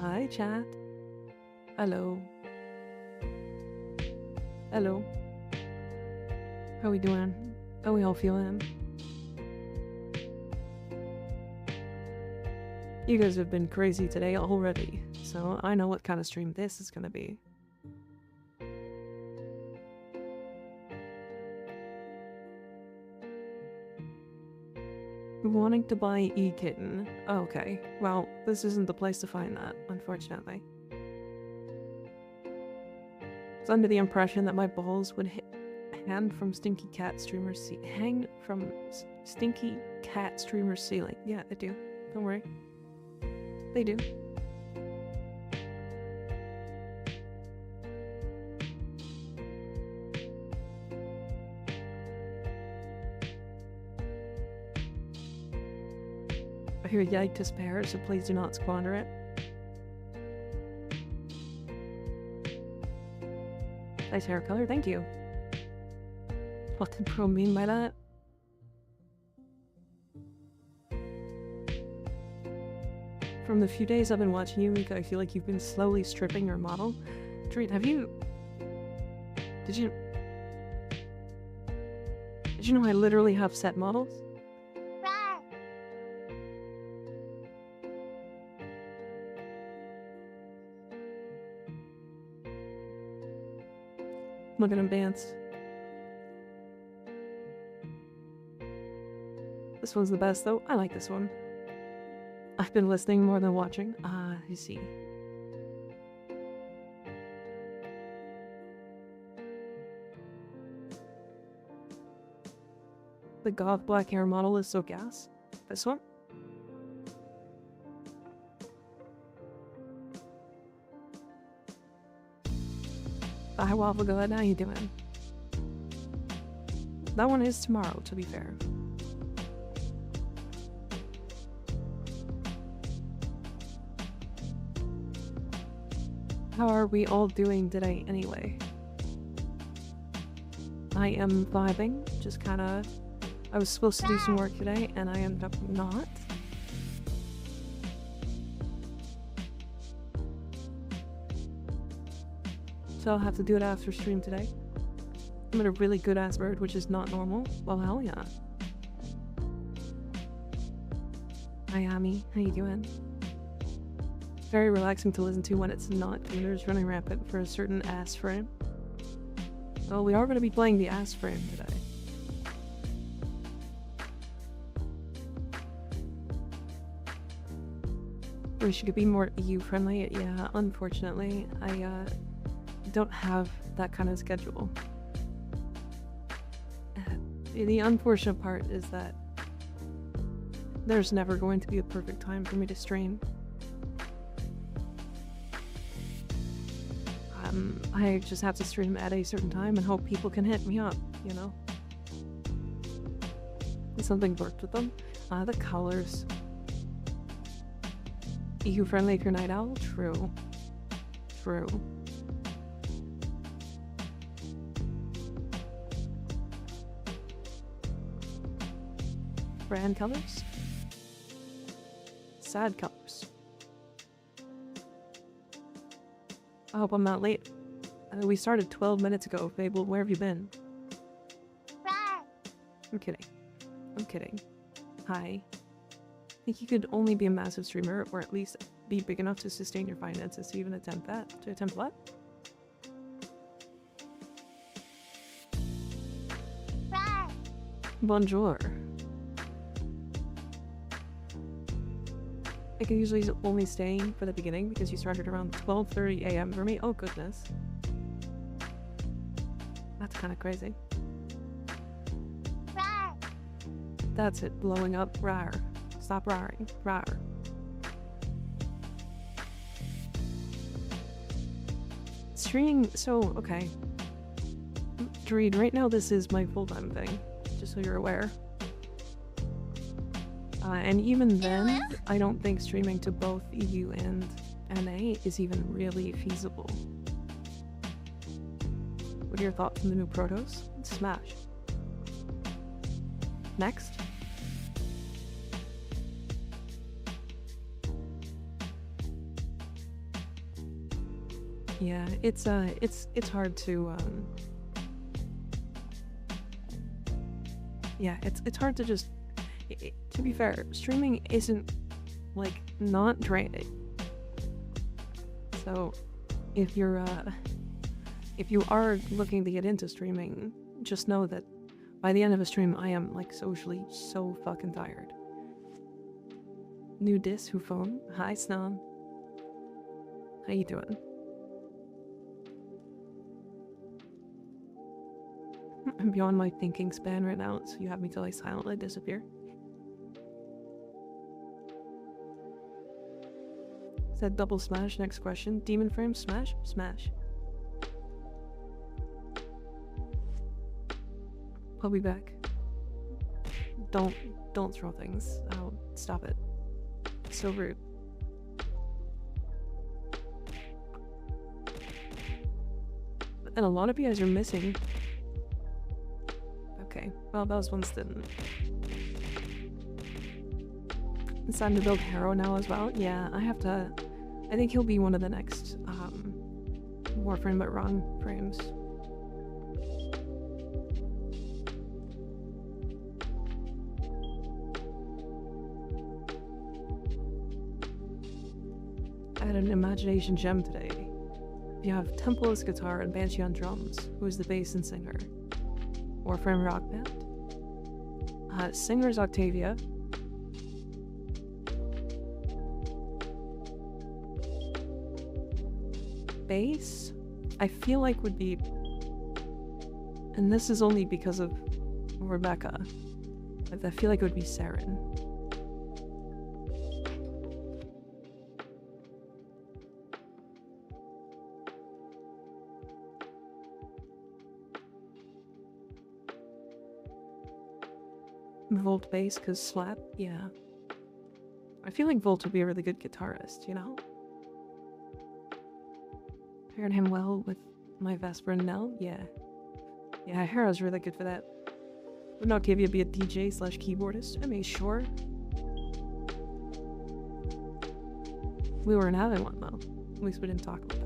Hi, chat. Hello. Hello. How we doing? How we all feeling? You guys have been crazy today already, so I know what kind of stream this is gonna be. Wanting to buy e-kitten. Oh, okay. Well, this isn't the place to find that, unfortunately. I was under the impression that my balls would hang from stinky cat streamer ceiling. Yeah, they do. Don't worry. They do. I hear yike to spare, so please do not squander it. Nice hair color, thank you. What did Pro mean by that? From the few days I've been watching you, Mika, I feel like you've been slowly stripping your model. Treat, have you... Did you know I literally have set models? Look at him dance. This one's the best though. I like this one. I've been listening more than watching. Ah, I see. The goth black hair model is so gas. This one? Hi Waffle God, how you doing? That one is tomorrow, to be fair. How are we all doing today anyway? I am vibing, just kinda... I was supposed to do some work today and I ended up not. So I'll have to do it after stream today. I'm in a really good ass bird, which is not normal. Well, hell yeah. Hi Ami, how you doing? Very relaxing to listen to when it's not tuners running rampant for a certain ass frame. Well, we are going to be playing the ass frame today. Wish you could be more EU friendly. Yeah, unfortunately, I don't have that kind of schedule. The unfortunate part is that there's never going to be a perfect time for me to stream. I just have to stream at a certain time and hope people can hit me up, you know? Something worked with them. The colors. EU-friendly if you're night owl? True. True. Brand colors? Sad colors. I hope I'm not late. We started 12 minutes ago. Fable, where have you been? I'm kidding. I'm kidding. Hi. I think you could only be a massive streamer, or at least be big enough to sustain your finances to even attempt that. To attempt what? Bonjour. I can usually only stay for the beginning because you started around 12:30 a.m. for me. Oh goodness. That's kind of crazy. That's it, blowing up. Rawr. Stop roaring. Rawr. Streaming, so, okay. Dreed, right now this is my full-time thing, just so you're aware. And even then, I don't think streaming to both EU and NA is even really feasible. What are your thoughts on the new Protos? Smash. Next. Yeah, it's hard to yeah, it's hard to just to be fair, streaming isn't like not draining. So if you are looking to get into streaming, just know that by the end of a stream I am like socially so fucking tired. New dis who phone. Hi Snan. How you doing? I'm beyond my thinking span right now, so you have me till I silently disappear. Said double smash. Next question. Demon frame smash? Smash. I'll be back. Don't throw things. Oh, stop it. It's so rude. And a lot of you guys are missing. Okay, well those ones didn't. It's time to build Harrow now as well. Yeah, I think he'll be one of the next warframe but wrong frames. I had an imagination gem today. You have Temple's guitar and Banshee on drums, who is the bass and singer. Warframe rock band. Singer's Octavia. Bass, I feel like would be, and this is only because of Rebecca, I feel like it would be Saren. Volt bass, because slap, yeah. I feel like Volt would be a really good guitarist, you know? Paired him well with my Vesper and Nell, yeah. Yeah, Hera's really good for that. Would not Octavia be a DJ slash keyboardist? I mean, sure. We weren't having one though. At least we didn't talk about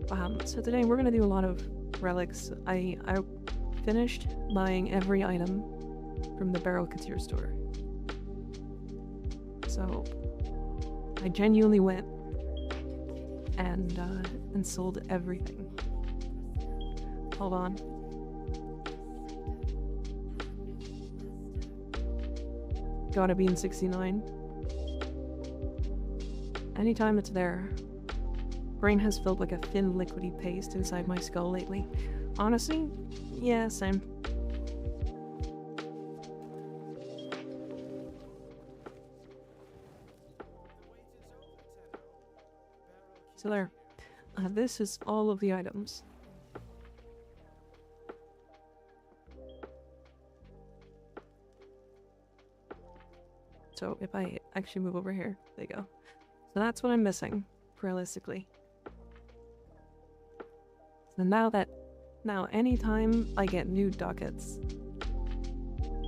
that. So today we're gonna do a lot of relics. I finished buying every item from the Baro Couture store. So I genuinely went and sold everything. Hold on. Gotta be in 69. Anytime it's there. Brain has felt like a thin liquidy paste inside my skull lately. Honestly, yeah, same. So there. This is all of the items. So if I actually move over here, there you go. So that's what I'm missing, realistically. So now anytime I get new ducats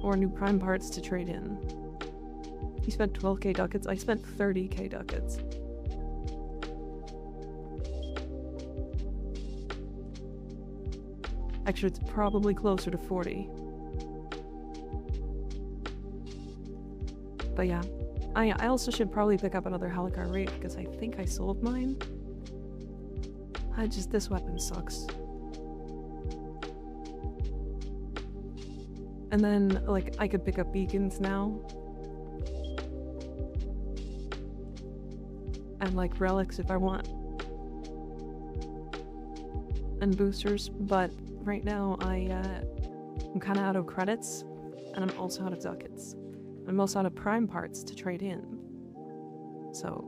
or new prime parts to trade in, you spent 12k ducats, I spent 30k ducats. Actually, it's probably closer to 40. But yeah, I also should probably pick up another Halakar Wraith because I think I sold mine. This weapon sucks. And then, like, I could pick up beacons now. And, like, relics if I want. And boosters, but right now I'm kind of out of credits, and I'm also out of ducats. I'm also out of prime parts to trade in. So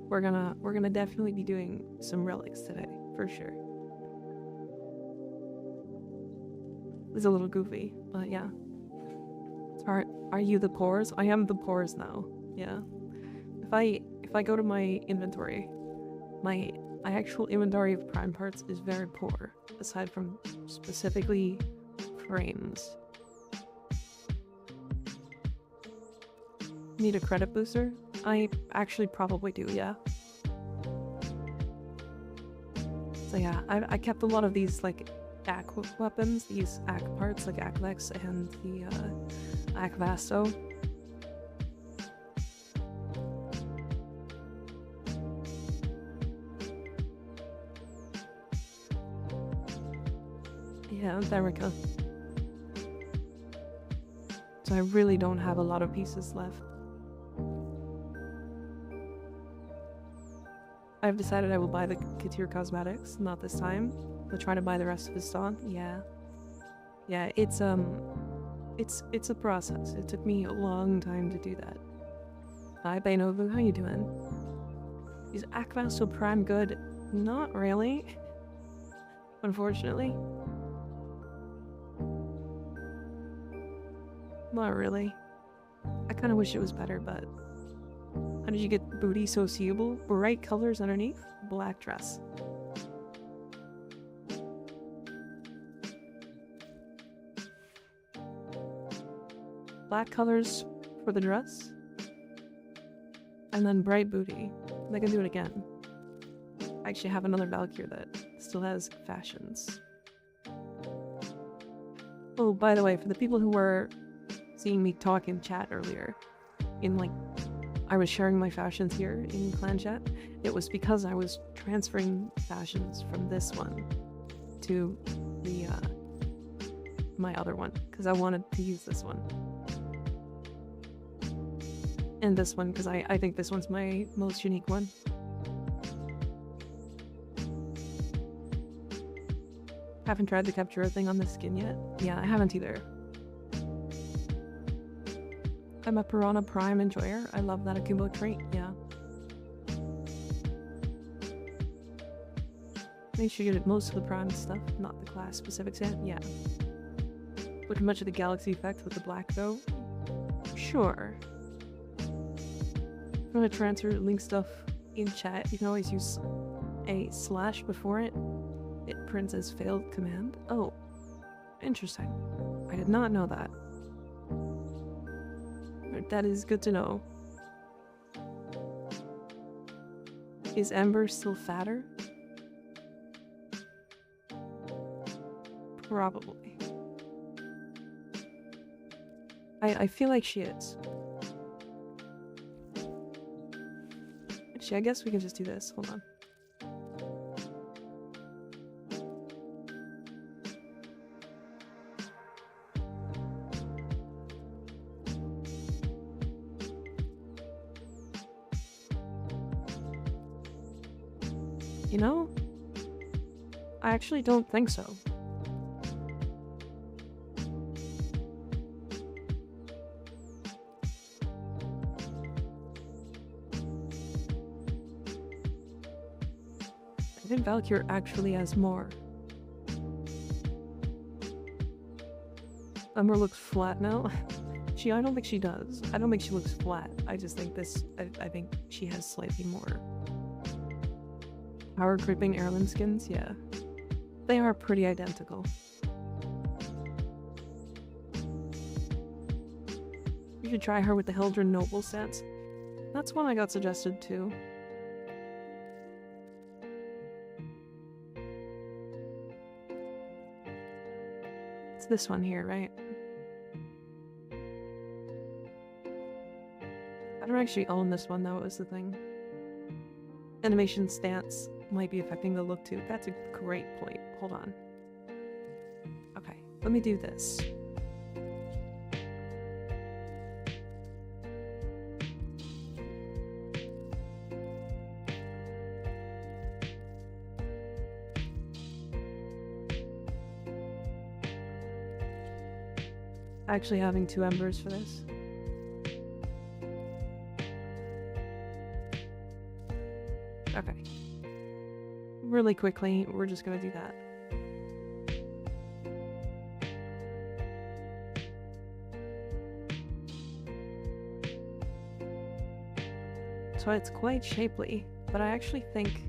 we're gonna definitely be doing some relics today, for sure. It's a little goofy, but yeah. Are you the pores? I am the pores now. Yeah. If I go to my inventory, my actual inventory of prime parts is very poor, aside from specifically frames. Need a credit booster? I actually probably do, yeah. So yeah, I kept a lot of these like AK weapons, these AK parts like Aklex and the AK Vasto. Yeah, there we go. So I really don't have a lot of pieces left. I've decided I will buy the Couture cosmetics, not this time. I'll try to buy the rest of his stock. Yeah. Yeah, it's a process. It took me a long time to do that. Hi Bainovu, how you doing? Is Akvas still prime good? Not really. Unfortunately. Not really. I kinda wish it was better, but how did you get booty so seeable? Bright colors underneath? Black dress. Black colors for the dress? And then bright booty. I can do it again. I actually have another valkyr that still has fashions. Oh, by the way, for the people who were seeing me talk in chat earlier, I was sharing my fashions here in clan chat. It was because I was transferring fashions from this one to the my other one, because I wanted to use this one. And this one, because I think this one's my most unique one. Haven't tried the captura thing on the skin yet. Yeah, I haven't either. I'm a Piranha Prime enjoyer. I love that Akimbo trait, yeah. Make sure you get most of the Prime stuff, not the class specifics yet, yeah. Which much of the Galaxy effect with the black though? Sure. If you want to transfer link stuff in chat, you can always use a / before it. It prints as failed command. Oh, interesting. I did not know that. That is good to know. Is Ember still fatter? Probably. I feel like she is. Actually, I guess we can just do this. Hold on. You know, I actually don't think so. I think Valkyr actually has more. Ember looks flat now. I don't think she does. I don't think she looks flat. I just think I think she has slightly more. Power creeping heirloom skins, yeah. They are pretty identical. You should try her with the Heldren Noble sets. That's one I got suggested too. It's this one here, right? I don't actually own this one though, is the thing. Animation stance might be affecting the look too. That's a great point. Hold on. Okay, let me do this. Actually having 2 embers for this. Okay. Really quickly, we're just gonna do that. So it's quite shapely, but I actually think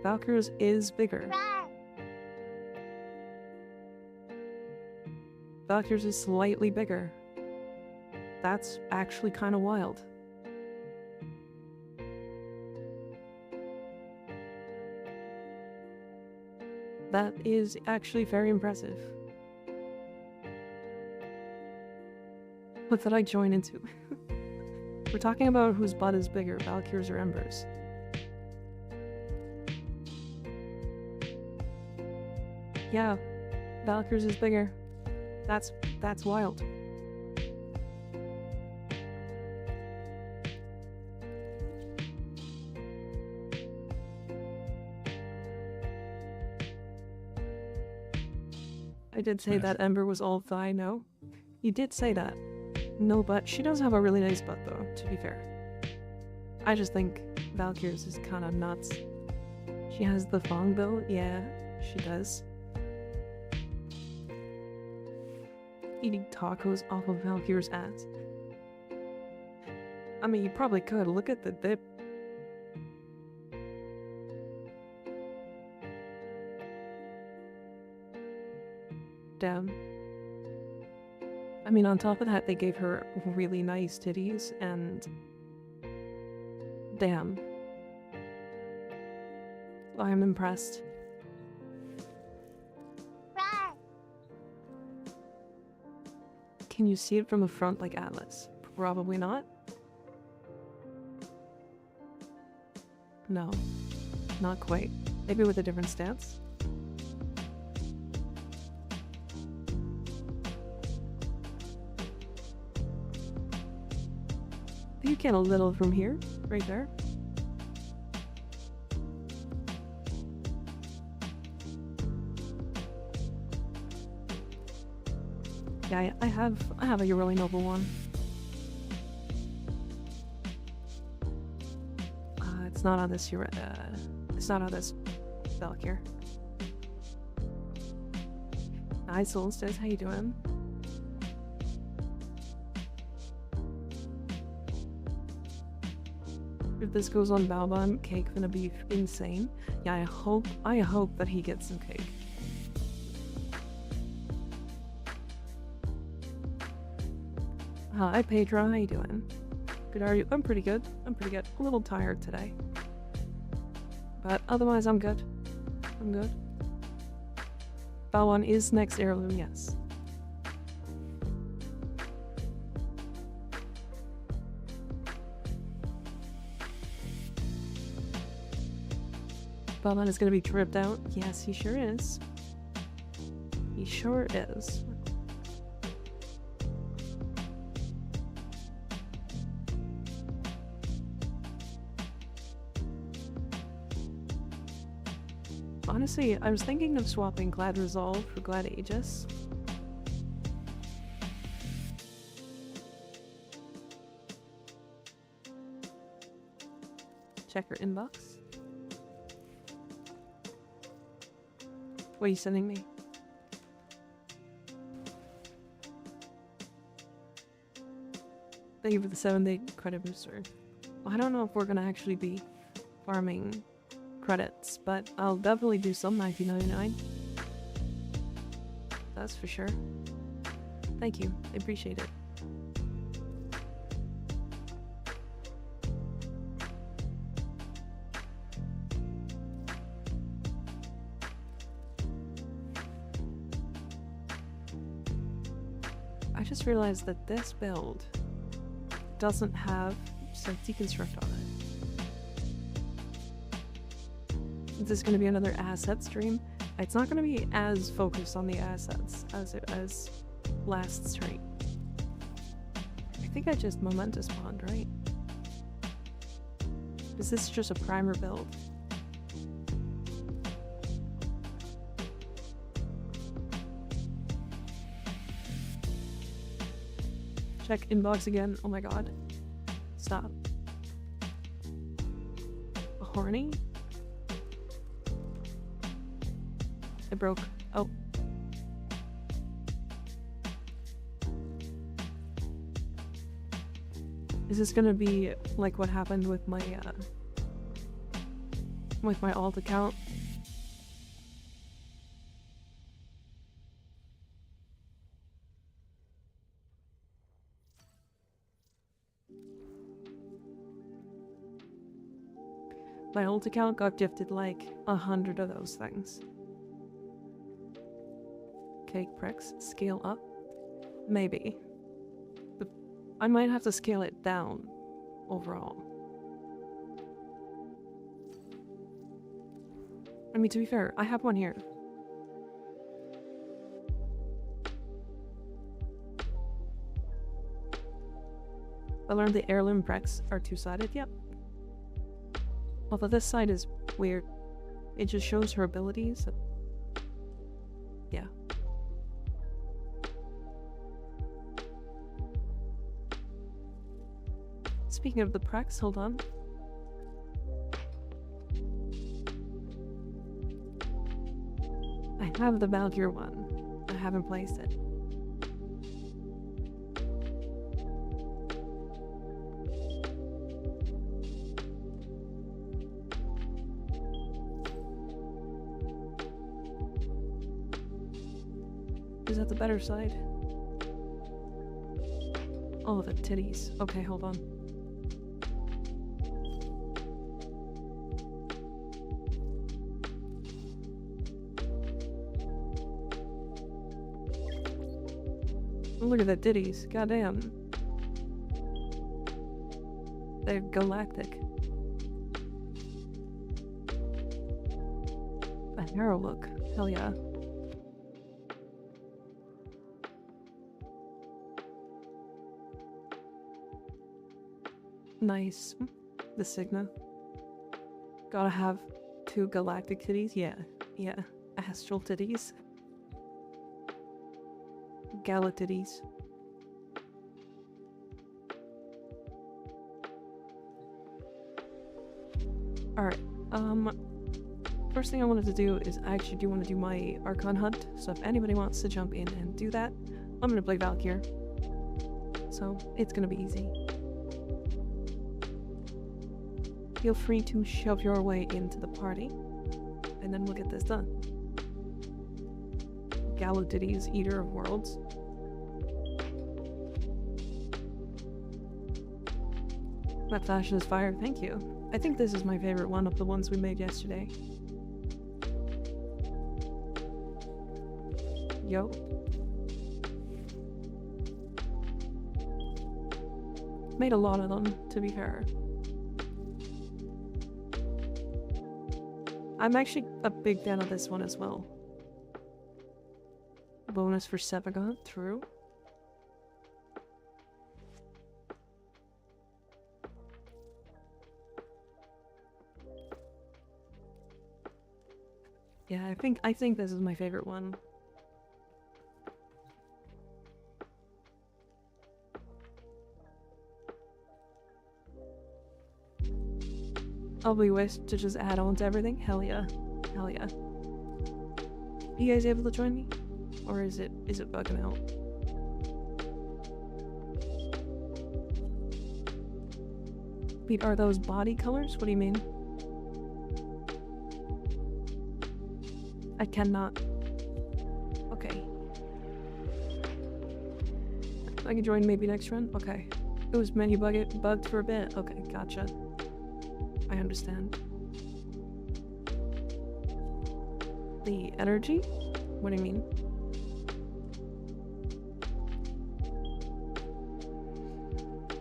Valkyr's is bigger. Valkyr's is slightly bigger. That's actually kind of wild. That is actually very impressive. What did I join into? We're talking about whose butt is bigger, Valkyr's or Ember's. Yeah, Valkyr's is bigger. That's wild. I did say that Ember was all thigh, no? You did say that. No butt. She does have a really nice butt though, to be fair. I just think Valkyr's is kind of nuts. She has the thong though, yeah, she does. Eating tacos off of Valkyr's ass. I mean, you probably could. Look at the dip. Damn. I mean, on top of that, they gave her really nice titties, and damn. I'm impressed. Can you see it from the front like Atlas? Probably not. No, not quite. Maybe with a different stance. You can a little from here, right there. Yeah, I have a really noble one. It's not on this it's not on this Valkyr. Hi Solstice, how you doing? If this goes on Balban, cake gonna be insane. Yeah, I hope that he gets some cake. Hi Pedro, how you doing? Good, are you? I'm pretty good. I'm pretty good. A little tired today. But otherwise I'm good. I'm good. Balban is next heirloom, yes. Balban is gonna be dripped out. Yes, he sure is. He sure is. Honestly, I was thinking of swapping Glad Resolve for Glad Aegis. Check your inbox. What are you sending me? Thank you for the 7-day credit booster. Well, I don't know if we're gonna actually be farming credits, but I'll definitely do some 1999. That's for sure. Thank you. I appreciate it. I just realized that this build doesn't have some deconstruct on it. Is this going to be another asset stream? It's not going to be as focused on the assets as last stream. I think I just momentous spawned, right? Is this just a primer build? Check inbox again. Oh my god. Stop. Horny? It broke. Oh. Is this gonna be like what happened with my alt account? my old account got gifted like 100 of those things. Cake pricks, scale up? Maybe. But I might have to scale it down overall. I mean, to be fair, I have one here. I learned the heirloom bricks are two-sided, yep. Although this side is weird. It just shows her abilities. Yeah. Speaking of the prex, hold on. I have the valkyr one. I haven't placed it. Is that the better side? Oh, the titties. Okay, hold on. Look at the titties. Goddamn. They're galactic. A hero look. Hell yeah. Nice. The Signa. Gotta have 2 galactic titties? Yeah. Yeah. Astral titties. Gala titties. Alright. First thing I wanted to do is I actually do want to do my archon hunt. So if anybody wants to jump in and do that, I'm gonna play valkyr. So it's gonna be easy. Feel free to shove your way into the party, and then we'll get this done. Galatides, Eater of Worlds. That flashes fire, thank you. I think this is my favorite one of the ones we made yesterday. Yo. Made a lot of them, to be fair. I'm actually a big fan of this one as well. Bonus for Sevagon, true. Yeah, I think this is my favorite one. I'll be wished to just add on to everything. Hell yeah. Hell yeah. You guys able to join me? Or is it bugging out? Pete, are those body colors? What do you mean? I cannot. Okay. I can join maybe next run? Okay. It was menu bugged for a bit. Okay, gotcha. I understand. The energy? What do you mean?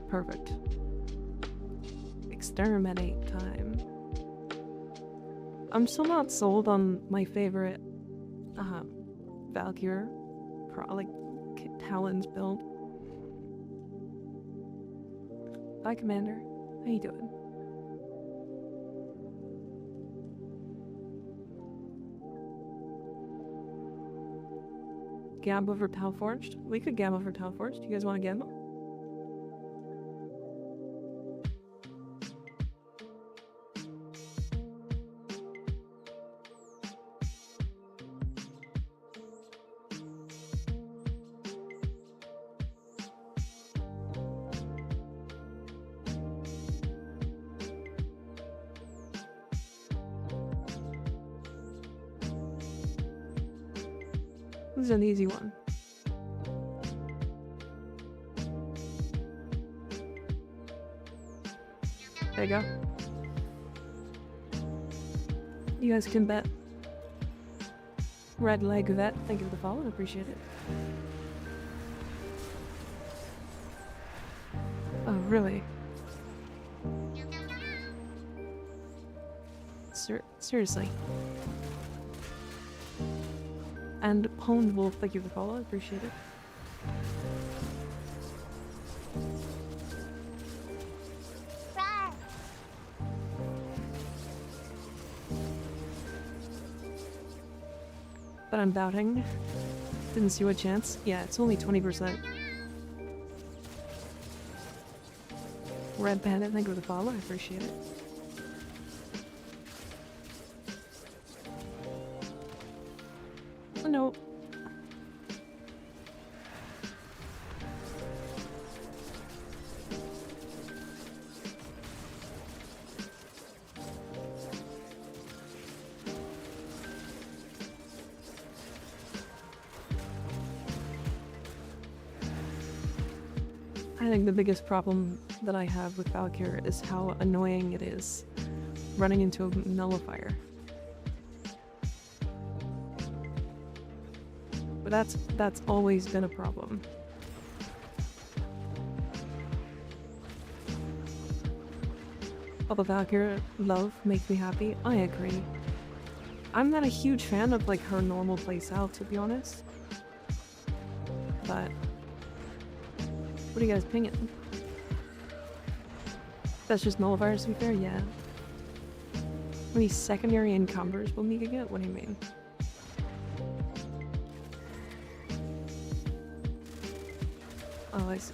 Perfect. Exterminate time. I'm still not sold on my favorite Valkyr, like Talon's build. Hi Commander, how you doing? Gab over Talforged? We could gab over Talforged. You guys want to gab? This is an easy one. There you go. You guys can bet. Red Leg Vet, thank you for the follow, I appreciate it. Oh, really? Seriously. And Pwned Wolf, thank you for the follow, I appreciate it. But I'm doubting. Didn't see what chance. Yeah, it's only 20%. Red Panda, thank you for the follow, I appreciate it. No. I think the biggest problem that I have with Valkyr is how annoying it is running into a nullifier. But that's always been a problem. Although Valkyr love makes me happy, I agree. I'm not a huge fan of like her normal playstyle, to be honest. But what are you guys pinging? That's just nullifiers, to be fair, yeah. How many secondary encumbers will Mika get? What do you mean? Oh, I see.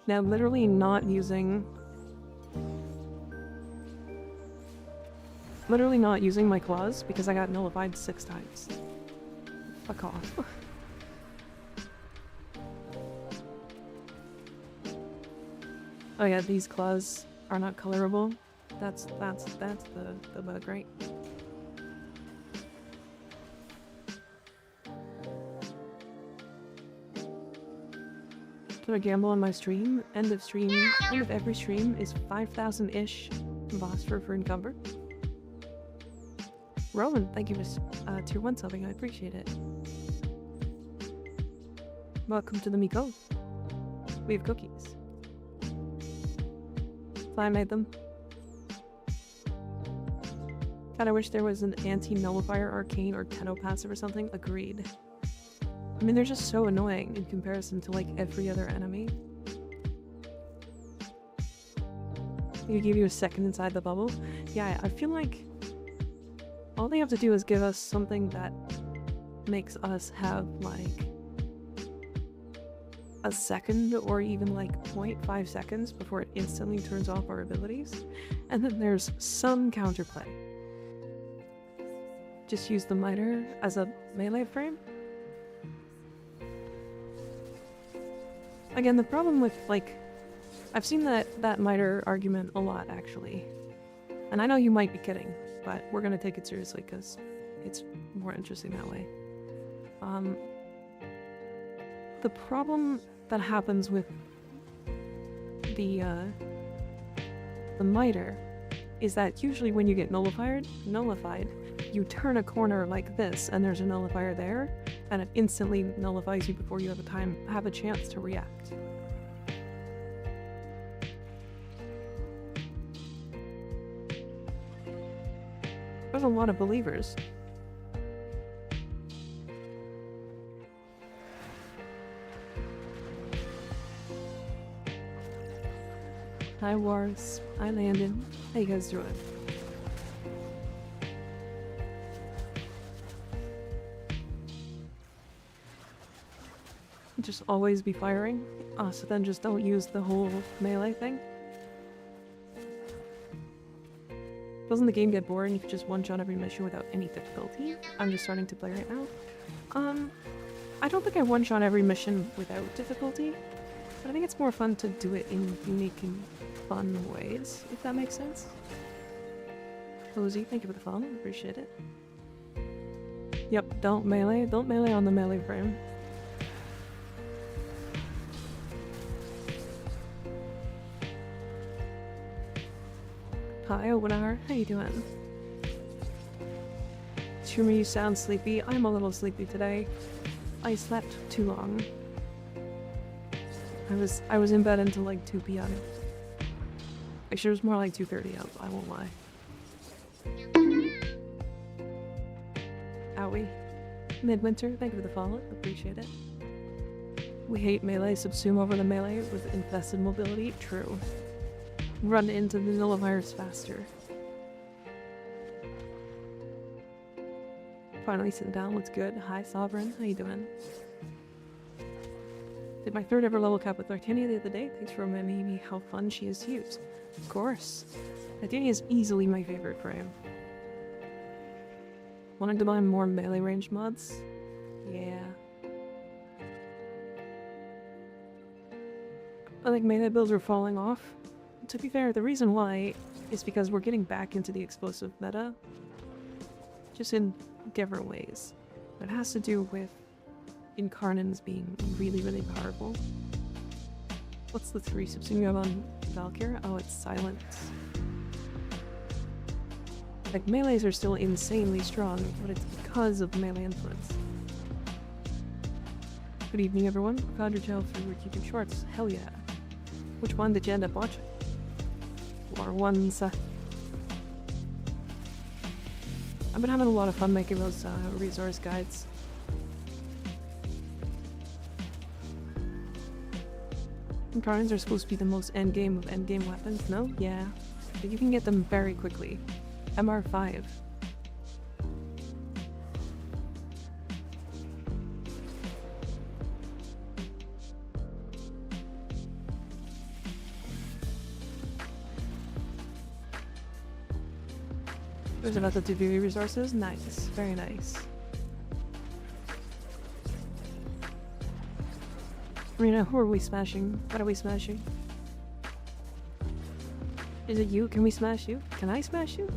Now, literally not using my claws because I got nullified 6 times. Fuck off. Oh yeah, these claws are not colorable. That's the bug, right? Should I gamble on my stream? End of every stream is 5,000-ish phosphor for encumber. Rowan, thank you for tier 1 subbing, I appreciate it. Welcome to the Miko. We have cookies. So I made them. God, I wish there was an anti-nullifier arcane or tenno passive or something. Agreed. I mean, they're just so annoying in comparison to like every other enemy. They give you a second inside the bubble. Yeah, I feel like all they have to do is give us something that makes us have like a second or even like 0.5 seconds before it instantly turns off our abilities. And then there's some counterplay. Just use the miter as a melee frame. Again, the problem with like, I've seen that miter argument a lot actually. And I know you might be kidding, but we're gonna take it seriously because it's more interesting that way. The problem that happens with the miter is that usually when you get nullified, you turn a corner like this and there's a nullifier there, and it instantly nullifies you before you have a chance to react. There's a lot of believers. Hi Wars, I landed. How you guys doing? Just always be firing? Oh, so then just don't use the whole melee thing? Doesn't the game get boring if you just one-shot every mission without any difficulty? I'm just starting to play right now. I don't think I one-shot every mission without difficulty, but I think it's more fun to do it in unique and fun ways, if that makes sense. Cozy, thank you for the follow, appreciate it. Yep, don't melee on the melee frame. Hi, Owenar. How you doing? Shumi, you sound sleepy. I'm a little sleepy today. I slept too long. I was in bed until like 2 p.m. Actually, it was more like 2:30 up, I won't lie. Owie. Midwinter, thank you for the follow. Appreciate it. We hate melee, subsume over the melee with infested mobility. True. Run into the nullifiers faster. Finally sitting down, what's good? Hi Sovereign, how you doing? Did my 3rd ever level cap with Titania the other day. Thanks for reminding me how fun she is to use. Of course. Titania is easily my favorite frame. Wanting to buy more melee range mods? Yeah. I think melee builds are falling off. To be fair, the reason why is because we're getting back into the explosive meta. Just in different ways. It has to do with Incarnans being really, really powerful. What's the 3 subsume you have on Valkyr? Oh, it's silence. Like, melees are still insanely strong, but it's because of melee influence. Good evening, everyone. Found your channel through YouTube Shorts. Hell yeah. Which one did you end up watching? Or ones? I've been having a lot of fun making those resource guides. Incarnans are supposed to be the most endgame of endgame weapons, no? Yeah. But you can get them very quickly. MR5. There's about the TV resources? Nice. Very nice. Rena, who are we smashing? What are we smashing? Is it you? Can we smash you? Can I smash you?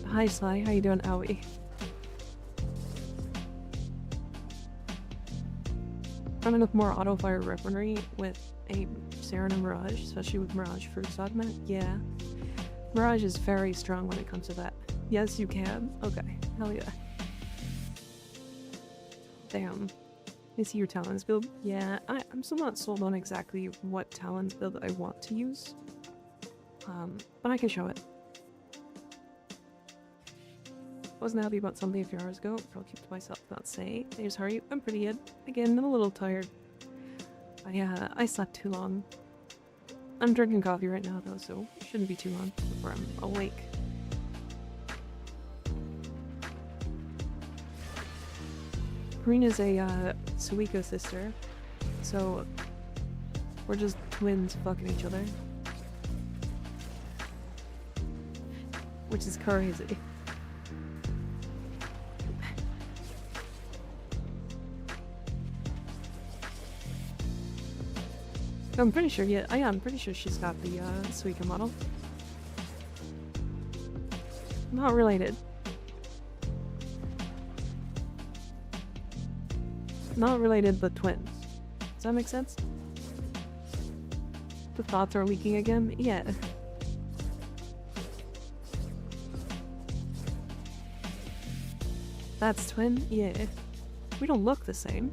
Hi Sly, how you doing, Owie? Running with more auto-fire weaponry with a Saren and Mirage, especially with Mirage Fruits augment. Yeah. Mirage is very strong when it comes to that. Yes, you can. Okay. Hell yeah. Damn. I see your Talons build. Yeah, I'm still not sold on exactly what Talons build I want to use. But I can show it. Wasn't happy about something a few hours ago. I'll keep to myself, not say. There's how are you? I'm pretty good. Again, I'm a little tired. I slept too long. I'm drinking coffee right now though, so it shouldn't be too long before I'm awake. Karina's a Suiko sister, so we're just twins fucking each other. Which is crazy. I'm pretty sure, yeah, I'm pretty sure she's got the Suika model. Not related. Not related, but twins. Does that make sense? The thoughts are leaking again? Yeah. That's twin? Yeah. We don't look the same.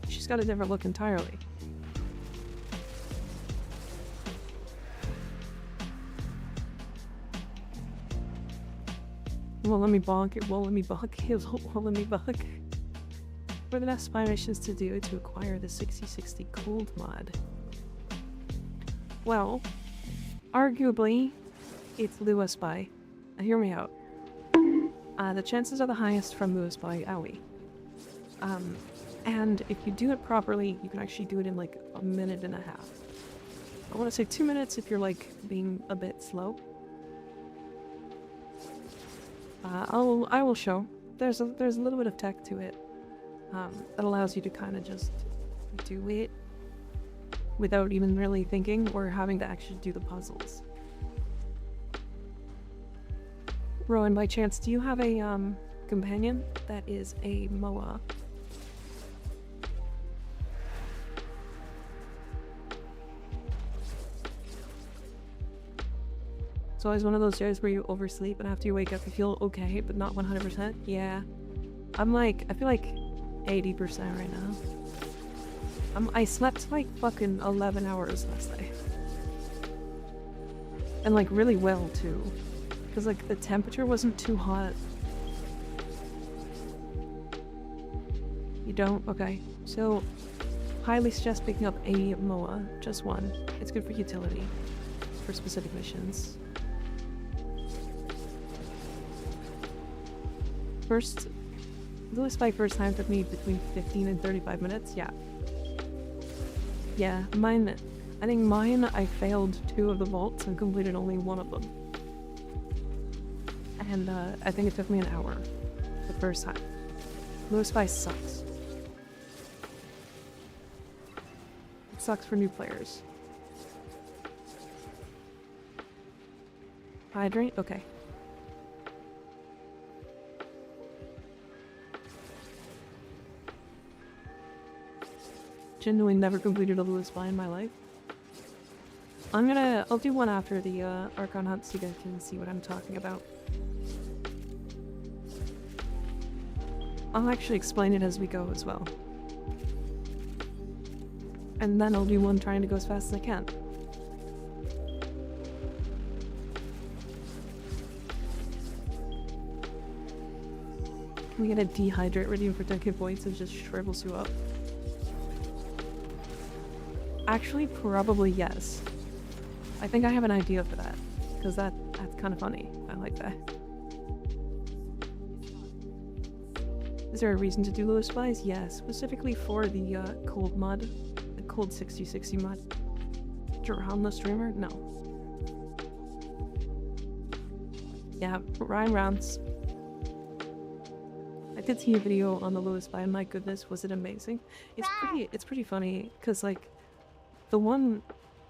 She's got a different look entirely. Well, let me bonk. It won't let me bonk. It won't let me bonk. What are the next spy missions to do to acquire the 6060 cold mod? Well, arguably, it's Lua Spy. Hear me out. The chances are the highest from Lua Spy Owie. And if you do it properly, you can actually do it in like a minute and a half. I want to say 2 minutes if you're like being a bit slow. I will show. There's a little bit of tech to it that allows you to kind of just do it without even really thinking or having to actually do the puzzles. Rowan, by chance, do you have a companion that is a Moa? It's always one of those days where you oversleep and after you wake up you feel okay, but not 100%. Yeah. I'm like, I feel like 80% right now. I slept like fucking 11 hours last night. And like really well too. Because like the temperature wasn't too hot. You don't? Okay. So, highly suggest picking up a MOA. Just one. It's good for utility. For specific missions. Lewis by first time took me between 15 and 35 minutes. Yeah. Yeah, mine, I think mine, I failed 2 of the vaults and completed only 1 of them. And I think it took me an hour the first time. Lewis by sucks. It sucks for new players. Hydrate? Okay. Genuinely never completed a Lewis by in my life. I'll do one after the Archon hunt so you guys can see what I'm talking about. I'll actually explain it as we go as well. And then I'll do one trying to go as fast as I can. Can we get a dehydrate redeem for Delicate Voids and just shrivels you up? Actually, probably yes. I think I have an idea for that. Because that's kind of funny. I like that. Is there a reason to do Lewis Spies? Yes. Specifically for the cold mod. The cold 6060 mod. Drown the streamer? No. Yeah, Ryan Rounds. I did see a video on the Lewis Spy, and my goodness, was it amazing. It's pretty funny, because like the one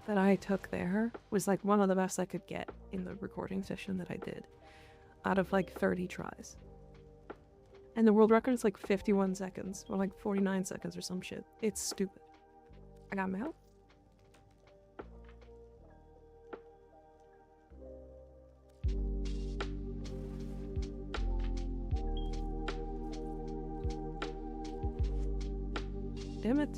that I took there was like one of the best I could get in the recording session that I did out of like 30 tries. And the world record is like 51 seconds or like 49 seconds or some shit. It's stupid. I got mail. Damn it.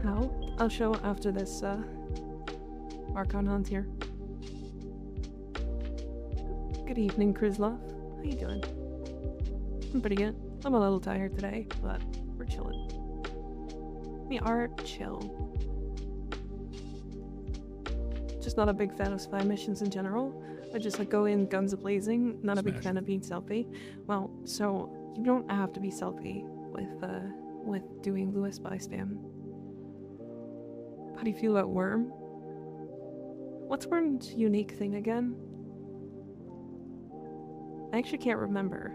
How? I'll show after this Archon hunt here. Good evening, Krislov. How you doing? I'm pretty good. I'm a little tired today, but we're chilling. We are chill. Just not a big fan of spy missions in general. I just like go in guns a-blazing, not a big fan of being stealthy. Well, so you don't have to be stealthy with doing Lewis spy spam. How do you feel about Worm? What's Worm's unique thing again? I actually can't remember.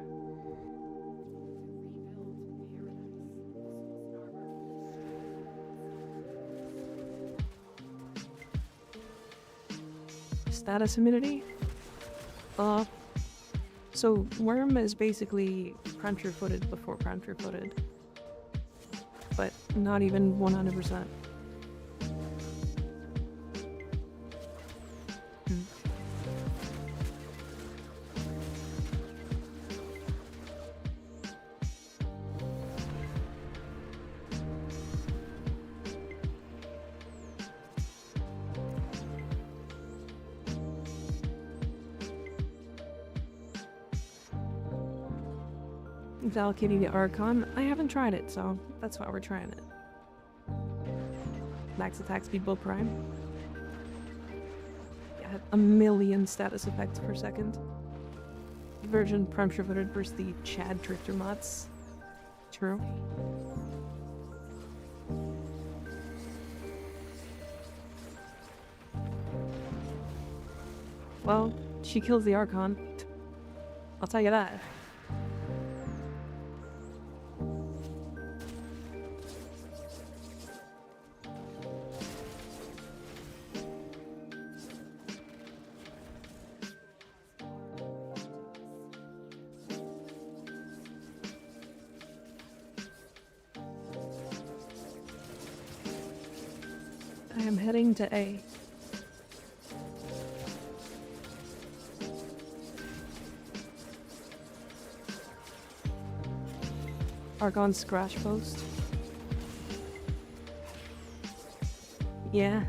Status immunity? So Worm is basically Prancher-footed before Prancher-footed. But not even 100%. Valkyr the Archon. I haven't tried it, so that's why we're trying it. Max attack speed bull prime. Yeah, 1,000,000 status effects per second. Version prime shriveted versus the Chad Drifter mods. True. Well, she kills the archon. I'll tell you that. I am heading to A. Argon scratch post. Yeah.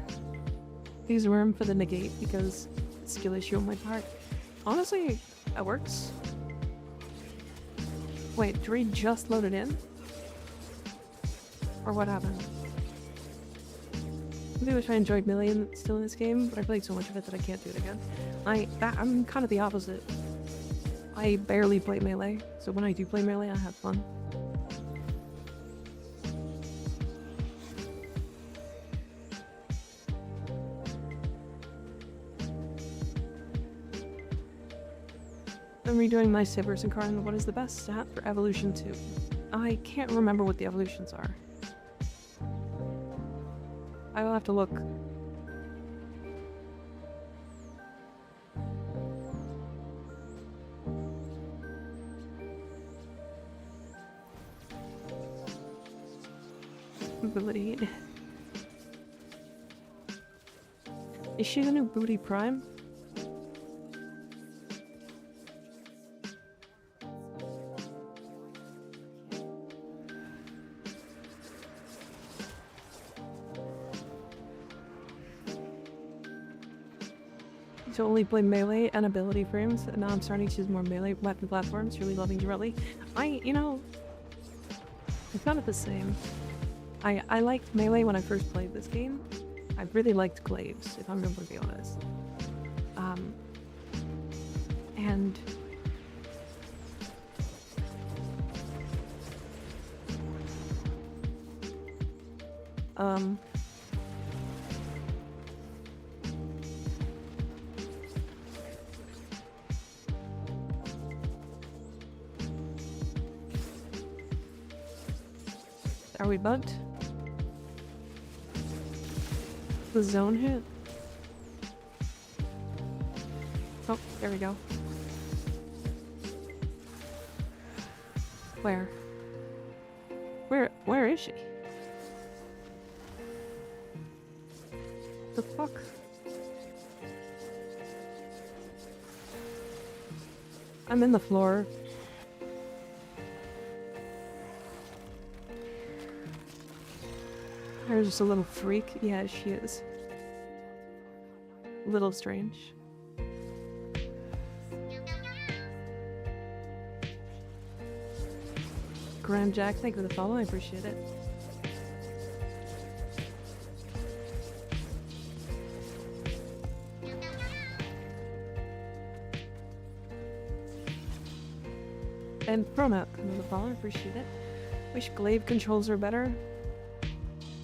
Use worm for the negate because it's skill issue on my part. Honestly, that works. Wait, did we just load it in? Or what happened? I wish I enjoyed melee still in this game, but I played so much of it that I can't do it again. I'm kind of the opposite. I barely play melee, so when I do play melee, I have fun. I'm redoing my Sivers and Karn. What is the best stat for Evolution 2? I can't remember what the evolutions are. I will have to look. Ability. Is she the new Booty Prime? To only play melee and ability frames, and now I'm starting to use more melee weapon platforms, really loving Durelli. You know, it's not the same. I liked melee when I first played this game. I really liked glaives, if I'm going to be honest. And are we bugged? The zone hit? Oh, there we go. Where? Where is she? The fuck? I'm in the floor. There's just a little freak. Yeah, she is. A little strange. Graham Jack, thank you for the follow. I appreciate it. And Promote, thank you for the follow. I appreciate it. Wish glaive controls are better.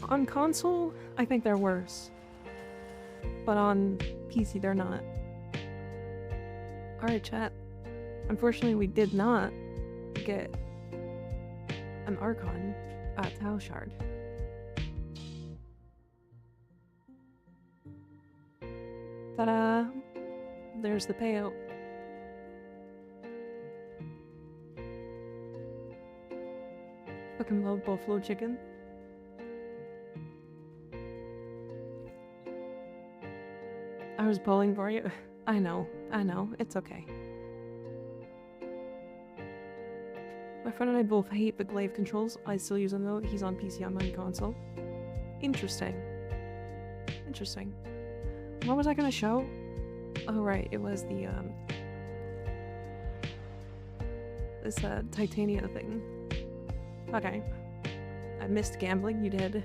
On console, I think they're worse. But on PC, they're not. Alright, chat. Unfortunately, we did not get an Archon at Tau Shard. Ta-da! There's the payout. Fucking love buffalo chicken. I was pulling for you. I know, it's okay. My friend and I both hate the glaive controls. I still use them though. He's on PC, I'm on console. Interesting. Interesting. What was I gonna show? Oh right, it was the this titania thing. Okay. I missed gambling, you did.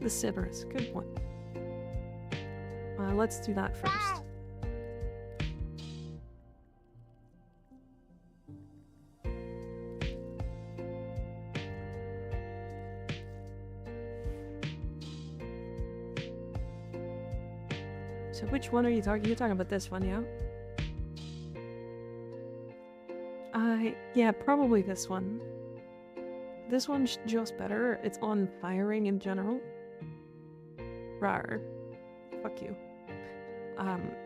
The Sivers, good point. Let's do that first. So which one are you talking? You're talking about this one, yeah? Yeah, probably this one. This one's just better. It's on firing in general. Rawr. Fuck you.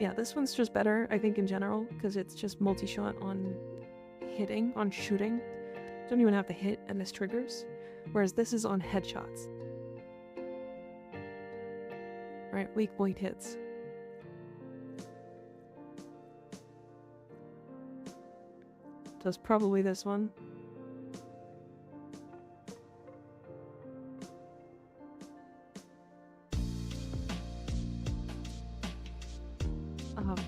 Yeah, this one's just better, I think, in general, because it's just multi-shot on hitting, on shooting. Don't even have to hit and miss triggers. Whereas this is on headshots. Right, weak point hits. So it's probably this one.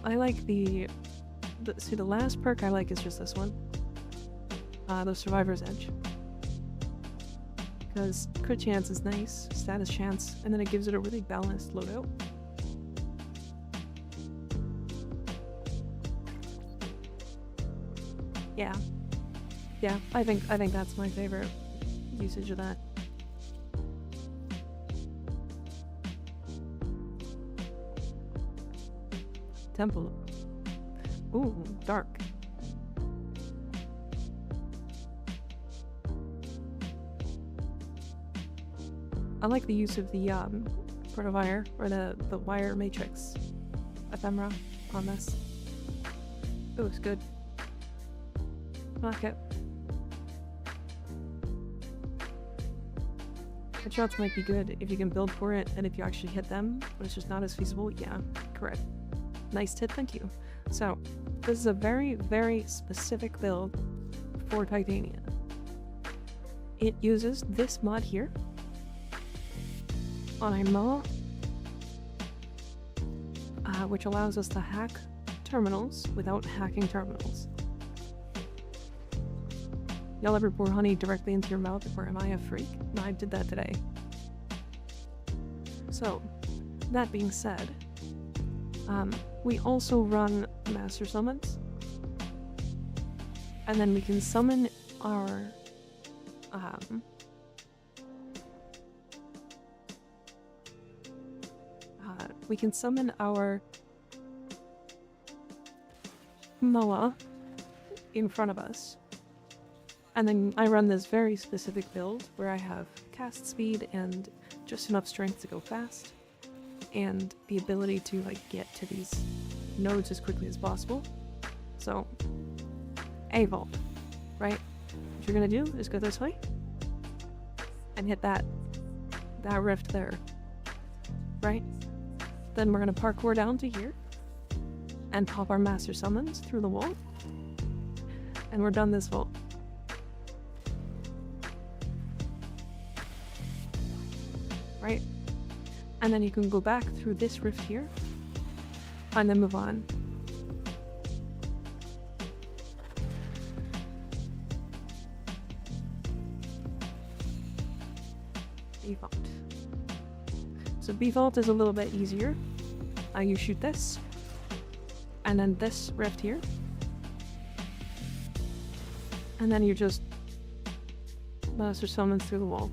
I like the last perk I like is just this one. The Survivor's Edge. Because crit chance is nice, status chance, and then it gives it a really balanced loadout. Yeah. Yeah, I think that's my favorite usage of that. Temple. Ooh, dark. I like the use of the protowire or the wire matrix ephemera on this. Ooh, it's good. I like it. Headshots might be good if you can build for it and if you actually hit them, but it's just not as feasible. Yeah, correct. Nice tip, thank you. So, this is a very, very specific build for Titania. It uses this mod here on a MOA, which allows us to hack terminals without hacking terminals. Y'all ever pour honey directly into your mouth, or am I a freak? No, I did that today. So, that being said, we also run master summons, and then we can summon our MOA in front of us. And then I run this very specific build where I have cast speed and just enough strength to go fast, and the ability to like get to these nodes as quickly as possible. So, a vault, right? What you're gonna do is go this way and hit that rift there, right? Then we're gonna parkour down to here and pop our master summons through the wall, and we're done this vault. Right? And then you can go back through this rift here and then move on. B vault. So B vault is a little bit easier. You shoot this, and then this rift here, and then you just master summons through the wall.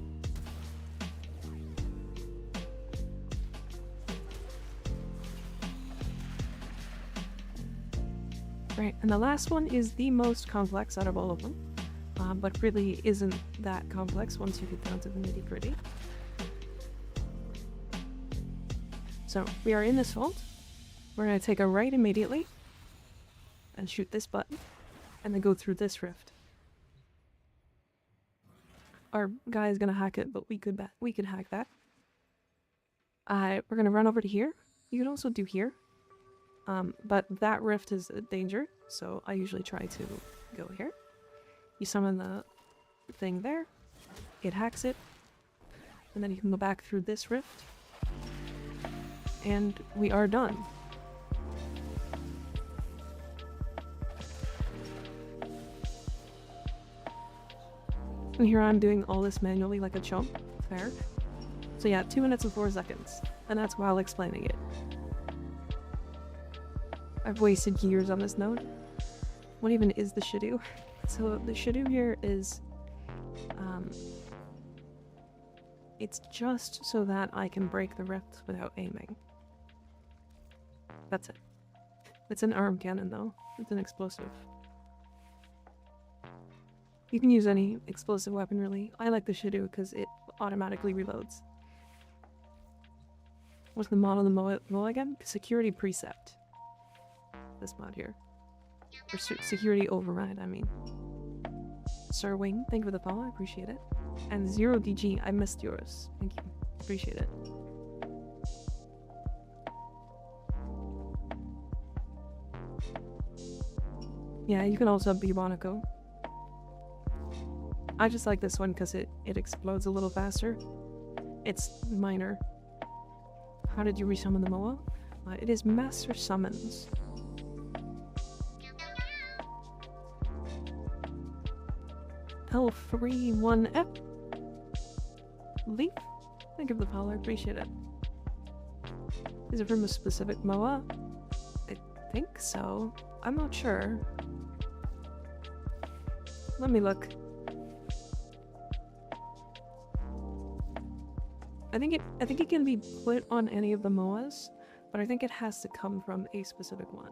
Right, and the last one is the most complex out of all of them, but really isn't that complex once you get down to the nitty-gritty. So, we are in this vault. We're going to take a right immediately, and shoot this button, and then go through this rift. Our guy is going to hack it, but we could hack that. We're going to run over to here. You can also do here. But that rift is a danger, so I usually try to go here. You summon the thing there, it hacks it, and then you can go back through this rift, and we are done. And here I'm doing all this manually like a chump. Fair. So yeah, 2 minutes and 4 seconds, and that's while explaining it. I've wasted years on this node. What even is the Shadoo? So the Shadoo here is, it's just so that I can break the rifts without aiming. That's it. It's an arm cannon though. It's an explosive. You can use any explosive weapon really. I like the Shido because it automatically reloads. What's the mod on the MOA again? Security Precept. This mod here. Or security override, I mean. Sir Wing, thank you for the follow, I appreciate it. And 0DG, I missed yours. Thank you. Appreciate it. Yeah, you can also have Bubonico. I just like this one because it explodes a little faster. It's minor. How did you resummon the MOA? It is Master Summons. L31F. Leaf? Thank you for the follow, I appreciate it. Is it from a specific MOA? I think so. I'm not sure. Let me look. I think it can be put on any of the MOAs, but I think it has to come from a specific one.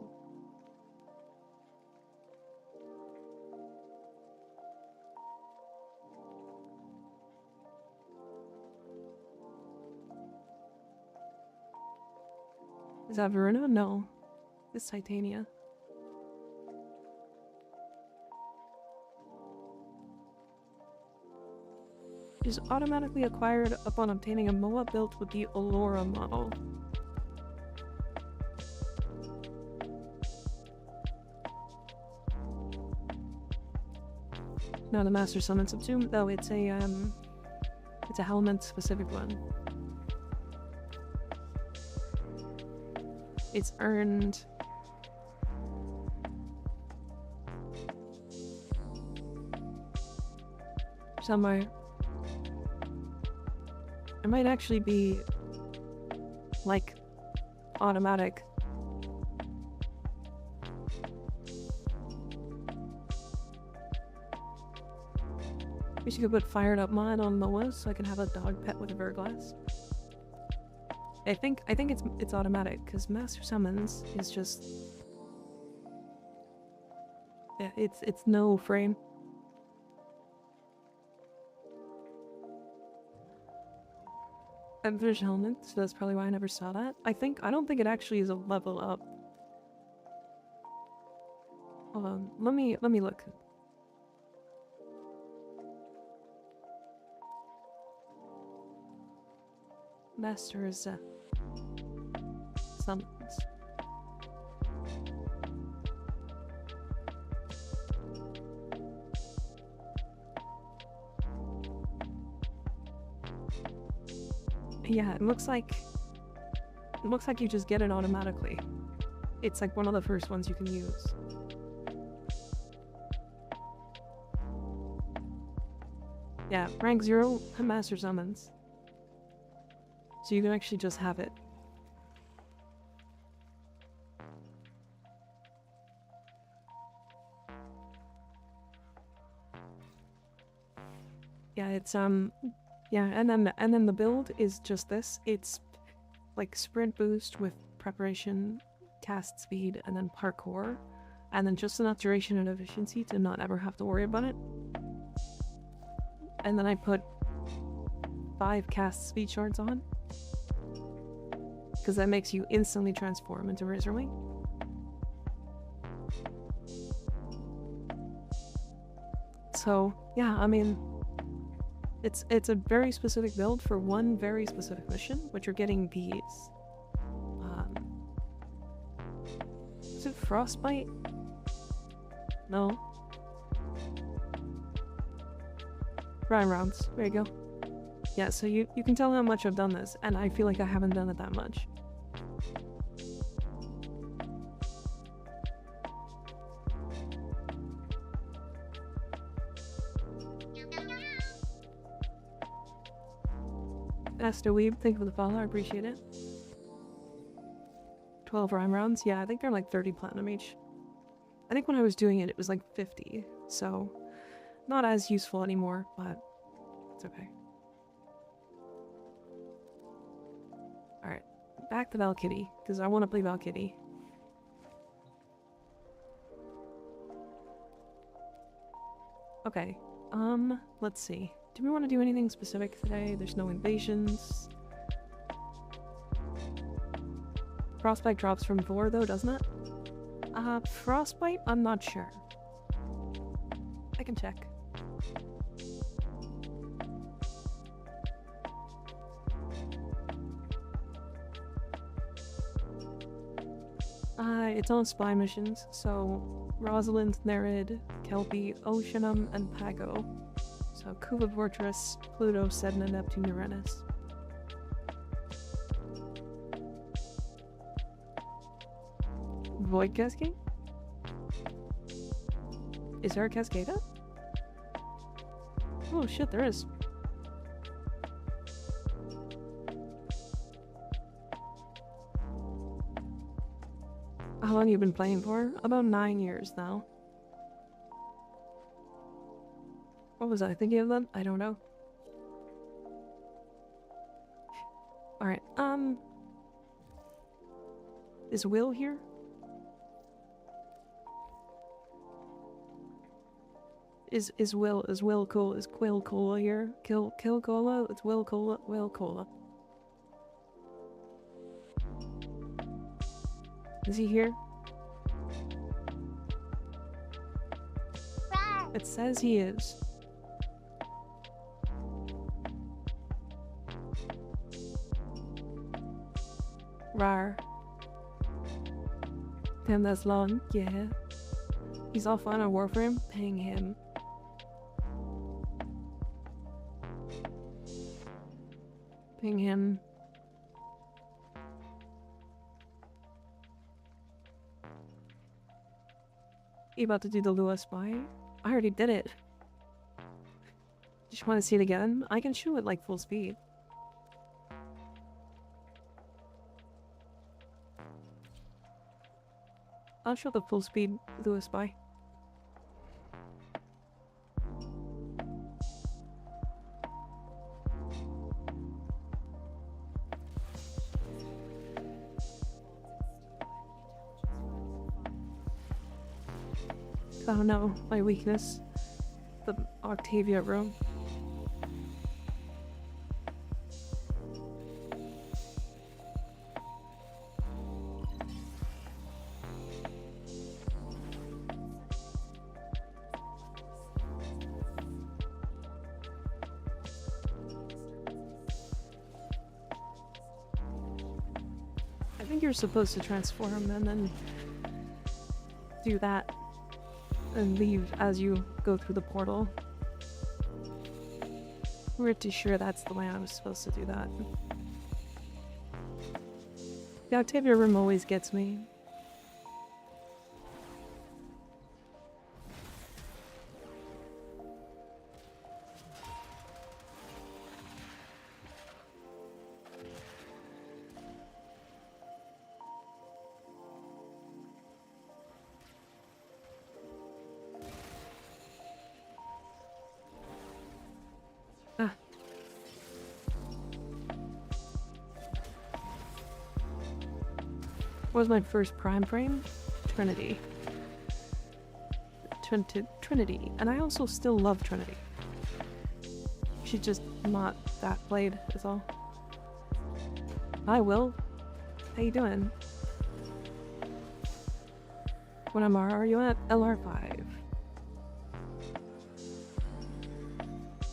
Is that Verona? No. It's Titania. Is automatically acquired upon obtaining a MOA built with the Allura model. Now the Master Summon Subsume, though it's a helmet specific one. It's earned somewhere. It might actually be like automatic. We should go put fired up mod on MOAs so I can have a dog pet with a Verglass. I think it's automatic because Master Summons is just, yeah, it's no frame. There's helmet, so that's probably why I never saw that. I don't think it actually is a level up. Hold on, let me look. Master's summons. Yeah, it looks like you just get it automatically. It's like one of the first ones you can use. Yeah, rank 0 Master Summons. So you can actually just have it. Yeah, it's yeah, and then the build is just this. It's like sprint boost with preparation, cast speed, and then parkour, and then just enough duration and efficiency to not ever have to worry about it. And then I put 5 cast speed shards on, because that makes you instantly transform into Razorwing. So yeah, I mean, it's a very specific build for one very specific mission, but you're getting these. Is it Frostbite? No. Rhyme rounds. There you go. Yeah, so you can tell how much I've done this, and I feel like I haven't done it that much. Asta Weeb, thank you for the follow, I appreciate it. 12 rhyme rounds, yeah, I think they're like 30 platinum each. I think when I was doing it, it was like 50, so not as useful anymore, but it's okay. Alright, back to Valkyrie, because I want to play Valkyrie. Okay, let's see. Do we want to do anything specific today? There's no invasions. Frostbite drops from 4 though, doesn't it? Frostbite? I'm not sure. I can check. It's on spy missions, so Rosalind, Nerid, Kelpie, Oceanum, and Pago. So Kuva Fortress, Pluto, Sedna, Neptune, Uranus. Void Cascade? Is there a cascade up? Oh shit, there is. How long have you been playing for? About 9 years now. What was I thinking of then? I don't know. Alright, is Will here? Is Will cool? Is Quill Cola here? Kill Cola? It's Will Cola. Is he here? It says he is. Rar. Damn, that's long. Yeah. He's off on a warframe. Ping him. Ping him. You about to do the Lua spy? I already did it. Just want to see it again? I can shoot it like full speed. I'll show the full speed Lua spy. Oh no, my weakness. The Octavia room. I think you're supposed to transform and then do that. And leave as you go through the portal. Pretty sure that's the way I was supposed to do that. The Octavia room always gets me. What was my first prime frame? Trinity. Trinity. And I also still love Trinity. She's just not that played, is all. Hi, Will. How you doing? What MR are you at? LR5.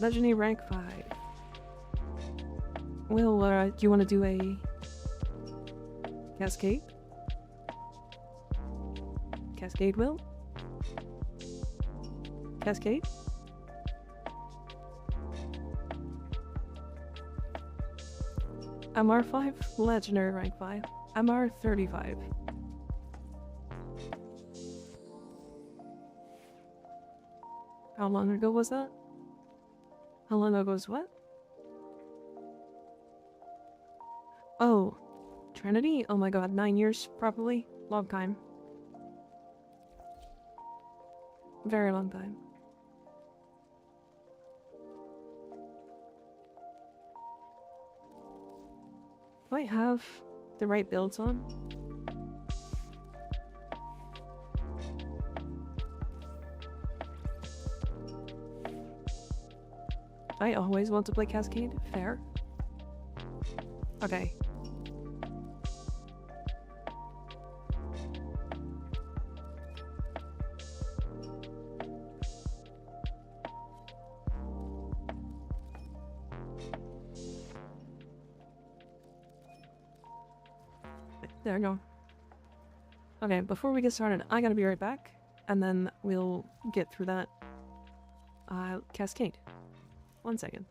Legendary rank 5. Will, do you want to do a cascade? Cascade, Will? Cascade? MR5? Legendary rank 5. MR35. How long ago was that? How long ago was what? Oh, Trinity? Oh my god, 9 years probably. Long time. Very long time. Do I have the right builds on? I always want to play Cascade. Fair. Okay. There we go. Okay, before we get started, I gotta be right back, and then we'll get through that cascade. 1 second.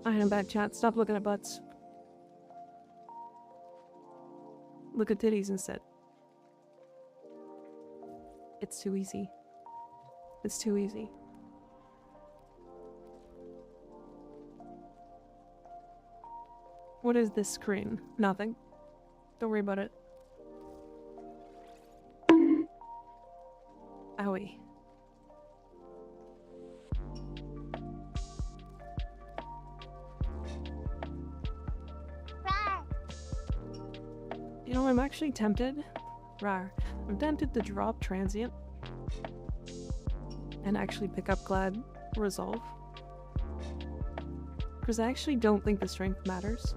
I am back, chat. Stop looking at butts. Look at titties instead. It's too easy. It's too easy. What is this screen? Nothing. Don't worry about it. Owie. You know, I'm actually tempted. Rawr. I'm tempted to drop transient and actually pick up glad resolve. Because I actually don't think the strength matters.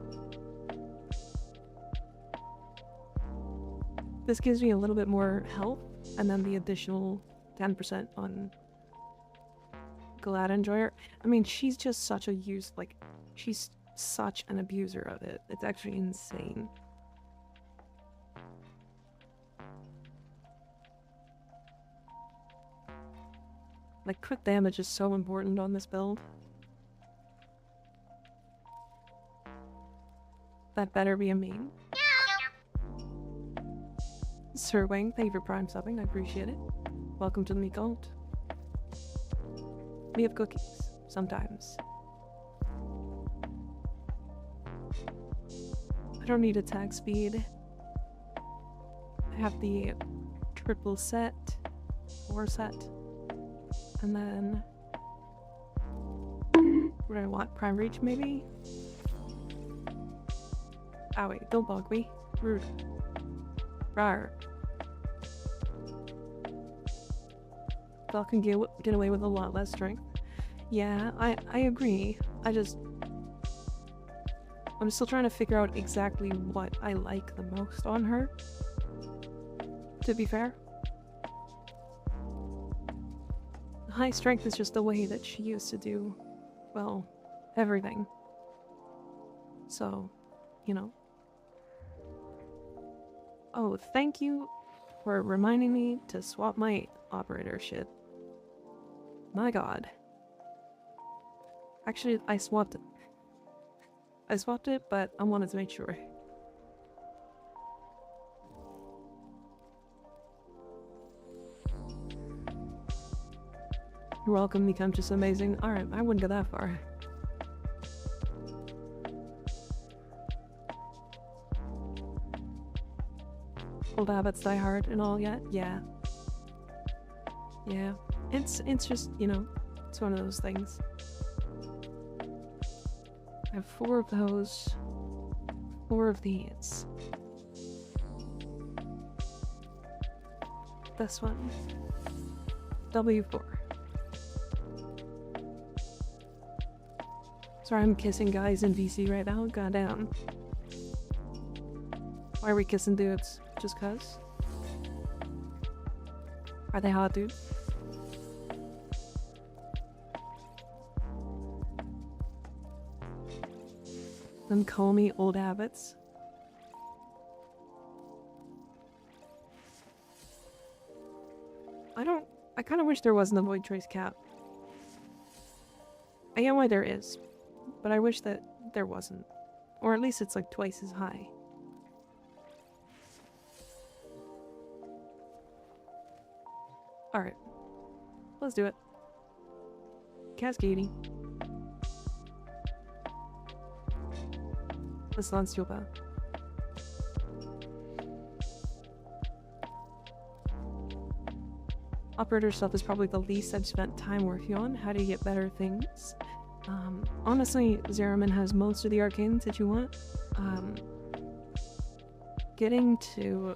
This gives me a little bit more health, and then the additional 10% on Glad Enjoyer. I mean, she's just such a she's such an abuser of it. It's actually insane. Like, crit damage is so important on this build. That better be a meme. Sir Wang, thank you for prime subbing, I appreciate it. Welcome to the Meat Cult. We have cookies, sometimes. I don't need attack speed. I have the triple set, 4 set. And then... what do I want? Prime reach, maybe? Ah wait, don't bug me. Rude. Rawr. Falcon get away with a lot less strength. Yeah, I agree. I'm still trying to figure out exactly what I like the most on her. To be fair. High strength is just the way that she used to do, well, everything. So, you know. Oh, thank you for reminding me to swap my operator shit. My god. Actually, I swapped it. I swapped it, but I wanted to make sure. You're welcome, become just amazing. Alright, I wouldn't go that far. Old habits die hard and all yet? Yeah. Yeah. It's just, you know, it's one of those things. I have 4 of those. 4 of these. This one. W4. Sorry, I'm kissing guys in VC right now. Goddamn. Why are we kissing dudes? Just cuz? Are they hot, dude? Then call me old habits. I kind of wish there wasn't a void trace cap. I get why there is, but I wish that there wasn't. Or at least it's like twice as high. Alright. Let's do it. Cascading. This non steel bow. Operator stuff is probably the least I've spent time working on. How do you get better things? Honestly, Zeraman has most of the arcanes that you want. Getting to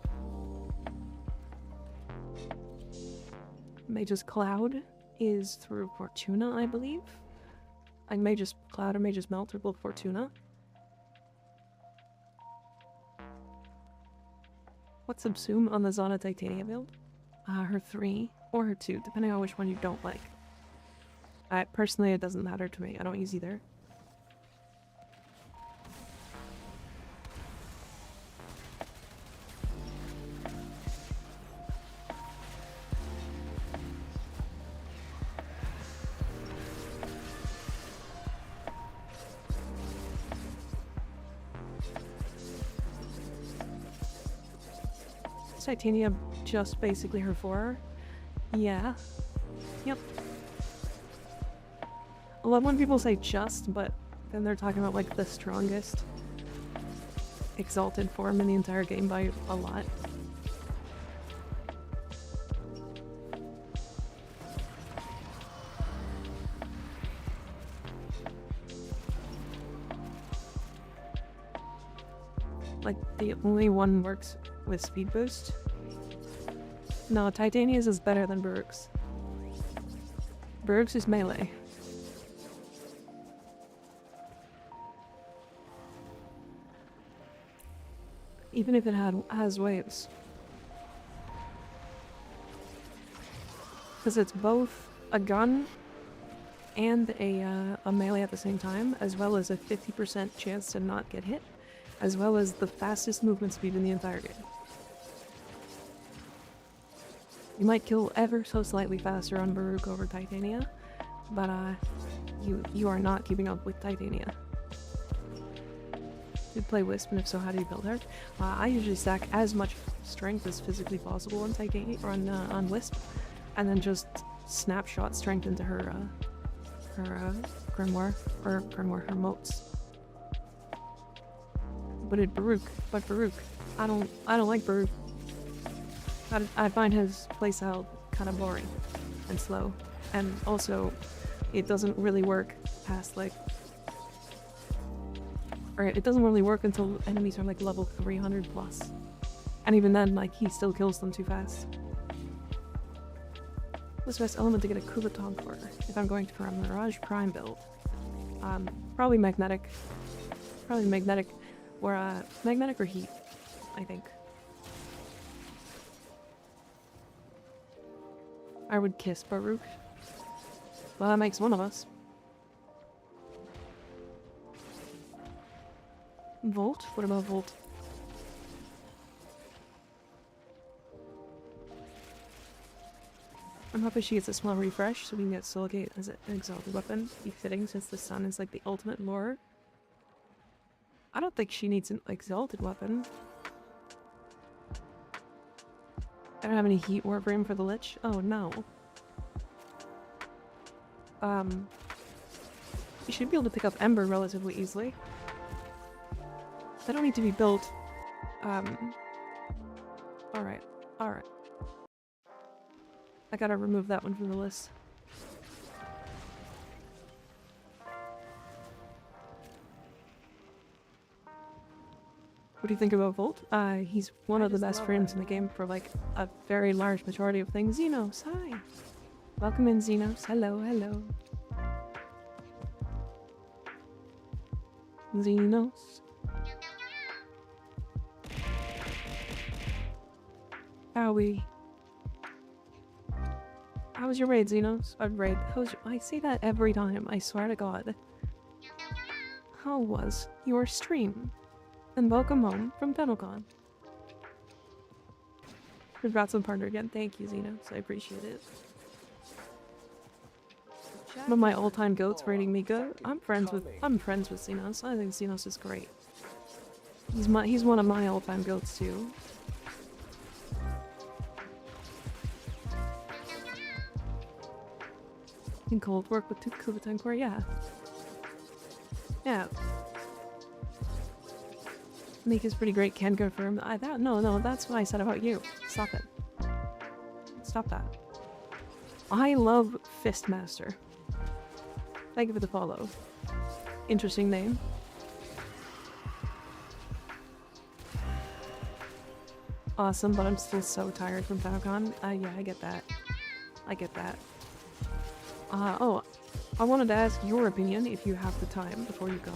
Mage's Cloud is through Fortuna, I believe. And Mage's Cloud or Mage's Melt are both Fortuna. What's subsume on the Zana Titania build? Her 3 or her 2, depending on which one you don't like. Personally, it doesn't matter to me. I don't use either. Is Titania just basically her 4? Yeah. Yep. I love when people say just, but then they're talking about like the strongest exalted form in the entire game by a lot. Like the only one works with speed boost. No, Titania's is better than Baruch's. Baruch's is melee. Even if it has waves. Because it's both a gun and a melee at the same time, as well as a 50% chance to not get hit, as well as the fastest movement speed in the entire game. You might kill ever so slightly faster on Baruch over Titania, but you are not keeping up with Titania. You play Wisp, and if so, how do you build her? I usually stack as much strength as physically possible on Titania or on Wisp, and then just snapshot strength into her grimoire, her motes. But Baruch, I don't like Baruch. I find his playstyle kind of boring and slow, and also it doesn't really work past like, or it doesn't really work until enemies are like level 300 plus, and even then, like, he still kills them too fast. What's the best element to get a Kulatong for if I'm going for a Mirage Prime build? Probably magnetic. Or magnetic or heat, I think. I would kiss Baruch. Well, that makes one of us. Volt? What about Volt? I'm hoping she gets a small refresh so we can get Soulgate as an exalted weapon. Be fitting since the sun is like the ultimate lure. I don't think she needs an exalted weapon. I don't have any heat warframe for the Lich. Oh no. You should be able to pick up Ember relatively easily. They don't need to be built. Alright. Alright. I gotta remove that one from the list. What do you think about Volt? He's one of the best frames in the game for like a very large majority of things. Xenos, hi! Welcome in, Xenos. Hello, hello. Xenos. Howie. How was your raid, Xenos? Raid. I say that every time, I swear to God. How was your stream? And welcome home from TennoCon. Congrats on partner again. Thank you, Xenos. I appreciate it. One of my all-time goats rating Mika. I'm friends with Xenos. I think Xenos is great. He's one of my all-time goats too. In cold work with Kubitan Core, yeah. Yeah. Mika's pretty great, can confirm. No, that's what I said about you. Stop it. Stop that. I love Fistmaster. Thank you for the follow. Interesting name. Awesome, but I'm still so tired from TennoCon. Yeah, I get that. I get that. Oh, I wanted to ask your opinion, if you have the time, before you go.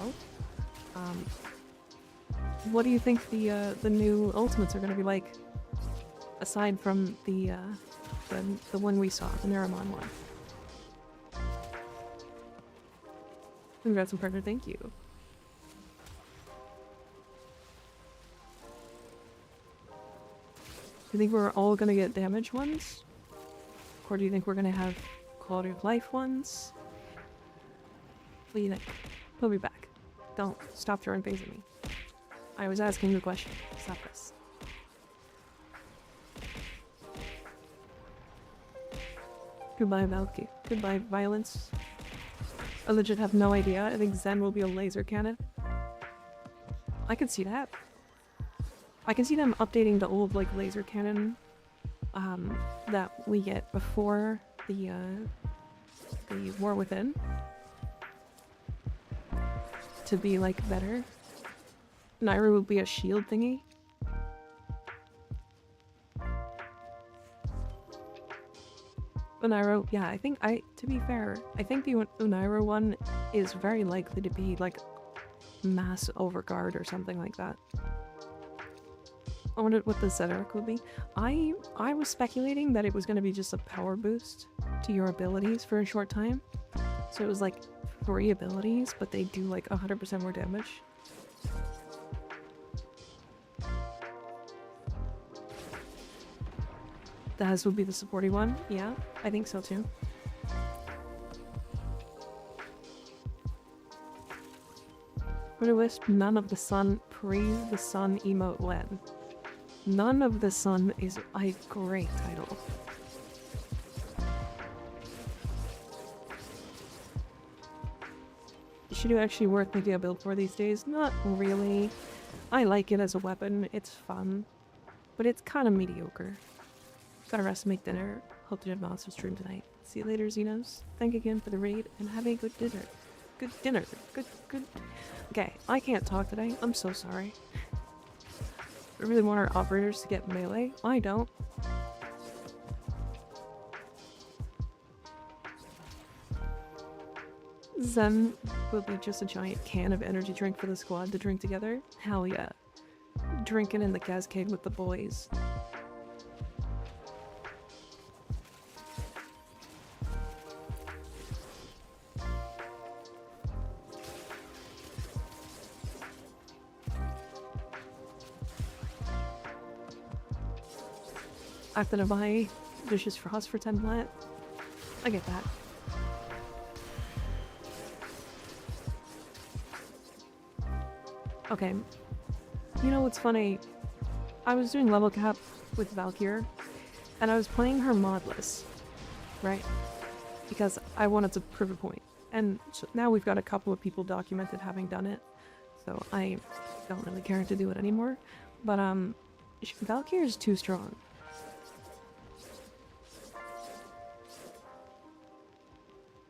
What do you think the new ultimates are going to be like, aside from the one we saw, the Naramon one? Congrats on partner, thank you. Do you think we're all going to get damage ones? Or do you think we're going to have quality of life ones? What do you think? He'll be back. Don't stop throwing things at me. I was asking the question. Stop this. Goodbye, Valkyr. Goodbye, violence. I legit have no idea. I think Zen will be a laser cannon. I could see that. I can see them updating the old, like, laser cannon that we get before the War Within to be, like, better. Naira will be a shield thingy. Unairo, yeah, to be fair, I think the Unairo one is very likely to be, like, mass overguard or something like that. I wonder what the Zedaric would be. I was speculating that it was going to be just a power boost to your abilities for a short time. So it was, like, 3 abilities, but they do, like, 100% more damage. Daz would be the supporting one. Yeah, I think so too. For the Wisp, none of the sun, praise the sun emote when. None of the sun is a great title. Should you actually worth making a build for these days? Not really. I like it as a weapon, it's fun. But it's kind of mediocre. Gotta rest and make dinner. Hope to have an awesome stream tonight. See you later, Xenos. Thank you again for the raid, and have a good dinner. Good dinner. Good. Okay, I can't talk today. I'm so sorry. I really want our operators to get melee. I don't. Zen will be just a giant can of energy drink for the squad to drink together. Hell yeah. Drinking in the cascade with the boys. After to buy Vicious Frost for 10 plat. I get that. Okay. You know what's funny? I was doing level cap with Valkyr, and I was playing her modless, right? Because I wanted to prove a point. And so now we've got a couple of people documented having done it, so I don't really care to do it anymore. But Valkyr is too strong.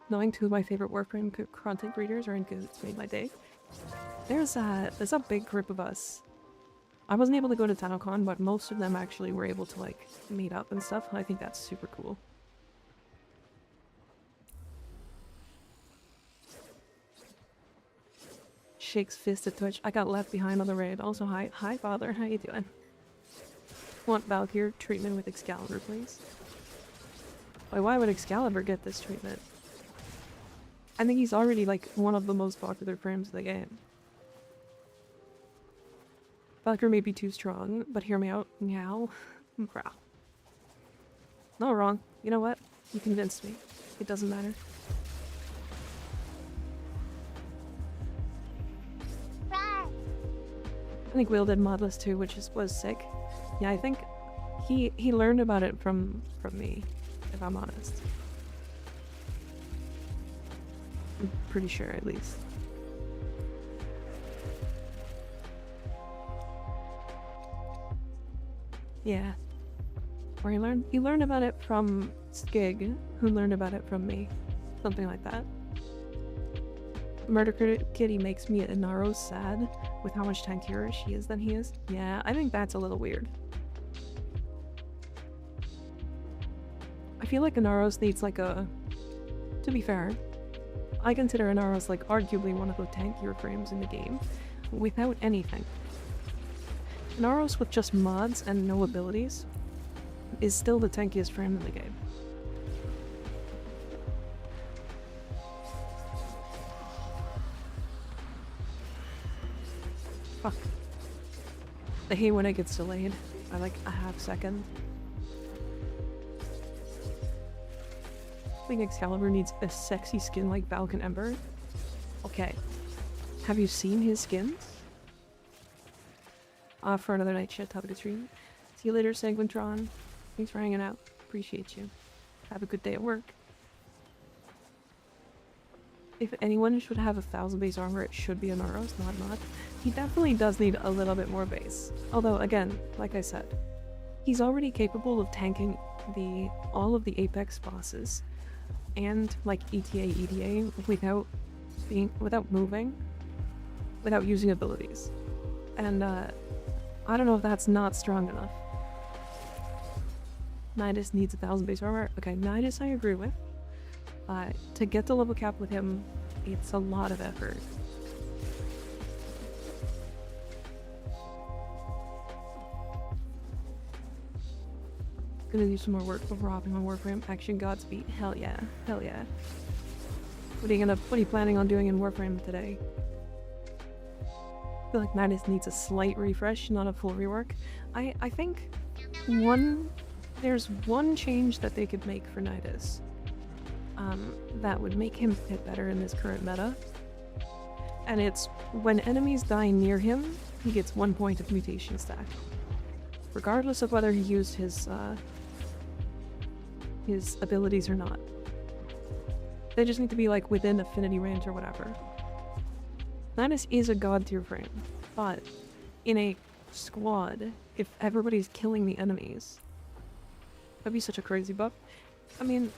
Knowing two of my favorite warframe content creators are in Goods made my day. There's a big group of us. I wasn't able to go to TanoCon, but most of them actually were able to like meet up and stuff, and I think that's super cool. Shakes fist at Twitch. I got left behind on the raid. Also, hi father, how you doing? Want Valkyr treatment with Excalibur, please? Why would Excalibur get this treatment? I think he's already like one of the most popular frames of the game. Valkyr may be too strong, but hear me out. Meow. Growl. Not wrong. You know what? You convinced me. It doesn't matter. I think Will did modless too, which was sick. Yeah, I think he learned about it from me, if I'm honest. I'm pretty sure, at least. Yeah. Or he learned about it from Skig, who learned about it from me. Something like that. Murder Kitty makes me and Naro sad with how much tankier she is than he is. Yeah, I think that's a little weird. I feel like Inaros needs like a... To be fair, I consider Inaros like arguably one of the tankier frames in the game, without anything. Inaros with just mods and no abilities is still the tankiest frame in the game. Fuck. I hate when it gets delayed by like a half second. I think Excalibur needs a sexy skin like Balkan Ember. Okay. Have you seen his skins? For another night shit, top of the stream. See you later, Sanguintron. Thanks for hanging out. Appreciate you. Have a good day at work. If anyone should have 1,000 base armor, it should be Inaros, not. He definitely does need a little bit more base. Although, again, like I said, he's already capable of tanking all of the Apex bosses and like ETA without moving, without using abilities. And I don't know if that's not strong enough. Nidus needs 1,000 base armor. Okay, Nidus I agree with. To get to level cap with him, it's a lot of effort. Gonna do some more work before hopping on Warframe. Action Godspeed. Hell yeah. Hell yeah. What are you planning on doing in Warframe today? I feel like Nidus needs a slight refresh, not a full rework. I think there's one change that they could make for Nidus. That would make him fit better in this current meta. And it's when enemies die near him, he gets 1 point of mutation stack. Regardless of whether he used his abilities or not. They just need to be like within affinity range or whatever. Nidus is a god tier frame, but in a squad, if everybody's killing the enemies, that'd be such a crazy buff. I mean,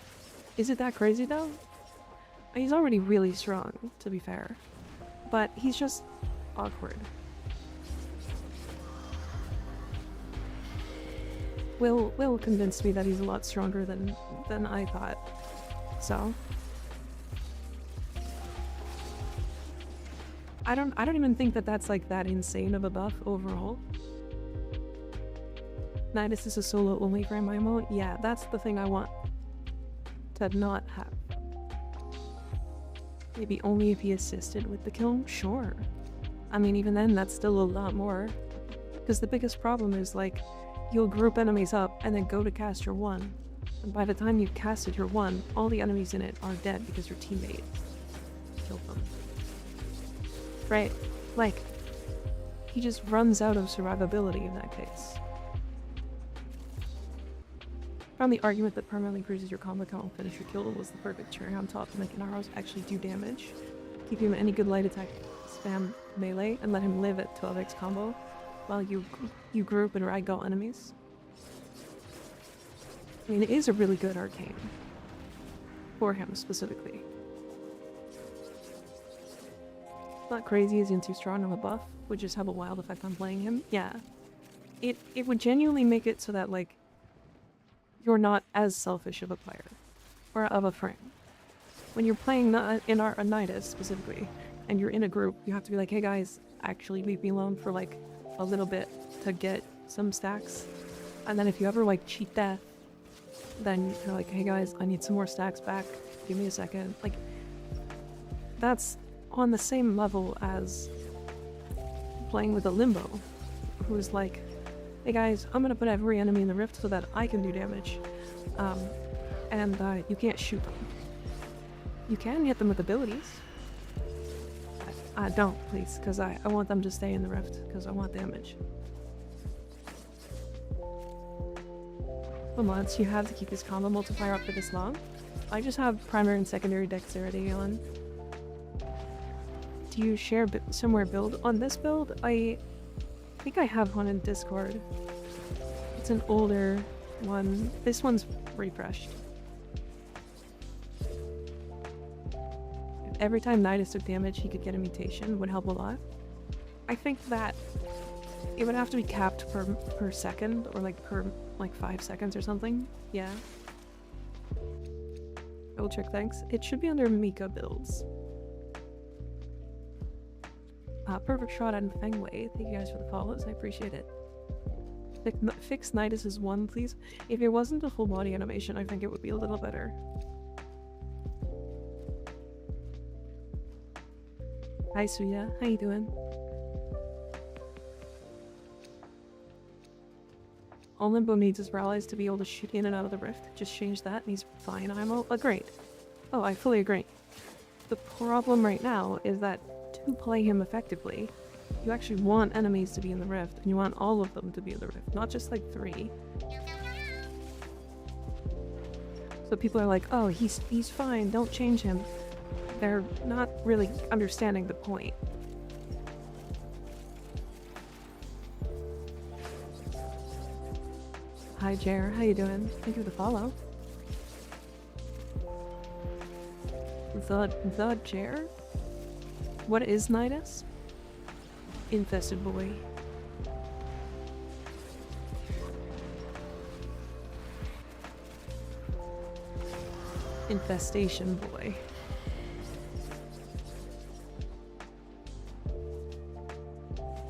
is it that crazy though? He's already really strong, to be fair. But he's just awkward. Will convinced me that he's a lot stronger than I thought. So I don't even think that that's like that insane of a buff overall. Nidus is a solo only frame mode. Yeah, that's the thing I want to not have. Maybe only if he assisted with the kill? Sure. I mean, even then, that's still a lot more. Because the biggest problem is, like, you'll group enemies up and then go to cast your one. And by the time you've casted your one, all the enemies in it are dead because your teammate killed them. Right? Like, he just runs out of survivability in that case. Found the argument that permanently increases your combo count and finish your kill was the perfect cherry on top to make an arrows actually do damage. Keep him any good light attack, spam melee, and let him live at 12x combo while you group and ragdoll enemies. I mean, it is a really good arcane. For him, specifically. Not crazy, isn't too strong on the buff, would just have a wild effect on playing him. Yeah. It would genuinely make it so that, like, you're not as selfish of a player. Or of a frame. When you're playing in our Nidus, specifically, and you're in a group, you have to be like, hey guys, actually leave me alone for, like, a little bit to get some stacks. And then if you ever, like, cheat death, then you're like, hey guys, I need some more stacks back. Give me a second. Like, that's on the same level as playing with a limbo, who's like, hey guys, I'm gonna put every enemy in the rift so that I can do damage. And you can't shoot them. You can hit them with abilities. Don't, please, because I want them to stay in the rift, because I want damage. What mods you have to keep his combo multiplier up for this long? I just have primary and secondary dexterity on. Do you share somewhere build? On this build, I think I have one in Discord. It's an older one. This one's refreshed. If every time Nidus took damage he could get a mutation, would help a lot. I think that it would have to be capped per second, or like per 5 seconds or something. Yeah. Double check, thanks. It should be under Mika builds. Perfect shot and Fengway. Thank you guys for the follows. I appreciate it. Fix Nidus's one, please. If it wasn't a full body animation, I think it would be a little better. Hi Suya, how you doing? All Limbo needs is for allies to be able to shoot in and out of the rift. Just change that and he's fine. I'm agreed. Oh, I fully agree. The problem right now is that to play him effectively, you actually want enemies to be in the rift, and you want all of them to be in the rift, not just like 3. So people are like, oh, he's fine, don't change him. They're not really understanding the point. Hi Jer, how you doing? Thank you for the follow. The Jer? What is Nidus? Infested boy. Infestation boy.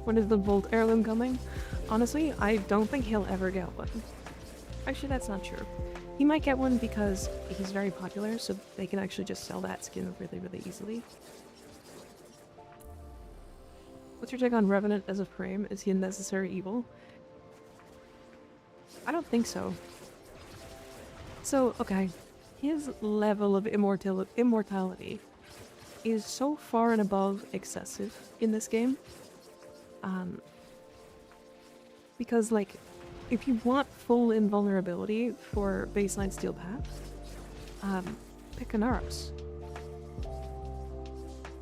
When is the Volt heirloom coming? Honestly, I don't think he'll ever get one. Actually, that's not true. He might get one because he's very popular, so they can actually just sell that skin really, really easily. What's your take on Revenant as a frame? Is he a necessary evil? I don't think so. So, okay. His level of immortality is so far and above excessive in this game. Because, like, if you want full invulnerability for baseline Steel Path, pick an Aros.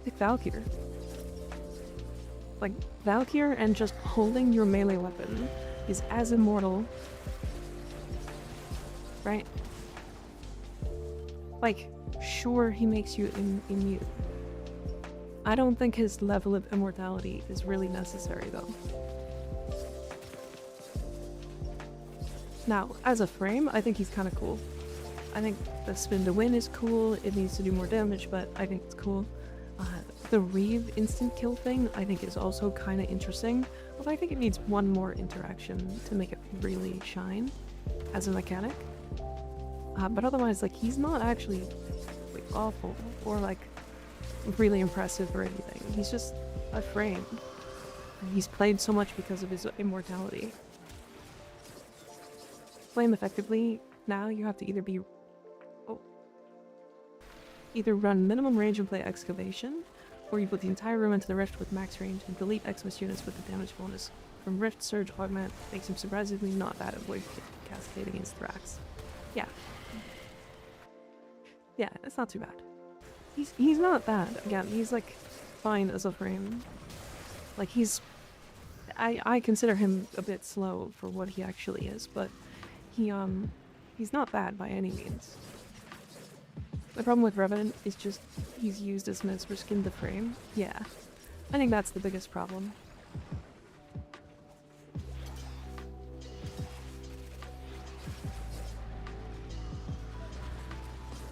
Pick Valkyr. Like, Valkyr and just holding your melee weapon is as immortal. Right? Like, sure, he makes you immune. I don't think his level of immortality is really necessary, though. Now, as a frame, I think he's kind of cool. I think the spin to win is cool. It needs to do more damage, but I think it's cool. The Reeve instant kill thing, I think, is also kind of interesting. Although I think it needs one more interaction to make it really shine as a mechanic. But otherwise, like, he's not actually like, awful or like really impressive or anything. He's just a frame. And he's played so much because of his immortality. play him effectively, now you have to either run minimum range and play excavation, or you put the entire room into the rift with max range and delete Xmas units with the damage bonus from rift surge augment. Makes him surprisingly not bad at void cascade against Thrax. Yeah. Yeah, it's not too bad. He's not bad. Again, he's like fine as a frame. Like I consider him a bit slow for what he actually is, but he's not bad by any means. The problem with Revenant is just he's used as mids for skin to frame. Yeah. I think that's the biggest problem.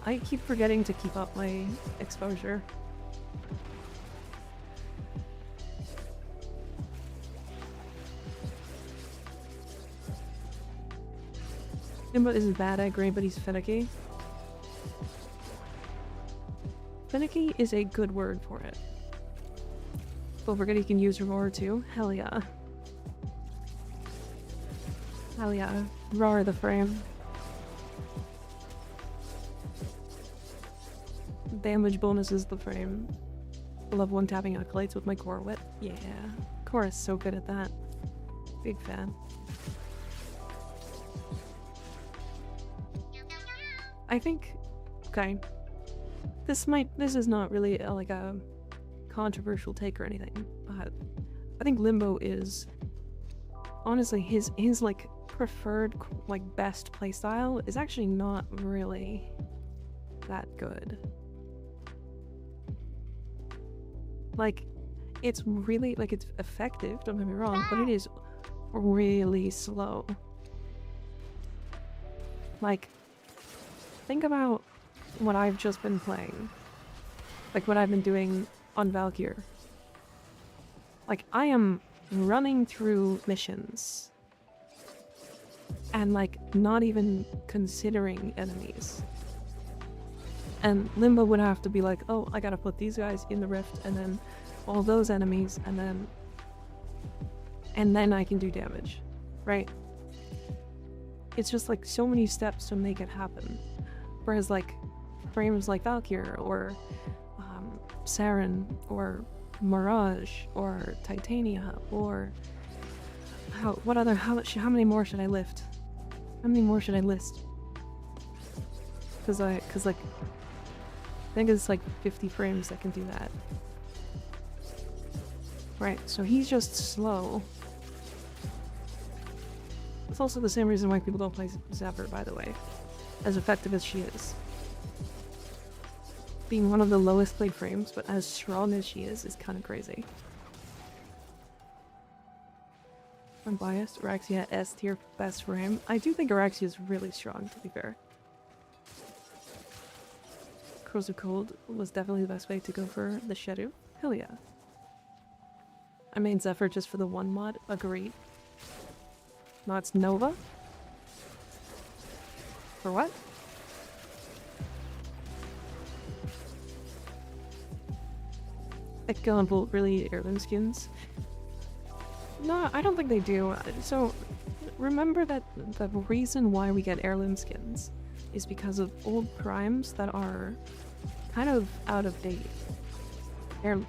I keep forgetting to keep up my exposure. Nimba isn't bad at grade, but he's finicky. Finicky is a good word for it. Don't forget he can use Roar too. Hell yeah. Hell yeah. Roar the frame. Damage bonus is the frame. I love one-tapping acolytes with my core whip. Yeah. Core is so good at that. Big fan. I think... Okay. This is not really like a controversial take or anything, but I think Limbo is honestly his like preferred like best playstyle is actually not really that good. Like it's really like it's effective, don't get me wrong, but it is really slow. Like think about what I've just been playing. Like what I've been doing on Valkyr. Like I am running through missions and like not even considering enemies. And Limbo would have to be like, oh, I gotta put these guys in the rift and then all those enemies and then I can do damage, right? It's just like so many steps to make it happen. Whereas like frames like Valkyr or Saren or Mirage or Titania or how many more should I lift? How many more should I list? Cause like I think it's like 50 frames that can do that. Right, so he's just slow. It's also the same reason why people don't play Zephyr, by the way. As effective as she is. Being one of the lowest played frames, but as strong as she is kind of crazy. I'm biased. Araxia S tier best frame. I do think Araxia is really strong, to be fair. Crows of Cold was definitely the best way to go for the Shadow. Hell yeah. I made Zephyr just for the one mod. Agreed. No, it's Nova. For what? Ekko and Bolt really heirloom skins? No, I don't think they do. So, remember that the reason why we get heirloom skins is because of old primes that are kind of out of date.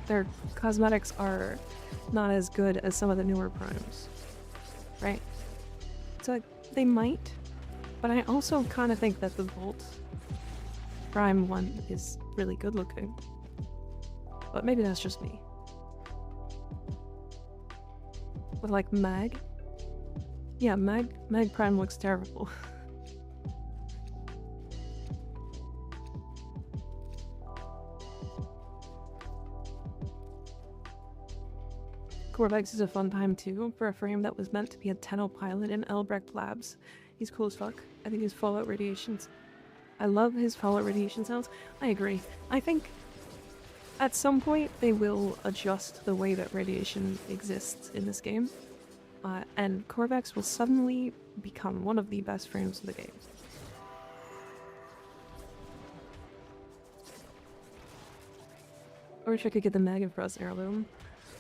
Their cosmetics are not as good as some of the newer primes, right? So they might, but I also kind of think that the Bolt Prime one is really good looking. But maybe that's just me. With like Mag? Yeah, Mag Prime looks terrible. Corvex is a fun time too, for a frame that was meant to be a Tenno pilot in Elbrecht Labs. He's cool as fuck. I think his Fallout Radiations... I love his Fallout Radiation sounds. I agree. I think at some point they will adjust the way that radiation exists in this game. And Corvex will suddenly become one of the best frames in the game. I wish I could get the Megan Frost heirloom.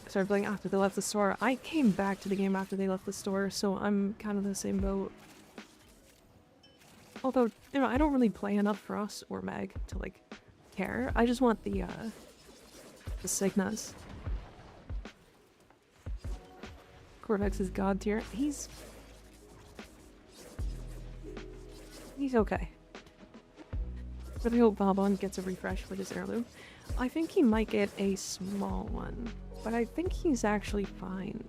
I started playing after they left the store. I came back to the game after they left the store, so I'm kind of the same boat. Although, you know, I don't really play enough Frost or Mag to, like, care. I just want the Signas. Corvex is god tier. He's okay. But I hope Balbon gets a refresh with his heirloom. I think he might get a small one, but I think he's actually fine.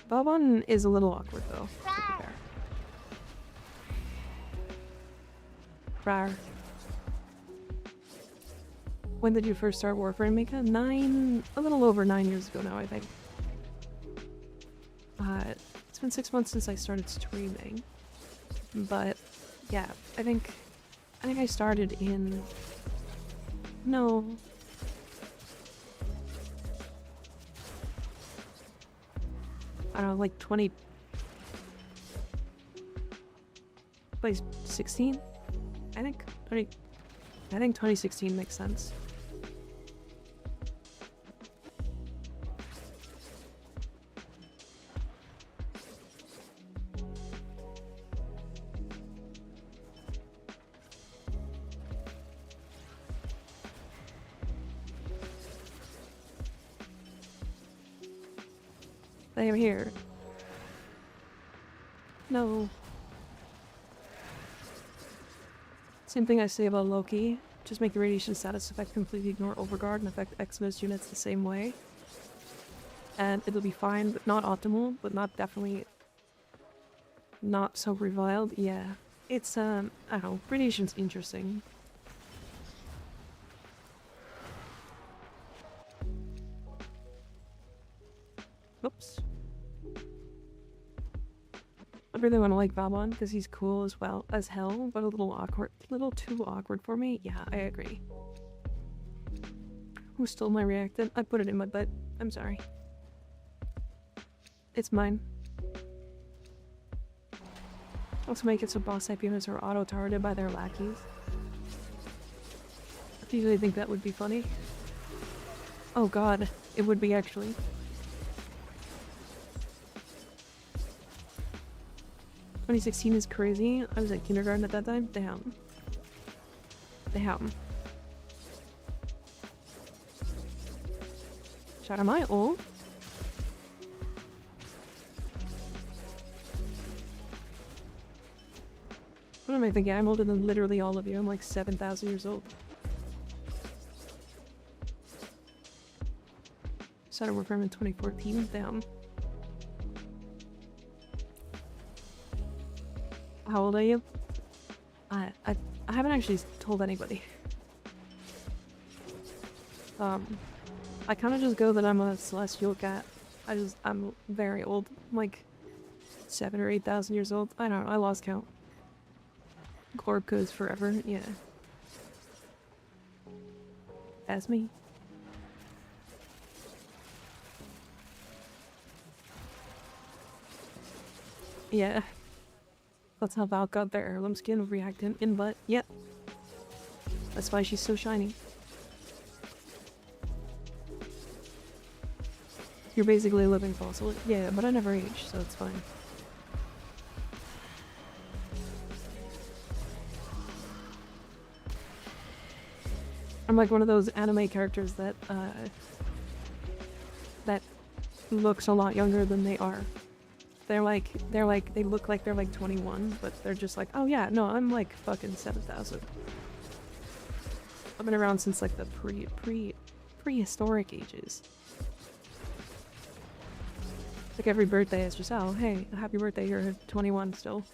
Balbon is a little awkward though, to be fair. Rar. When did you first start Warframe, Mika? A little over 9 years ago now, I think. It's been 6 months since I started streaming, but yeah, I think I started in, no, I don't know, like 2016, I think 2016 makes sense. They are here. No. Same thing I say about Loki. Just make the radiation status effect completely ignore overguard and affect Xmas units the same way. And it'll be fine, but not optimal, but not definitely not so reviled. Yeah. It's, I don't know, radiation's interesting. Oops. I really want to like Valbon because he's cool as well as hell, but a little awkward. A little too awkward for me. Yeah, I agree. Who stole my reactant? I put it in my butt. I'm sorry. It's mine. Also make it so boss type units are auto-targeted by their lackeys. I usually think that would be funny. Oh god, it would be actually. 2016 is crazy. I was at kindergarten at that time. Damn. Damn. Shut am I old? What am I thinking? I'm older than literally all of you. I'm like 7,000 years old. Started Warframe in 2014. Damn. How old are you? I haven't actually told anybody. I kind of just go that I'm a celestial cat. I'm very old. I'm like 7,000 or 8,000 years old. I don't know. I lost count. Corp goes forever. Yeah. That's me. Yeah. That's how Val got their heirloom skin reactant in butt. Yep. That's why she's so shiny. You're basically a living fossil. Yeah, but I never age, so it's fine. I'm like one of those anime characters that looks a lot younger than they are. They look like they're like 21, but they're just like, oh yeah, no, I'm like fucking 7,000. I've been around since like the prehistoric ages. Like every birthday is just, oh hey, happy birthday, you're 21 still.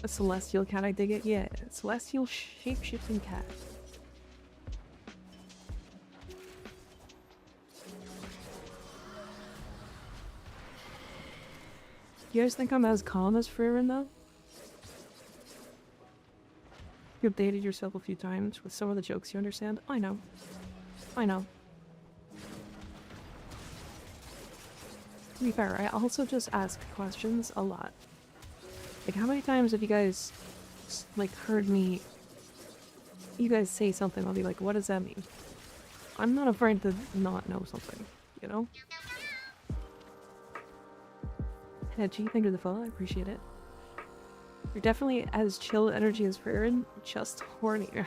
A celestial cat, I dig it. Yeah, celestial shape-shifting cat. You guys think I'm as calm as Fririn though? You updated yourself a few times with some of the jokes you understand. I know. I know. To be fair, I also just ask questions a lot. Like, how many times have you guys, like, heard me... You guys say something, I'll be like, what does that mean? I'm not afraid to not know something, you know? Hedgie, thank you for the follow, I appreciate it. You're definitely as chill energy as Farron, just hornier.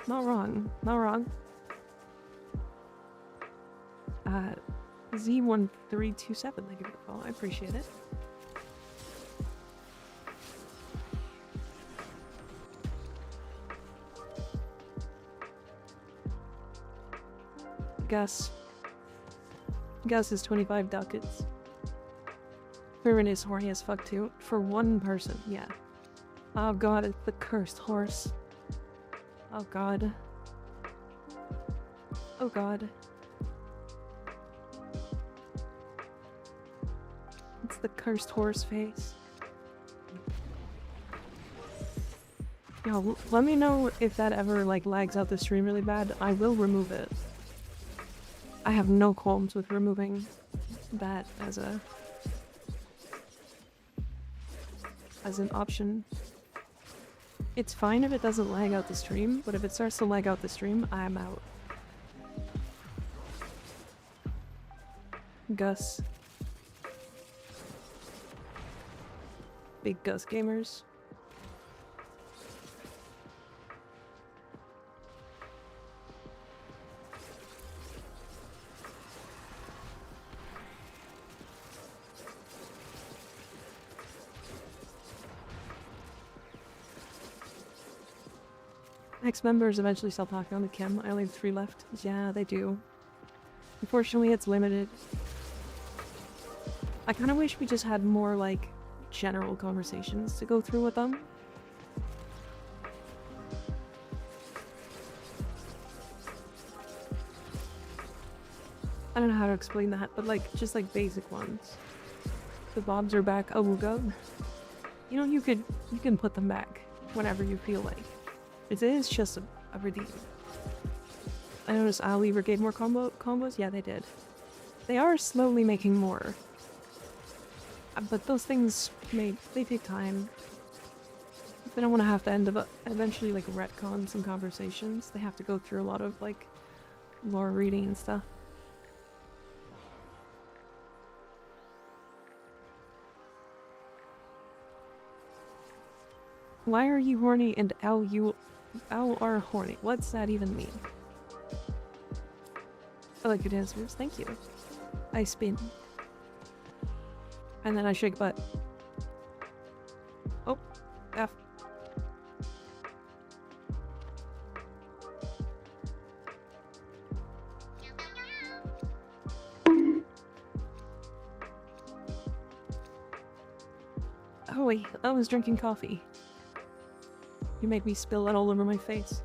Not wrong, not wrong. Z1327, thank you for the follow, I appreciate it. Gus is 25 ducats. Farron is horny as fuck too. For one person, yeah. Oh god, it's the cursed horse. Oh god. Oh god. It's the cursed horse face. Yo, let me know if that ever like lags out the stream really bad. I will remove it. I have no qualms with removing that as an option. It's fine if it doesn't lag out the stream, but if it starts to lag out the stream, I'm out. Gus. Big Gus gamers. Ex-members eventually stop talking on the chem. I only have 3 left. Yeah, they do. Unfortunately, it's limited. I kind of wish we just had more, like, general conversations to go through with them. I don't know how to explain that, but, like, just, like, basic ones. The bobs are back. Oh, we'll go. You know, you can put them back whenever you feel like. It is just a redeem. I noticed Ali Brigade more combos? Yeah, they did. They are slowly making more. But those things, they take time. They don't want to have to end up eventually like retcon some conversations. They have to go through a lot of like lore reading and stuff. Why are you horny and ow are horny? What's that even mean? I like your dance moves, thank you. I spin. And then I shake butt. Oh, F. Oh wait, I was drinking coffee. You made me spill it all over my face.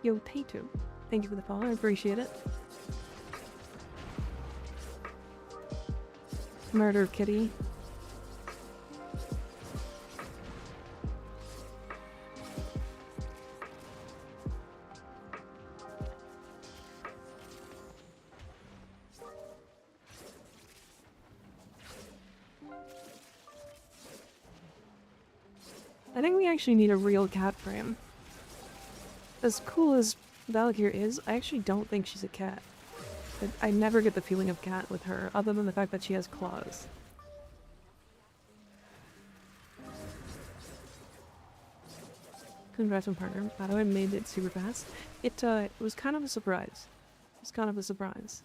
Yo, Tatum. Thank you for the follow, I appreciate it. Murder Kitty. I think we actually need a real cat frame. As cool as Valkyr is, I actually don't think she's a cat. I never get the feeling of cat with her, other than the fact that she has claws. Congrats on partner. By the way, I made it super fast. It was kind of a surprise. It was kind of a surprise.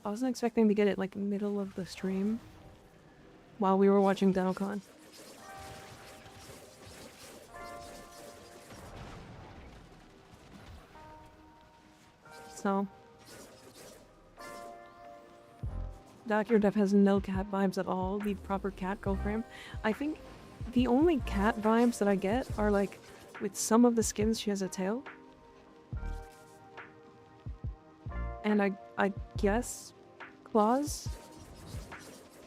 I wasn't expecting to get it like middle of the stream while we were watching DemoCon. So, Valkyr Def has no cat vibes at all. The proper cat go frame. I think the only cat vibes that I get are like with some of the skins she has a tail. And I guess claws.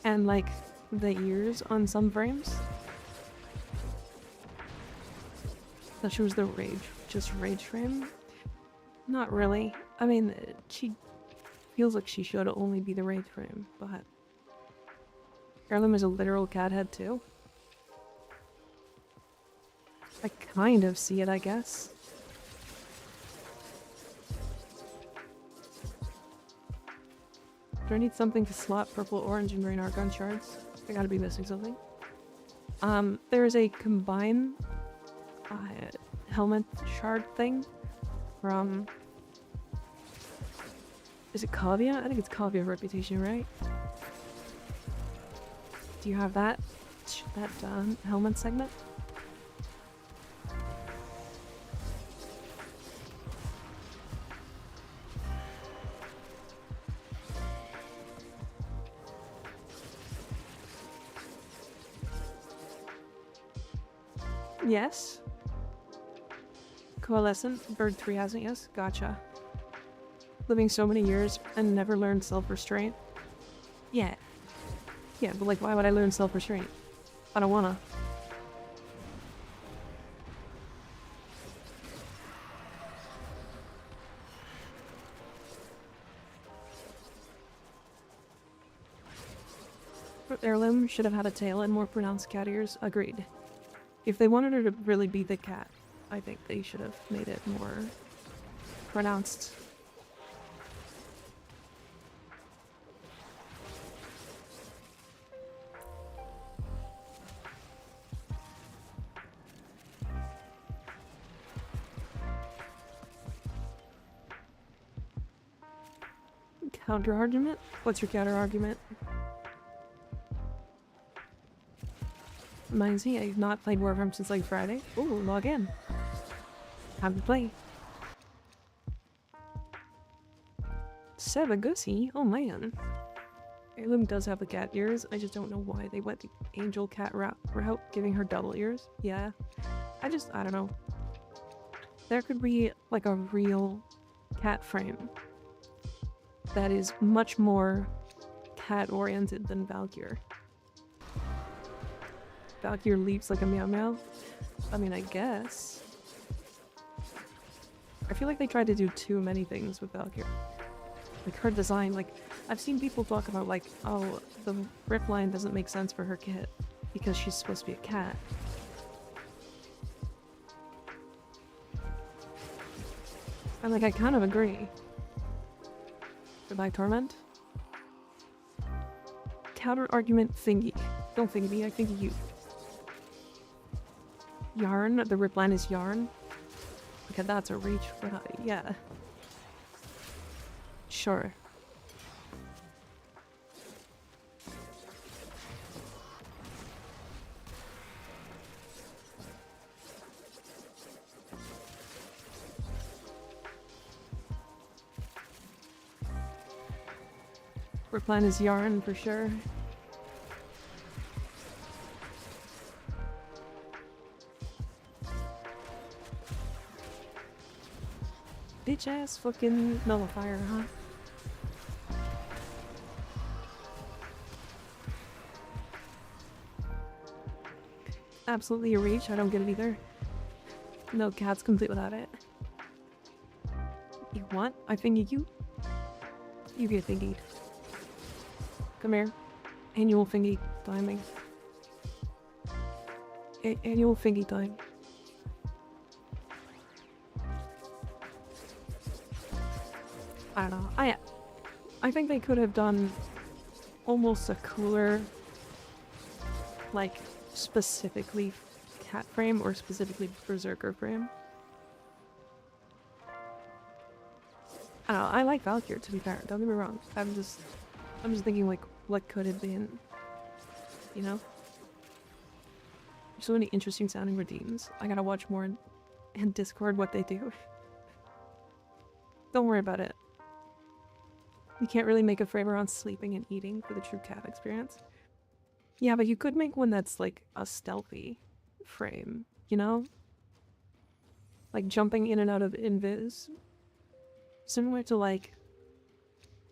And like the ears on some frames. Thought she was the rage frame. Not really. I mean, she feels like she should only be the rage frame, but Heirloom is a literal cat head too. I kind of see it, I guess. Do I need something to slot purple, orange, and green archon shards? I gotta be missing something. There is a combine helmet shard thing from... Is it Kavia? I think it's Kavia Reputation, right? Do you have that helmet segment? Yes. Coalescent. Bird 3 hasn't, yes? Gotcha. Living so many years and never learned self-restraint. Yeah. Yeah, but like, why would I learn self-restraint? I don't wanna. Heirloom should have had a tail and more pronounced cat ears. Agreed. If they wanted her to really be the cat, I think they should have made it more pronounced. Counter argument? What's your counter argument? Mine's me. I've not played Warframe since like Friday. Ooh, log in. Time to play. Sebagusi? Oh man. Heirloom does have the cat ears. I just don't know why they went the angel cat route, giving her double ears. Yeah. I don't know. There could be like a real cat frame that is much more cat-oriented than Valkyr. Valkyr leaps like a meow meow. I mean, I guess. I feel like they tried to do too many things with Valkyr. Like her design, like I've seen people talk about like, oh, the rip line doesn't make sense for her kit because she's supposed to be a cat. And like I kind of agree. Goodbye, Torment. Counter argument thingy. Don't think me, I think you. Yarn? The rip line is yarn? Okay, that's a reach, but yeah. Sure. Rip line is yarn for sure. Bitch ass fucking nullifier, huh? Absolutely a reach, I don't get it either. No cat's complete without it. You want? I thingy you? You get thingied. Come here. Annual thingy timing. Annual thingy time. I don't know. I think they could have done almost a cooler, like, specifically cat frame or specifically berserker frame. I don't know. I like Valkyr, to be fair. Don't get me wrong. I'm just thinking, like, what could have been, you know? There's so many interesting sounding redeems. I gotta watch more in Discord what they do. Don't worry about it. You can't really make a frame around sleeping and eating for the true cat experience. Yeah, but you could make one that's like a stealthy frame, you know? Like jumping in and out of invis. Similar to like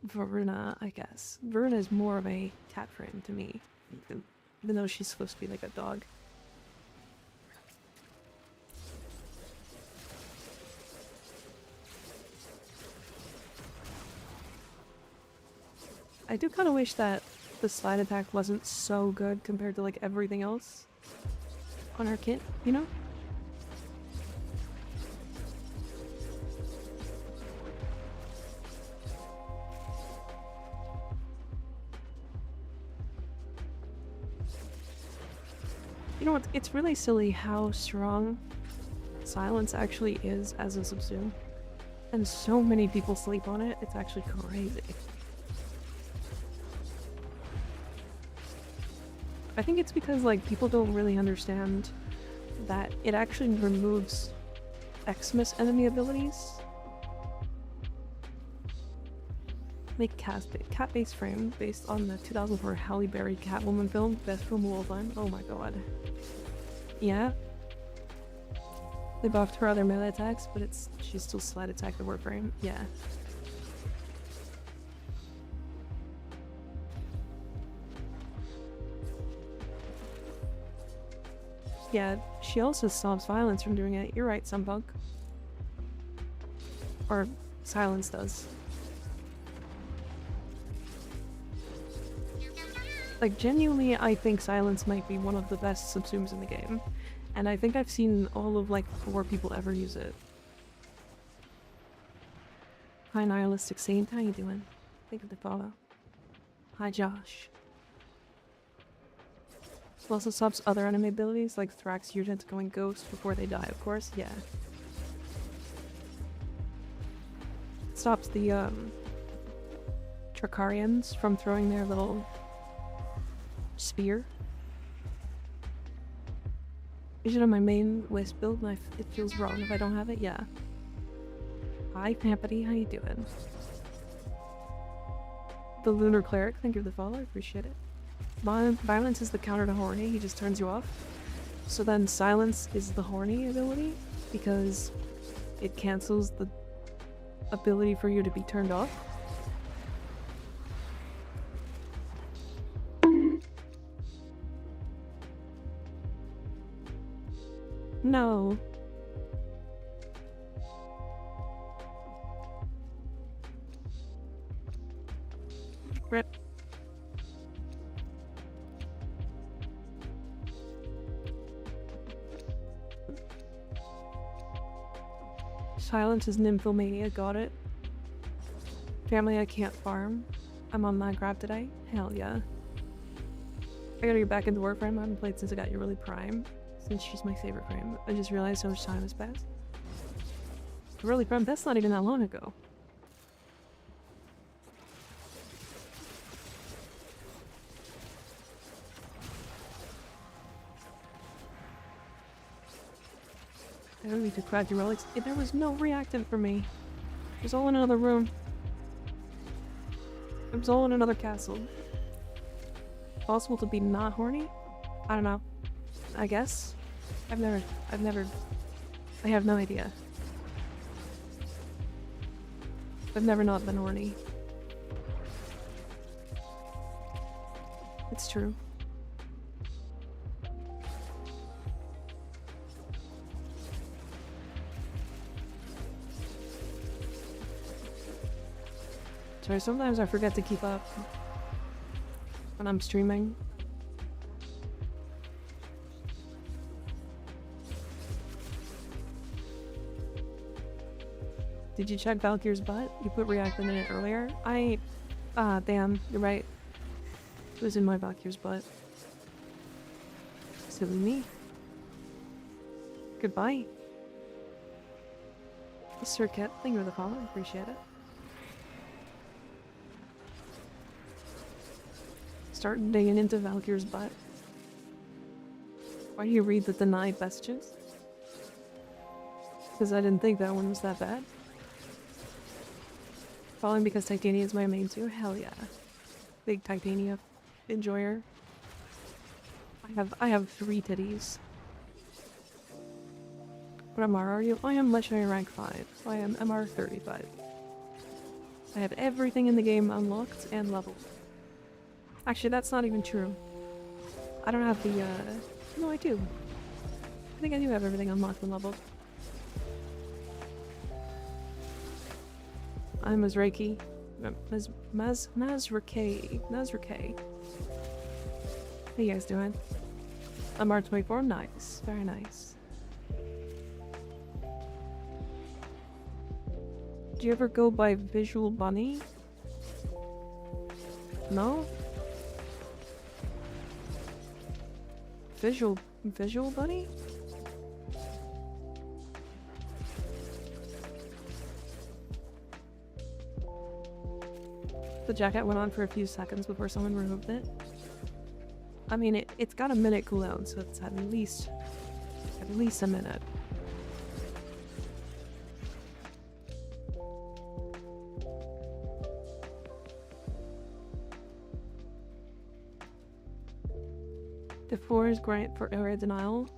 Verna, I guess. Verna is more of a cat frame to me, even though she's supposed to be like a dog. I do kind of wish that the slide attack wasn't so good compared to like everything else on her kit, you know? You know what? It's really silly how strong silence actually is as a subsume. And so many people sleep on it, it's actually crazy. I think it's because, like, people don't really understand that it actually removes Xmas enemy abilities. Make cat-based frame based on the 2004 Halle Berry Catwoman film, best film of all time. Oh my god. Yeah. They buffed her other melee attacks, but she's still slide attack the warframe. Yeah. Yeah, she also stops violence from doing it. You're right, Sunpunk. Or silence does. Like, genuinely, I think silence might be one of the best subsumes in the game. And I think I've seen all of, like, 4 people ever use it. Hi, Nihilistic Saint. How you doing? Thank you for the follow. Hi, Josh. It also stops other enemy abilities, like Thrax units going ghost before they die, of course. Yeah. It stops the, Tricarians from throwing their little spear. You should have my main Wisp build, and it feels wrong if I don't have it. Yeah. Hi, Pampity. How you doing? The Lunar Cleric. Thank you for the follow. I appreciate it. Violence is the counter to horny. He just turns you off. So then silence is the horny ability because it cancels the ability for you to be turned off. No. Rip. Silence is Nymphomania, got it. Family, I can't farm. I'm on Minecraft today. Hell yeah. I gotta get back into warframe. I haven't played since I got you really prime. Since she's my favorite frame. I just realized how much time has passed. Really prime? That's not even that long ago. I don't need to crack your relics. There was no reactant for me. It was all in another room. It was all in another castle. Possible to be not horny? I don't know. I guess. I have no idea. I've never not been horny. It's true. Sorry, sometimes I forget to keep up when I'm streaming. Did you check Valkyr's butt? You put reactant in it earlier? Damn, you're right. It was in my Valkyr's butt. Silly me. Goodbye. Sir Cat, thank you for the follow, I appreciate it. Start digging into Valkyr's butt. Why do you read the denied messages? Because I didn't think that one was that bad. Following because Titania is my main too? Hell yeah. Big Titania enjoyer. I have 3 titties. What MR are you? I am legendary rank 5. I am MR 35. I have everything in the game unlocked and leveled. Actually, that's not even true. I don't have the, no, I do. I think I do have everything unlocked and leveled. I'm Mazraki. Nazrake. How you guys doing? I'm R24. Nice. Very nice. Do you ever go by Visual Bunny? No? visual, buddy? The jacket went on for a few seconds before someone removed it. I mean, it's got a minute cooldown, so it's at least a minute. The 4 is great for area denial.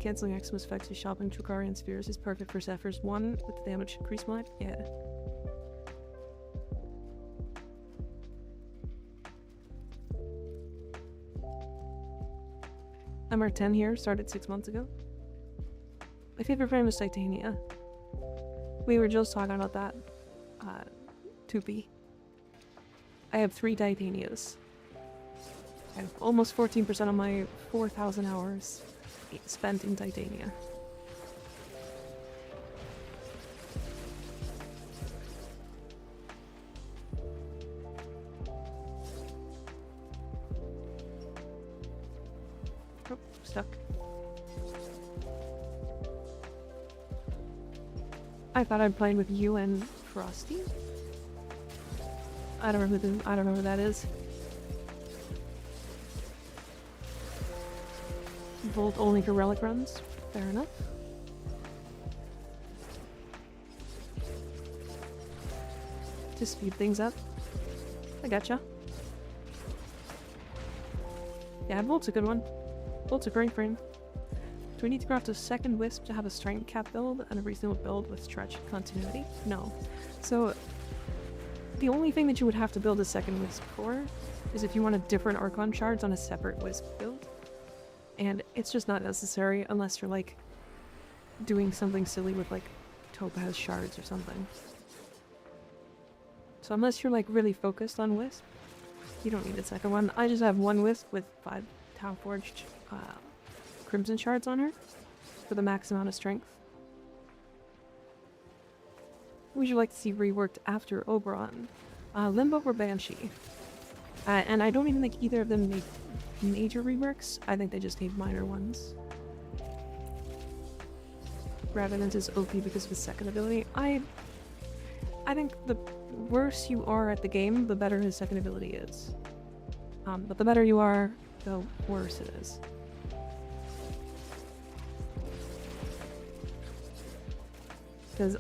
Canceling Xmas effects of shopping Trukarian spheres is perfect for Zephyr's 1 with the damage increase mod. Yeah. MR10 here, started 6 months ago. My favorite frame is Titania. We were just talking about that. 2P. I have 3 Titanias. I have almost 14% of my 4,000 hours spent in Titania. Oh, stuck. I thought I'd played with you and Frosty. I don't know who that is. Volt only for relic runs. Fair enough. To speed things up. I gotcha. Yeah, Volt's a good one. Volt's a great frame. Do we need to craft a second wisp to have a strength cap build and a reasonable build with stretch continuity? No. So, the only thing that you would have to build a second wisp for is if you want a different archon shards on a separate wisp build. And it's just not necessary unless you're like doing something silly with like topaz shards or something. So unless you're like really focused on wisp, you don't need a second one. I just have 1 wisp with 5 town forged crimson shards on her for the max amount of strength. Would you like to see reworked after Oberon? Limbo or Banshee? And I don't even think either of them make major reworks. I think they just need minor ones. Ravenant is OP because of his second ability. I think the worse you are at the game, the better his second ability is. But the better you are, the worse it is. Because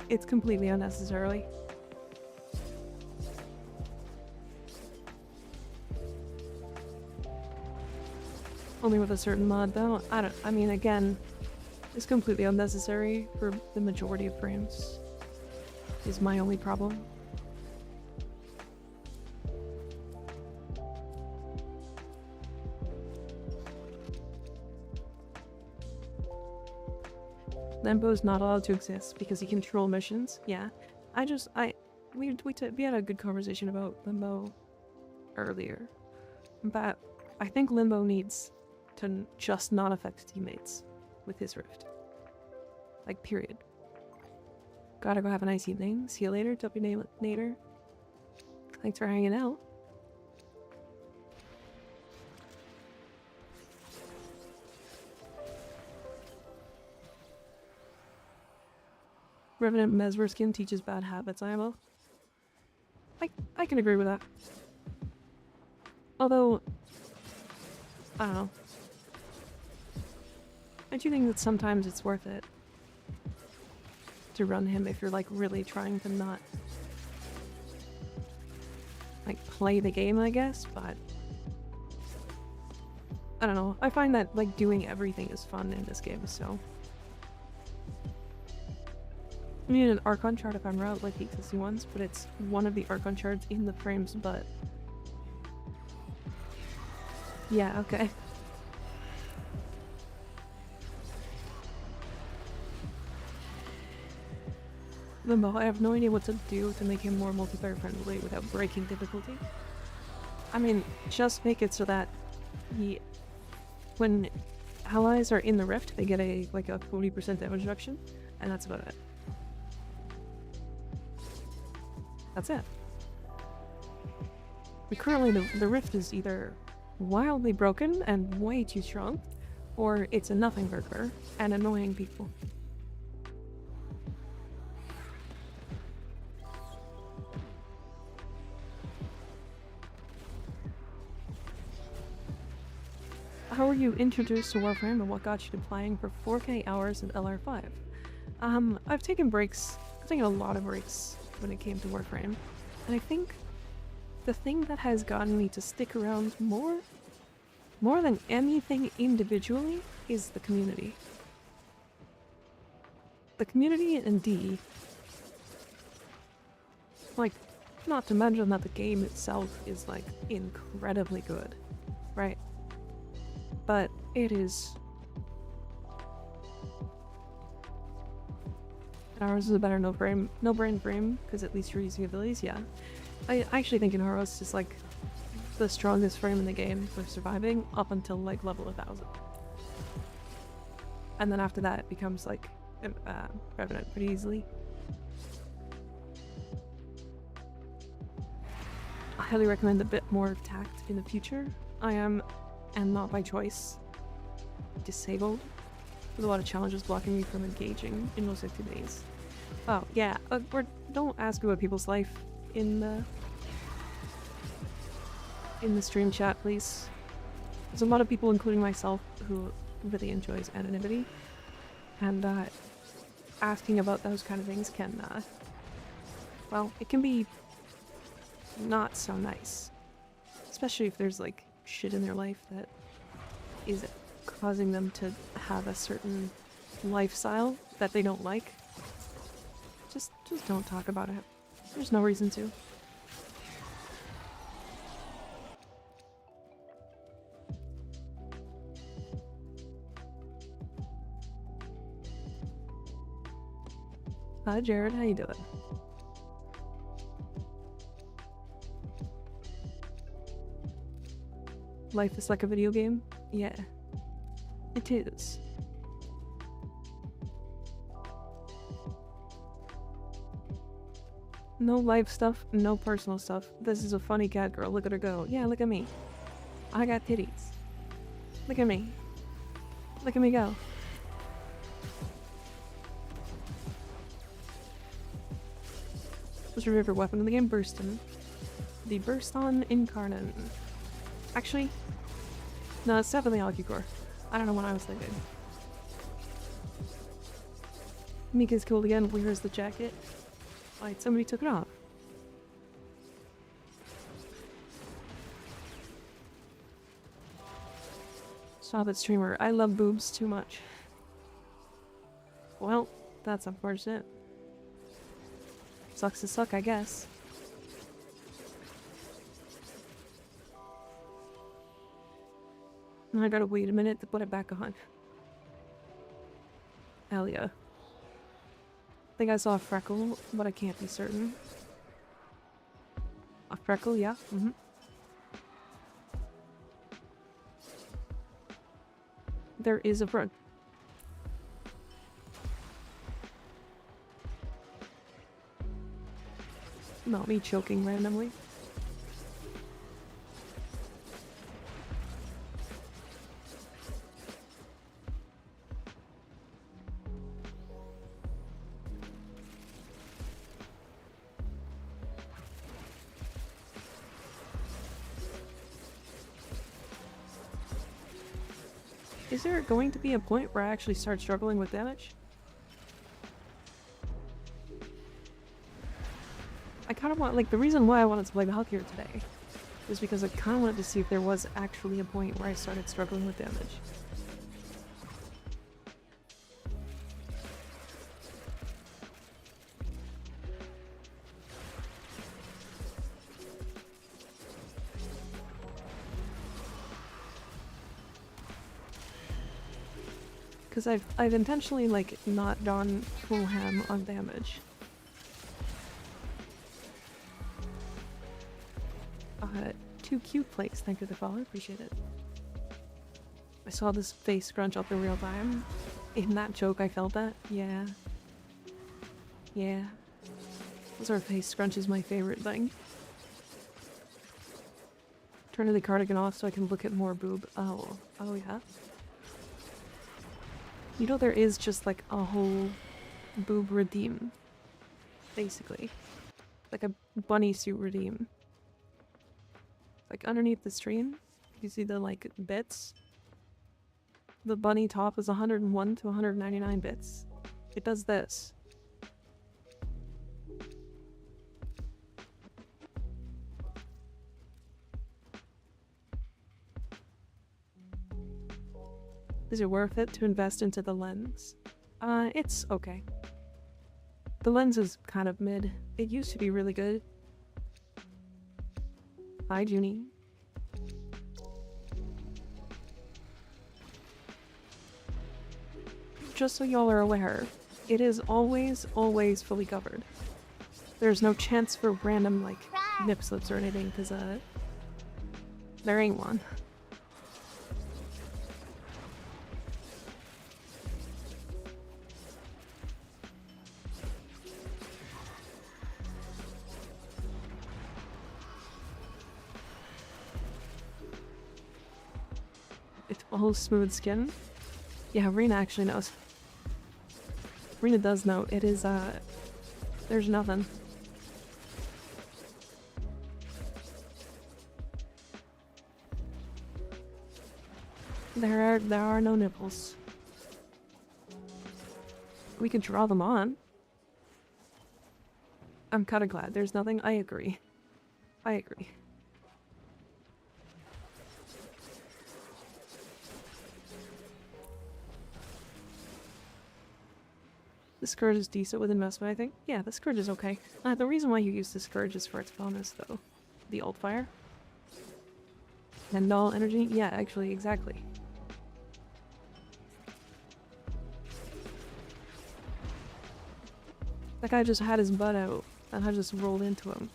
it's completely unnecessarily. Only with a certain mod though. I mean again, it's completely unnecessary for the majority of frames. Is my only problem. Limbo's not allowed to exist because he can troll missions. Yeah. We had a good conversation about Limbo earlier. But I think Limbo needs to just not affect teammates with his rift. Like, period. Gotta go have a nice evening. See you later, Nader. Thanks for hanging out. Revenant Mesmer skin teaches bad habits, IMO. I can agree with that. Although, I don't know. I do think that sometimes it's worth it to run him if you're like really trying to not like play the game, I guess, but I don't know. I find that like doing everything is fun in this game, so I need an archon chart if I'm route like the existing ones, but it's one of the archon charts in the frames, but yeah, okay. Limbo, I have no idea what to do to make him more multiplayer friendly without breaking difficulty. I mean, just make it so that when allies are in the rift, they get a 40% damage reduction, and that's about it. That's it. But currently the rift is either wildly broken and way too strong, or it's a nothing burger and annoying people. How were you introduced to Warframe and what got you to playing for 4K hours in LR5? I've taken breaks. I've taken a lot of breaks when it came to Warframe. And I think the thing that has gotten me to stick around more than anything individually is the community. The community in D. Like, not to mention that the game itself is like incredibly good, right? But it is... Ours is a better no-brain frame, because at least you're using abilities, yeah. I actually think Inharos is just like the strongest frame in the game for surviving up until like level 1000. And then after that it becomes like Revenant pretty easily. I highly recommend a bit more tact in the future. I am, and not by choice, disabled, with a lot of challenges blocking me from engaging in most activities. Oh yeah, don't ask about people's life in the stream chat, please. There's a lot of people, including myself, who really enjoys anonymity, and asking about those kind of things can, well, it can be not so nice. Especially if there's like shit in their life that is causing them to have a certain lifestyle that they don't like. Just don't talk about it. There's no reason to. Hi Jared, how you doing? Life is like a video game? Yeah. It is. No life stuff, no personal stuff. This is a funny cat girl, look at her go. Yeah, look at me. I got titties. Look at me. Look at me go. What's your favorite weapon in the game? Burston. The Burston Incarnate. Actually, no, it's definitely Alkicor. I don't know what I was thinking. Mika's cool again. Where's the jacket? Like, somebody took it off. Stop it, streamer. I love boobs too much. Well, that's unfortunate. Sucks to suck, I guess. I gotta wait a minute to put it back on. Hell yeah. I think I saw a freckle, but I can't be certain. A freckle, yeah. Mm-hmm. There is a front. Not me choking randomly. Is there going to be a point where I actually start struggling with damage? I kind of want, like, the reason why I wanted to play Valkyr today was because I kind of wanted to see if there was actually a point where I started struggling with damage. Because I've intentionally, like, not gone full ham on damage. Two cute plates, thank you for the follow, appreciate it. I saw this face scrunch up in real time. In that joke I felt that, yeah. Yeah. This sort of face scrunch is my favorite thing. Turn the cardigan off so I can look at more boob. Oh yeah. You know, there is just like a whole boob redeem, basically. Like a bunny suit redeem. Like underneath the stream, you see the like bits. The bunny top is 101 to 199 bits. It does this. Is it worth it to invest into the lens? It's okay. The lens is kind of mid. It used to be really good. Hi, Junie. Just so y'all are aware, it is always fully covered. There's no chance for random, like, nip slips or anything, because, there ain't one. It's all smooth skin. Yeah, Rena actually knows. Rena does know. It is, there's nothing. There are no nipples. We could draw them on. I'm kind of glad there's nothing. I agree. I agree. The Scourge is decent with investment, I think. Yeah, the Scourge is okay. The reason why you use the Scourge is for its bonus, though. The Alt Fire. And all energy? Yeah, actually, exactly. That guy just had his butt out, and I just rolled into him.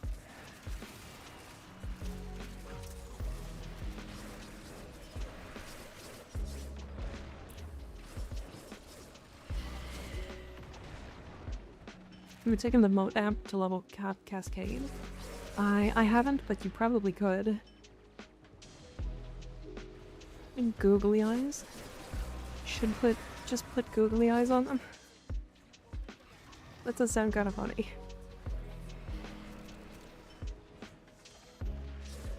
Have you taken the moat amp to level cascade? I haven't, but you probably could. And googly eyes? Just put googly eyes on them. That does sound kind of funny.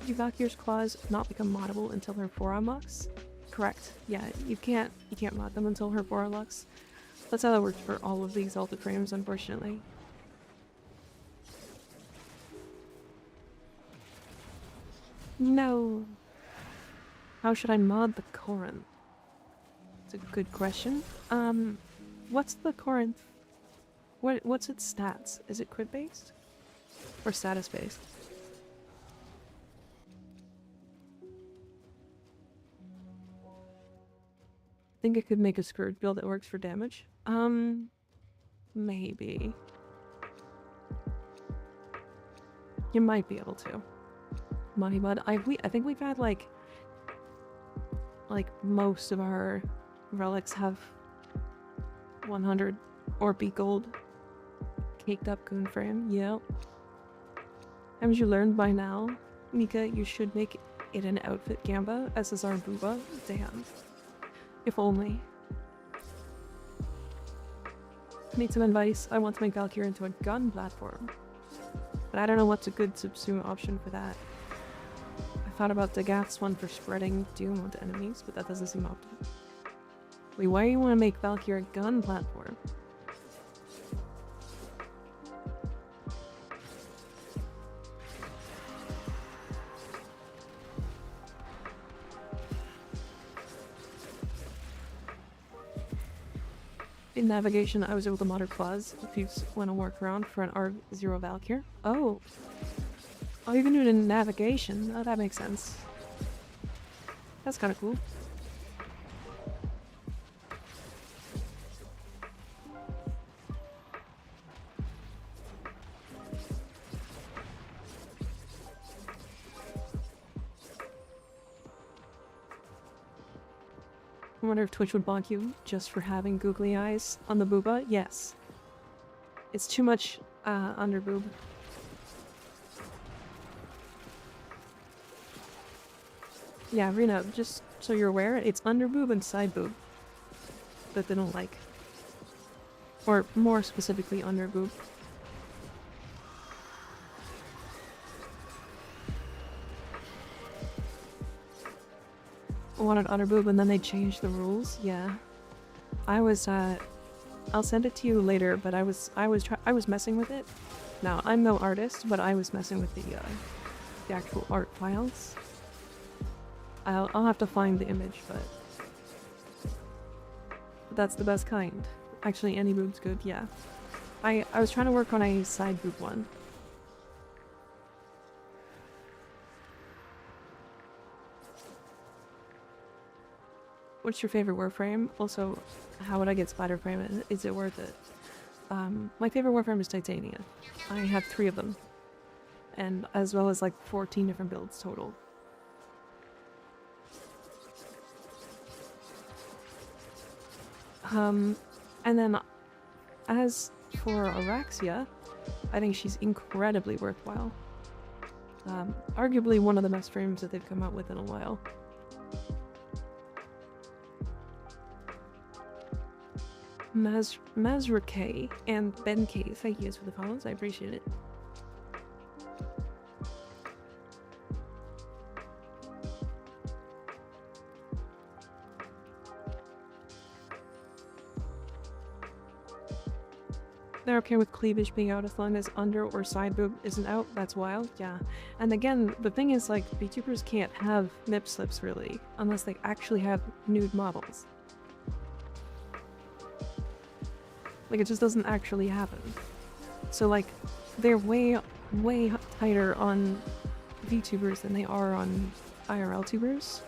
Do Valkyr's claws not become moddable until her 4 unlocks? Correct. Yeah, you can't mod them until her 4 unlocks. That's how that works for all of the exalted frames, unfortunately. No. How should I mod the Corinth? It's a good question. What's the Corinth? What's its stats? Is it crit based? Or status based? I think I could make a Scourge build that works for damage. Maybe. You might be able to. Money Mud. I think we've had like most of our relics have 100 Orby gold caked up goon frame. Yep. Haven't you learned by now, Mika? You should make it an outfit gamba, SSR booba. Damn. If only. Need some advice. I want to make Valkyr into a gun platform, but I don't know what's a good subsume option for that. I thought about Dagath's one for spreading doom onto enemies, but that doesn't seem optimal. Wait, why do you want to make Valkyr a gun platform? In navigation, I was able to mod her claws if you want to work around for an R0 Valkyr. Oh! Oh, you can do it in navigation. Oh, that makes sense. That's kind of cool. I wonder if Twitch would bonk you just for having googly eyes on the booba. Yes. It's too much under boob. Yeah, Rena, just so you're aware, it's under boob and side boob. that they don't like. Or more specifically, under boob. Wanted under boob and then they changed the rules. Yeah, I was. I'll send it to you later. But I was messing with it. Now I'm no artist, but I was messing with the actual art files. I'll have to find the image, but that's the best kind. Actually, any boob's good. Yeah, I was trying to work on a side boob one. What's your favorite warframe? Also, how would I get spider frame? Is it worth it? My favorite warframe is titania. I have 3 of them, and as well as like 14 different builds total. And then as for Araxia, I think she's incredibly worthwhile. Arguably one of the best frames that they've come out with in a while. Mazra K and Ben K, thank you guys for the follows, I appreciate it. They're okay with cleavage being out as long as under or side boob isn't out. That's wild, yeah. And again, the thing is, like, VTubers can't have nip slips really unless they actually have nude models. Like, it just doesn't actually happen. So, like, they're way tighter on VTubers than they are on IRL tubers,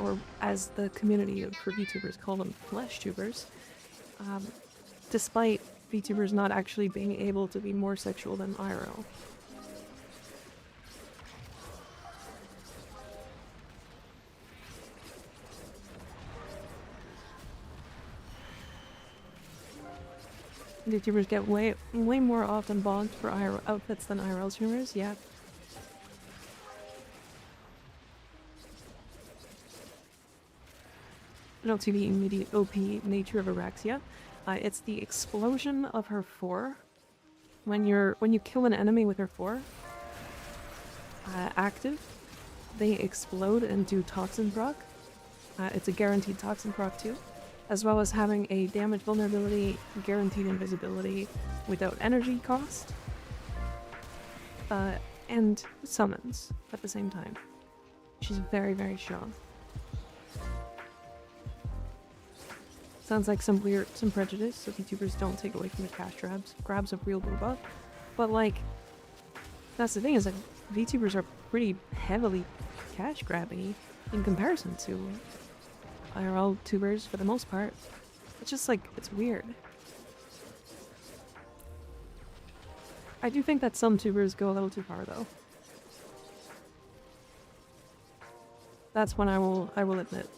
or as the community for VTubers call them, flesh tubers. Despite VTubers not actually being able to be more sexual than IRL. VTubers get way more often bogged for IRL outfits than IRL streamers, yeah. I don't see the immediate OP nature of Araxia. It's the explosion of her 4. When you kill an enemy with her 4 active, they explode and do toxin proc. It's a guaranteed toxin proc too, as well as having a damage vulnerability, guaranteed invisibility without energy cost, and summons at the same time. She's very strong. Sounds like some prejudice, so VTubers don't take away from the cash grabs of real booba. But like, that's the thing, is that VTubers are pretty heavily cash grabbing in comparison to IRL tubers for the most part. It's just like, it's weird. I do think that some tubers go a little too far though. That's when I will admit.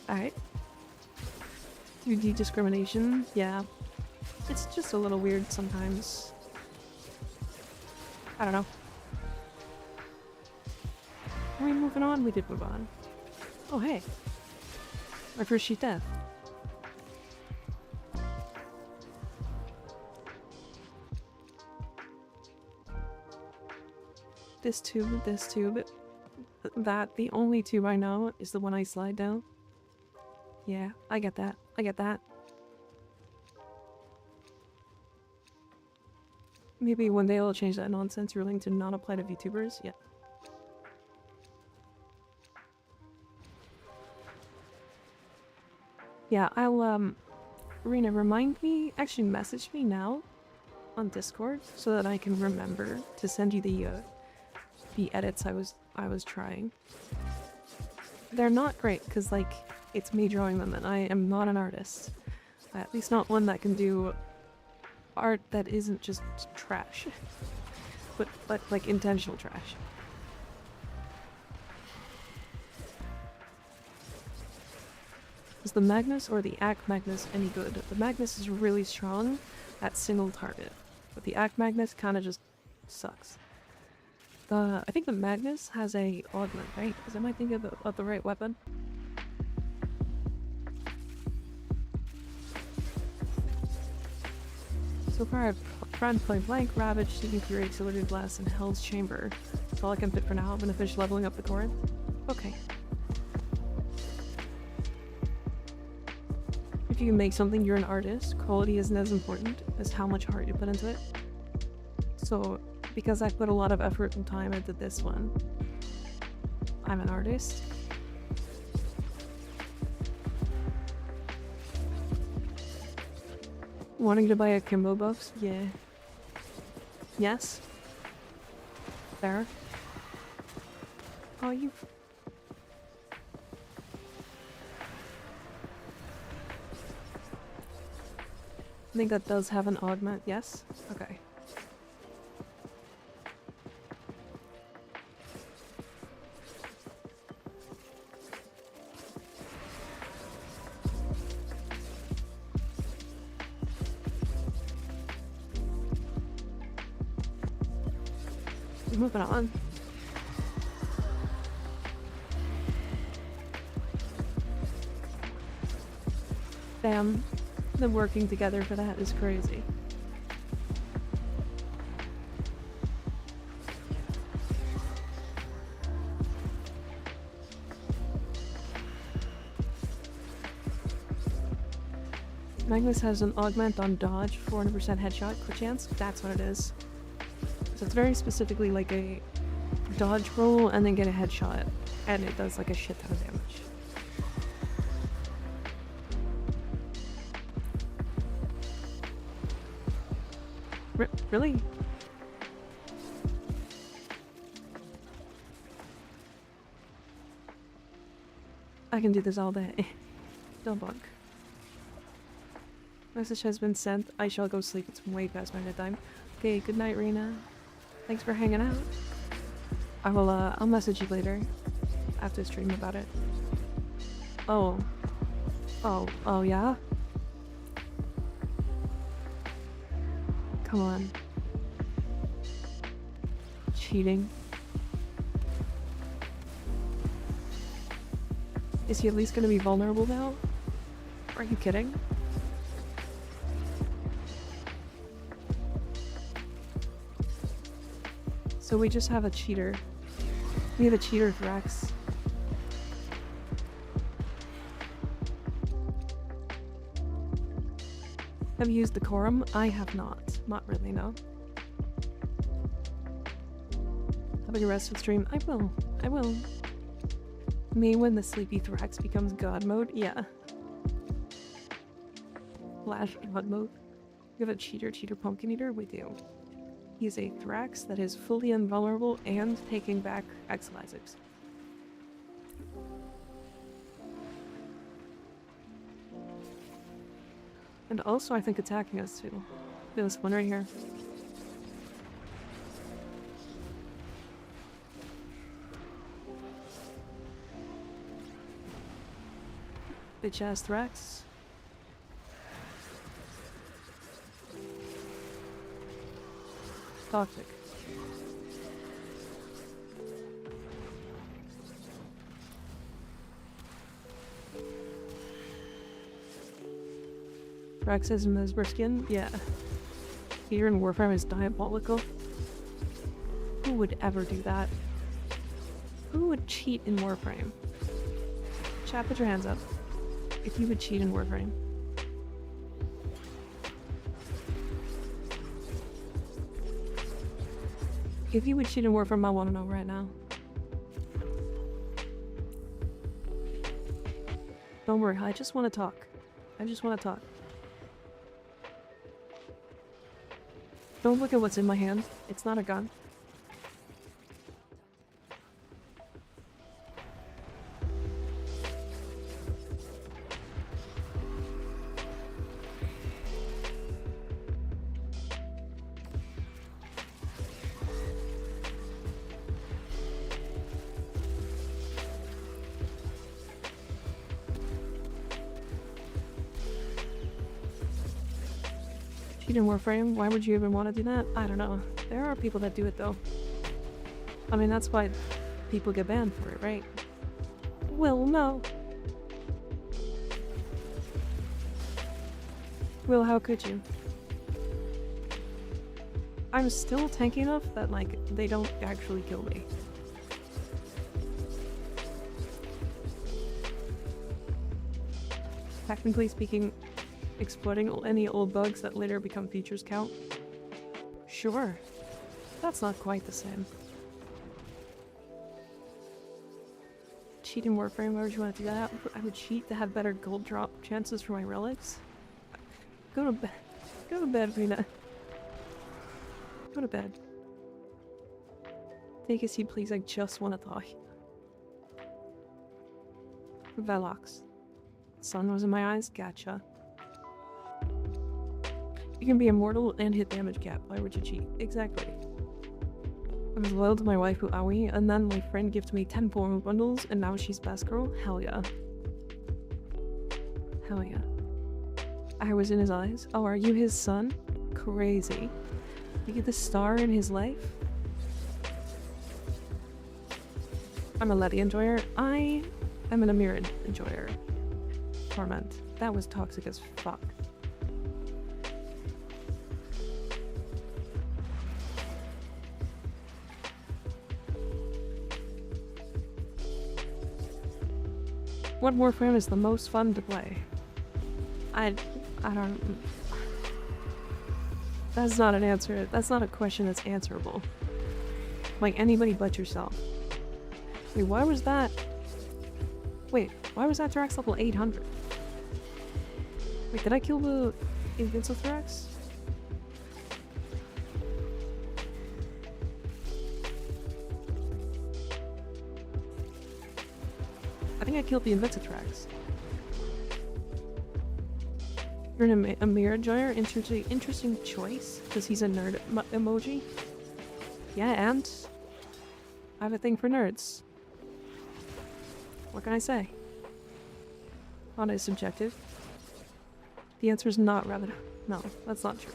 Alright. 2D discrimination, yeah. It's just a little weird sometimes. I don't know. Are we moving on? We did move on. Oh, hey. My first sheet death. This tube, that, the only tube I know is the one I slide down. Yeah, I get that. I get that. Maybe one day I'll change that nonsense ruling to not apply to VTubers. Yeah. Yeah, I'll, Rena, remind me, actually message me now on Discord so that I can remember to send you the edits I was trying. They're not great, because, like, it's me drawing them, and I am not an artist. At least not one that can do art that isn't just trash, but like intentional trash. Is the Magnus or the Act Magnus any good? The Magnus is really strong at single target, but the Act Magnus kind of just sucks. I think the Magnus has a augment, right? Because am I thinking of the right weapon? So far I've tried Point Blank, Ravage, Seeking Fury, Accelerated Blast, and Hell's Chamber. That's all I can fit for now. I'm gonna finish leveling up the Corinth. Okay. If you can make something, you're an artist. Quality isn't as important as how much heart you put into it. So, because I put a lot of effort and time into this one, I'm an artist. Wanting to buy a Kimbo box? Yeah. Yes? There. Oh, you... I think that does have an augment, yes? Okay. Moving on. Damn, them working together for that is crazy. Magnus has an augment on dodge, 400% headshot, crit chance. That's what it is. So it's very specifically like a dodge roll and then get a headshot, and it does like a shit ton of damage. Really? I can do this all day. Don't bunk. Message has been sent. I shall go sleep. It's way past my bedtime. Okay, good night, Rena. Thanks for hanging out. I'll message you later. After stream about it. Oh, yeah? Come on. Cheating. Is he at least gonna be vulnerable now? Are you kidding? So we just have a cheater. We have a cheater Thrax. Have you used the Quorum? I have not. Not really, no. Having a restful stream? I will. I will. Me when the sleepy Thrax becomes God mode? Yeah. Flash God mode. We have a cheater pumpkin eater? We do. He's a Thrax that is fully invulnerable and taking back Exile Isaacs. And also, I think attacking us too. There's one right here. Bitch ass Thrax. Toxic. Thrax's Mesmer skin? Yeah. Here in Warframe is diabolical. Who would ever do that? Who would cheat in Warframe? Chat, put your hands up. If you would cheat in Warframe. If you would cheat in Warframe, I want to know right now. Don't worry, I just want to talk. I just want to talk. Don't look at what's in my hand. It's not a gun. Cheat in Warframe? Why would you even want to do that? I don't know. There are people that do it though. I mean, that's why people get banned for it, right? Well, no. Well, how could you? I'm still tanky enough that, like, they don't actually kill me. Technically speaking, exploiting any old bugs that later become features count? Sure. That's not quite the same. Cheat in Warframe, why would you want to do that? I would cheat to have better gold drop chances for my relics. Go to bed. Go to bed, Rena. Go to bed. Take a seat, please. I just want to talk. Velox. Sun was in my eyes? Gotcha. You can be immortal and hit damage cap. Why would you cheat? Exactly. I was loyal to my waifu Aoi, and then my friend gifted me 10 formal bundles, and now she's best girl? Hell yeah. Hell yeah. I was in his eyes. Oh, are you his son? Crazy. You get the star in his life? I'm a Letty enjoyer. I am an Amiran enjoyer. Torment. That was toxic as fuck. What Warframe is the most fun to play? I don't... That's not an answer. That's not a question that's answerable. Like anybody but yourself. Wait, why was that? Wait, why was that Thrax level 800? Wait, did I kill the Invincible Thrax? I think I killed the Invincible Thrax. You're an Amir enjoyer? Interesting choice, because he's a nerd emoji. Yeah, and I have a thing for nerds. What can I say? Fun is subjective. The answer is not rather. No, that's not true.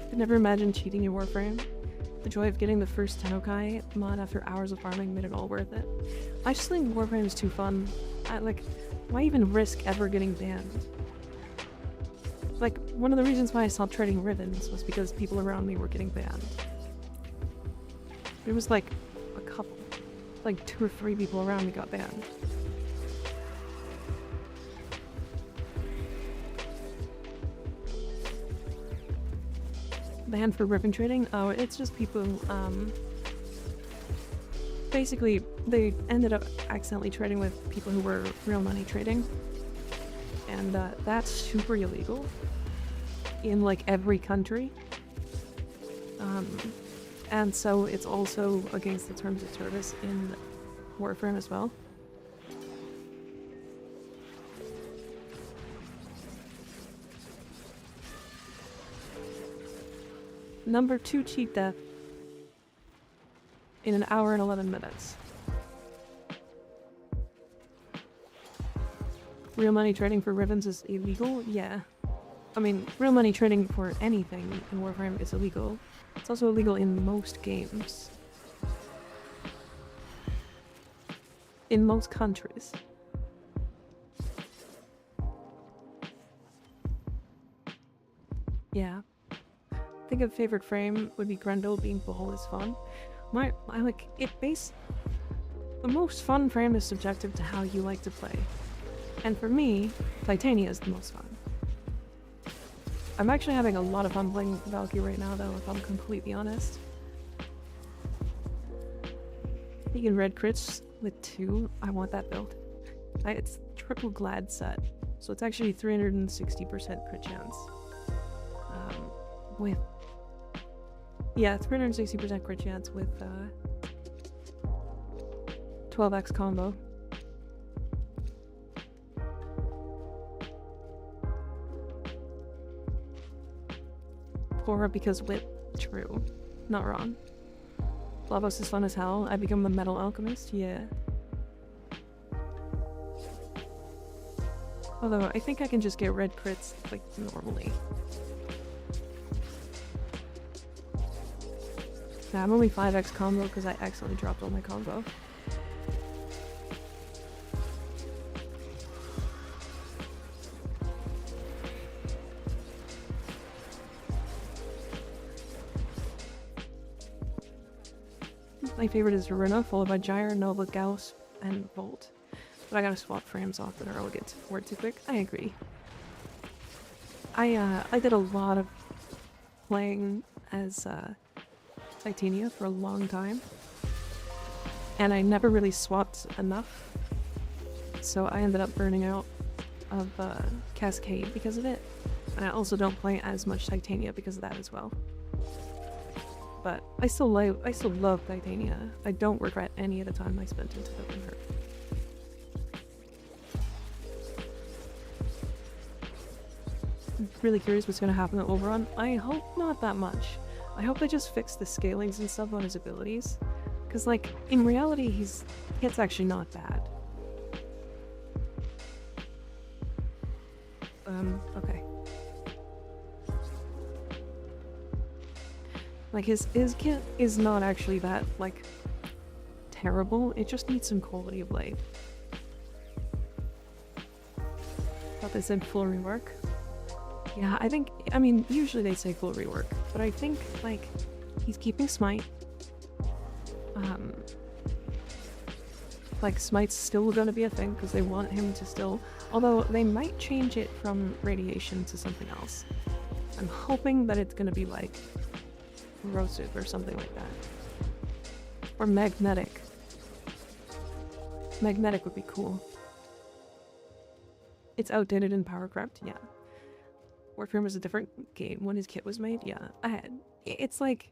Could never imagine cheating in Warframe. The joy of getting the first Tennokai mod after hours of farming made it all worth it. I just think Warframe is too fun. Why even risk ever getting banned? Like, one of the reasons why I stopped trading ribbons was because people around me were getting banned. It was like a couple, like 2 or 3 people around me got banned. Banned for ribbon trading? Oh, it's just people, basically, they ended up accidentally trading with people who were real money trading. And, that's super illegal in, like, every country. And so it's also against the terms of service in Warframe as well. Number 2 cheat death in an hour and 11 minutes. Real money trading for ribbons is illegal? Yeah. I mean, real money trading for anything in Warframe is illegal. It's also illegal in most games. In most countries. Yeah. I think a favorite frame would be Grendel being Ball is fun. The most fun frame is subjective to how you like to play. And for me, Titania is the most fun. I'm actually having a lot of fun playing Valkyr right now, though, if I'm completely honest. You can red crits with 2. I want that build. It's triple glad set, so it's actually 360% crit chance. With 360% crit chance with 12x combo. Poorer because wit. True. Not wrong. Blavos is fun as hell. I become a metal alchemist. Yeah. Although, I think I can just get red crits, like, normally. Nah, I'm only 5x combo because I accidentally dropped all my combo. My favorite is Runa, followed by Gyre, Nova, Gauss, and Volt. But I gotta swap frames often or I'll get bored too quick. I agree. I did a lot of playing as Titania for a long time. And I never really swapped enough. So I ended up burning out of Cascade because of it. And I also don't play as much Titania because of that as well. But I still love Titania. I don't regret any of the time I spent into her. I'm really curious what's gonna happen to Oberon. I hope not that much. I hope they just fix the scalings and stuff on his abilities. Cause like, in reality, it's actually not bad. Okay. Like, his kit is not actually that, like, terrible. It just needs some quality of life. Thought they said full rework. Yeah, I mean, usually they say full rework, but I think, like, he's keeping Smite. Like, Smite's still gonna be a thing, because they want him to still... Although, they might change it from radiation to something else. I'm hoping that it's gonna be, like, corrosive or something like that. Or magnetic. Magnetic would be cool. It's outdated in Powercraft, yeah. Warframe was a different game when his kit was made, yeah. It's like...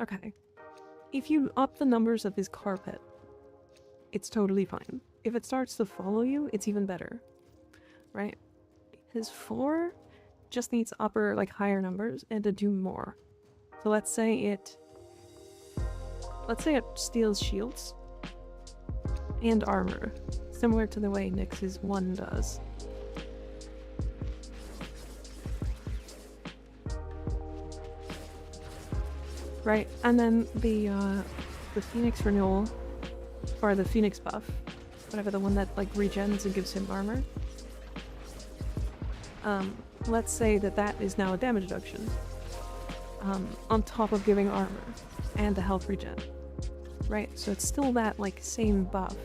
Okay. If you up the numbers of his carpet, it's totally fine. If it starts to follow you, it's even better. Right? His 4 just needs upper, like, higher numbers and to do more. So let's say it steals shields and armor, similar to the way Nyx's 1 does. Right, and then the Phoenix renewal, or the Phoenix buff, whatever, the one that, like, regens and gives him armor. Let's say that is now a damage reduction, on top of giving armor and the health regen, right? So it's still that, like, same buff,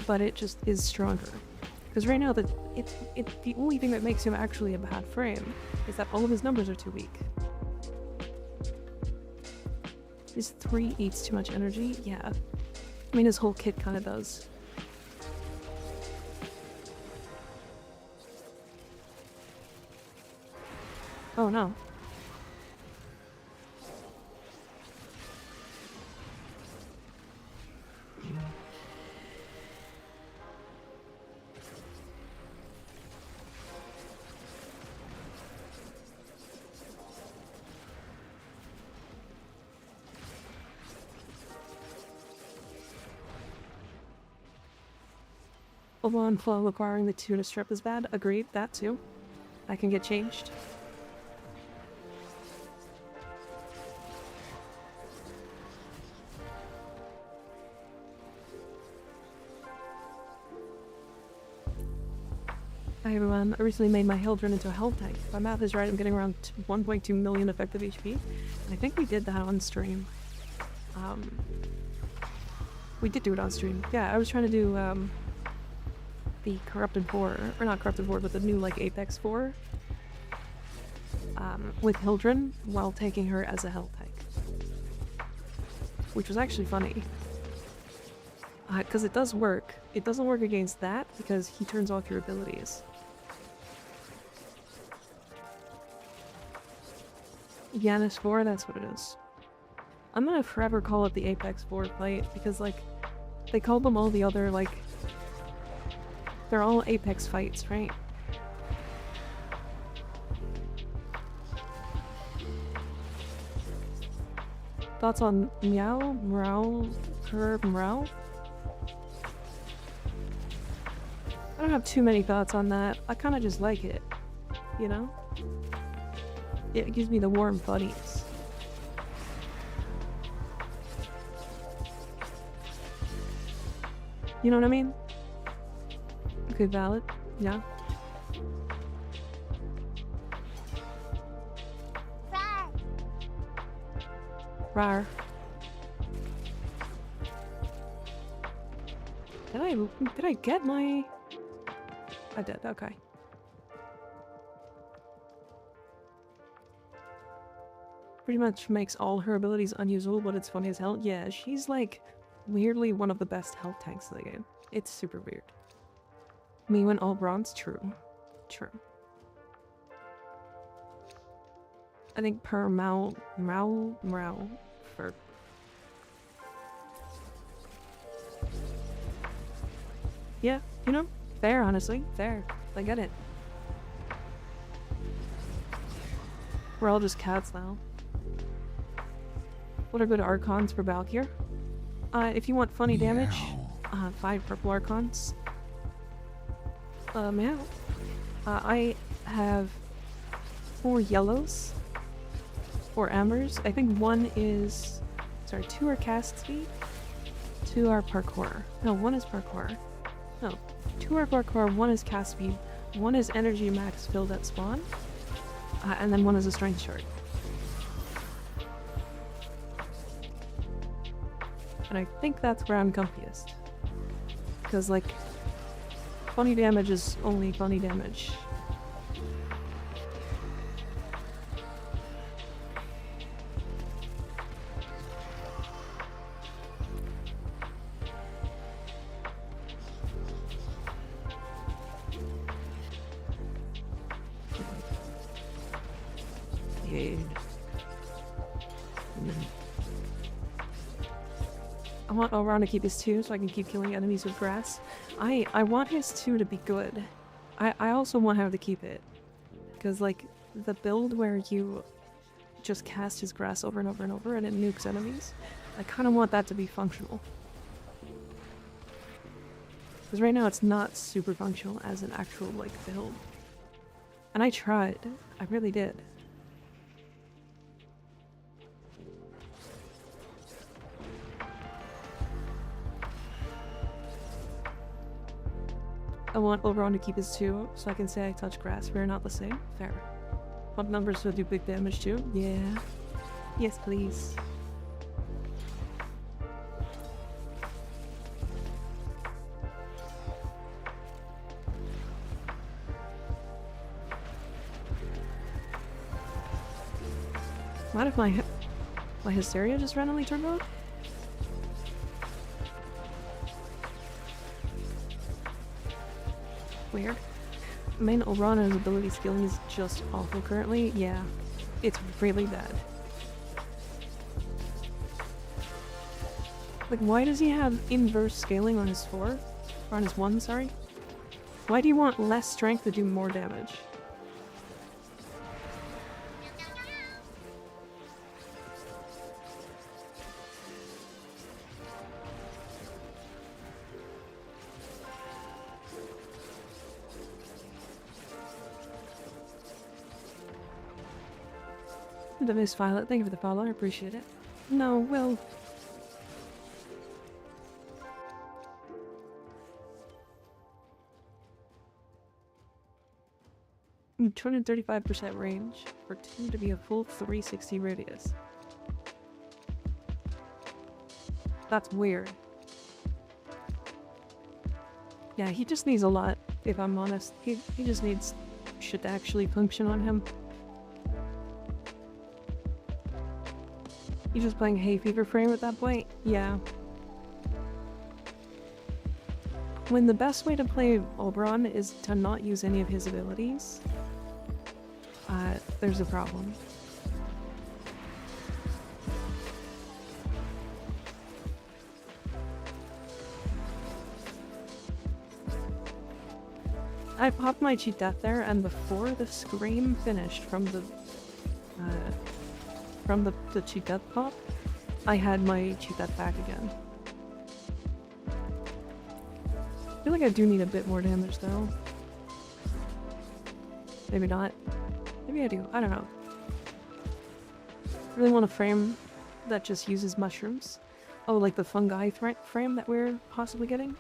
but it just is stronger. Because right now, the only thing that makes him actually a bad frame is that all of his numbers are too weak. His 3 eats too much energy? Yeah. I mean, his whole kit kind of does. Oh no. Oberon flow requiring the tuna strip is bad. Agreed, that too. That can get changed. Hi everyone, I recently made my Hildryn into a health tank. If my math is right, I'm getting around 1.2 million effective HP. And I think we did that on stream. We did do it on stream. Yeah, I was trying to do the Corrupted 4, or not Corrupted 4, but the new, like, Apex 4 with Hildryn while taking her as a health tank. Which was actually funny. Because it does work. It doesn't work against that because he turns off your abilities. Yanis 4, that's what it is. I'm gonna forever call it the Apex 4 fight because, like, they call them all the other, like, they're all Apex fights, right? Thoughts on Meow? Morale? Herb? Morale? don't have too many thoughts on that. I kind of just like it, you know? It gives me the warm fuzzies. You know what I mean? Okay, valid. Yeah. Rar. Did I get my... I did, okay. Pretty much makes all her abilities unusable, but it's funny as hell. Yeah, she's like weirdly one of the best health tanks in the game. It's super weird. Me when all bronze? True. True. I think per Mao for... Yeah, you know? Fair, honestly. Fair. I get it. We're all just cats now. What are good archons for valkyr? If you want funny damage, 5 purple archons. Meow. I have 4 yellows. 4 ambers. I think 1 is... Sorry, 2 are cast speed. 2 are parkour. No, 1 is parkour. No. 2 are parkour, 1 is cast speed. 1 is energy max filled at spawn. And then 1 is a strength shard. And I think that's where I'm comfiest. Because, like, funny damage is only funny damage. I want Elron to keep his 2 so I can keep killing enemies with grass. I want his 2 to be good. I also want him to keep it. Because, like, the build where you just cast his grass over and over and over and it nukes enemies, I kind of want that to be functional. Because right now it's not super functional as an actual, like, build. And I tried. I really did. I want Oberon to keep his 2, so I can say I touch grass. We're not the same. Fair. Want numbers to do big damage too? Yeah. Yes, please. What if my hysteria just randomly turned on? Weird. Main Orana's ability scaling is just awful currently. Yeah, it's really bad. Like, why does he have inverse scaling on his 4? Or on his 1, sorry? Why do you want less strength to do more damage? The Miss Violet, thank you for the follow, I appreciate it. No, well... 235% range for 2 to be a full 360 radius. That's weird. Yeah, he just needs a lot, if I'm honest. He just needs shit to actually function on him. You just playing hay fever frame at that point? Yeah. When the best way to play Oberon is to not use any of his abilities, there's a problem. I popped my chitchat there, and before the scream finished from the chitchat pop, I had my chitchat back again. feel like I do need a bit more damage though. Maybe not. Maybe I do. I don't know. I really want a frame that just uses mushrooms. Oh, like the fungi frame that we're possibly getting?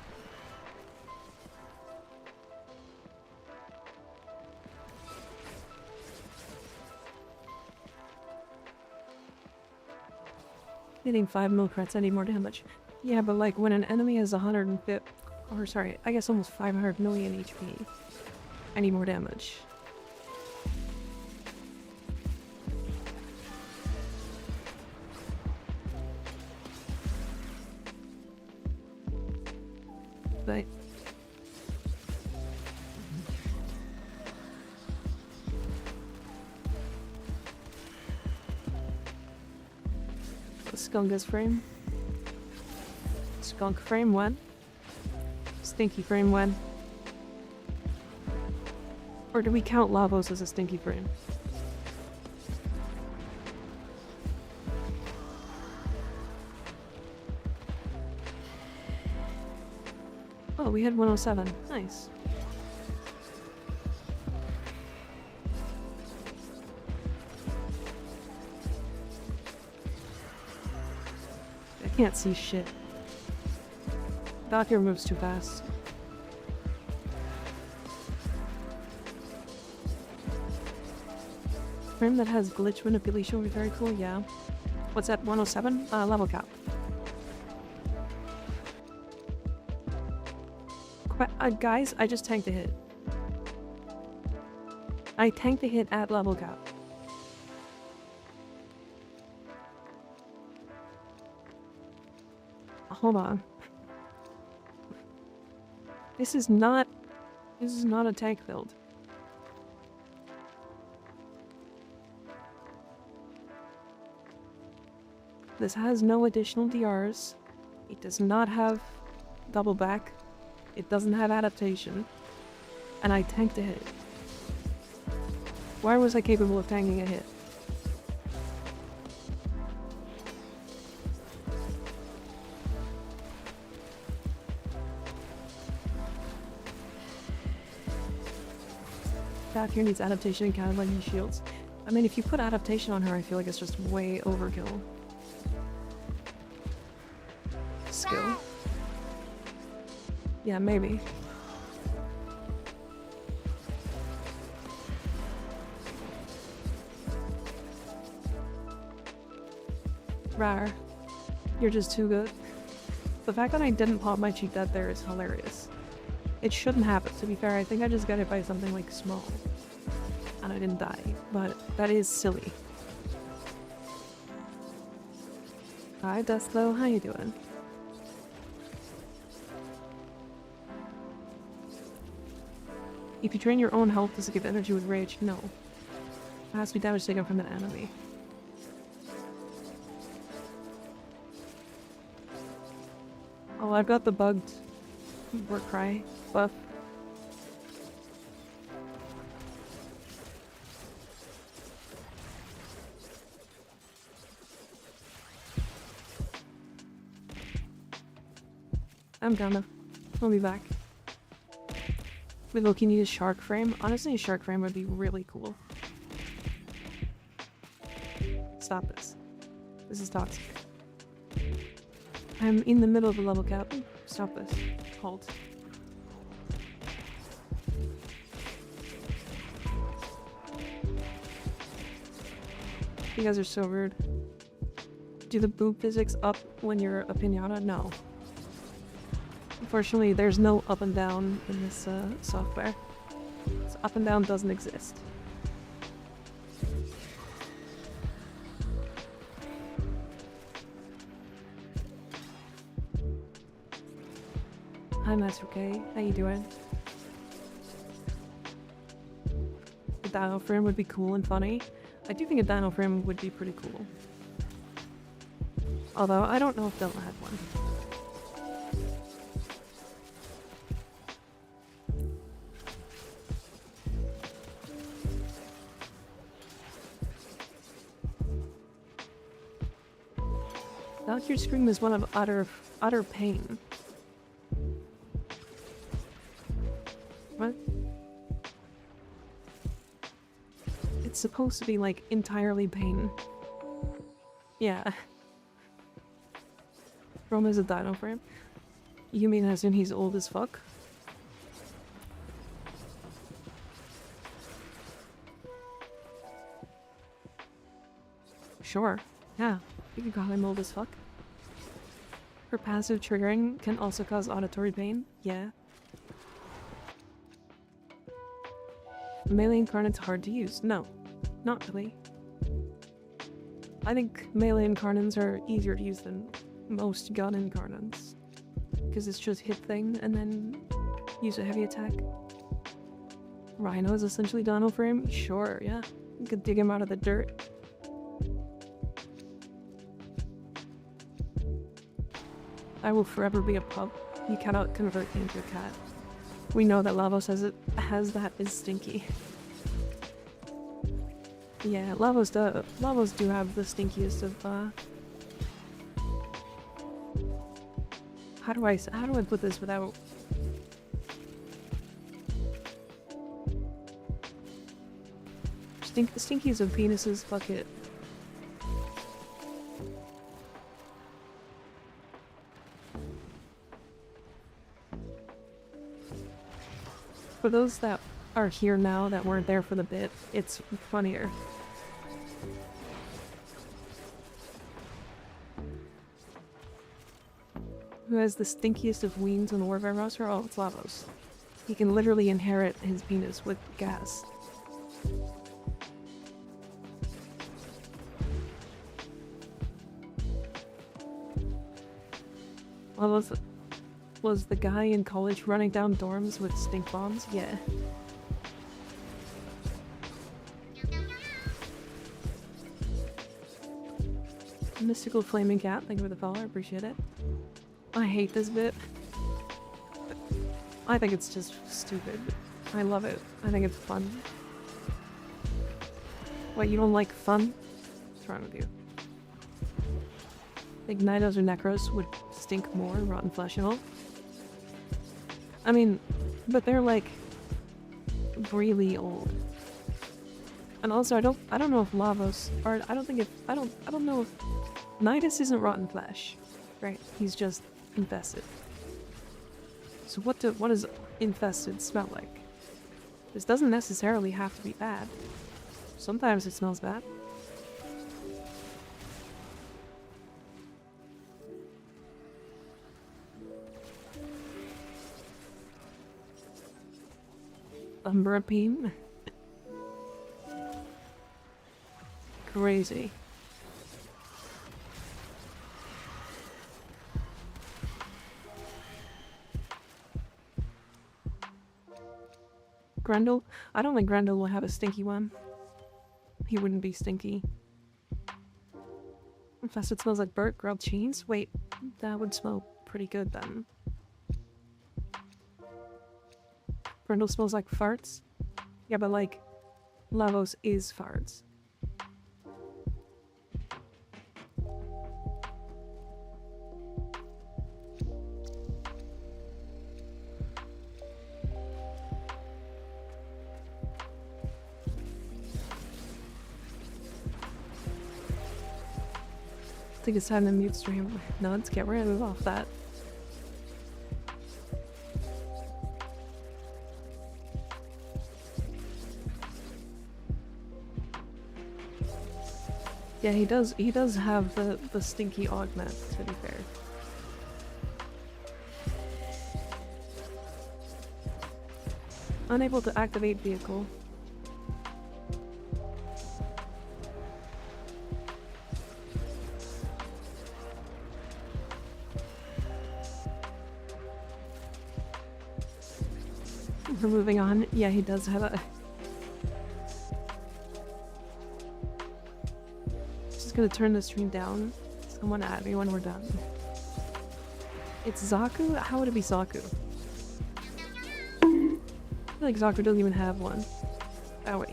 Hitting 5 mil crits, I need more damage. Yeah, but like when an enemy has 150, or sorry, I guess almost 500 million HP, I need more damage. But Skungus frame. Skunk frame 1. Stinky frame 1. Or do we count Lavos as a stinky frame? Oh, we had 107. Nice. I can't see shit. Valkyr moves too fast. Frame that has glitch manipulation would be very cool, yeah. What's that, 107? Level cap. Guys, I just tanked a hit. I tanked a hit at level cap. Hold on. This is not a tank build. This has no additional DRs. It does not have double back. It doesn't have adaptation. And I tanked a hit. Why was I capable of tanking a hit? Valkyr needs adaptation and counter lightning shields. I mean, if you put adaptation on her, I feel like it's just way overkill. Skill. Yeah, maybe. Rar. You're just too good. The fact that I didn't pop my chitchat there is hilarious. It shouldn't happen, to be fair. I think I just got hit by something like small. And I didn't die, but that is silly. Hi Dustlow, how you doing? If you drain your own health, does it give energy with rage? No. It has to be damage taken from an enemy. Oh, I've got the bugged war cry buff. I'm gonna. I'll be back. Wait, look, you need a shark frame? Honestly, a shark frame would be really cool. Stop this. This is toxic. I'm in the middle of a level cap. Stop this. Hold. You guys are so rude. Do the boob physics up when you're a pinata? No. Unfortunately, there's no up and down in this software. So up and down doesn't exist. Hi Master K, how you doing? A dino frame would be cool and funny. I do think a dino frame would be pretty cool. Although, I don't know if they'll add one. Valkyr's scream is one of utter pain. It's supposed to be like entirely pain. Yeah. Rome is a dino frame. You mean as in he's old as fuck? Sure. Yeah. You can call him old as fuck. Her passive triggering can also cause auditory pain. Yeah. Melee incarnate's hard to use. No. Not really. I think melee incarnates are easier to use than most gun incarnates. Because it's just hit thing and then use a heavy attack. Rhino is essentially dino frame? Sure, yeah. You could dig him out of the dirt. I will forever be a pup. You cannot convert me into a cat. We know that Lavos has that is stinky. Yeah, Lavos do have the stinkiest of how do I put this without stinkiest of penises, fuck it. For those that are here now that weren't there for the bit, it's funnier. Who has the stinkiest of weens on the Warframe roster? Oh, it's Lavos. He can literally inherit his penis with gas. Lavos was the guy in college running down dorms with stink bombs? Yeah. Mystical flaming cat, thank you for the follow, I appreciate it. I hate this bit. I think it's just stupid. I love it. I think it's fun. Wait, you don't like fun? What's wrong with you? Ignitos or Necros would stink more, rotten flesh and all. I mean, but they're like really old. And also I don't know if Lavos or I don't know if Nidus isn't rotten flesh. Right? He's just infested. So what does infested smell like? This doesn't necessarily have to be bad. Sometimes it smells bad. Umbrapine? Crazy. Grendel? I don't think Grendel will have a stinky one. He wouldn't be stinky. Infested smells like burnt grilled cheese? Wait, that would smell pretty good then. Grendel smells like farts? Yeah, but like, Lavos is farts. I think it's time to mute stream. No, let's get rid of off that. Yeah, he does have the stinky augment, to be fair. Unable to activate vehicle. We're moving on. Yeah, he does have a... Just gonna turn the stream down. Someone add me when we're done. It's Zaku? How would it be Zaku? I feel like Zaku doesn't even have one. Oh wait.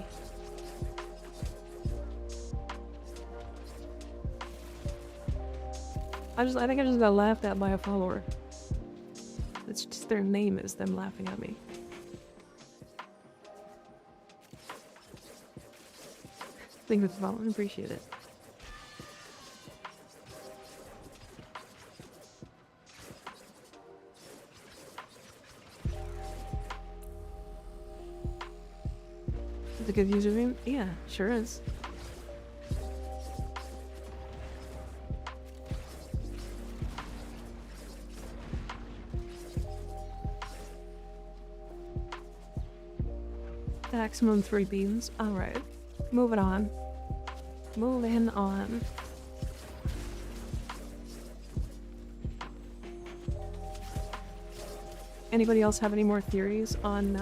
I think I just got laughed at by a follower. It's just their name is them laughing at me. Thank you for the follow. I appreciate it. It's a good username? Yeah, sure is. Maximum 3 beans. Alright. Moving on. Moving on. Anybody else have any more theories on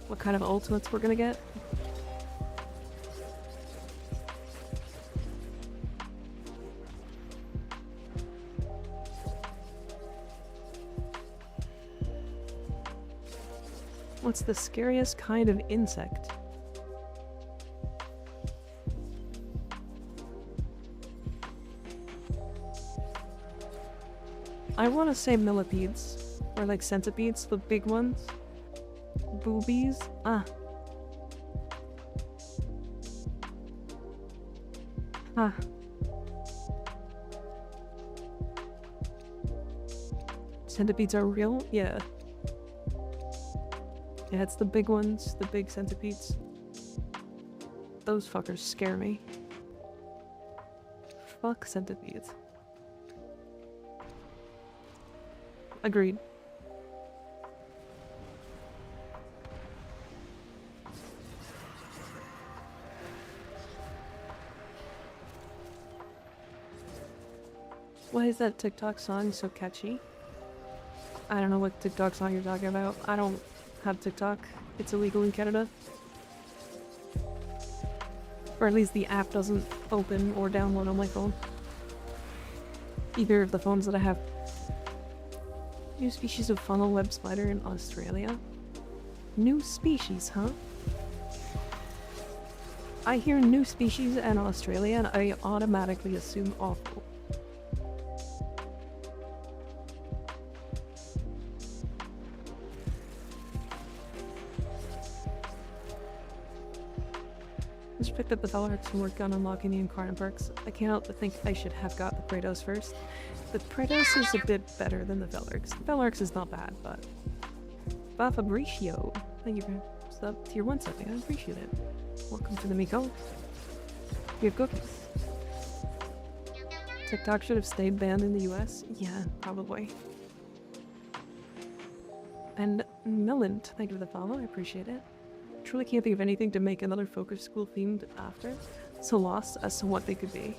what kind of ultimates we're gonna get? What's the scariest kind of insect? I want to say millipedes, or like centipedes, the big ones. Boobies? Ah. Huh. Centipedes are real? Yeah. Yeah, it's the big ones, the big centipedes. Those fuckers scare me. Fuck centipedes. Agreed. Why is that TikTok song so catchy? I don't know what TikTok song you're talking about. I don't have TikTok. It's illegal in Canada. Or at least the app doesn't open or download on my phone. Either of the phones that I have. New species of funnel web spider in Australia. New species, huh? I hear new species and Australia and I automatically assume awful. Just picked up the Valkyr and worked on unlocking the incarnate perks. I can't help but think I should have got the Kratos first. The Kratos is a bit better than the Valkyrs. The Valkyrs is not bad, but... Fabricio, thank you for sub tier 1 subbing, I appreciate it. Welcome to the Miko. You have cookies. TikTok should have stayed banned in the US? Yeah, probably. And Millant, thank you for the follow, I appreciate it. Truly can't think of anything to make another focus school themed after. So lost as to what they could be.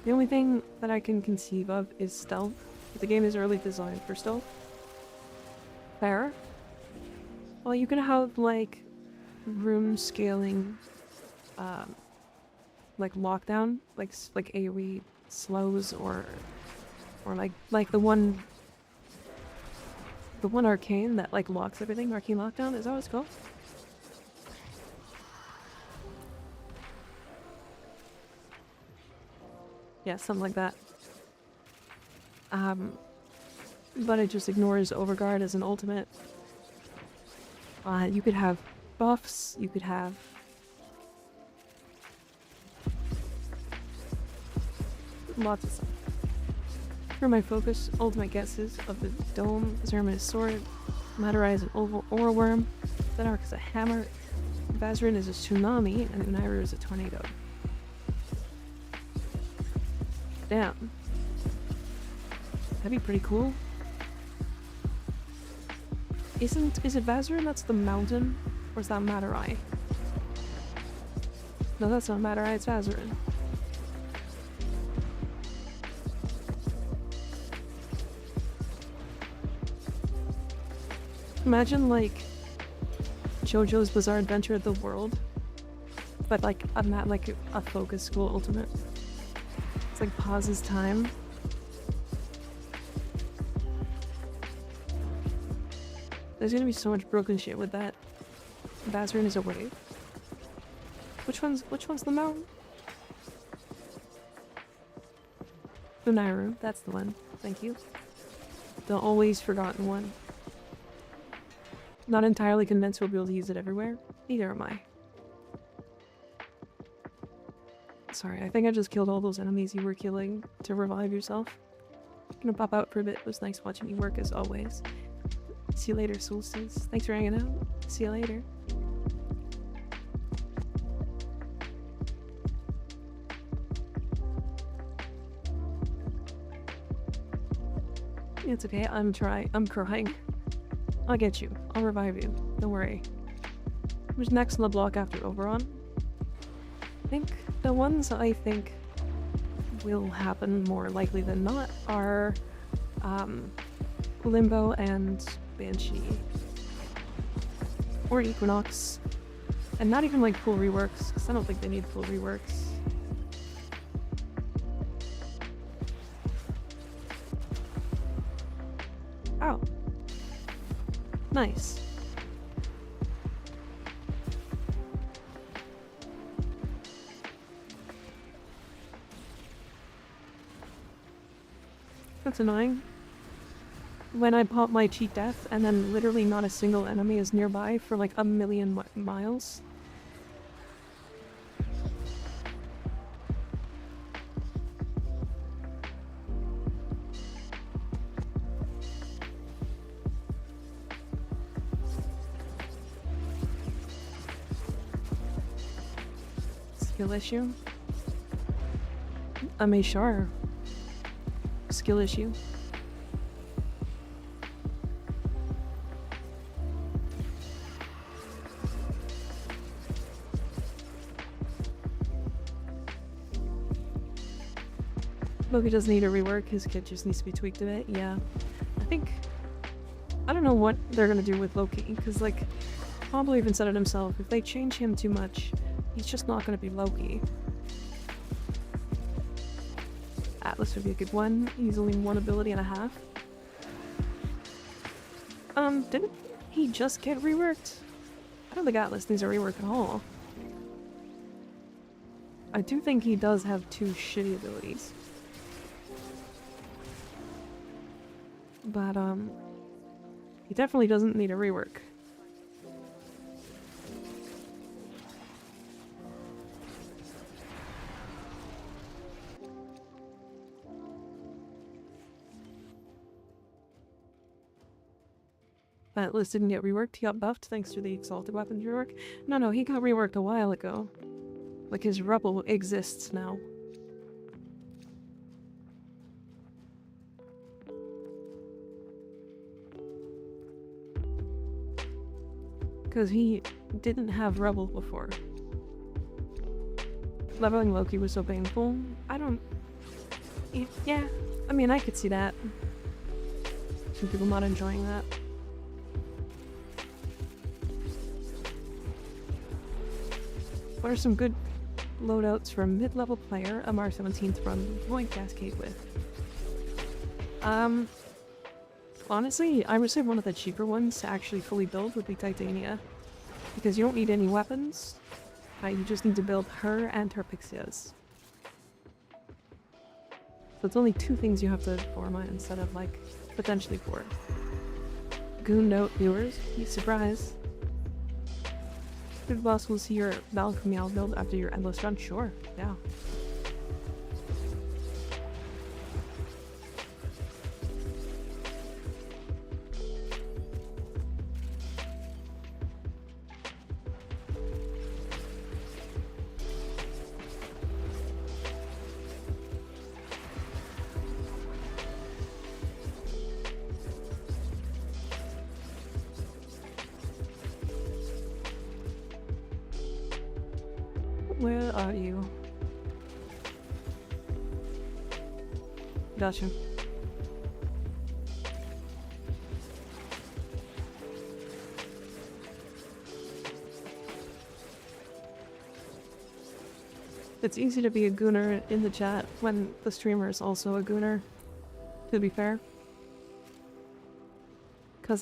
The only thing that I can conceive of is stealth. The game is early designed for stealth. Fair. Well, you can have like room scaling, like lockdown, like AoE slows, or like the one arcane that like locks everything. Arcane lockdown, is that what it's called? Yeah, something like that. But it just ignores overguard as an ultimate. You could have buffs, you could have lots of stuff. For my focus, ultimate guesses of the dome, Zerman is sword, Madurai is an oval ore worm, Denark is a hammer, Vazarin is a tsunami, and Unairu is a tornado. Damn. That'd be pretty cool. Is it Vazarin that's the mountain? Or is that Madurai? No, that's not Madurai, it's Vazarin. Imagine like JoJo's Bizarre Adventure of the World, but like a focus school ultimate. It's like pauses time. There's gonna be so much broken shit with that. Vazarin is a wave. Which one's the mountain? Unairu, that's the one. Thank you. The always forgotten one. Not entirely convinced we'll be able to use it everywhere. Neither am I. Sorry, I think I just killed all those enemies you were killing to revive yourself. Gonna pop out for a bit. It was nice watching you work as always. See you later, Solstice. Thanks for hanging out. See you later. It's okay, I'm crying. I'll get you. I'll revive you. Don't worry. Who's next on the block after Oberon? I think the ones I think will happen more likely than not are Limbo and Banshee. Or Equinox. And not even like full reworks, because I don't think they need full reworks. Oh. Nice. That's annoying. When I pop my cheat death and then literally not a single enemy is nearby for like a million miles. Skill issue? I mean, sure. Skill issue. Loki does need a rework, his kit just needs to be tweaked a bit, yeah. I don't know what they're gonna do with Loki, because like, Pablo even said it himself, if they change him too much, he's just not gonna be Loki. Atlas would be a good one, he's only 1 ability and a half. Didn't he just get reworked? I don't think Atlas needs a rework at all. I do think he does have 2 shitty abilities. But, he definitely doesn't need a rework. Atlas didn't get reworked, he got buffed thanks to the Exalted Weapons rework. No, he got reworked a while ago. Like, his rubble exists now. Because he didn't have rubble before. Leveling Loki was so painful. Yeah, I mean, I could see that. Some people not enjoying that. What are some good loadouts for a mid-level player a Mars 17th run going cascade with? Honestly, I would say one of the cheaper ones to actually fully build would be Titania. Because you don't need any weapons. You just need to build her and her Pixias. So it's only 2 things you have to forma instead of like, potentially 4. Goon note, viewers, be surprised. Good boss will see your Valkyr build after your endless run? Sure, yeah. Where are you? Gotcha. It's easy to be a gooner in the chat when the streamer is also a gooner, to be fair. 'Cause,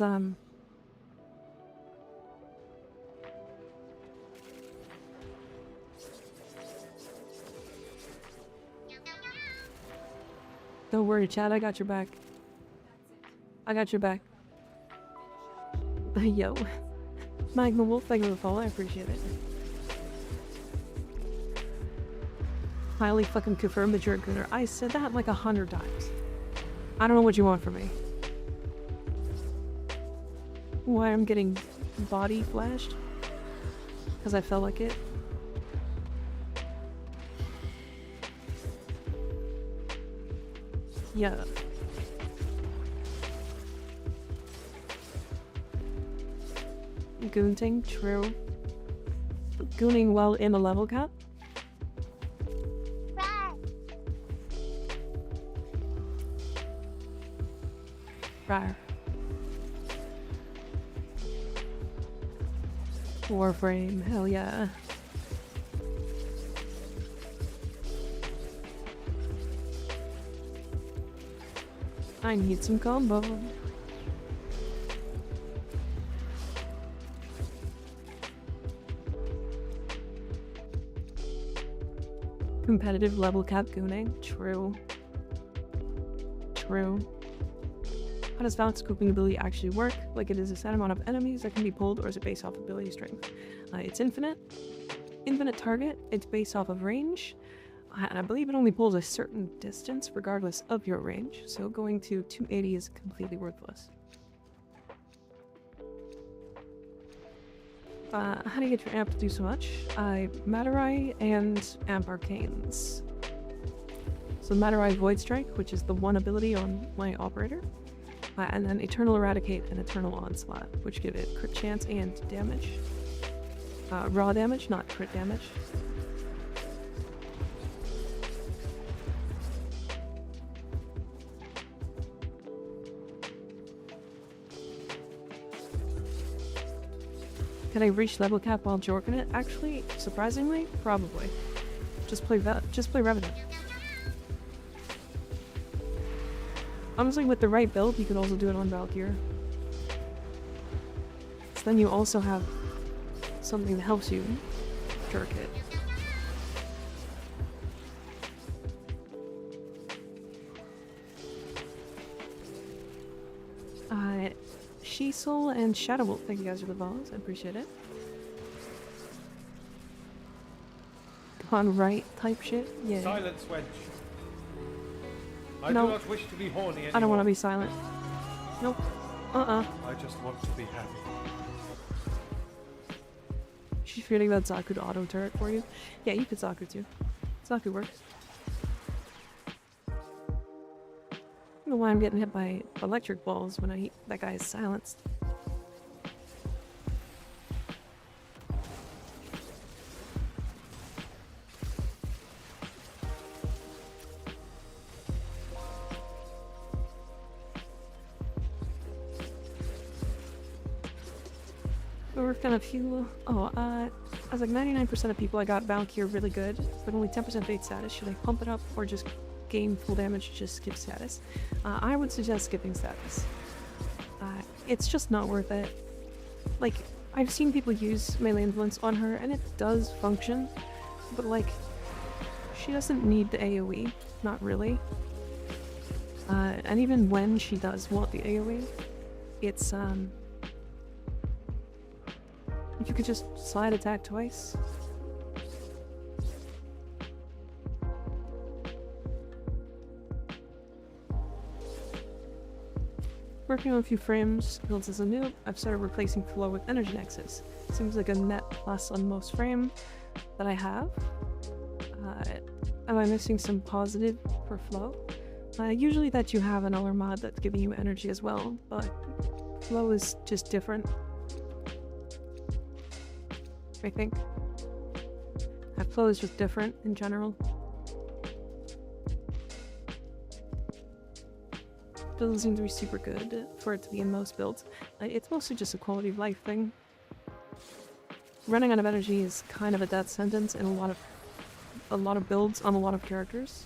don't worry, chat, I got your back. I got your back. Yo. Magma Wolf, thank you for the follow, I appreciate it. Highly fucking confirmed that you're a gooner. I said that like 100 times. I don't know what you want from me. Why I'm getting body flashed? Because I felt like it. Yeah. Goonting, true. Gooning while in a level cap? Rar. Warframe, hell yeah. I need some combo. Competitive level cap gooning, true. True. How does Valk's scooping ability actually work? Like, it is a set amount of enemies that can be pulled, or is it based off ability strength? It's infinite. Infinite target. It's based off of range. And I believe it only pulls a certain distance regardless of your range. So going to 280 is completely worthless. How do you get your amp to do so much? Materai and amp arcanes. So Materai Void Strike, which is the one ability on my operator. And then Eternal Eradicate and Eternal Onslaught, which give it crit chance and damage. Raw damage, not crit damage. Can I reach level cap while jorking it? Actually, surprisingly, probably. Just play Revenant. Honestly, with the right build, you could also do it on Valkyr. So then you also have something that helps you jerk it. She-Soul and Shadow Wolf, thank you guys for the follows, I appreciate it. On right type shit? Yeah. Silence, wench. I do not wish to be horny anymore. I don't want to be silent. Nope. I just want to be happy. She's feeling that Zaku to auto turret for you. Yeah, you could Zaku too. Zaku works. I don't know why I'm getting hit by electric balls when that guy is silenced. We're working on a few. I was like 99% of people I got Valkyr really good, but only 10% fate status. Should I pump it up or just gain full damage, just skip status? I would suggest skipping status. It's just not worth it. Like, I've seen people use melee influence on her and it does function, but like, she doesn't need the AoE, not really. And even when she does want the AoE, it's you could just slide attack twice. Working on a few frames builds as a noob, I've started replacing flow with energy nexus. Seems like a net plus on most frame that I have. Am I missing some positive for flow? Usually that you have another mod that's giving you energy as well, but flow is just different. I think. Flow is just different in general. Doesn't seem to be super good for it to be in most builds. It's mostly just a quality of life thing. Running out of energy is kind of a death sentence in a lot of builds on a lot of characters.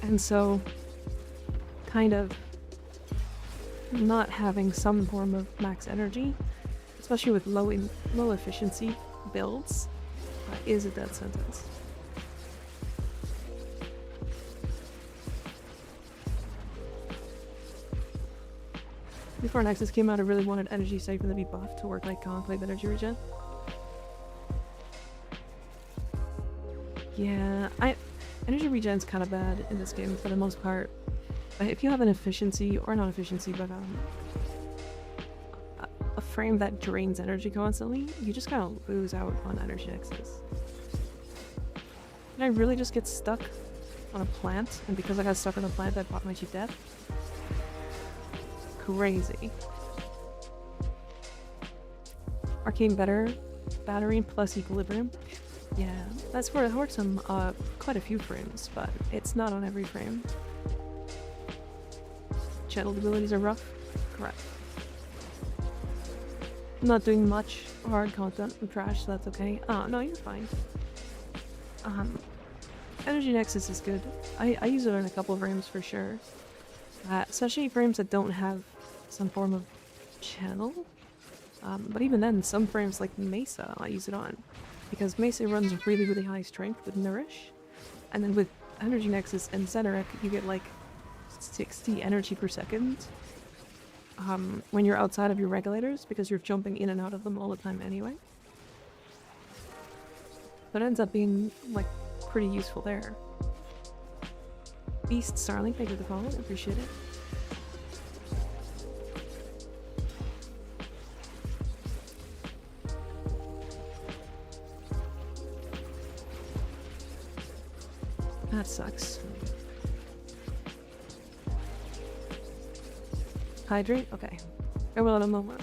And so, kind of not having some form of max energy, especially with low efficiency builds, is a death sentence. Before Nexus came out, I really wanted energy siphon to be buffed to work like conclave energy regen. Yeah, energy regen's kind of bad in this game for the most part. But if you have an efficiency, or not efficiency, but a frame that drains energy constantly, you just kind of lose out on energy nexus. Did I really just get stuck on a plant? And because I got stuck on a plant, I bought my cheap death? Crazy. Arcane better. Battery plus equilibrium. Yeah, that's where it works on quite a few frames, but it's not on every frame. Channel abilities are rough. Correct. I'm not doing much hard content. I'm trash, so that's okay. Oh, no, you're fine. Energy Nexus is good. I use it in a couple of frames for sure. Especially frames that don't have some form of channel. But even then, some frames like Mesa, I use it on. Because Mesa runs really, really high strength with Nourish. And then with Energy Nexus and Zenarek, you get like 60 energy per second. When you're outside of your regulators, because you're jumping in and out of them all the time anyway. That ends up being like pretty useful there. Beast Starling, thank you for the follow, appreciate it. That sucks. Hydrate? Okay. I will in a moment.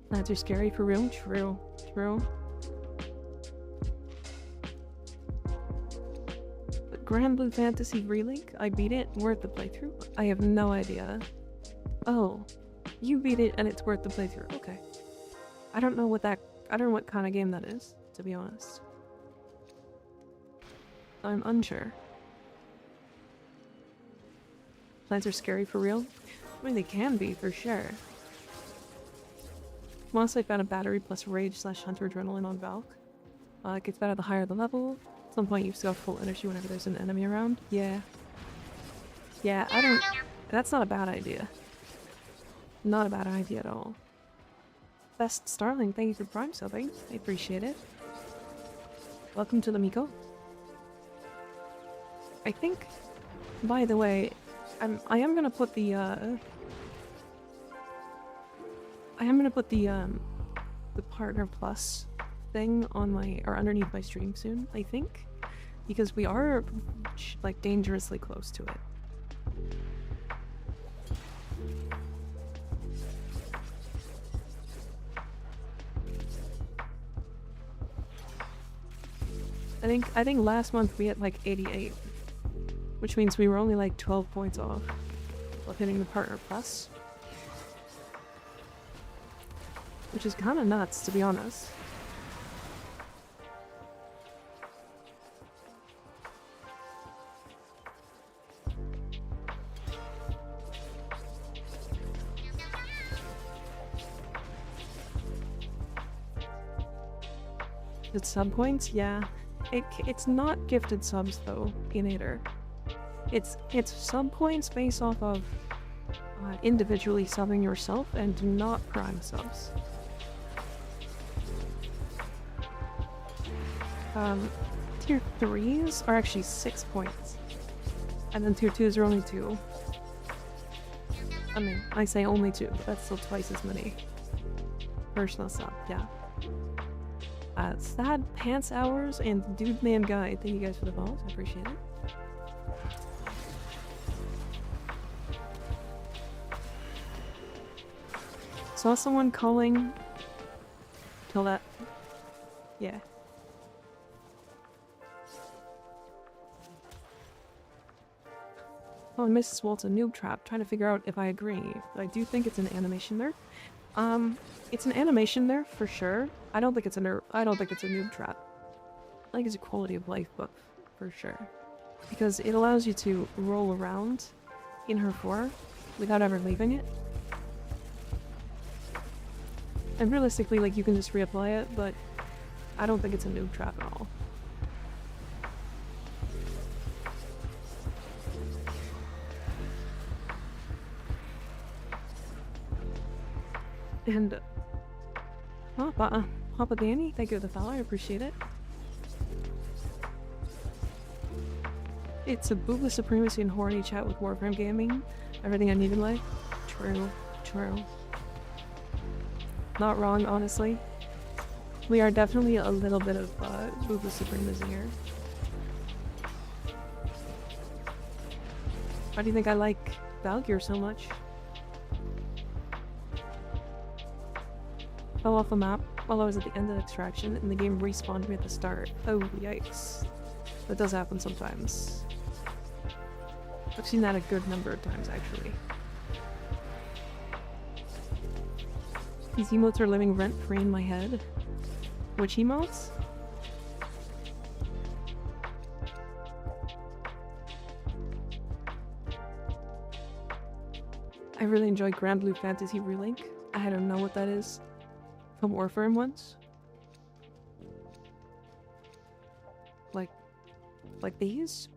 Plants are scary for real? True. True. But Grand Blue Fantasy Relink? I beat it? Worth the playthrough? I have no idea. Oh. You beat it and it's worth the playthrough. Okay. I don't know what kind of game that is, to be honest. I'm unsure. Plants are scary for real? I mean, they can be, for sure. Once I found a battery plus rage / hunter adrenaline on Valk. It gets better the higher the level. At some point you've still got full energy whenever there's an enemy around. Yeah. Yeah, I don't... That's not a bad idea. Not a bad idea at all. Best Starling, thank you for Prime subbing. I appreciate it. Welcome to the Miko. I think, by the way, I am gonna put the partner plus thing on my, or underneath my stream soon, I think, because we are like dangerously close to it. I think last month we hit like 88, which means we were only like 12 points off of hitting the partner plus, which is kind of nuts, to be honest. It's sub points, yeah. It's not gifted subs though, Inator. It's sub points based off of individually subbing yourself and not prime subs. Tier 3s are actually 6 points. And then tier 2s are only 2. I mean, I say only 2, but that's still twice as many. Personal sub, yeah. Sad Pants Hours and Dude Man Guide. Thank you guys for the follows. I appreciate it. Saw someone calling. Kill that. Yeah. Oh, and Mrs. Walt's a noob trap. Trying to figure out if I agree. But I do think it's an animation there. It's an animation there for sure. I don't think it's a noob trap. I think it's a quality of life buff for sure, because it allows you to roll around in her floor without ever leaving it. And realistically, like, you can just reapply it, but I don't think it's a noob trap at all. And Papa Danny, thank you for the follow, I appreciate it. It's a bootless supremacy and horny chat with Warframe Gaming. Everything I need in life. True, true. Not wrong, honestly. We are definitely a little bit of bootless supremacy here. Why do you think I like Valkyr so much? Fell off the map while I was at the end of extraction and the game respawned me at the start. Oh, yikes. That does happen sometimes. I've seen that a good number of times, actually. These emotes are living rent-free in my head. Which emotes? I really enjoyed Grand Blue Fantasy Relink. I don't know what that is. From Warframe once? Like these?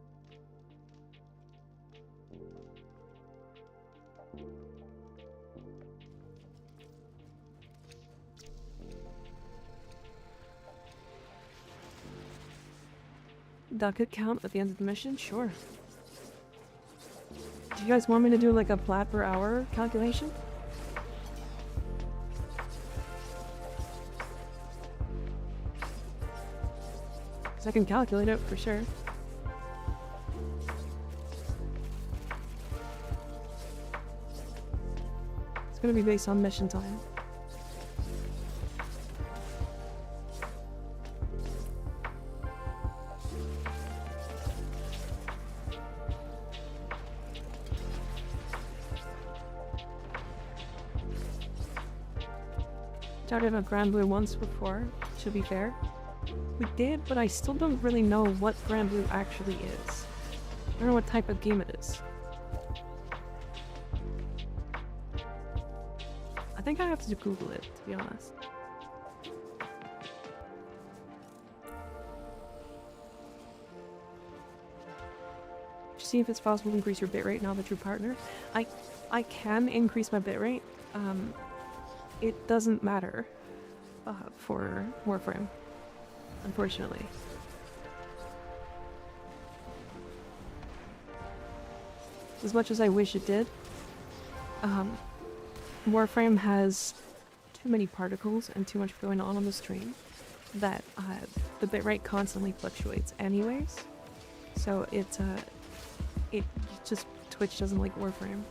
That could count at the end of the mission? Sure. Do you guys want me to do like a plat per hour calculation? Because I can calculate it for sure. It's gonna be based on mission time. Started a Grand Blue once before, to be fair. We did, but I still don't really know what Grand Blue actually is. I don't know what type of game it is. I think I have to Google it, to be honest. See if it's possible to increase your bitrate now that you're partner. I can increase my bitrate. It doesn't matter for Warframe, unfortunately. As much as I wish it did, Warframe has too many particles and too much going on the stream that the bitrate constantly fluctuates anyways. So it just, Twitch doesn't like Warframe.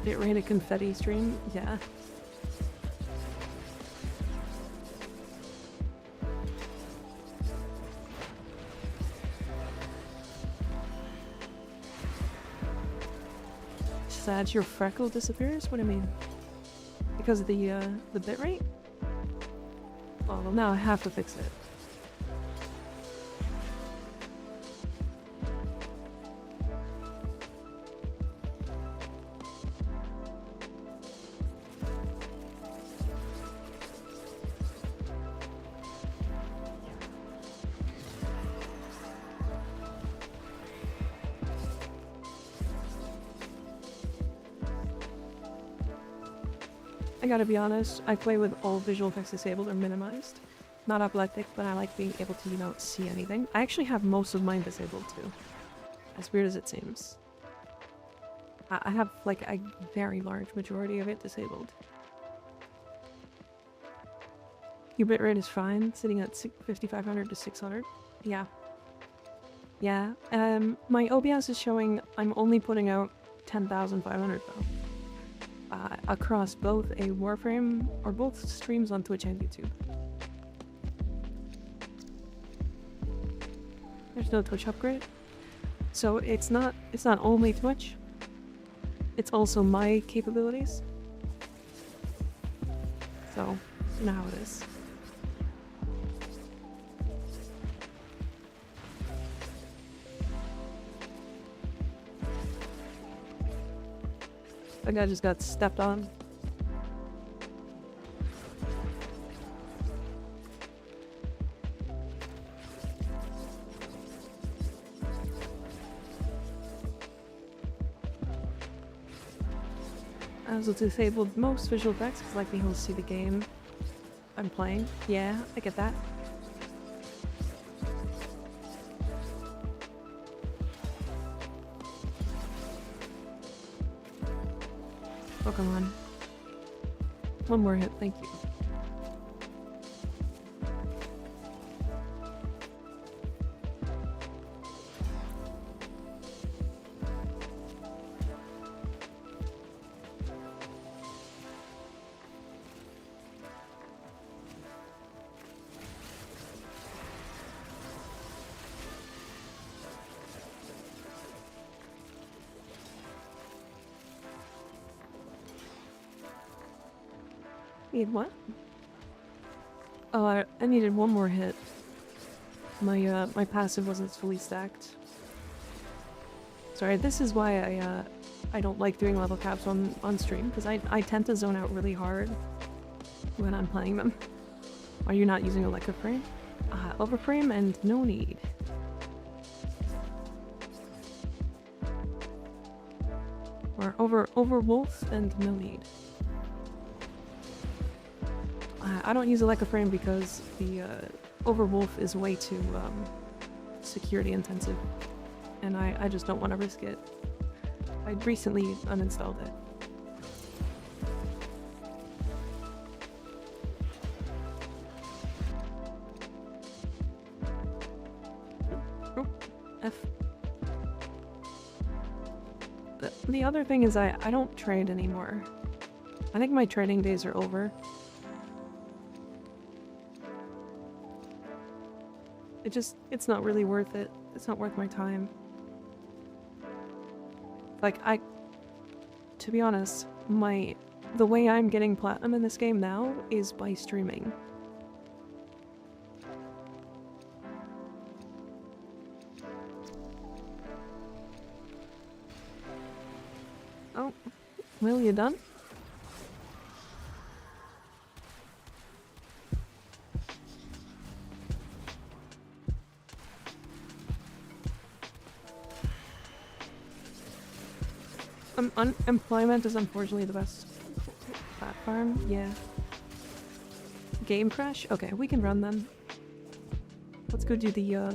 Bitrate a confetti stream? Yeah. Sad your freckle disappears? What do you mean? Because of the bitrate? Oh, well now I have to fix it. I gotta be honest, I play with all visual effects disabled or minimized. Not epileptic, but I like being able to, you know, see anything. I actually have most of mine disabled too. As weird as it seems. I have like a very large majority of it disabled. Your bitrate is fine, sitting at 5500 to 600. Yeah. Yeah. My OBS is showing I'm only putting out 10,500 though. Across both a Warframe or both streams on Twitch and YouTube. There's no Twitch upgrade. So it's not only Twitch. It's also my capabilities. So, you know how it is. That guy just got stepped on. I also disabled most visual effects because I like being able to see the game I'm playing. Yeah, I get that. Oh, come on. One more hit, thank you. Need what? Oh, I needed one more hit. My passive wasn't fully stacked. Sorry, this is why I don't like doing level caps on stream, because I tend to zone out really hard when I'm playing them. Are you not using a warframe? Overframe and no need. Or over wolf and no need. I don't use a warframe because the overwolf is way too security intensive, and I just don't want to risk it. I recently uninstalled it. Oh, F. The other thing is I don't trade anymore. I think my trading days are over. It's not really worth it. It's not worth my time. Like, to be honest, the way I'm getting platinum in this game now is by streaming. Oh, Will, you done? Unemployment is unfortunately the best platform, yeah. Game crash? Okay, we can run them. Let's go do the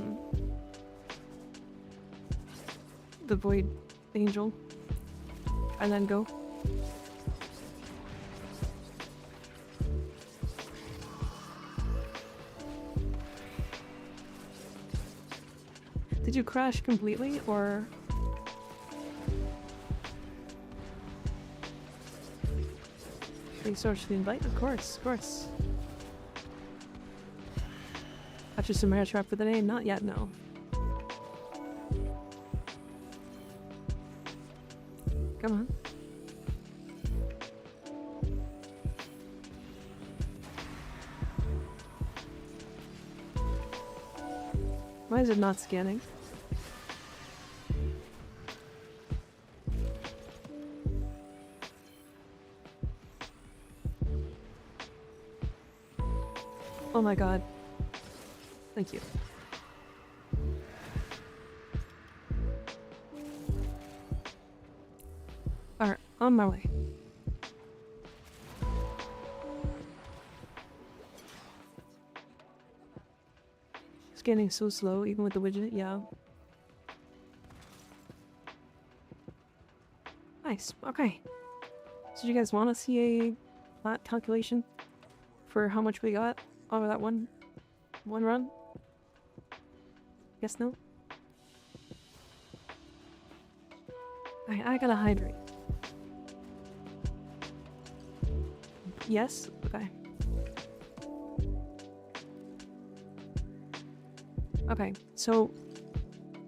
Void Angel. And then go. Did you crash completely, or...? Resource the invite? Of course, of course. After some rare trap for the name? Not yet, no. Come on. Why is it not scanning? Oh my god. Thank you. Alright, on my way. Scanning so slow, even with the widget, yeah. Nice, okay. So do you guys want to see a flat calculation for how much we got over that one run? Guess no? I gotta hydrate. Yes? Okay. Okay, so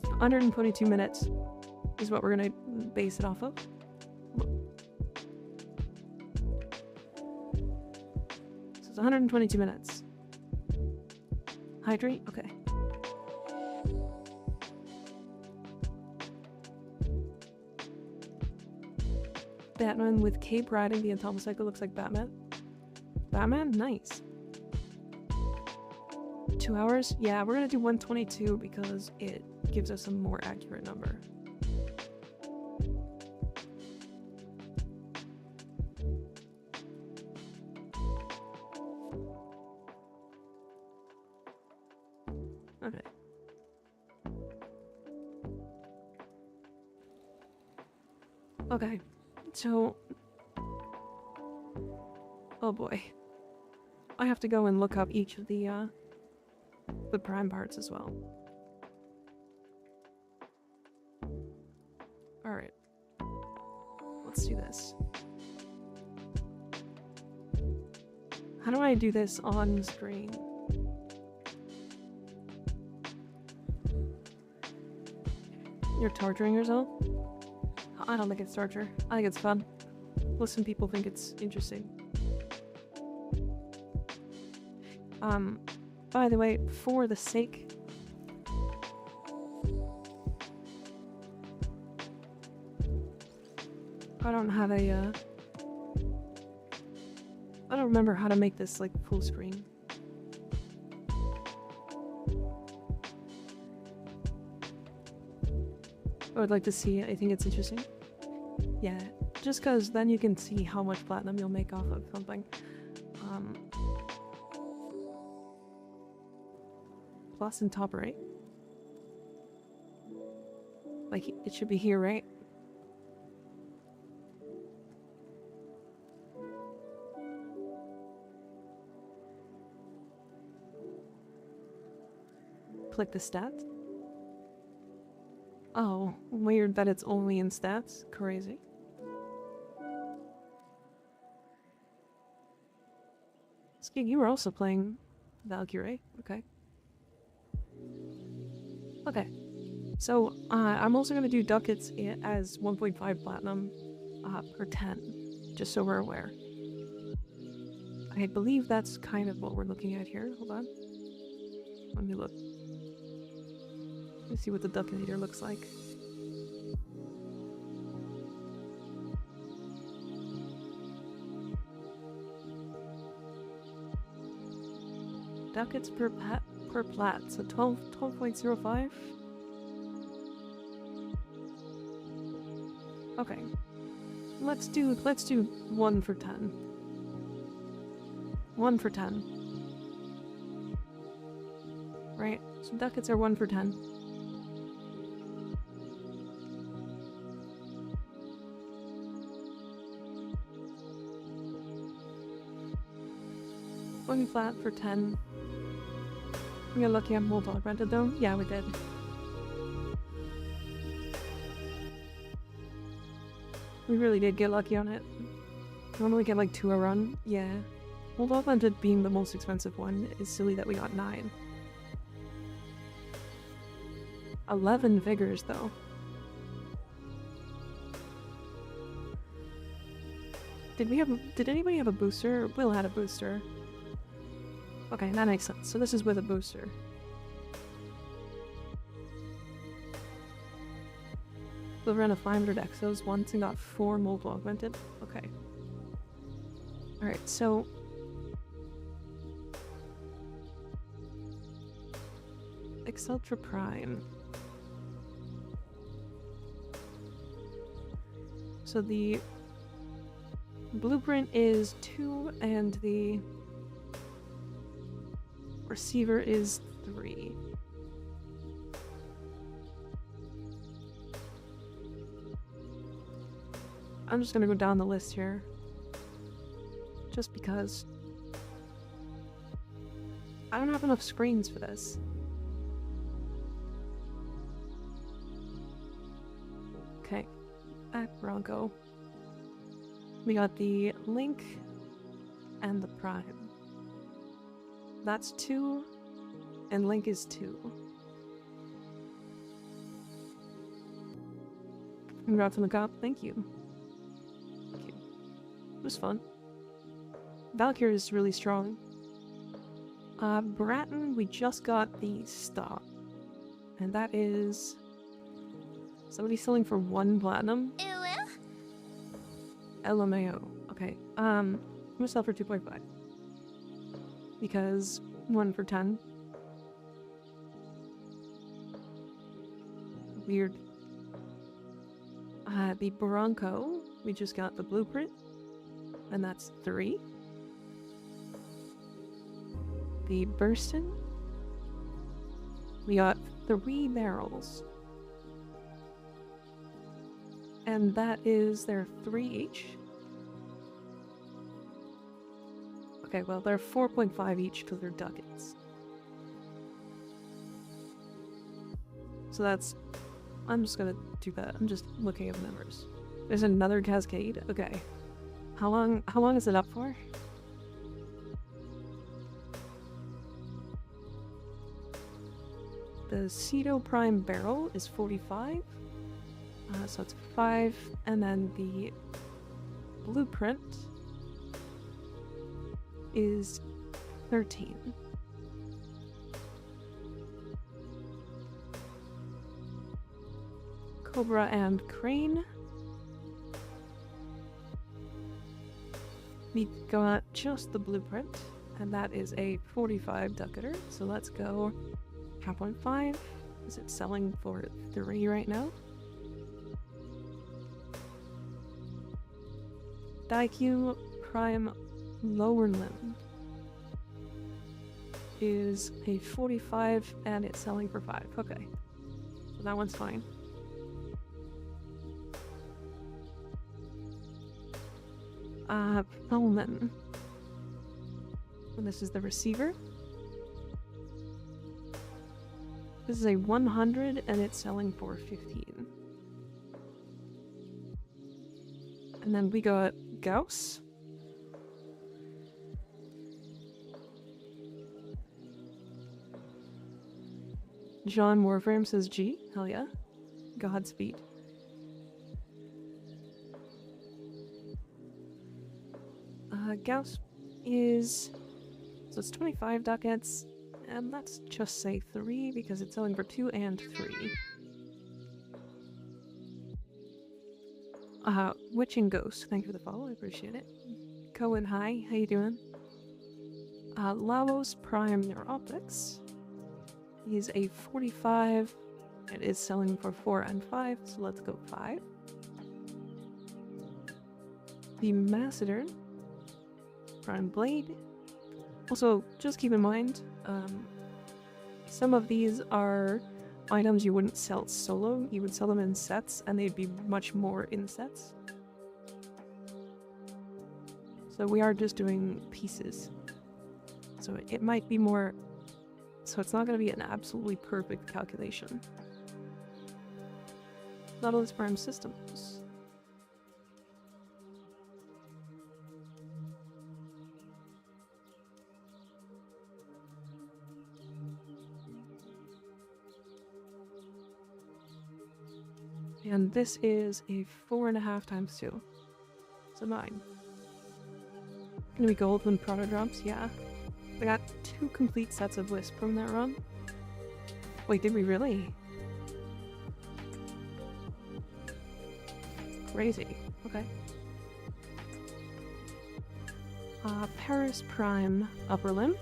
122 minutes is what we're gonna base it off of. So it's 122 minutes. Hydrate? Okay. Batman with cape riding the atomic cycle looks like Batman. Batman? Nice. 2 hours? Yeah, we're gonna do 122 because it gives us a more accurate number. Okay. Okay, so... Oh boy. I have to go and look up each of the prime parts as well. Alright. Let's do this. How do I do this on screen? You're torturing yourself? I don't think it's torture. I think it's fun. Listen, people think it's interesting. By the way, for the sake... I don't have a, I don't remember how to make this, like, full screen. I would like to see it. I think it's interesting. Yeah, just because then you can see how much platinum you'll make off of something. Plus in top right. Like, it should be here, right? Click the stats. Oh, weird that it's only in stats. Crazy. Skig, you were also playing Valkyr, okay. Okay. So, I'm also gonna do ducats as 1.5 platinum per 10, just so we're aware. I believe that's kind of what we're looking at here. Hold on. Let me look. Let's see what the ducanator looks like. Ducats per plat, so 12.05. Okay. Let's do 1 for 10. 1 for 10. Right, so ducats are 1 for 10. One flat for 10. We got lucky on Bulldog rented though? Yeah, we did. We really did get lucky on it. Normally get like 2 a run. Yeah. Bulldog rented being the most expensive one is silly that we got 9. 11 vigors though. Did anybody have a booster? Will had a booster. Okay, that makes sense. So this is with a booster. We ran a 500 exos once and got 4 mold augmented. Okay. Alright, so... Exceltra Prime. So the blueprint is 2 and the receiver is 3. I'm just gonna go down the list here. Just because I don't have enough screens for this. Okay, back Bronco. We got the Link and the Prime. That's 2, and Link is 2. Congrats on the cop. Thank you. Thank you. It was fun. Valkyr is really strong. Bratton, we just got the stop. And that is... somebody selling for 1 platinum? LMAO. Okay. I'm gonna sell for 2.5. Because 1 for 10. Weird. The Bronco, we just got the blueprint. And that's 3. The Burston, we got 3 barrels. And that is their 3 each. Okay, well, they're 4.5 each because they're ducats. So that's... I'm just gonna do that. I'm just looking at the numbers. There's another cascade. Okay. How long is it up for? The Ceto Prime barrel is 45. So it's 5. And then the blueprint is 13. Cobra and Crane. We got just the blueprint, and that is a 45 ducater, so let's go 5.5. Is it selling for 3 right now? Daikyu Prime Lower Limb is a 45 and it's selling for 5. Okay. So that one's fine. Pullman. And this is the receiver. This is a 100 and it's selling for 15. And then we got Gauss. John Warframe says G. Hell yeah. Godspeed. Gauss is... So it's 25 ducats. And let's just say 3 because it's selling for 2 and 3. Witching Ghost, thank you for the follow, I appreciate it. Cohen, hi, how you doing? Lavos Prime Neuroptics is a 45. It is selling for 4 and 5, so let's go 5. The Macedon Prime Blade. Also, just keep in mind, some of these are items you wouldn't sell solo, you would sell them in sets, and they'd be much more in sets. So we are just doing pieces. So it might be more... So it's not going to be an absolutely perfect calculation. Nautilus Prime Systems. And this is a 4.5 times 2. So 9. Gonna be gold when Proto drops? Yeah. I got 2 complete sets of Wisp from that run. Wait, did we really? Crazy. Okay. Paris Prime Upper Limb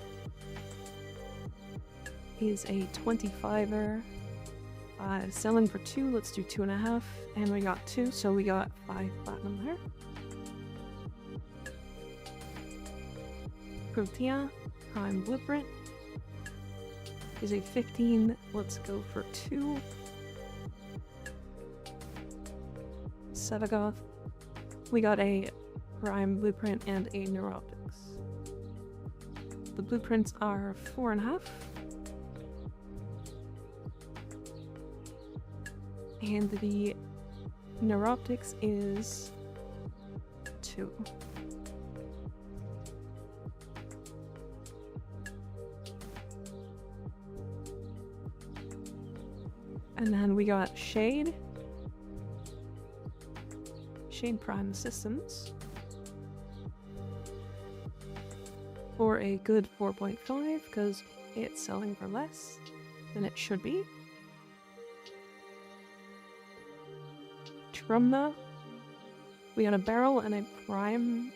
is a 25er. Selling for 2, let's do 2.5, and we got 2, so we got 5 platinum there. Protea Prime Blueprint is a 15, let's go for 2. Sevagoth, we got a Prime Blueprint and a Neuroptics. The blueprints are 4.5. And the Neuroptics is 2. And then we got Shade. Shade Prime Systems. For a good 4.5, because it's selling for less than it should be. Trumna, We got a barrel and a prime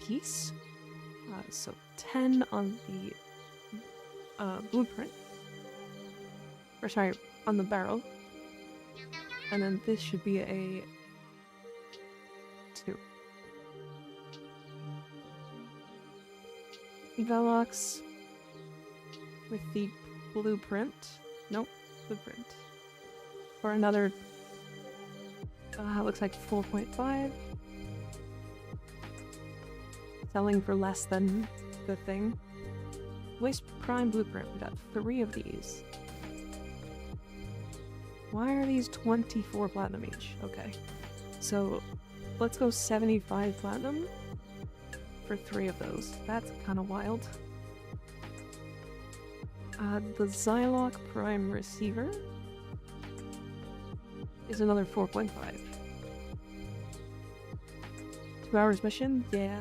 piece. So 10 on the blueprint. Or sorry, on the barrel. And then this should be a 2. Velox with the blueprint. Nope, blueprint. For another, looks like 4.5. Selling for less than the thing. Waste prime blueprint. We got 3 of these. Why are these 24 platinum each? Okay. So let's go 75 platinum for 3 of those. That's kind of wild. The Zylok Prime Receiver is another 4.5. 2 hours mission? Yeah.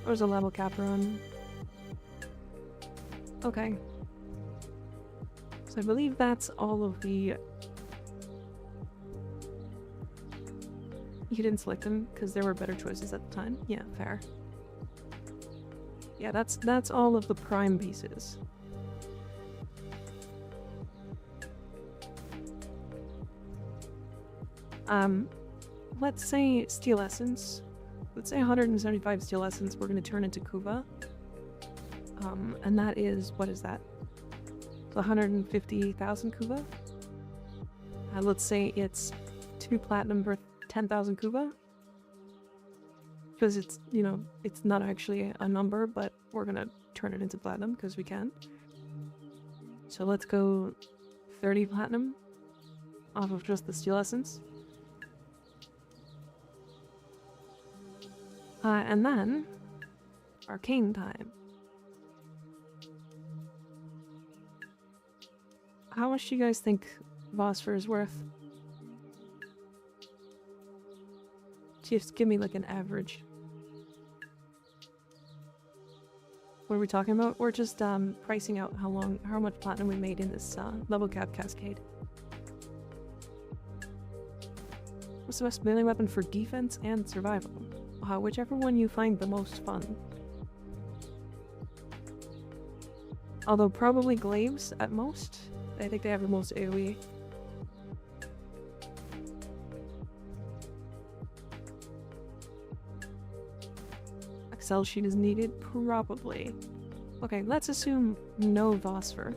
There's a level cap run. Okay. So I believe that's all of the... You didn't select them because there were better choices at the time. Yeah, fair. Yeah, that's all of the prime pieces. Let's say steel essence. Let's say 175 steel essence we're going to turn into Kuva. And that is, what is that? 150,000 Kuva? Let's say it's 2 platinum per 10,000 Kuva. Because it's, you know, it's not actually a number, but we're gonna turn it into platinum because we can. So let's go 30 platinum off of just the steel essence. And then arcane time. How much do you guys think Phosphor is worth? Just give me like an average. What are we talking about? We're just pricing out how much platinum we made in this level cap cascade. What's the best melee weapon for defense and survival? Whichever one you find the most fun. Although probably glaives at most. I think they have the most AoE. Excel sheet is needed? Probably. Okay, let's assume no phosphor.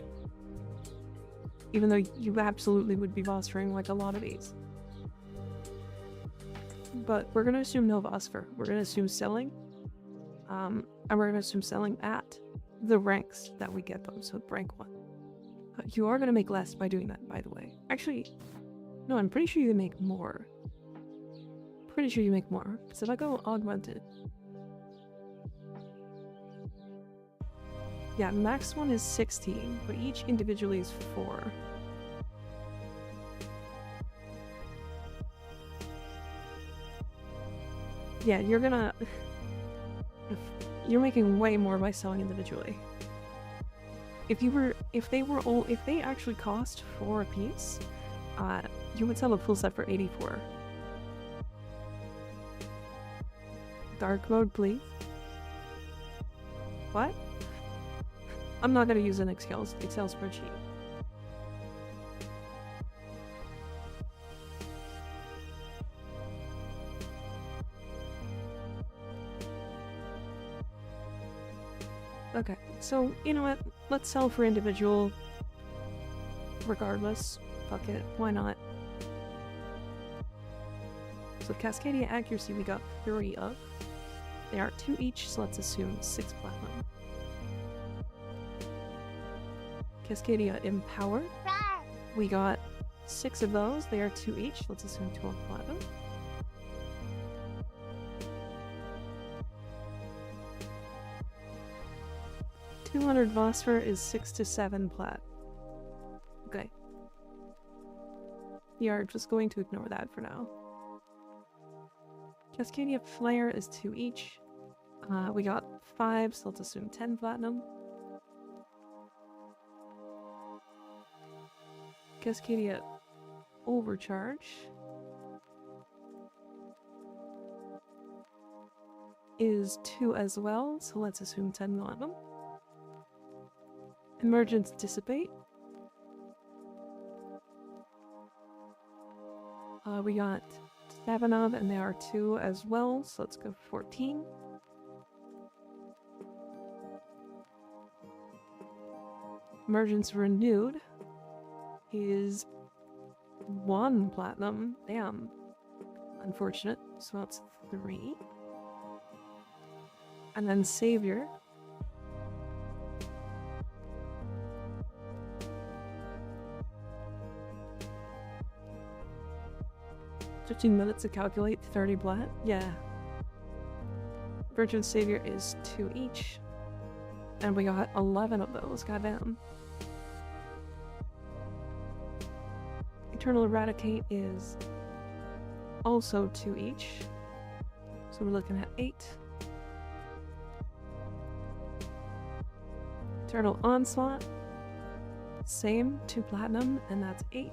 Even though you absolutely would be phosphoring like a lot of these. But we're gonna assume no phosphor. We're gonna assume selling. And we're gonna assume selling at the ranks that we get them, so rank 1. You are gonna make less by doing that, by the way. Actually, no, I'm pretty sure you make more. Pretty sure you make more. Because if I go augmented... Yeah, max one is 16, but each individually is 4. Yeah, you're gonna... You're making way more by selling individually. If they actually cost 4 a piece, you would sell a full set for 84. Dark mode, please. What? I'm not gonna use an Excel spreadsheet. Okay, so, you know what? Let's sell for individual. Regardless. Fuck it. Why not? So Cascadia accuracy we got 3 of. They are 2 each, so let's assume 6 platinum. Cascadia empower. We got 6 of those. They are 2 each. Let's assume 12 platinum. $200 phosphor is 6 to 7 plat. Okay. We are just going to ignore that for now. Cascadia flare is 2 each. We got 5, so let's assume 10 platinum. Cascadia overcharge. is 2 as well, so let's assume 10 on them. Emergence dissipate. We got 7 of, and there are 2 as well, so let's go 14. Emergence renewed is 1 platinum. Damn. Unfortunate. So that's 3. And then Savior. 15 minutes to calculate 30 plat. Yeah. Virgin Savior is 2 each. And we got 11 of those. Goddamn. Eternal Eradicate is also 2 each. So we're looking at 8. Eternal Onslaught. Same, 2 platinum, and that's 8.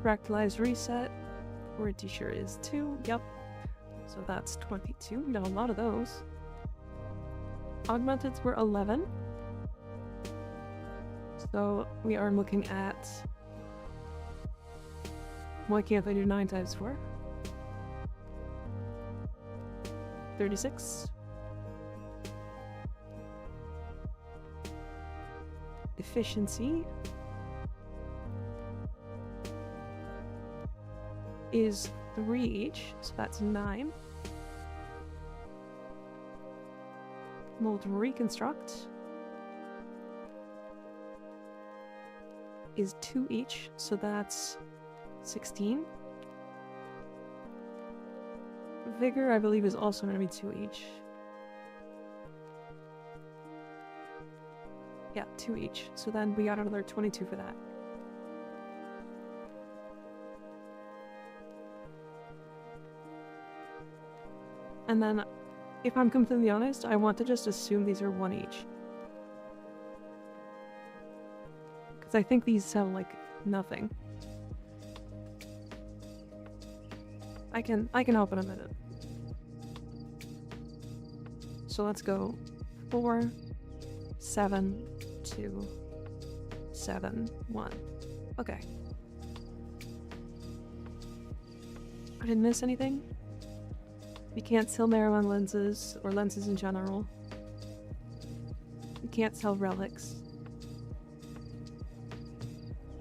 Fractalized Reset for a t-shirt is 2. Yep. So that's 22. We got a lot of those. Augmenteds were 11. So we are looking at... Why can't I do 9 times 4? 36. Efficiency is 3 each, so that's 9. Mold Reconstruct is 2 each, so that's 16. Vigor, I believe, is also going to be 2 each. Yeah, 2 each. So then we got another 22 for that. And then, if I'm completely honest, I want to just assume these are 1 each. Because I think these sell like nothing. I can help in a minute. So let's go 4, 7, 2, 7, 1. Okay. I didn't miss anything? We can't sell Marijuana lenses, or lenses in general. We can't sell relics.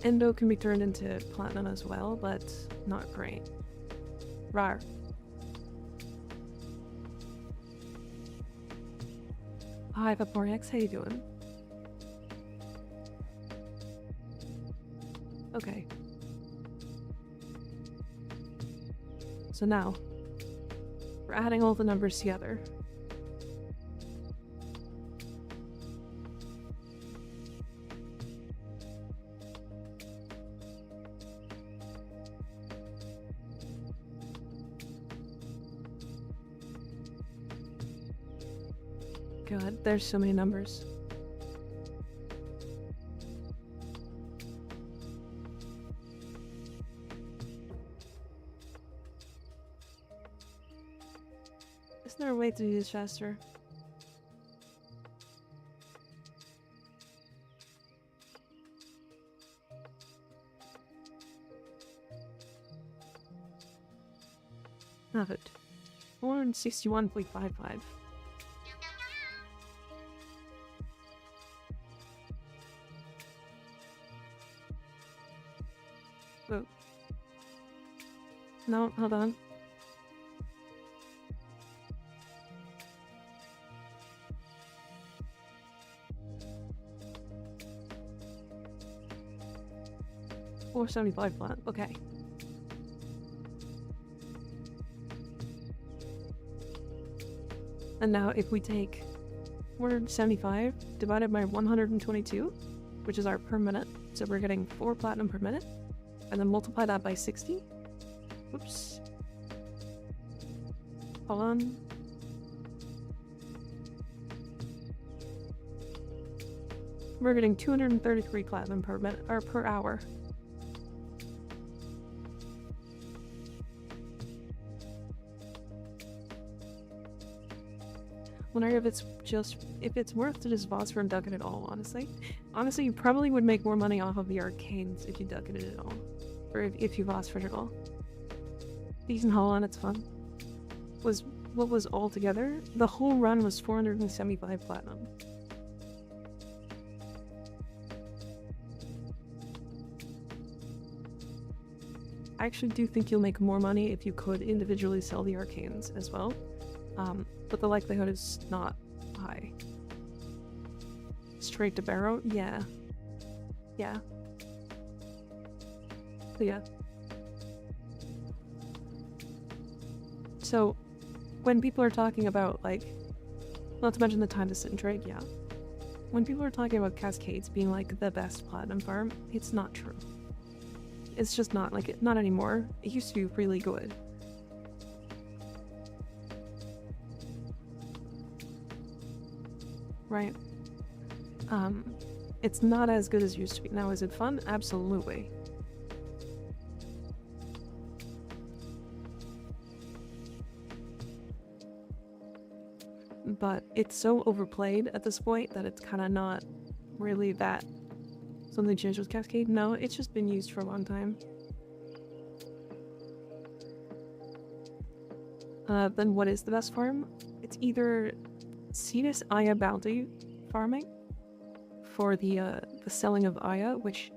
Endo can be turned into platinum as well, but not great. Rar. Hi, Vaporex, how you doing? Okay. So now, we're adding all the numbers together. God, there's so many numbers. Is there a way to do this faster? Not it. 461.55. Oh. No, hold on. $475 flat. Okay. And now if we take 475 divided by 122, which is our per minute, so we're getting 4 platinum per minute, and then multiply that by 60. Oops. Hold on. We're getting 233 platinum per minute, or per hour. wonder if it's worth to just Voss and duck it at all, honestly. Honestly, you probably would make more money off of the arcanes if you duck it at all. Or if you Voss it all. Decent haul on its fun. What was all together? The whole run was 475 platinum. I actually do think you'll make more money if you could individually sell the arcanes as well. But the likelihood is not high. Straight to baro? Yeah. Yeah. So yeah. So, when people are talking about, like, not to mention the time to sit and trade, yeah. When people are talking about cascades being, like, the best platinum farm, it's not true. It's just not, like, not anymore. It used to be really good. Right. It's not as good as it used to be. Now, is it fun? Absolutely. But it's so overplayed at this point that it's kind of not really that something changed with Cascade. No, it's just been used for a long time. Then what is the best farm? It's either Cetus Aya bounty farming for the selling of Aya, which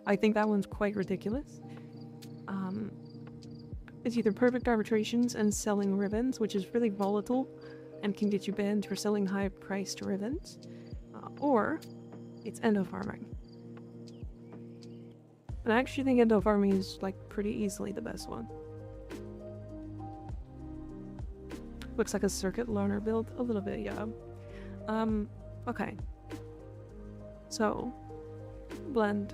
I think that one's quite ridiculous. It's either perfect arbitrations and selling ribbons, which is really volatile and can get you banned for selling high-priced ribbons, or it's endo farming. And I actually think endo farming is, like, pretty easily the best one. Looks like a circuit learner build, a little bit, yeah. Okay. So, blend.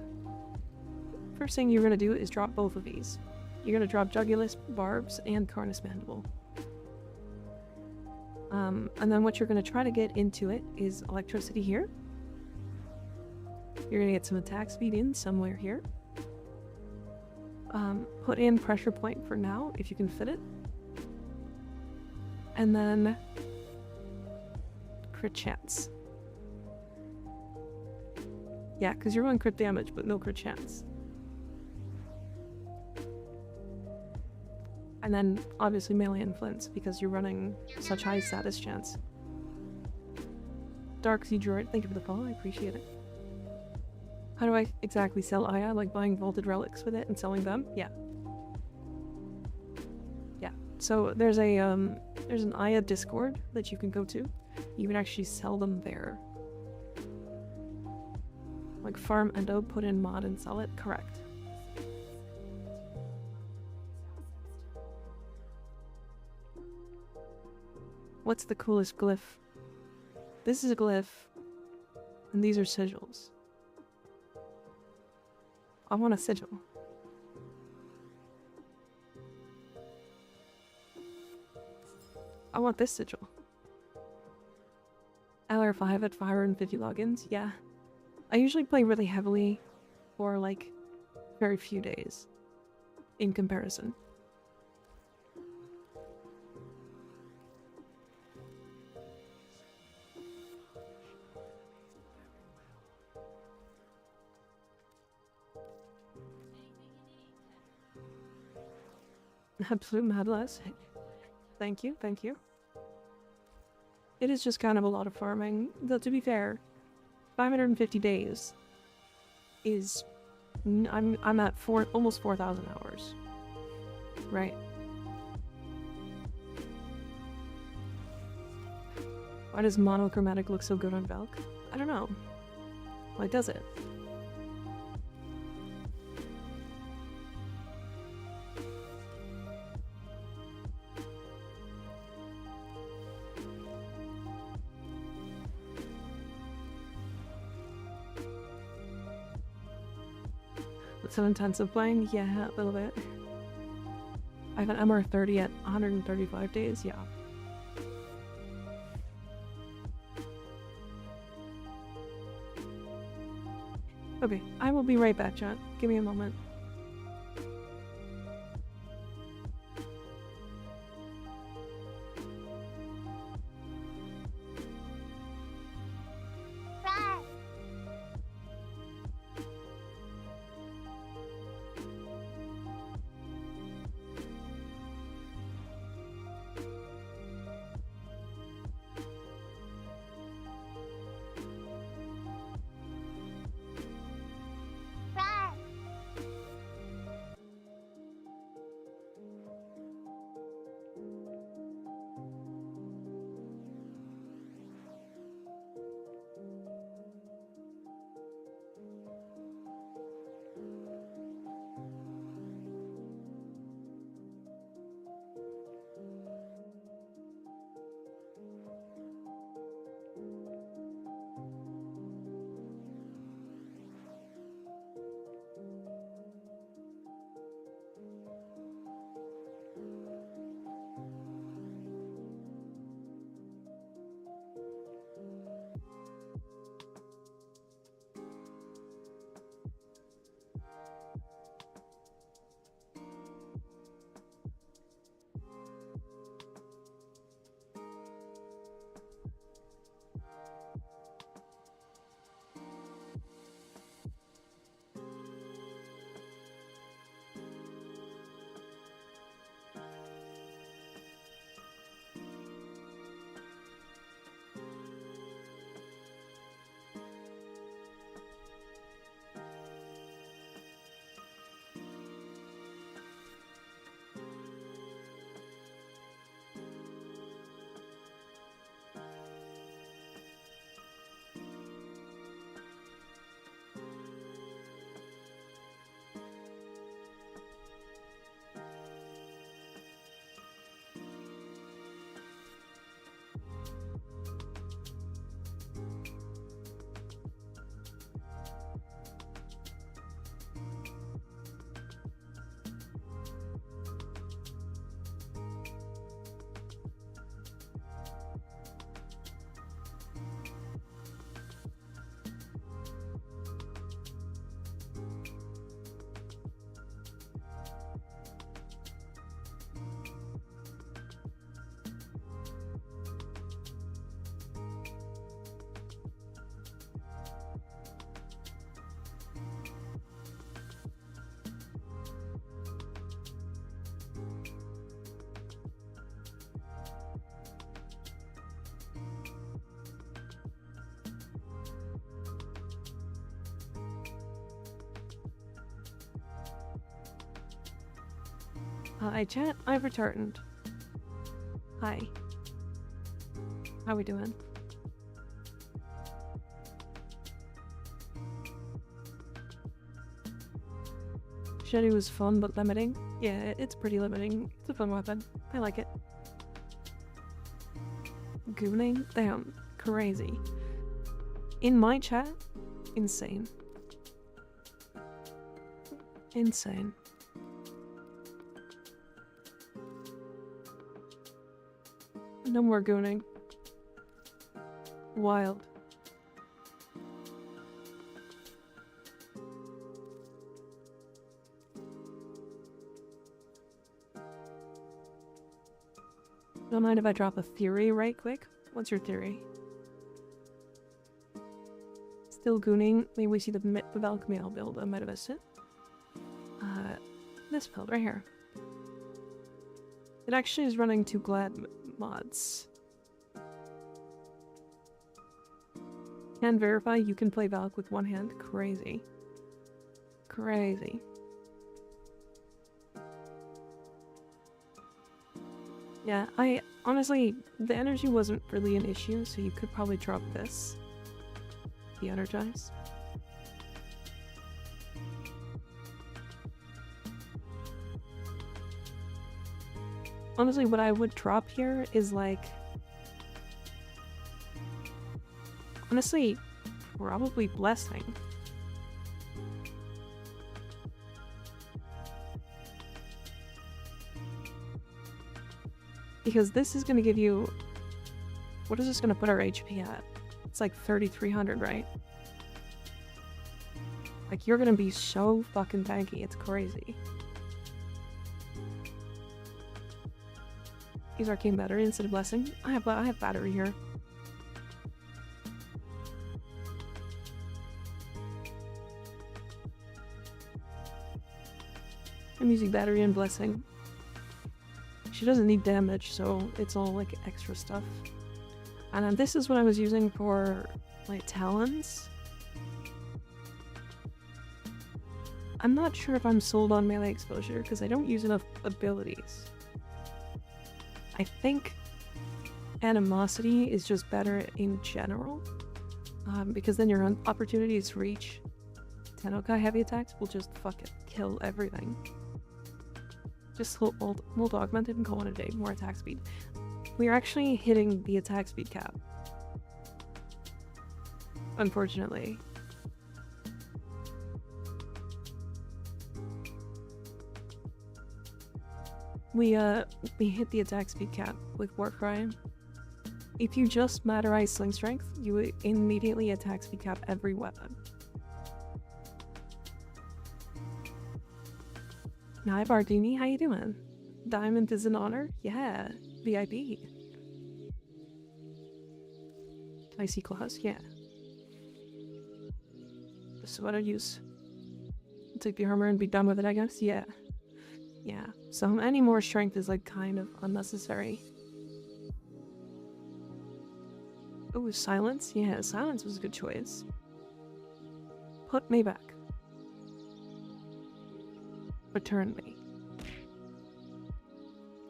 First thing you're gonna do is drop both of these. You're gonna drop Jugulus, Barbs, and Carnus Mandible. And then what you're going to try to get into it is electricity here. You're going to get some attack speed in somewhere here. Put in pressure point for now, if you can fit it. And then crit chance. Yeah, because you're running crit damage, but no crit chance. And then, obviously, melee and flints, because you're running such high status chance. Dark Sea Droid, thank you for the follow, I appreciate it. How do I exactly sell Aya? Like buying vaulted relics with it and selling them? Yeah. Yeah. So there's an Aya Discord that you can go to. You can actually sell them there. Like farm endo, put in mod and sell it? Correct. What's the coolest glyph? This is a glyph, and these are sigils. I want a sigil. I want this sigil. LR5 at 550 logins? Yeah. I usually play really heavily for, like, very few days in comparison. Absolute madness. Thank you, thank you. It is just kind of a lot of farming. Though, to be fair, 550 days is... I'm at almost 4,000 hours. Right. Why does monochromatic look so good on Valk? I don't know. Why does it? So intensive playing? Yeah, a little bit. I have an MR30 at 135 days, yeah. Okay, I will be right back, chat. Give me a moment. Hi, chat. I've returned. Hi. How we doing? Shetty was fun, but limiting. Yeah, it's pretty limiting. It's a fun weapon. I like it. Gooning? Damn. Crazy. In my chat? Insane. Insane. No more gooning. Wild. Don't mind if I drop a theory right quick? What's your theory? Still gooning. Maybe we see the Valkyr build. I might have missed it. This build right here. It actually is running 2 glad mods. Can verify you can play Valk with one hand. Crazy. Crazy. Yeah, I honestly, the energy wasn't really an issue, so you could probably drop this. The energize. Honestly, what I would drop here is like... honestly, probably blessing. Because this is going to give you... what is this going to put our HP at? It's like 3,300, right? Like, you're going to be so fucking tanky, it's crazy. Use arcane battery instead of blessing. I have battery here. I'm using battery and blessing. She doesn't need damage, so it's all like extra stuff. And then this is what I was using for like talons. I'm not sure if I'm sold on melee exposure because I don't use enough abilities. I think animosity is just better in general, because then your opportunities to reach Tenokai heavy attacks will just fucking kill everything. Just hold augmented and call it a day, more attack speed. We are actually hitting the attack speed cap. Unfortunately. We hit the attack speed cap with warframe. If you just materialize sling strength, you would immediately attack speed cap every weapon. Hi Bardini, how you doing? Diamond is an honor? Yeah, VIP. Icy claws, yeah. So what I use? Take the armor and be done with it, I guess? Yeah. Yeah, so any more strength is like kind of unnecessary. Oh, silence? Yeah, silence was a good choice. Put me back. Return me.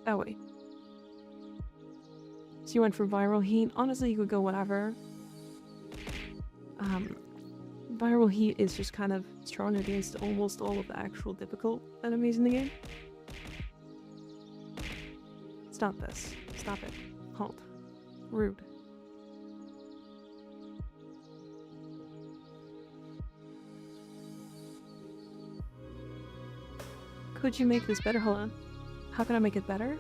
Oh wait. So you went for viral heat? Honestly, you could go whatever. Viral heat is just kind of strong against almost all of the actual difficult enemies in the game. Stop this. Stop it. Halt. Rude. Could you make this better? Hold on. How can I make it better?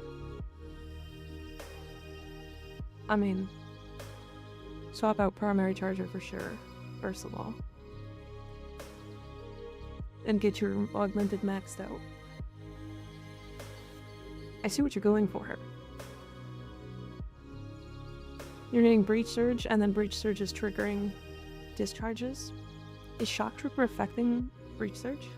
I mean, swap out primary charger for sure, first of all. And get your augmented maxed out. I see what you're going for here. You're getting Breach Surge, and then Breach Surge is triggering discharges. Is Shock Trooper affecting Breach Surge?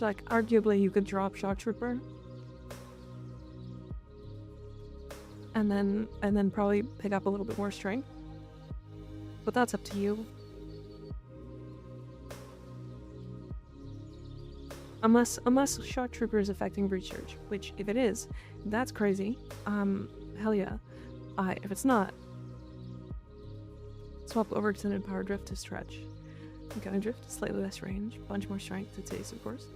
So like arguably you could drop shock trooper. And then probably pick up a little bit more strength. But that's up to you. Unless shock trooper is affecting research, which if it is, that's crazy. Hell yeah. If it's not, swap overextended power drift to stretch. Gunner drift, slightly less range, bunch more strength to taste, of course.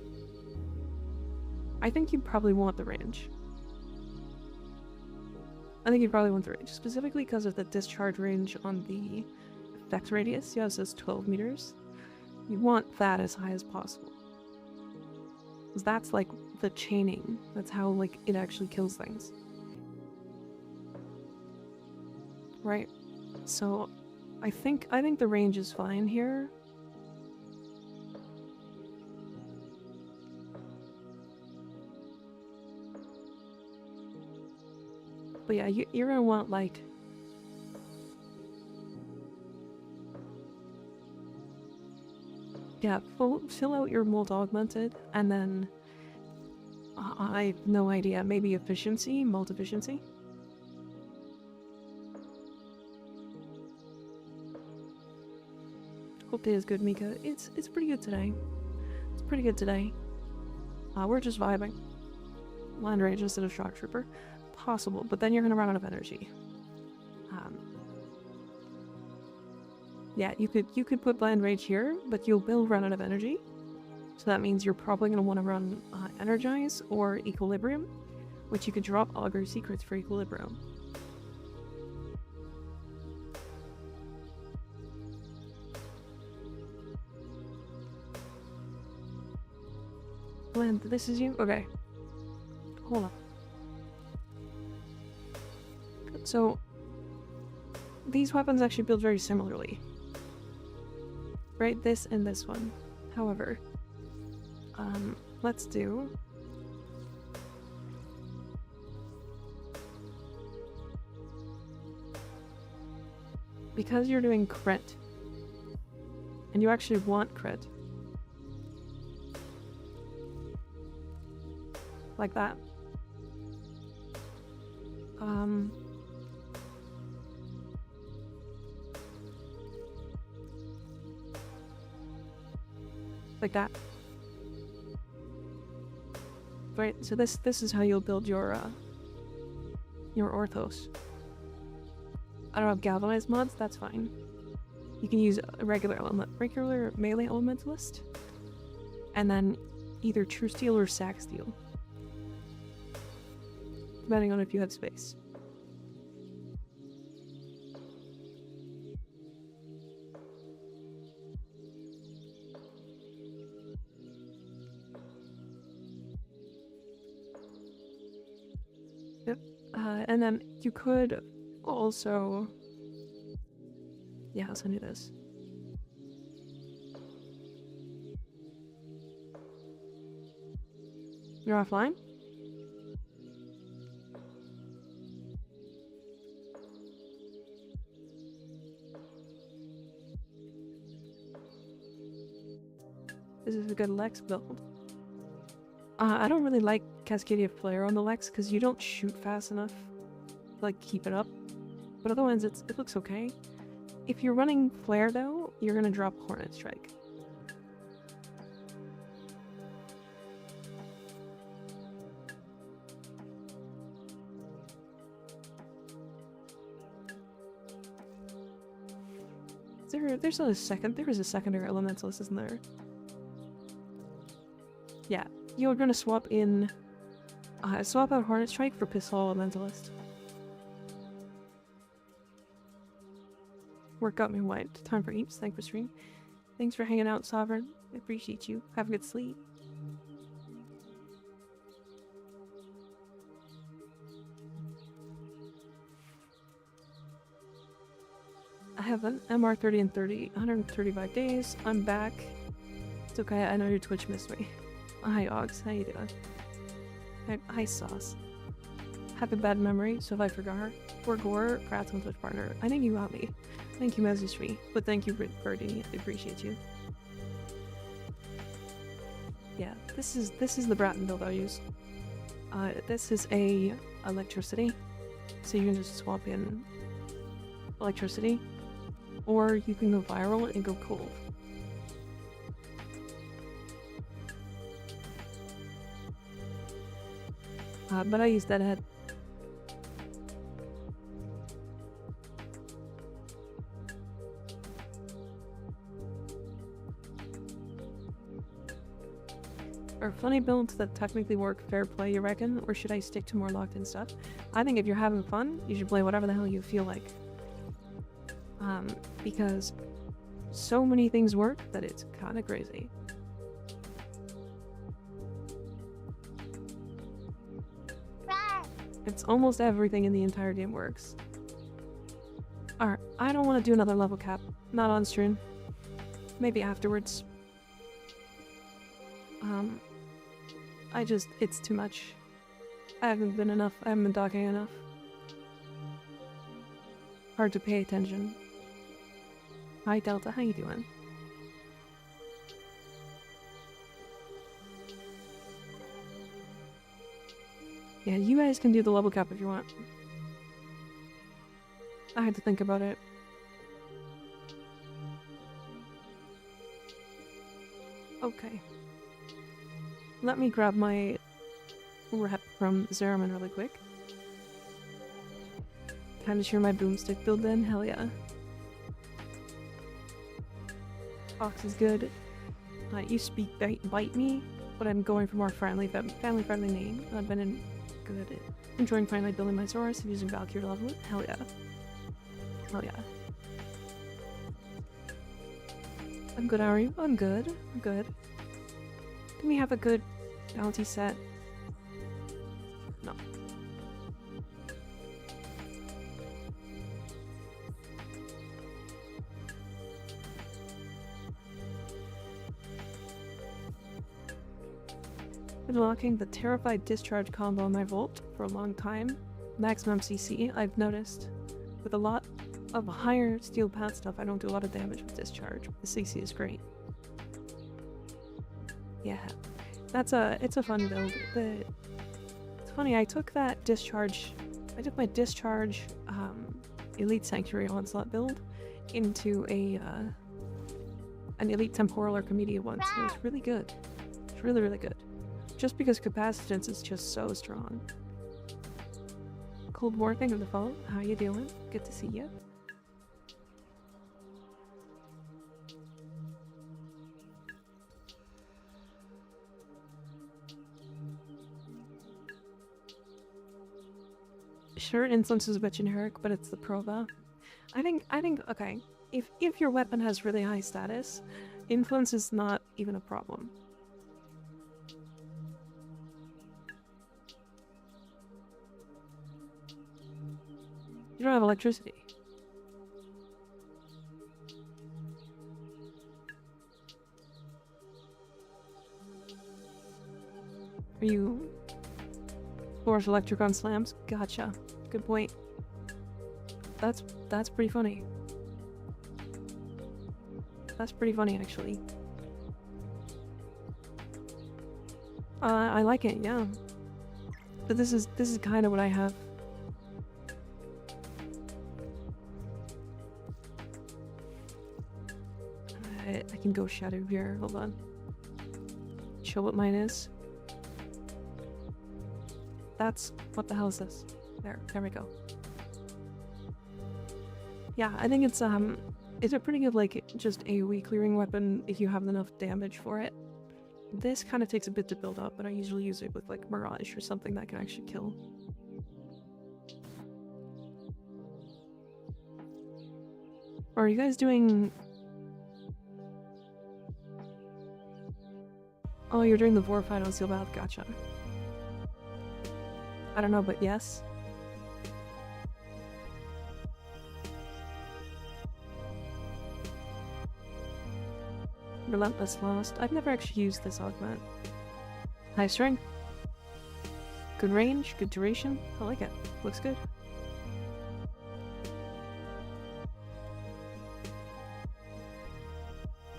I think you probably want the range. I think you probably want the range, specifically because of the discharge range on the effect radius. Yeah, it says 12 meters. You want that as high as possible. Because that's like the chaining. That's how like it actually kills things. Right? So I think the range is fine here. But yeah, you're gonna want like yeah, fill out your mold augmented, and then I have no idea, maybe efficiency, mold efficiency. Hope day is good, Mika. It's pretty good today. It's pretty good today. We're just vibing. Land range instead of shock trooper. Possible, but then you're gonna run out of energy. Yeah, you could put blind rage here, but you'll run out of energy. So that means you're probably gonna want to run energize or equilibrium, which you could drop augur secrets for equilibrium. Land, this is you? Okay. Hold on. So, these weapons actually build very similarly. Right? This and this one. However, let's do... Because you're doing crit, and you actually want crit, like that. Like that. Right, so this is how you'll build your orthos. I don't have galvanized mods, that's fine. You can use a regular melee elementalist, and then either true steel or sack steel, depending on if you have space. Yep. And then you could also... Yeah, I'll send you this. You're offline? This is a good Lex build. I don't really like Cascadia Flare on the Lex because you don't shoot fast enough to like keep it up. But otherwise it looks okay. If you're running Flare though, you're gonna drop Hornet Strike. There is a secondary elementalist, isn't there? Yeah, you're gonna swap in, swap out Hornet Strike for Pistol Elementalist. Work got me wiped. Time for eats. Thanks for stream. Thanks for hanging out, Sovereign. I appreciate you. Have a good sleep. I have an MR30 and 135 days. I'm back. It's okay, I know your Twitch missed me. Hi, Ogs. How you doing? Hi, Sauce. Have a bad memory, so if I forgot her. Or Gore, Kratz on Twitch partner. I think you got me. Thank you, Message Me. But thank you, Birdie. I appreciate you. Yeah, this is the Bratton build I use. This is a electricity, so you can just swap in electricity, or you can go viral and go cold. But I use deadhead. Are funny builds that technically work fair play, you reckon? Or should I stick to more locked in stuff? I think if you're having fun, you should play whatever the hell you feel like. Because so many things work that it's kinda crazy. It's almost everything in the entire game works. Alright, I don't want to do another level cap. Not on stream. Maybe afterwards. It's too much. I haven't been talking enough. Hard to pay attention. Hi Delta, how you doing? Yeah, you guys can do the level cap if you want. I had to think about it. Okay. Let me grab my rep from Zeraman really quick. Time to share my boomstick build then? Hell yeah. Ox is good. You speak bite me, but I'm going for more family-friendly name. I've been enjoying finally building my Saurus and using Valkyr to level it. Hell yeah. Hell yeah. I'm good, how are you? I'm good. I'm good. Can we have a good bounty set? No. Been locking the Terrified Discharge combo on my Volt for a long time. Maximum CC, I've noticed. With a lot of higher steel pad stuff, I don't do a lot of damage with Discharge. The CC is great. Yeah. It's a fun build. It's funny, I took my Discharge Elite Sanctuary Onslaught build into an Elite Temporal Archimedia once. It was really good. It's really, really good. Just because capacitance is just so strong. Cold War thing of the phone. How you doing? Good to see you. Sure, Insolence is a bit generic, but it's the Prova. I think, okay, if your weapon has really high status, Influence is not even a problem. You don't have electricity. Are you... Force Electricon slams? Gotcha. Good point. That's pretty funny. That's pretty funny, actually. I like it, yeah. But this is kind of what I have. I can go shadow here. Hold on. Show what mine is. What the hell is this? There we go. Yeah, I think it's a pretty good, like, just AoE clearing weapon if you have enough damage for it. This kind of takes a bit to build up, but I usually use it with, like, Mirage or something that can actually kill. Or are you guys doing... Oh, you're doing the Vor fight on Seal Bath, gotcha. I don't know, but yes. Relentless Lost. I've never actually used this augment. High strength. Good range, good duration. I like it. Looks good.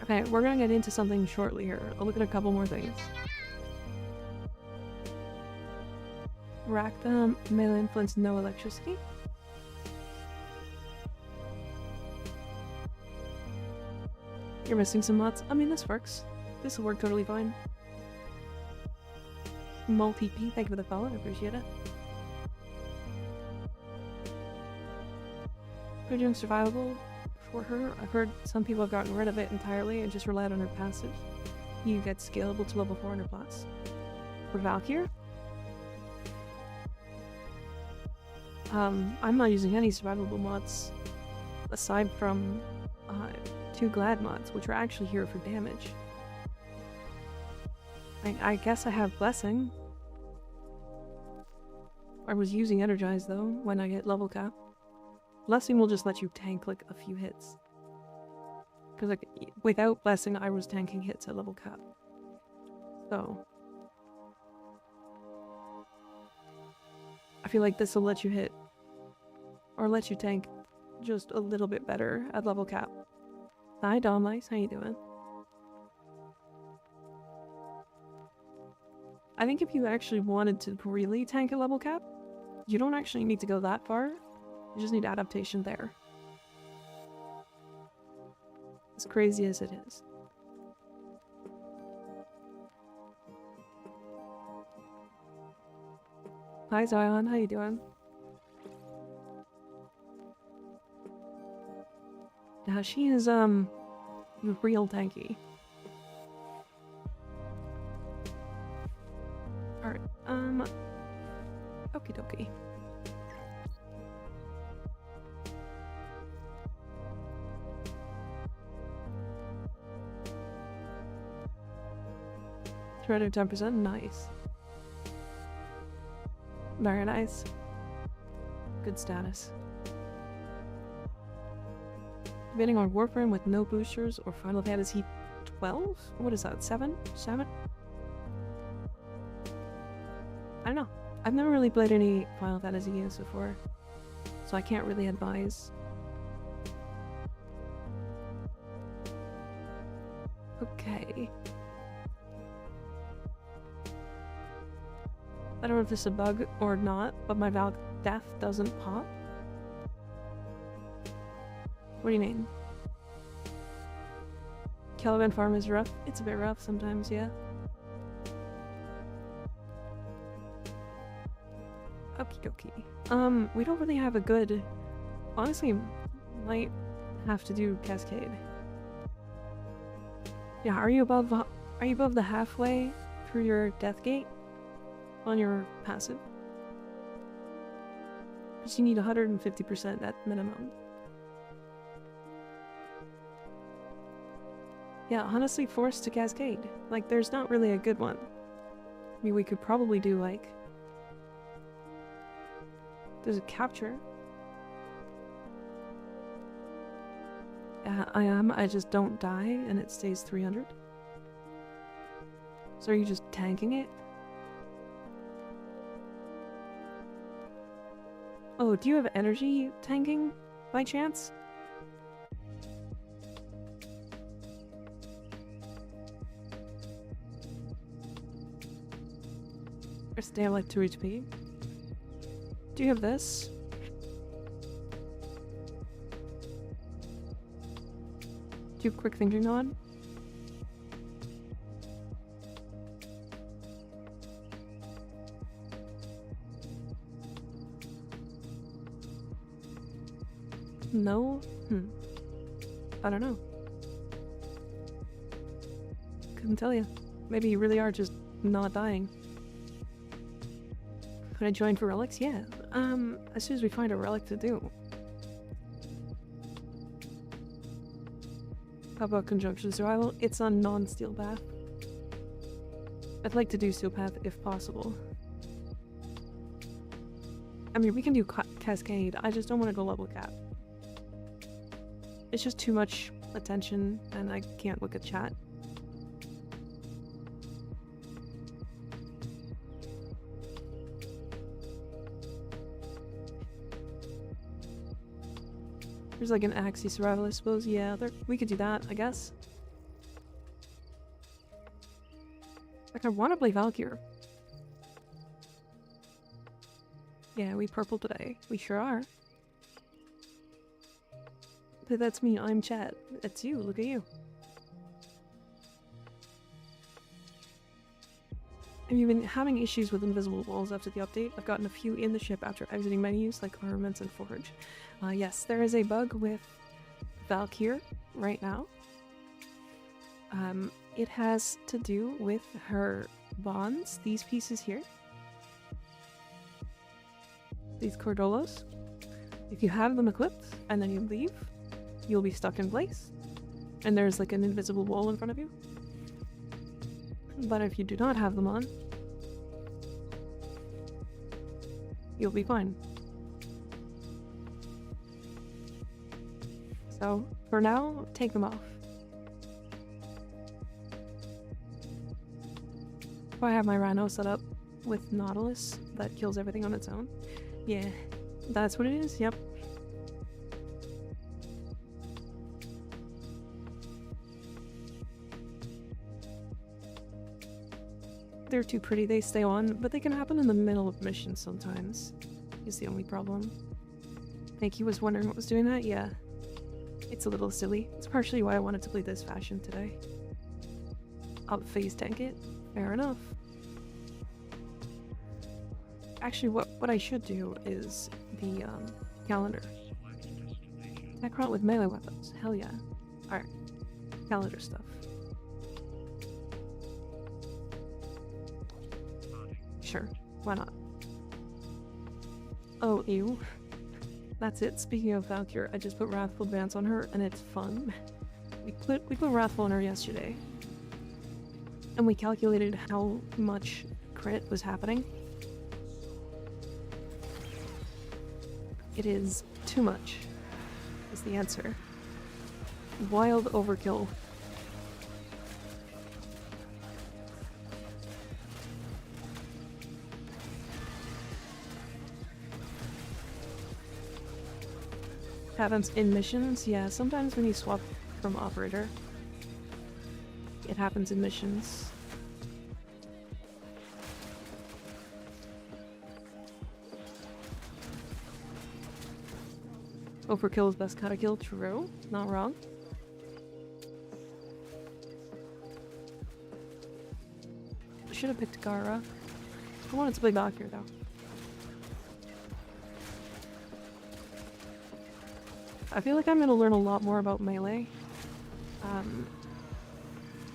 Okay, we're gonna get into something shortly here. I'll look at a couple more things. Rack them, melee influence, no electricity. You're missing some mods. I mean, this works. This will work totally fine. Multi-P, thank you for the follow, I appreciate it. We're doing survivable for her. I've heard some people have gotten rid of it entirely and just relied on her passive. You get scalable to level 400 plus. For Valkyr? I'm not using any survivable mods aside from 2 glad mods, which are actually here for damage. I guess I have blessing. I was using energize though when I get level cap. Blessing will just let you tank like a few hits. Because like without blessing I was tanking hits at level cap. So I feel like this will let you hit or let you tank just a little bit better at level cap. Hi Domlice, how you doing? I think if you actually wanted to really tank a level cap, you don't actually need to go that far. You just need adaptation there. As crazy as it is. Hi Zion, how you doing? Now she is real tanky. Alright, okie dokie. Shredder 10%, nice. Very nice. Good status. Debating on warframe with no boosters or Final Fantasy 12? What is that, 7? 7? I don't know. I've never really played any Final Fantasy games before, so I can't really advise. Okay. I don't know if this is a bug or not, but my Valk death doesn't pop. What do you mean? Caliban farm is rough. It's a bit rough sometimes, yeah. Okie dokie. We don't really have a good... Honestly, might have to do cascade. Yeah, are you above the halfway through your death gate? On your passive? Because you need 150% at minimum. Yeah, honestly, forced to cascade. Like, there's not really a good one. I mean, we could probably do, like... There's a capture. Yeah, I just don't die, and it stays 300. So are you just tanking it? Oh, do you have energy tanking, by chance? Or stay at like 2 HP? Do you have this? Do you have quick thinking on? No? I don't know. Couldn't tell you. Maybe you really are just not dying. Could I join for relics? Yeah. As soon as we find a relic to do. How about conjunction survival? It's on non-steel path. I'd like to do steel path if possible. I mean, we can do cascade. I just don't want to go level cap. It's just too much attention, and I can't look at chat. There's like an Axie survival, I suppose. Yeah, we could do that, I guess. I want to play Valkyr. Yeah, we purple today. We sure are. But that's me, I'm chat. It's you, look at you. Have you been having issues with invisible walls after the update? I've gotten a few in the ship after exiting menus like armaments and forge. Yes, there is a bug with Valkyr right now. It has to do with her bonds, these pieces here. These cordolos. If you have them equipped and then you leave, you'll be stuck in place. And there's like an invisible wall in front of you. But if you do not have them on, you'll be fine. So, for now, take them off. If I have my Rhino set up with Nautilus that kills everything on its own. Yeah, that's what it is, yep. They're too pretty, they stay on, but they can happen in the middle of missions sometimes, is the only problem. Thank you was wondering what was doing that? Yeah. It's a little silly. It's partially why I wanted to play this fashion today. I'll phase tank it. Fair enough. Actually, what I should do is the calendar. Necron with melee weapons. Hell yeah. Alright. Calendar stuff. Sure. Why not? Oh, ew. That's it. Speaking of Valkyr, I just put Wrathful Advance on her, and it's fun. We put Wrathful on her yesterday. And we calculated how much crit was happening. It is too much, is the answer. Wild overkill. Happens in missions? Yeah, sometimes when you swap from operator, it happens in missions. Overkill is best kinda kill, true. Not wrong. I should have picked Gara. I wanted to play Valkyr though. I feel like I'm gonna learn a lot more about melee.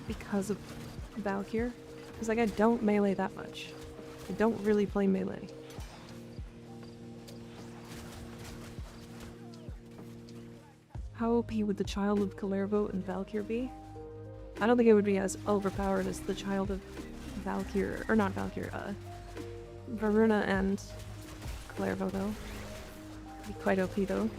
Because of Valkyr. Because like I don't melee that much. I don't really play melee. How OP would the child of Kalervo and Valkyr be? I don't think it would be as overpowered as the child of Valkyr, or not Valkyr, Varuna and Kalervo though. Be quite OP though.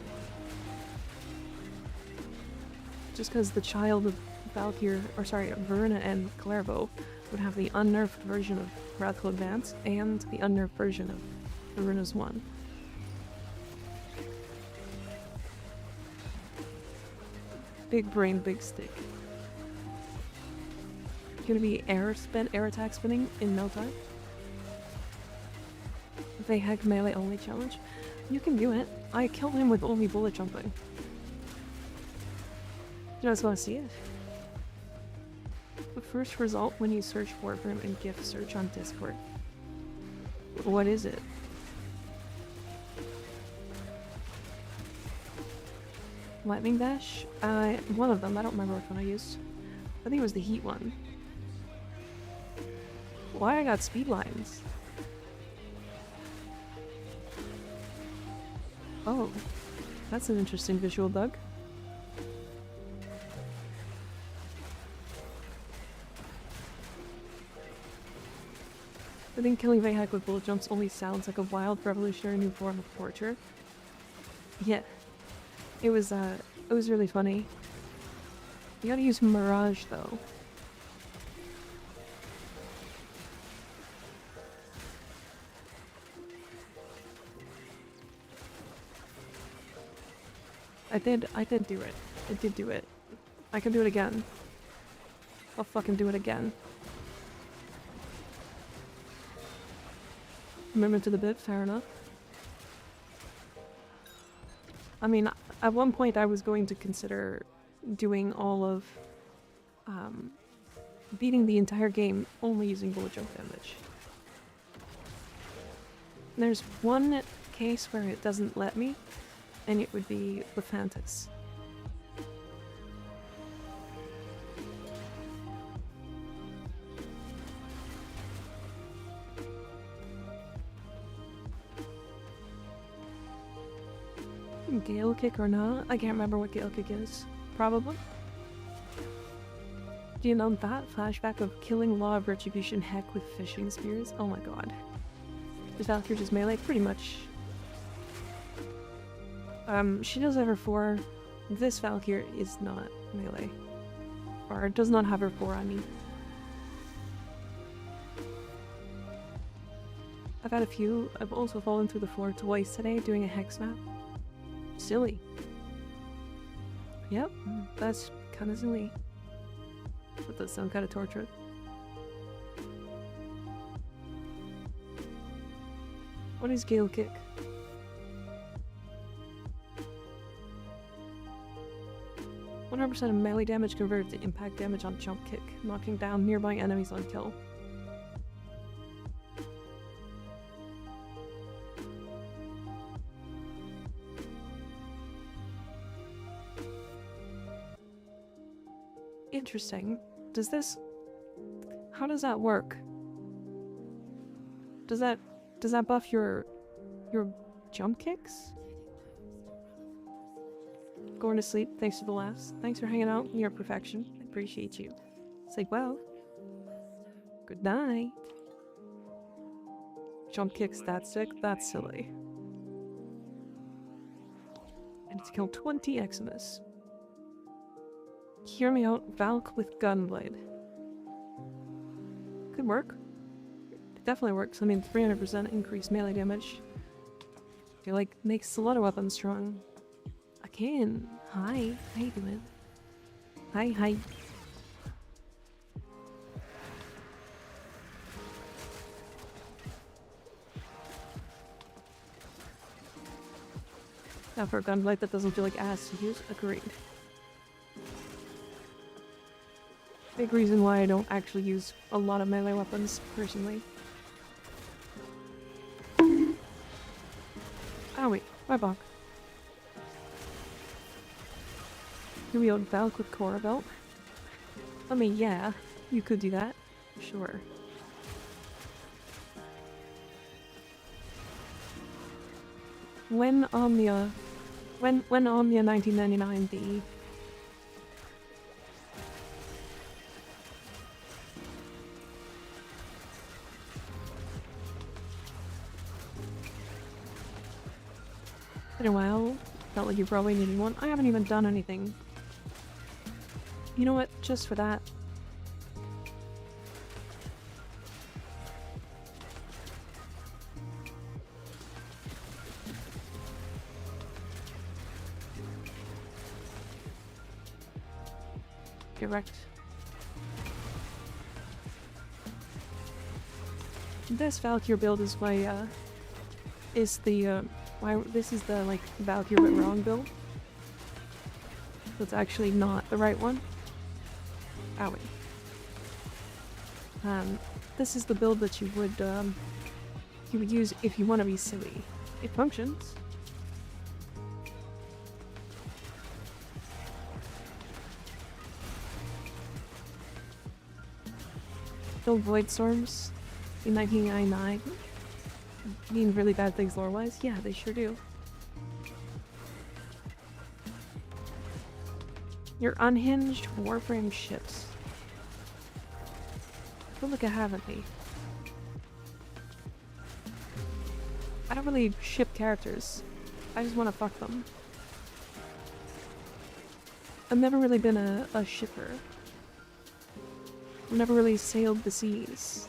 Just because the child of Valkyr, or sorry, Varuna and Kalervo would have the unnerfed version of Wrathful Advance and the unnerfed version of Varuna's one. Big brain, big stick. Gonna be air attack spinning in no time. Vahek melee only challenge. You can do it. I killed him with only bullet jumping. You just want to see it? The first result when you search warframe and GIF search on Discord. What is it? Lightning Dash? One of them. I don't remember which one I used. I think it was the heat one. Why I got speed lines? Oh, that's an interesting visual, Doug. I think killing Vahek with bullet jumps only sounds like a wild revolutionary new form of torture. Yeah. It was really funny. You gotta use Mirage though. I did do it. I did do it. I can do it again. I'll fucking do it again. Commitment to the bit, fair enough. I mean, at one point I was going to consider doing all of, beating the entire game only using bullet jump damage. There's one case where it doesn't let me, and it would be the Fantas. Gale kick or not? I can't remember what Gale kick is. Probably. Do you know that? Flashback of killing Law of Retribution heck with fishing spears? Oh my god. Is Valkyr just melee? Pretty much. She does have her 4. This Valkyr is not melee. Or does not have her 4, I mean. I've had a few. I've also fallen through the floor twice today doing a hex map. Silly. Yep, that's kind of silly. But does sound kind of torturous. What is Gale Kick? 100% of melee damage converted to impact damage on jump kick, knocking down nearby enemies on kill. Interesting. Does this... How does that work? Does that buff your jump kicks? Going to sleep, thanks for the laughs. Thanks for hanging out, near perfection. I appreciate you. Say well. Good night. Jump kick stat stick? That's silly. I need to kill 20 Eximus. Hear me out, Valk with Gunblade. Could work. It definitely works. I mean, 300% increased melee damage. I feel like makes a lot of weapons strong. Arcane, hi. How you doing? Hi. Now for a gunblade that doesn't feel like ass to use, agreed. Big reason why I don't actually use a lot of melee weapons, personally. Owie, my bog. You wield Valk with Cora Belt? I mean, yeah, you could do that. Sure. When Omnia 1999 the been a while. Felt like you probably needed one. I haven't even done anything. You know what? Just for that. Direct. This Valkyr build is my this is the, like, Valkyr but wrong build. So it's actually not the right one. Owie. This is the build that you would use if you want to be silly. It functions. Build Void Storms in 1999. Mean really bad things lore-wise? Yeah, they sure do. Your unhinged warframe ships. I feel like I haven't any. I don't really ship characters. I just want to fuck them. I've never really been a shipper. I've never really sailed the seas.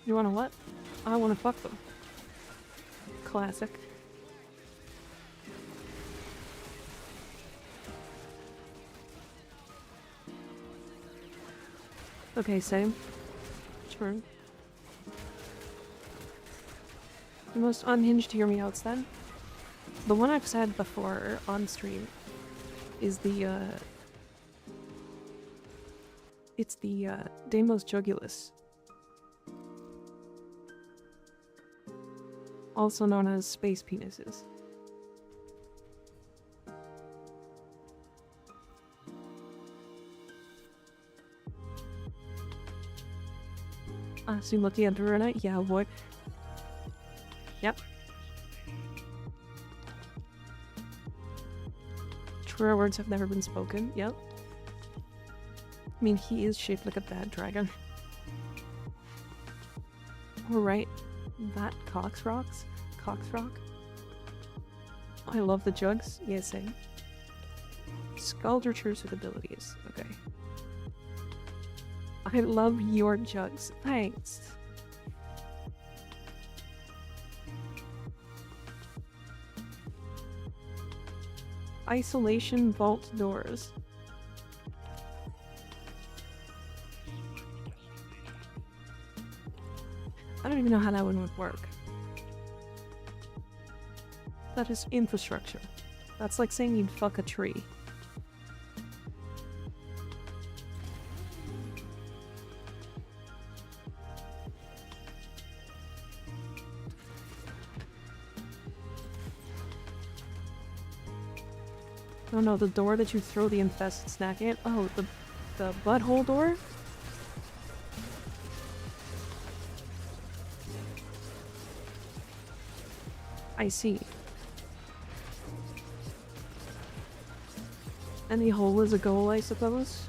You wanna what? I wanna fuck them. Classic. Okay, same. True. The most unhinged hear me outs then. The one I've said before on stream is it's the Deimos Jugulus. Also known as space penises. So looking at Verona? Yeah, what? Yep. Truer words have never been spoken. Yep. I mean, he is shaped like a bad dragon. Alright. That Cox rocks? Cox rock? I love the jugs. Yeah, same. Sculptures with abilities. Okay. I love your jugs. Thanks. Isolation vault doors. I don't even know how that one would work. That is infrastructure. That's like saying you'd fuck a tree. Oh no, the door that you throw the infested snack in? Oh, the butthole door? I see. Any hole is a goal, I suppose?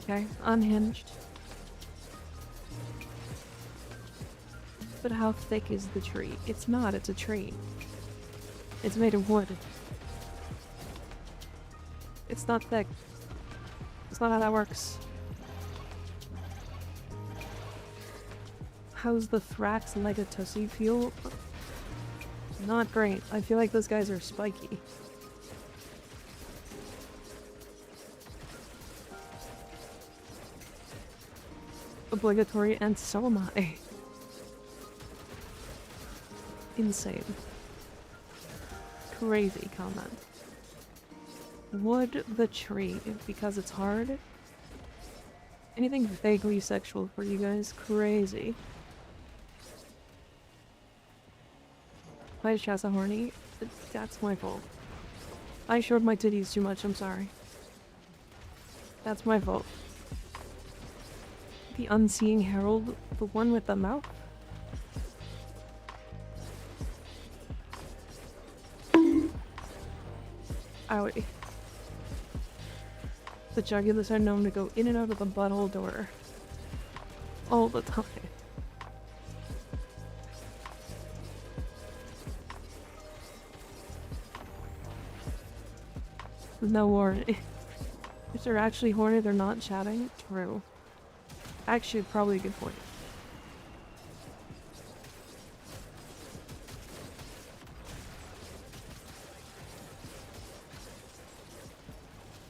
Okay, unhinged. But how thick is the tree? It's not, it's a tree. It's made of wood. It's not thick. That's not how that works. How's the Thrax Legatussi feel? Not great. I feel like those guys are spiky. Obligatory, and so am I. Insane. Crazy comment. Wood the tree because it's hard? Anything vaguely sexual for you guys? Crazy. Why is Shasta horny? That's my fault. I showed my titties too much, I'm sorry. That's my fault. The Unseeing Herald, the one with the mouth? Owie. The Jugulus are known to go in and out of the butthole door. All the time. No warning. If they're actually horny, they're not chatting. True. Actually, probably a good point.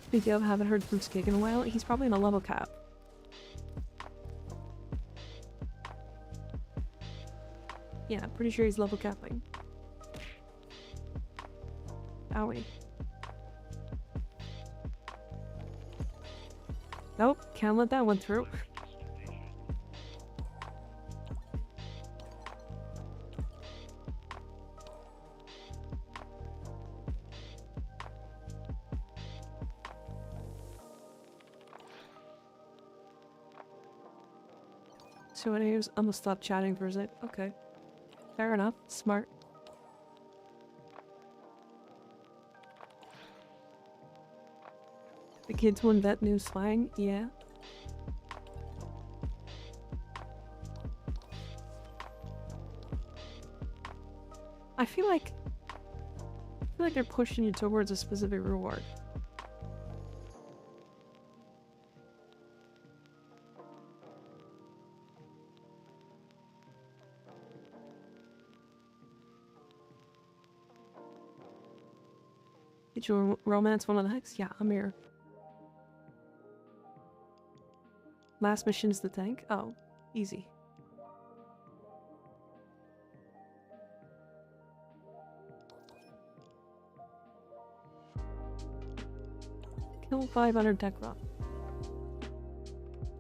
Speaking of, haven't heard from Skig in a while. He's probably in a level cap. Yeah, pretty sure he's level capping. Owie. Nope, can't let that one through. So anyways, I'm gonna stop chatting for a sec. Okay. Fair enough. Smart. The kids will invent new slang? Yeah. I feel like they're pushing you towards a specific reward. Did you romance one of the hex? Yeah, I'm here. Last mission is the tank. Oh, easy. Kill 500 tech rot.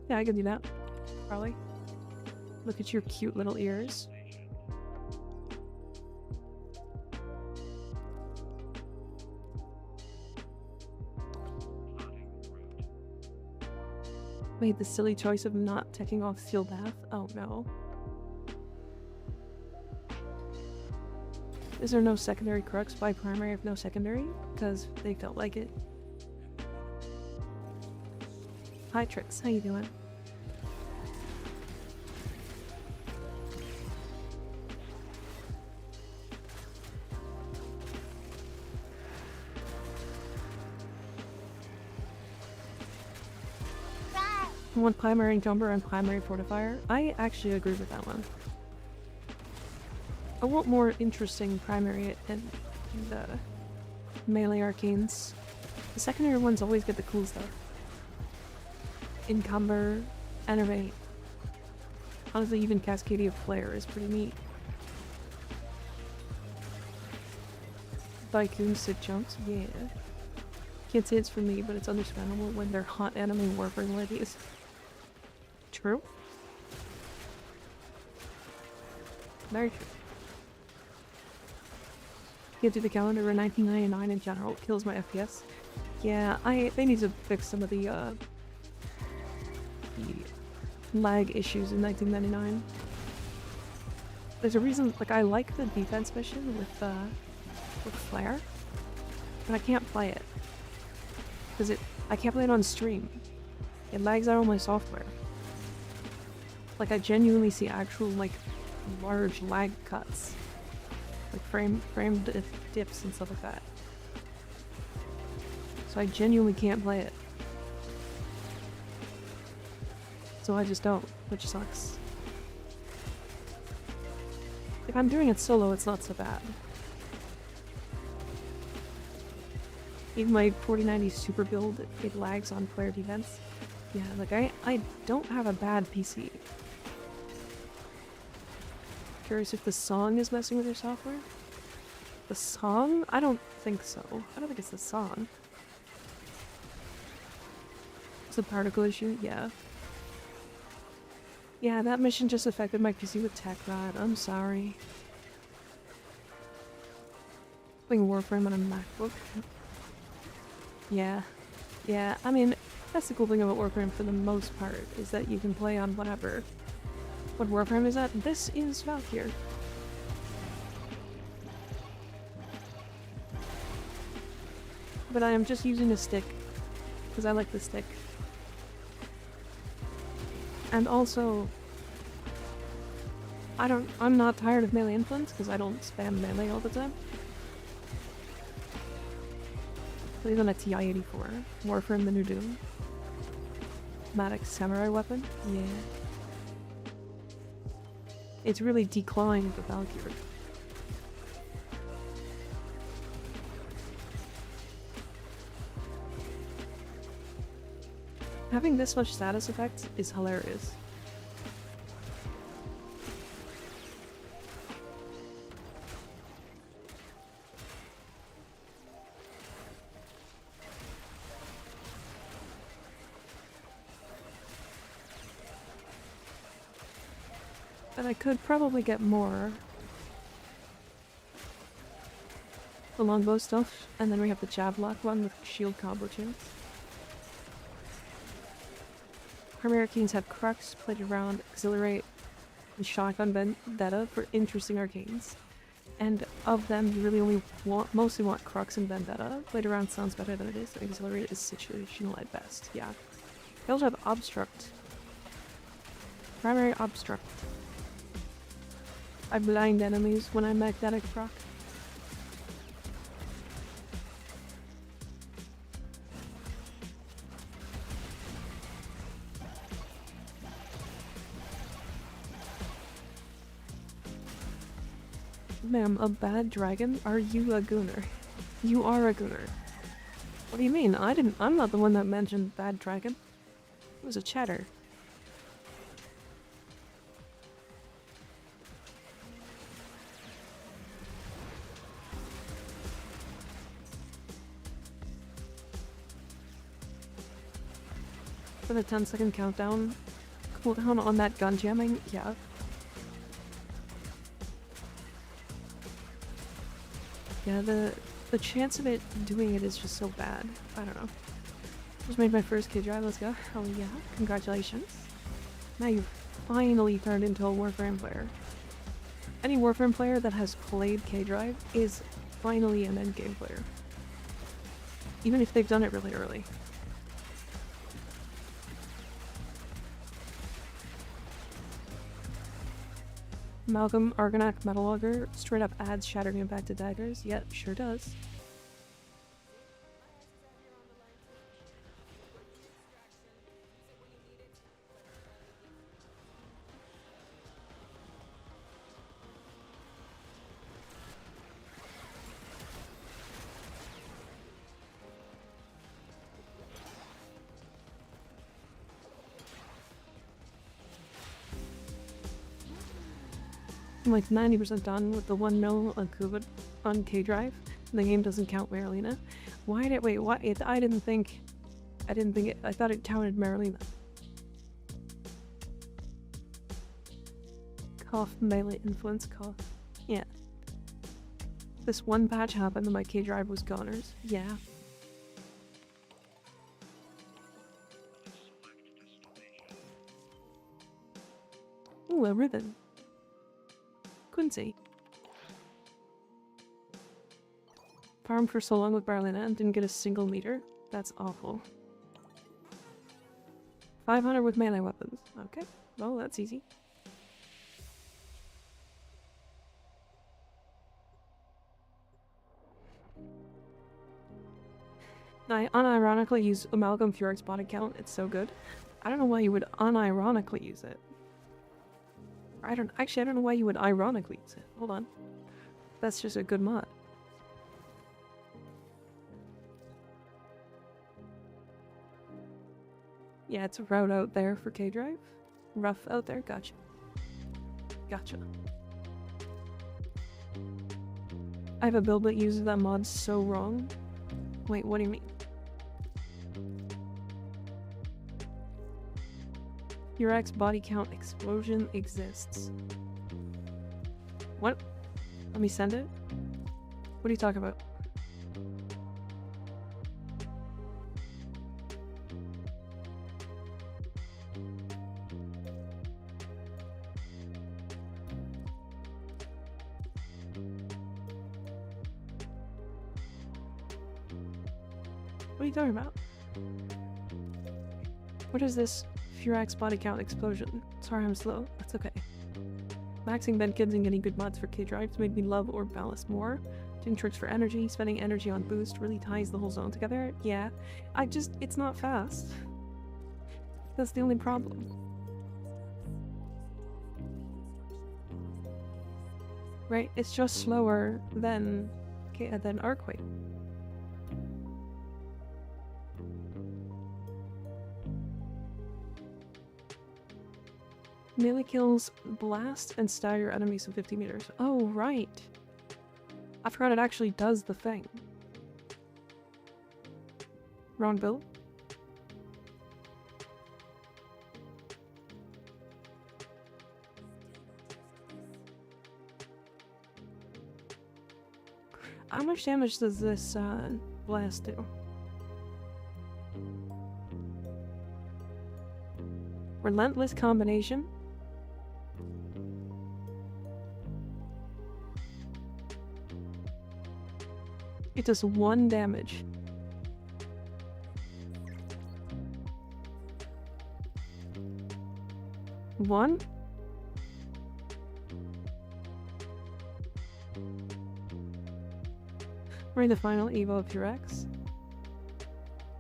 Yeah, I can do that. Probably. Look at your cute little ears. Made the silly choice of not taking off Steel Bath. Oh no. Is there no secondary crux? By primary if no secondary? Because they felt like it. Hi Trix, how you doing? One primary jumper and primary fortifier. I actually agree with that one. I want more interesting primary and melee arcanes. The secondary ones always get the cool stuff. Encumber, enervate. Honestly, even Cascade of Flare is pretty neat. Tycoon sit jumps, yeah. Can't say it's for me, but it's understandable when they're hot enemy warframe ladies. True. Very true. Can't do the calendar in 1999 in general. It kills my FPS. Yeah, they need to fix some of the lag issues in 1999. There's a reason, like, I like the defense mission with Flare, but I can't play it. Because I can't play it on stream. It lags out on my software. Like, I genuinely see actual, like, large lag cuts. Like, frame dips and stuff like that. So I genuinely can't play it. So I just don't, which sucks. If I'm doing it solo, it's not so bad. Even my 4090 super build, it lags on player defense. Yeah, like, I don't have a bad PC. Curious if the song is messing with your software? The song? I don't think so. I don't think it's the song. It's a particle issue? Yeah. Yeah, that mission just affected my PC with tech rot. I'm sorry. Playing Warframe on a MacBook. Yeah. Yeah, I mean, that's the cool thing about Warframe for the most part, is that you can play on whatever. What Warframe is that? This is Valkyr. But I am just using a stick, because I like the stick. And also, I'm not tired of melee influence, because I don't spam melee all the time. Plays on a TI-84. Warframe the New Doom. Maddox Samurai weapon? Yeah. It's really declawing the Valkyr. Having this much status effect is hilarious. And I could probably get more. The longbow stuff, and then we have the Javelok one with shield combo chance. Arcanes have Crux, Plated Round, Exhilarate, and Shotgun Vendetta for interesting arcanes. And of them, you really only mostly want Crux and Vendetta. Plated Round sounds better than it is, and Exhilarate is situational at best, yeah. They also have Obstruct. Primary Obstruct. I blind enemies when I'm magnetic proc. Ma'am, a bad dragon? Are you a gooner? You are a gooner. What do you mean? I'm not the one that mentioned bad dragon. It was a chatter. For the 10-second countdown. Cooldown on that gun jamming? Yeah. Yeah, the chance of it doing it is just so bad. I don't know. Just made my first K-Drive, let's go. Oh yeah, congratulations. Now you've finally turned into a warframe player. Any warframe player that has played K-Drive is finally an endgame player. Even if they've done it really early. Malcolm Argonac Metalauger straight up adds shattering impact to daggers. Yep, sure does. I'm like 90% done with the 1 mil on K-Drive. The game doesn't count Marilena. Why did- wait, why? I didn't think it, I thought it counted Marilena. Cough, melee influence, cough. Yeah. This one patch happened and my K-Drive was goners. Yeah. Ooh, a ribbon. Quincy. Farmed for so long with Barlina and didn't get a single meter. That's awful. 500 with melee weapons. Okay, well that's easy. I unironically use Amalgam Furex body count. It's so good. I don't know why you would unironically use it. I don't know why you would ironically use it. Hold on. That's just a good mod. Yeah, it's a route out there for K-Drive. Rough out there, gotcha. Gotcha. I have a build that uses that mod so wrong. Wait, what do you mean? Your X body count explosion exists. What? Let me send it? What are you talking about? What are you talking about? What is this Furax body count explosion? Sorry I'm slow. That's okay. Maxing Benkins and getting good mods for K-Drives made me love Orb Ballast more. Doing tricks for energy, spending energy on boost really ties the whole zone together. Yeah. It's not fast. That's the only problem. Right? It's just slower than Arcway. Melee kills blast and stagger enemies in 50 meters. Oh, right. I forgot it actually does the thing. Wrong build? How much damage does this blast do? Relentless combination? It does 1 damage. One? We're the final Evo of your X.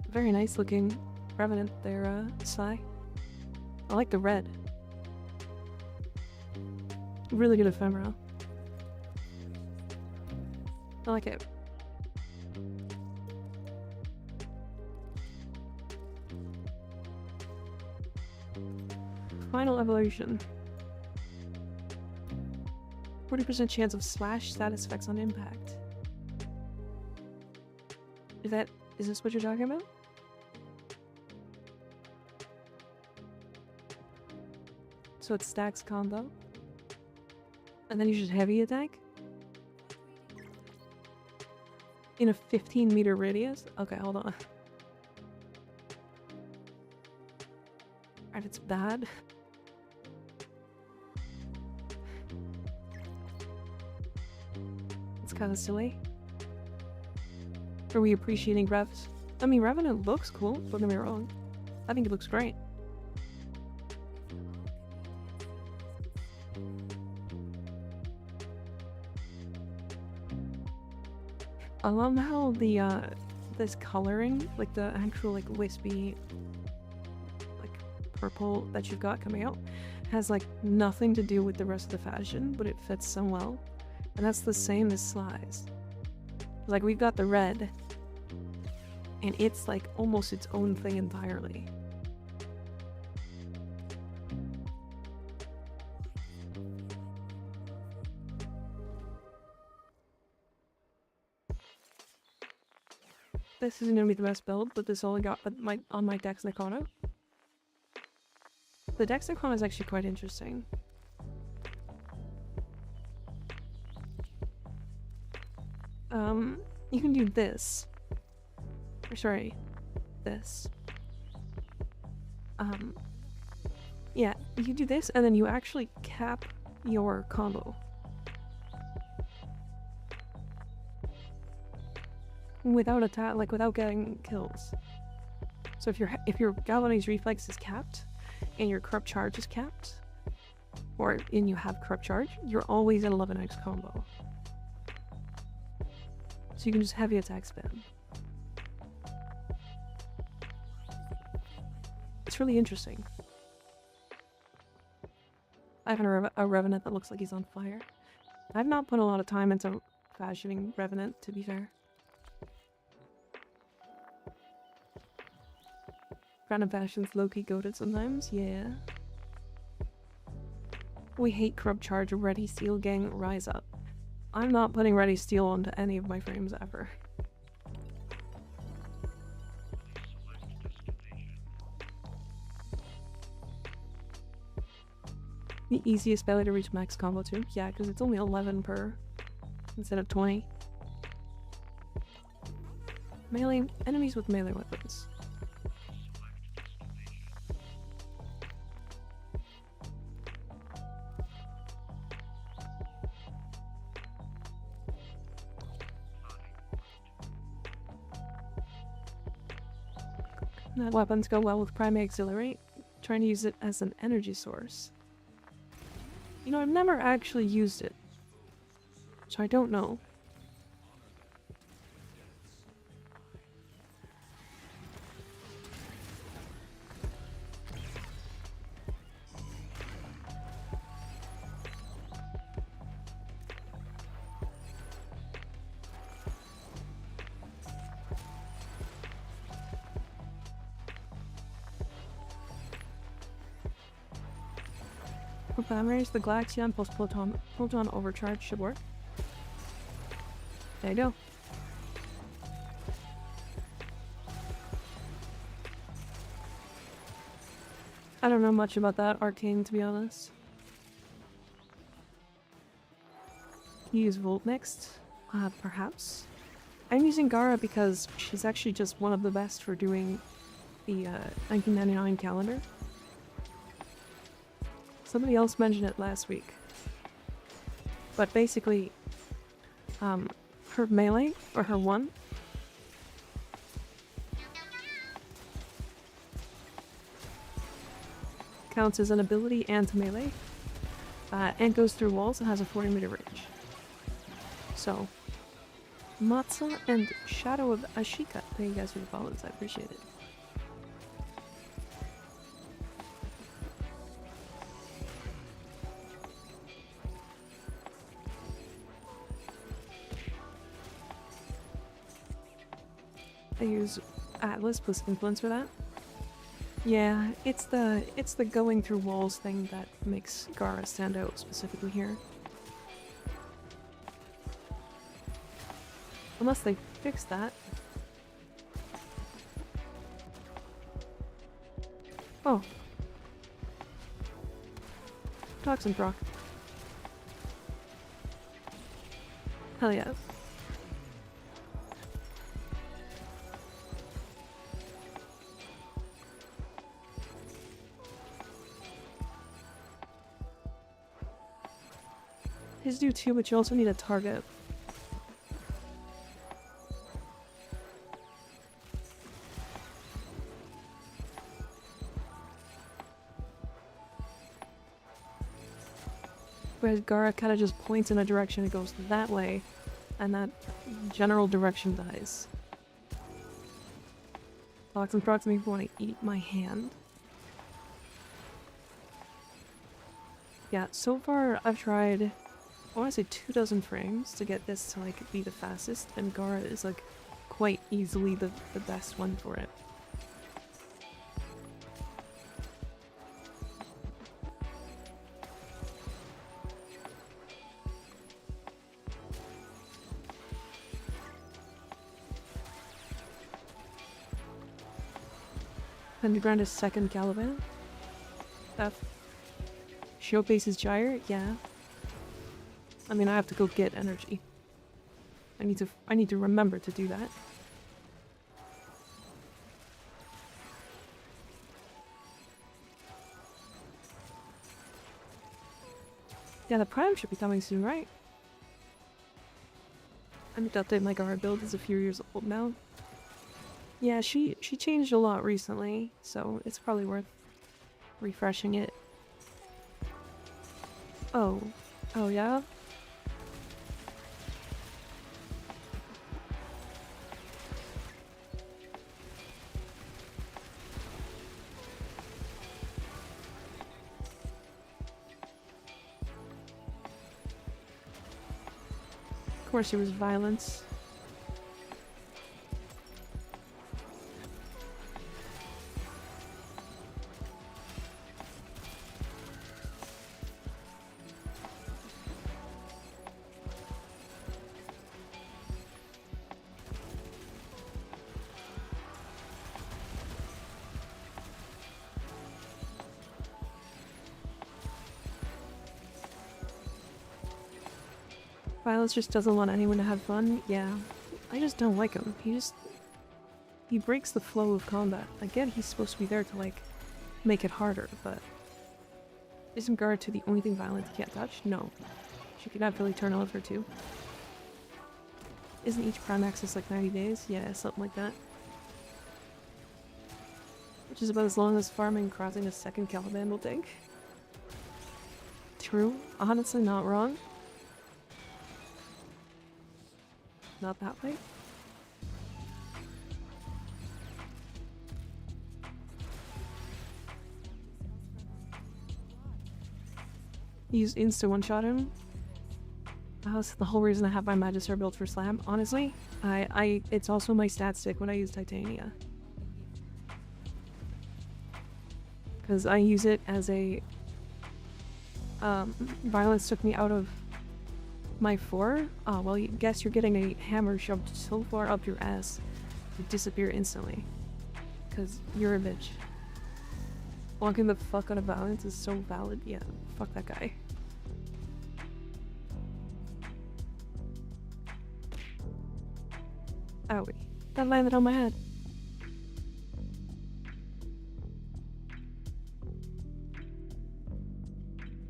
Very nice looking Revenant there, Sai. I like the red. Really good ephemera. I like it. Final evolution. 40% chance of slash status effects on impact. Is this what you're talking about? so it stacks combo. And then you just heavy attack? In a 15-meter radius? Okay, hold on. Right, it's bad. It's kind of silly. Are we appreciating Revs? I mean, Revenant looks cool, don't get me wrong. I think it looks great. I love how the, this coloring, like the actual, like, wispy, like, purple that you've got coming out, has, like, nothing to do with the rest of the fashion, but it fits so well. And that's the same as Sly's. Like, we've got the red, and it's, like, almost its own thing entirely. This isn't gonna be the best build, but this only got on my Dex Nakano. The Dex Nakano is actually quite interesting. You can do this. Or sorry, this. Yeah, you can do this, and then you actually cap your combo. Without attack, like without getting kills. So if your galvanized reflex is capped, and your corrupt charge is capped, and you have corrupt charge, you're always at 11x combo. So you can just heavy attack spam. It's really interesting. I have a Revenant that looks like he's on fire. I've not put a lot of time into fashioning Revenant, to be fair. Random fashions low-key goated sometimes, yeah. We hate corrupt charge, ready steel gang, rise up. I'm not putting ready steel onto any of my frames ever. The easiest belly to reach max combo too? Yeah, because it's only 11 per instead of 20. Melee enemies with melee weapons. That weapons go well with primary auxiliary. Trying to use it as an energy source. You know, I've never actually used it, so I don't know. For primaries, the Galaxian plus Proton overcharge should work. There you go. I don't know much about that arcane, to be honest. Use Volt next, perhaps. I'm using Gara because she's actually just one of the best for doing the 1999 calendar. Somebody else mentioned it last week. But basically, her melee, or her one, counts as an ability and melee, and goes through walls and has a 40-meter range. So, Matza and Shadow of Ashika, thank you guys for the follows, I appreciate it. I use Atlas plus influence for that. Yeah, it's the going through walls thing that makes Gara stand out specifically here. Unless they fix that. Oh. Toxin proc. Hell yeah. His do too, but you also need a target. Whereas Gara kind of just points in a direction, it goes that way, and that general direction dies. Toxin procs make me want to eat my hand. Yeah, so far I've tried, I want to say 24 frames to get this to like be the fastest, and Gara is like quite easily the best one for it. Underground is second Caliban. F. Showcase is Gyre? Yeah. I mean, I have to go get energy. I need to remember to do that. Yeah, the Prime should be coming soon, right? I need to update my Gara build. It's a few years old now. Yeah, she changed a lot recently, so it's probably worth refreshing it. Oh. Oh yeah? Of course there was violence. Violence just doesn't want anyone to have fun. Yeah, I just don't like him. He breaks the flow of combat. Again, he's supposed to be there to like make it harder, but isn't Gara 2 the only thing violent you can't touch? No. She could happily turn on her too. Isn't each prime access like 90 days? Yeah, something like that. Which is about as long as farming crossing a second Caliban will take. True. Honestly, not wrong. Not that way. Use insta one-shot him. That's the whole reason I have my Magister built for Slam. Honestly, it's also my stat stick when I use Titania. Because I use it as a... violence took me out of my 4? Oh, well, guess you're getting a hammer shoved so far up your ass you disappear instantly. Because you're a bitch. Blocking the fuck out of violence is so valid. Yeah, fuck that guy. Owie. That landed on my head.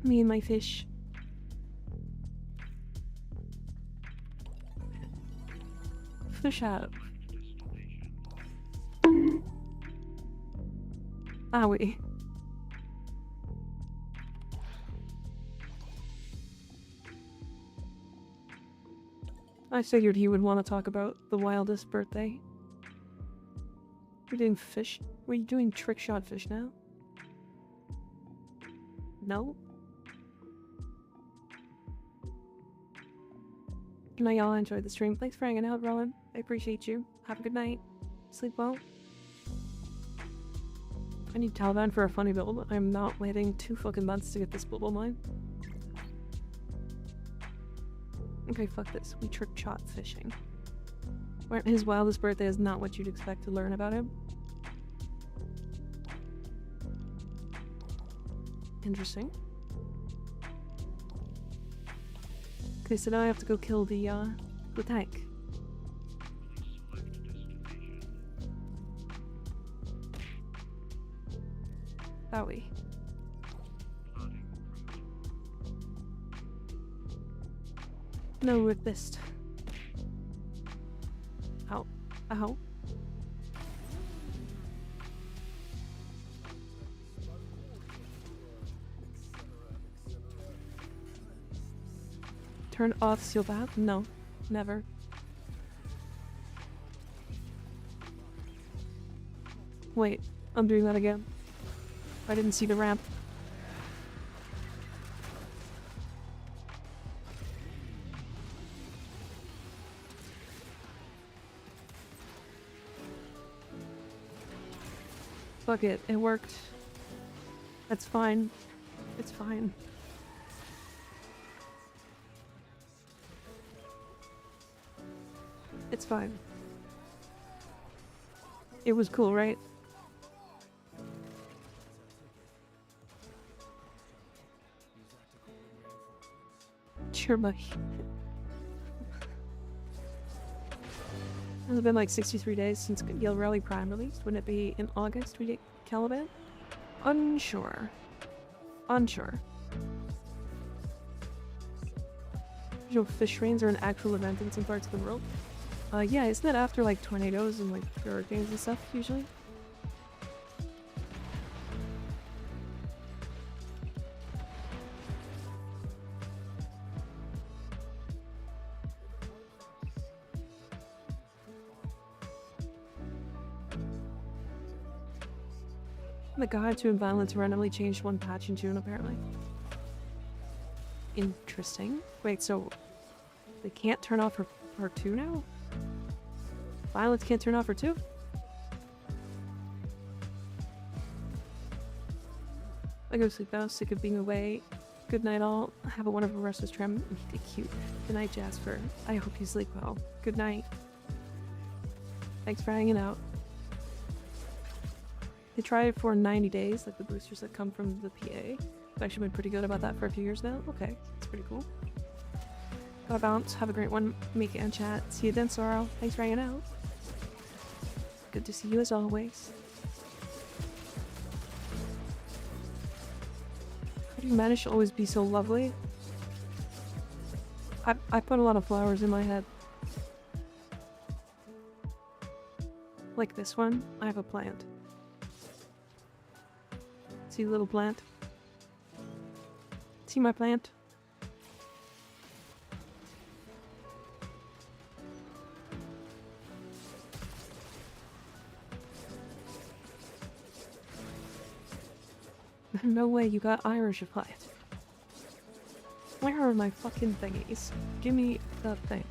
Me and my fish. Fish out. Owie. I figured he would want to talk about the wildest birthday. You're doing fish? Were you doing trick shot fish now? No? Good night, y'all. Enjoyed the stream. Thanks for hanging out, Rowan. I appreciate you. Have a good night. Sleep well. I need Taliban for a funny build. I'm not waiting 2 fucking months to get this bubble mine. Okay, fuck this. We trick shot fishing. Where his wildest birthday is not what you'd expect to learn about him. Interesting. Okay, so now I have to go kill the tank. That way. No, with this. Ow. Ow. Turn off seal valve? No. Never. Wait, I'm doing that again. I didn't see the ramp. Fuck it, it worked. That's fine. It's fine. It's fine. It was cool, right? Sure, buddy. It's been like 63 days since Yale Rally Prime released. Wouldn't it be in August we get Caliban? Unsure. Unsure. You know, fish rains are an actual event in some parts of the world. Yeah, isn't that after like tornadoes and like hurricanes and stuff usually? The guide to violence randomly changed one patch in June, apparently. Interesting. Wait, so they can't turn off her 2 now? Violence can't turn off her 2? I go sleep now, sick of being away. Good night all. Have a wonderful rest of trim. Cute. Good night, Jasper. I hope you sleep well. Good night. Thanks for hanging out. They try it for 90 days, like the boosters that come from the PA. I've actually been pretty good about that for a few years now. Okay, that's pretty cool. Gotta bounce. Have a great one. Make it and chat. See you then, Sorrow. Thanks for hanging out. Good to see you as always. How do you manage to always be so lovely? I put a lot of flowers in my head. Like this one, I have a plant. See little plant? See my plant? No way you got Irish plant. Where are my fucking thingies? Give me the thing.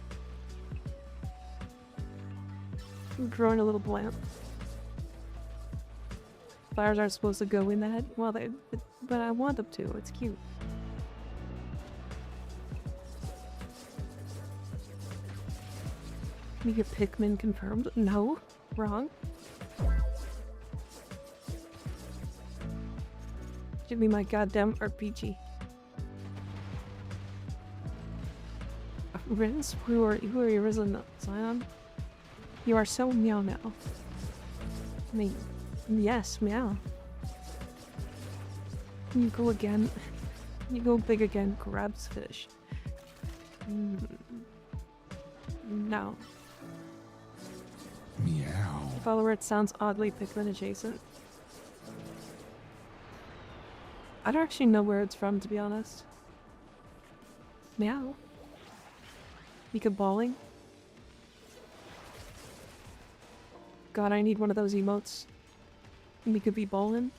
I'm growing a little plant. Flowers aren't supposed to go in that. Well, but I want them to. It's cute. Your Pikmin confirmed? No. Wrong. Give me my goddamn RPG. Riz? Who are you, Rizzling Zion? You are so meow meow. I mean, yes, meow. You go again. You go big again, grabs fish. No. Meow. Follower, it sounds oddly Pikmin adjacent. I don't actually know where it's from, to be honest. Meow. Mika bawling. God, I need one of those emotes. Mika be bawling.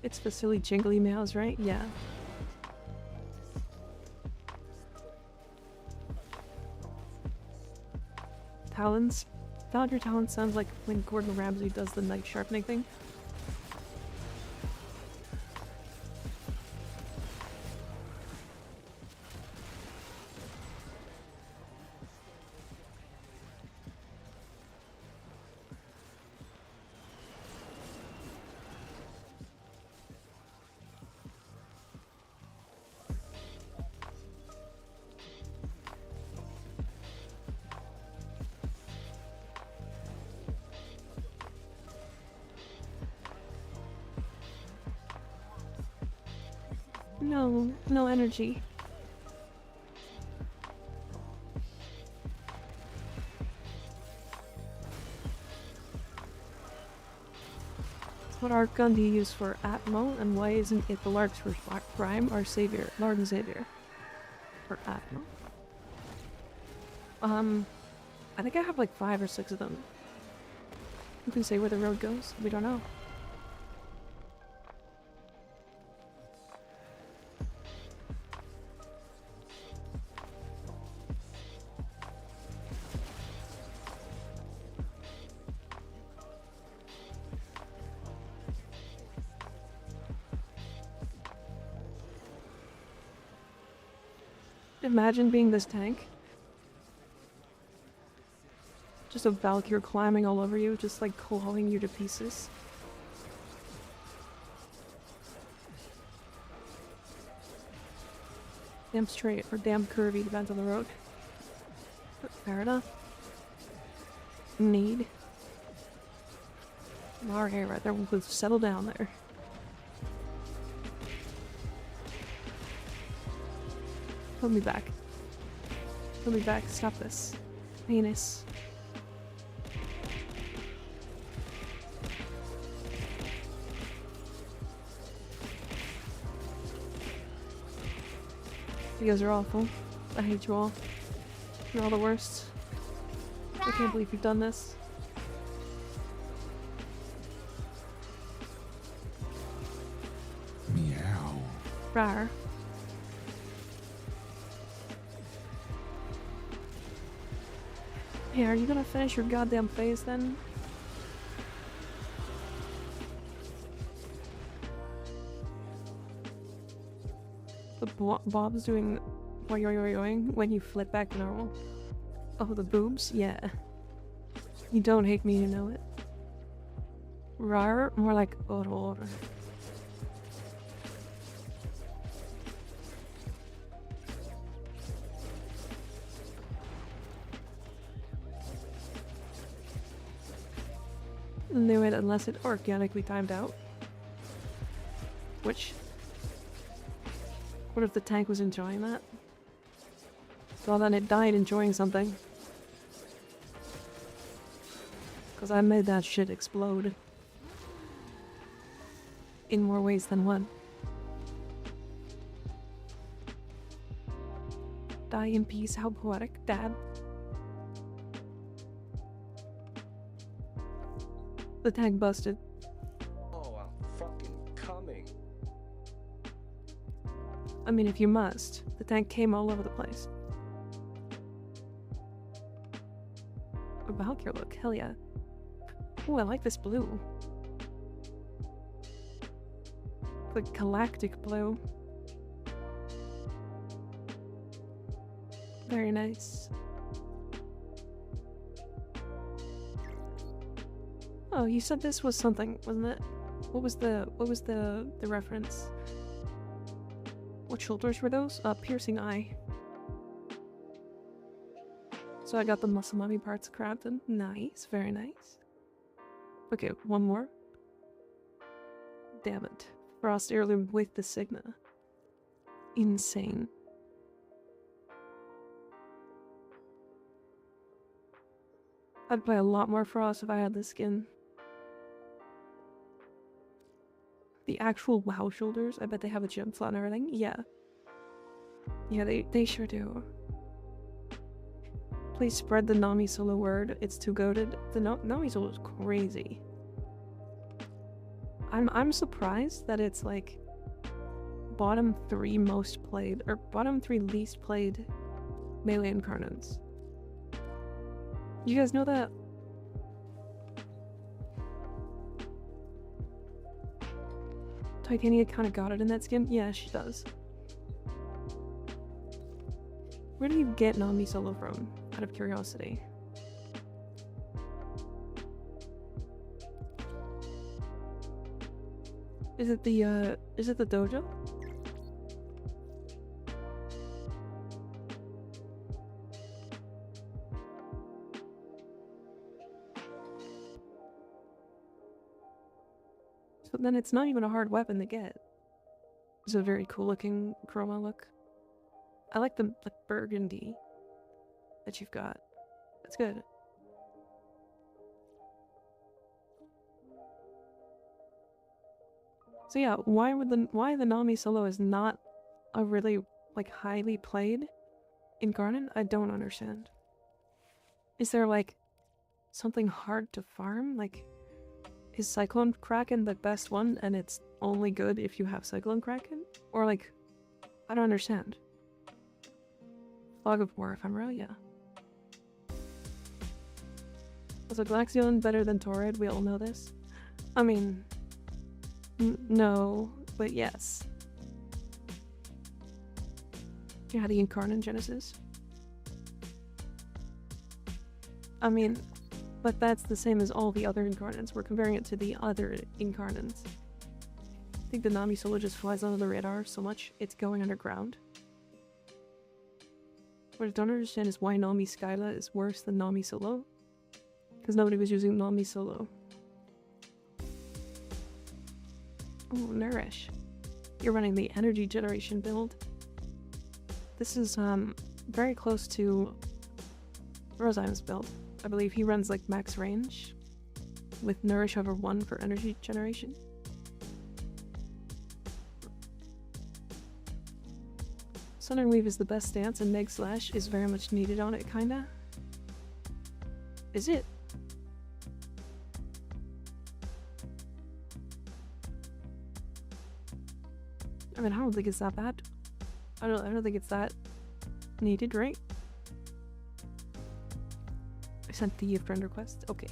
It's the silly jingly meows, right? Yeah. Talons? Valkyr talons sounds like when Gordon Ramsay does the knife sharpening thing. No, no energy. What archon do you use for Atmo, and why isn't it the Larks for Prime, our savior, Lord and Savior? For Atmo? I think I have like 5 or 6 of them. Who can say where the road goes? We don't know. Imagine being this tank. Just a valkyr climbing all over you, just like clawing you to pieces. Damn straight or damn curvy, depends on the road. Fair enough. Need. Okay, right there, we'll settle down there. Put me back. Put me back, stop this. Penis. You guys are awful. I hate you all. You're all the worst. I can't believe you've done this. Meow. Rawr. Hey, are you gonna finish your goddamn phase then? The Bob's doing yoing when you flip back to normal. Oh, the boobs? Yeah. You don't hate me, you know it. Rar? More like oror. Knew it unless it organically timed out. Which... What if the tank was enjoying that? Well then it died enjoying something. Cause I made that shit explode. In more ways than one. Die in peace, how poetic, Dad. The tank busted. Oh, I'm fucking coming. I mean, if you must. The tank came all over the place. A Valkyr look, hell yeah. Ooh, I like this blue. The galactic blue. Very nice. Oh, you said this was something, wasn't it? What was the reference? What shoulders were those? Piercing eye. So I got the muscle mummy parts crafted. Nice, very nice. Okay, one more. Damn it. Frost heirloom with the Signa. Insane. I'd play a lot more Frost if I had this skin. The actual WoW shoulders, I bet they have a gem slot and everything. Yeah. Yeah, they sure do. Please spread the Nami solo word. It's too goated. The Nami solo is crazy. I'm surprised that it's like bottom 3 most played or bottom 3 least played melee incarnates. You guys know that? Titania kind of got it in that skin? Yeah, she does. Where do you get Nami solo from? Out of curiosity. Is it the dojo? So then it's not even a hard weapon to get. It's a very cool looking chroma look. I like the burgundy that you've got. That's good. So yeah, why the Nami solo is not a really like highly played incarnate? I don't understand. Is there like something hard to farm? Like, is Cyclone Kraken the best one and it's only good if you have Cyclone Kraken? Or like, I don't understand. Fog of War ephemeral, yeah. Was Glaxion better than Torrid? We all know this. I mean, no, but yes. Yeah, the Incarnate Genesis. I mean, but that's the same as all the other incarnates. We're comparing it to the other incarnates. I think the Nami solo just flies under the radar so much, it's going underground. What I don't understand is why Nami Skyla is worse than Nami solo. Because nobody was using Nami solo. Oh, Nourish. You're running the energy generation build. This is very close to Roseim's build. I believe he runs like max range with Nourish over 1 for energy generation. Southern Weave is the best stance and Meg Slash is very much needed on it, kinda. Is it? I mean, I don't think it's that bad. I don't think it's that needed, right? I sent the friend request. Okay.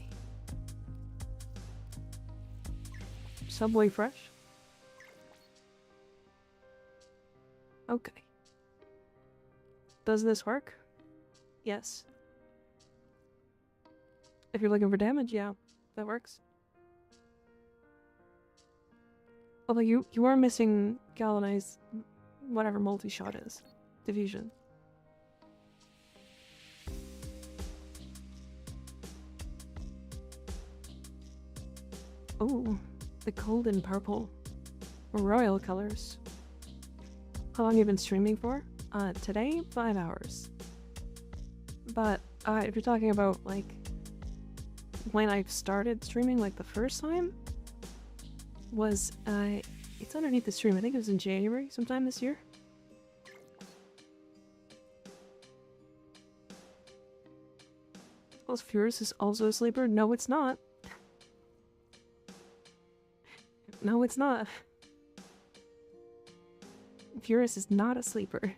Subway Fresh. Okay. Does this work? Yes. If you're looking for damage, yeah, that works. Although you are missing galvanized, whatever multi-shot is. Diffusion. Oh, the golden purple. Royal colors. How long have you been streaming for? Today, 5 hours. But, if you're talking about, like, when I started streaming, like, the first time, was, it's underneath the stream. I think it was in January, sometime this year. Well, Furious is also a sleeper? No, it's not. No, it's not. Furious is not a sleeper.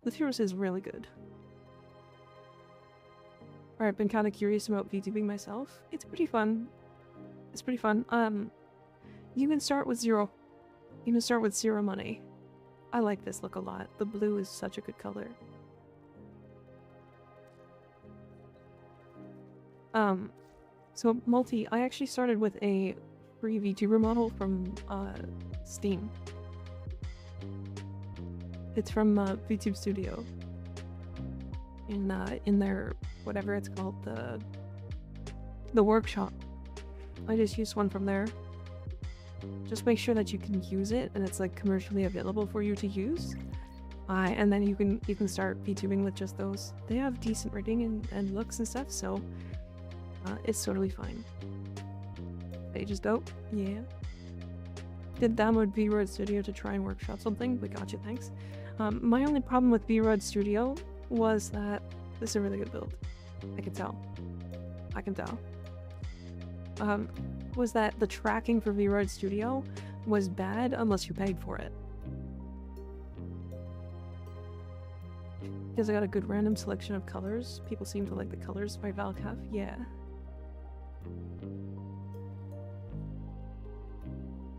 The Furious is really good. Alright, I've been kind of curious about VTubing myself. It's pretty fun. It's pretty fun. You can start with zero. You can start with 0 money. I like this look a lot. The blue is such a good color. So multi, I actually started with a free VTuber model from Steam. It's from VTube Studio. In their whatever it's called, the workshop. I just used one from there. Just make sure that you can use it and it's like commercially available for you to use. And then you can start VTubing with just those. They have decent rating and looks and stuff, so it's totally fine. Page is dope. Yeah. Did download V-Road Studio to try and workshop something. We got you, thanks. My only problem with V-Road Studio was that this is a really good build. I can tell. I can tell. Was that the tracking for V-Road Studio was bad unless you paid for it. Because I got a good random selection of colors. People seem to like the colors by Valkyr. Yeah.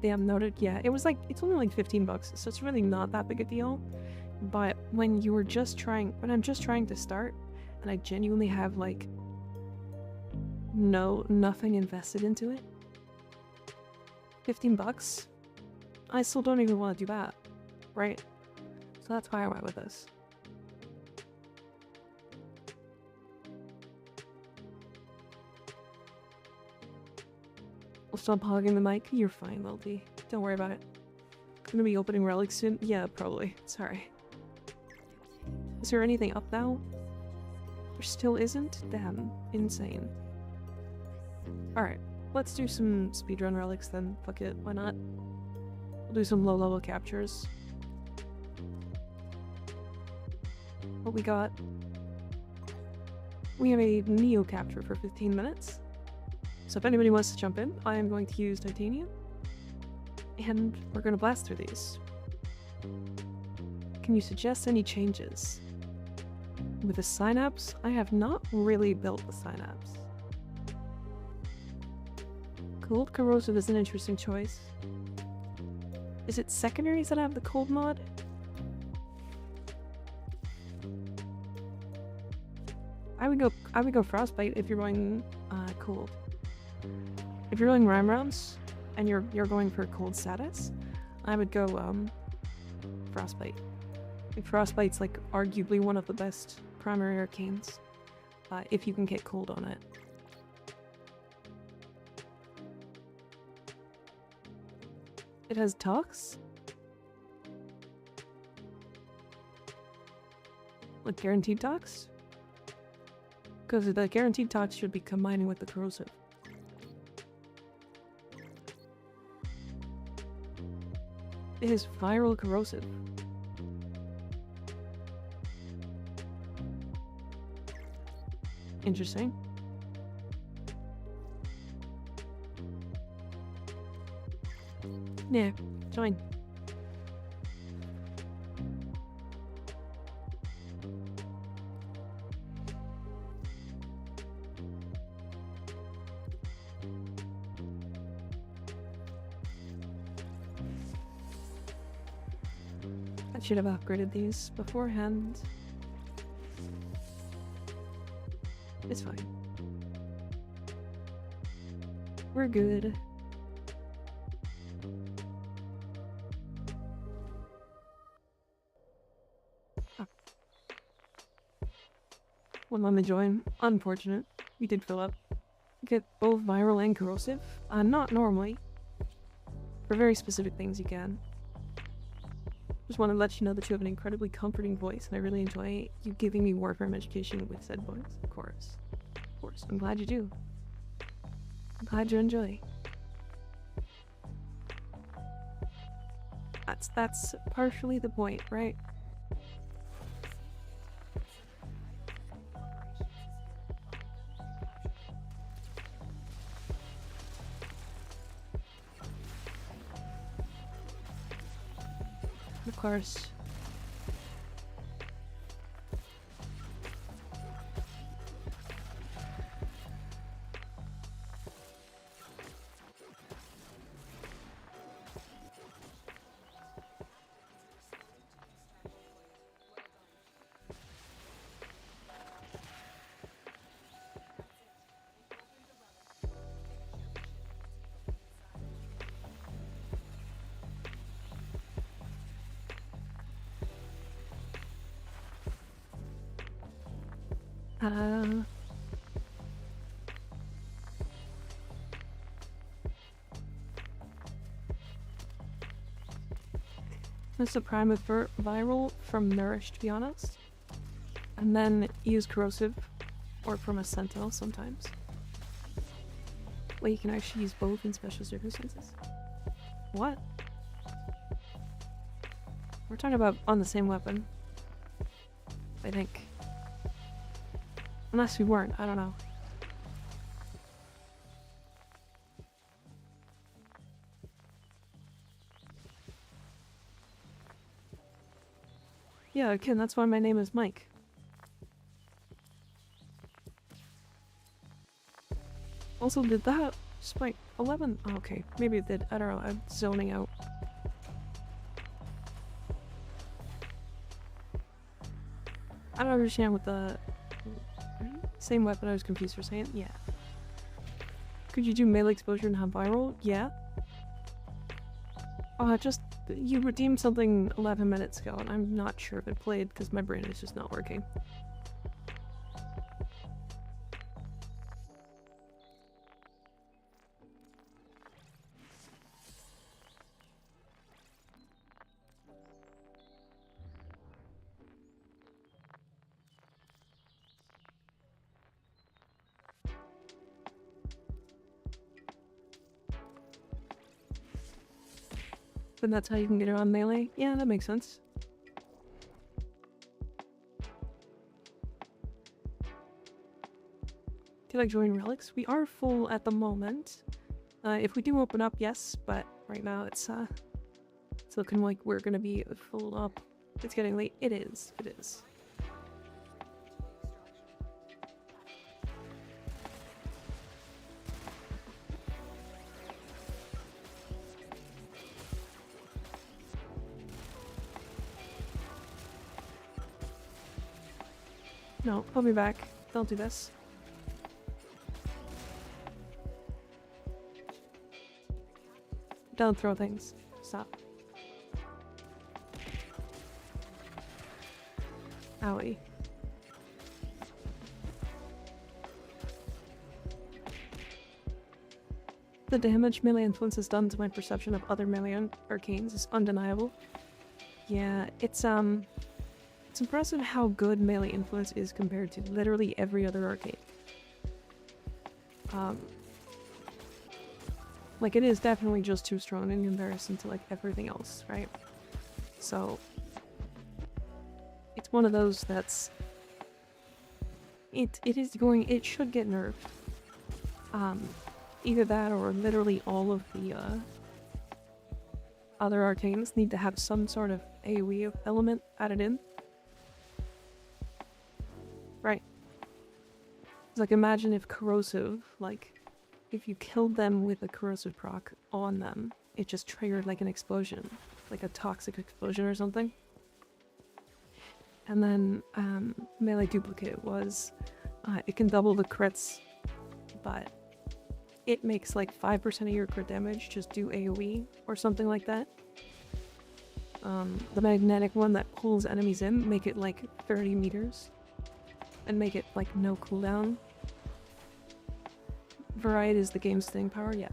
Damn, noted. Yeah, it was like, it's only like 15 bucks, so it's really not that big a deal. But when I'm just trying to start, and I genuinely have like nothing invested into it, 15 bucks? I still don't even want to do that, right? So that's why I went with this. I'll stop hogging the mic. You're fine, Lilty. Don't worry about it. Gonna be opening relics soon? Yeah, probably. Sorry. Is there anything up now? There still isn't? Damn. Insane. Alright. Let's do some speedrun relics then. Fuck it. Why not? We'll do some low-level captures. What we got? We have a Neo capture for 15 minutes. So if anybody wants to jump in, I am going to use titania. And we're going to blast through these. Can you suggest any changes? With the synapse, I have not really built the synapse. Cold corrosive is an interesting choice. Is it secondaries that have the cold mod? I would go frostbite if you're going cold. If you're going rhyme rounds and you're going for cold status, I would go frostbite. I think frostbite's like arguably one of the best primary arcanes if you can get cold on it. It has tox? Like guaranteed tox? Because the guaranteed tox should be combining with the corrosive. It is viral corrosive. Interesting. Yeah, join. I should have upgraded these beforehand. It's fine. We're good. Oh. Wouldn't let me join. Unfortunate. We did fill up. Get both viral and corrosive. Not normally. For very specific things you can. Just want to let you know that you have an incredibly comforting voice, and I really enjoy you giving me warframe education with said voice. Of course. Of course. I'm glad you do. I'm glad you enjoy. That's partially the point, right? Of course. That's the prime with viral from Nourish, to be honest. And then use corrosive, or from a sentinel sometimes. Well, you can actually use both in special circumstances. What? We're talking about on the same weapon. I think. Unless we weren't, I don't know. Yeah, Ken, that's why my name is Mike. Also, did that spike 11? Oh, okay, maybe it did. I don't know, I'm zoning out. I don't understand what the... Same weapon, I was confused for saying. Yeah. Could you do melee exposure and have viral? Yeah. Just... You redeemed something 11 minutes ago, and I'm not sure if it played because my brain is just not working. Then that's how you can get around melee. Yeah, that makes sense. Do you like join relics? We are full at the moment. If we do open up, yes, but right now it's looking like we're gonna be full up. It's getting late. It is. It is. No, put me back. Don't do this. Don't throw things. Stop. Owie. The damage melee influence has done to my perception of other melee arcanes is undeniable. Yeah, it's impressive how good melee influence is compared to literally every other arcane. Like, it is definitely just too strong in comparison to, like, everything else, right? So, it's one of those that's... It should get nerfed. Either that or literally all of the, other arcanes need to have some sort of AoE element added in. Right. It's like, imagine if corrosive, like, if you killed them with a corrosive proc on them, it just triggered like an explosion, like a toxic explosion or something. And then melee duplicate was, it can double the crits, but it makes like 5% of your crit damage just do AoE or something like that. The magnetic one that pulls enemies in, make it like 30 meters. And make it like no cooldown. Variety is the game's staying power, yeah.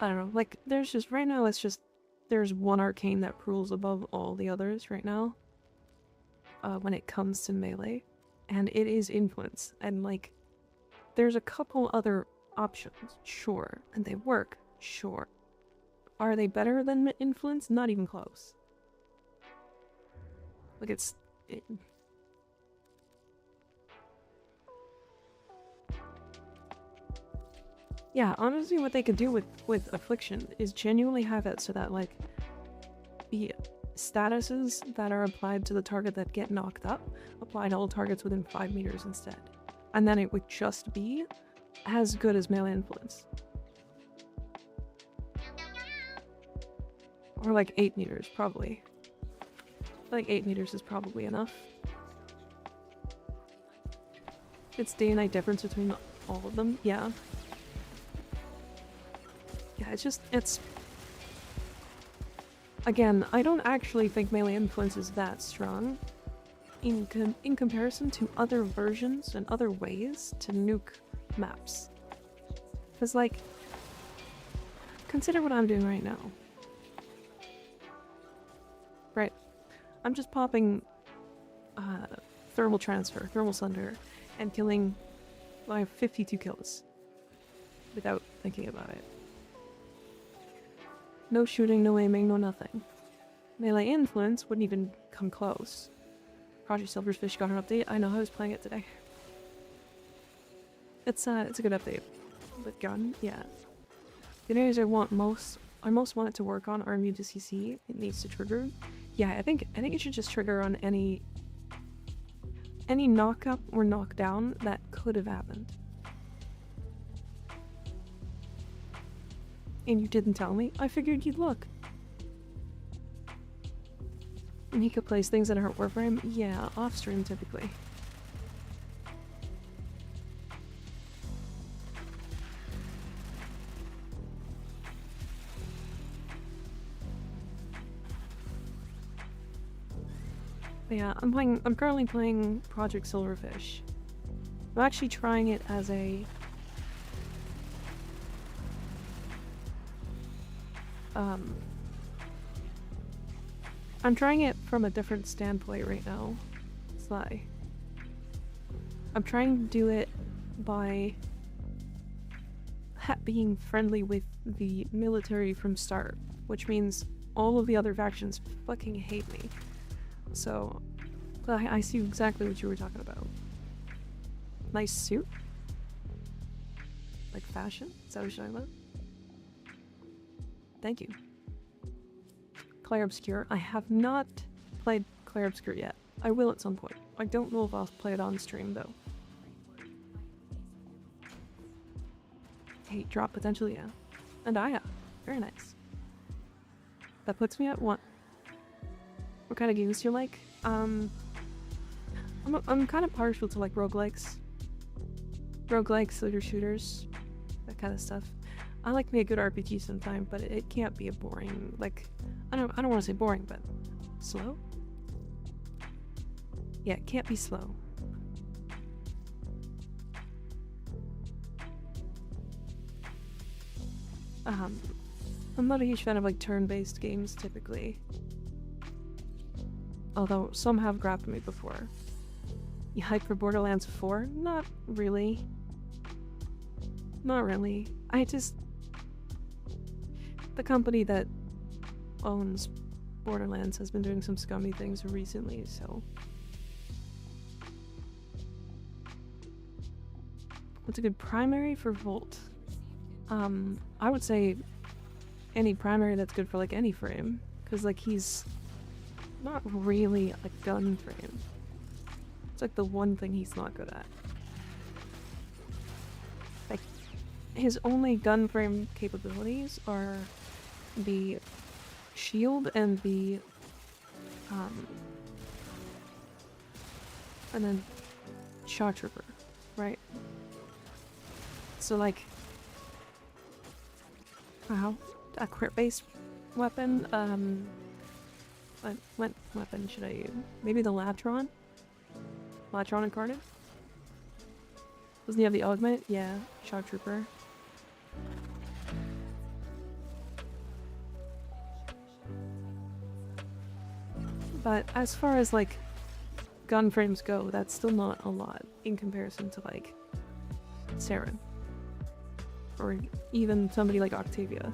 I don't know, like, there's just, right now it's just, there's one arcane that rules above all the others right now. When it comes to melee. And it is influence. And like, there's a couple other options, sure. And they work, sure. Are they better than influence? Not even close. Like, yeah, honestly, what they could do with Affliction is genuinely have it so that, like, the statuses that are applied to the target that get knocked up apply to all targets within 5 meters instead. And then it would just be as good as melee influence. Or like 8 meters, probably. Like 8 meters is probably enough. It's day and night difference between all of them, yeah. Yeah, it's... Again, I don't actually think melee influence is that strong in comparison to other versions and other ways to nuke maps. Because, like, consider what I'm doing right now. Right. I'm just popping thermal transfer, thermal sunder, and killing, well, I have 52 kills without thinking about it. No shooting, no aiming, no nothing. Melee influence wouldn't even come close. Project Silverfish got an update. I know, I was playing it today. It's a good update. With gun, yeah. The areas I most want it to work on are immune to CC. It needs to trigger. Yeah, I think it should just trigger on any knock up or knock down that could have happened. And you didn't tell me? I figured you'd look. And he could place things that aren't warframe? Yeah, off stream typically. But yeah, I'm currently playing Project Silverfish. I'm actually trying it as a I'm trying it from a different standpoint right now. Sly. I'm trying to do it by being friendly with the military from start, which means all of the other factions fucking hate me. So, I see exactly what you were talking about. Nice suit? Like fashion? Is that what you're talking about? Thank you. Clair Obscure. I have not played Clair Obscure yet. I will at some point. I don't know if I'll play it on stream though. Hey, drop potential, yeah. And Aya. Very nice. That puts me at 1. What kind of games do you like? I'm kind of partial to like roguelikes. Roguelikes, looter shooters, that kind of stuff. I like me a good RPG sometime, but it can't be a boring, like, I don't want to say boring, but slow? Yeah, it can't be slow. I'm not a huge fan of like turn-based games typically. Although some have grabbed me before. You hype for Borderlands 4? Not really. Not really. The company that owns Borderlands has been doing some scummy things recently, so... What's a good primary for Volt? I would say any primary that's good for like any frame, because like he's not really a gun frame. It's like the one thing he's not good at. Like his only gun frame capabilities are the shield and the and then shot trooper, right? So like a crit-based weapon, what weapon should I use? Maybe the Latron? Latron incarnate? Doesn't he have the augment? Yeah, shot trooper. But as far as like gun frames go, that's still not a lot in comparison to like Saren. Or even somebody like Octavia.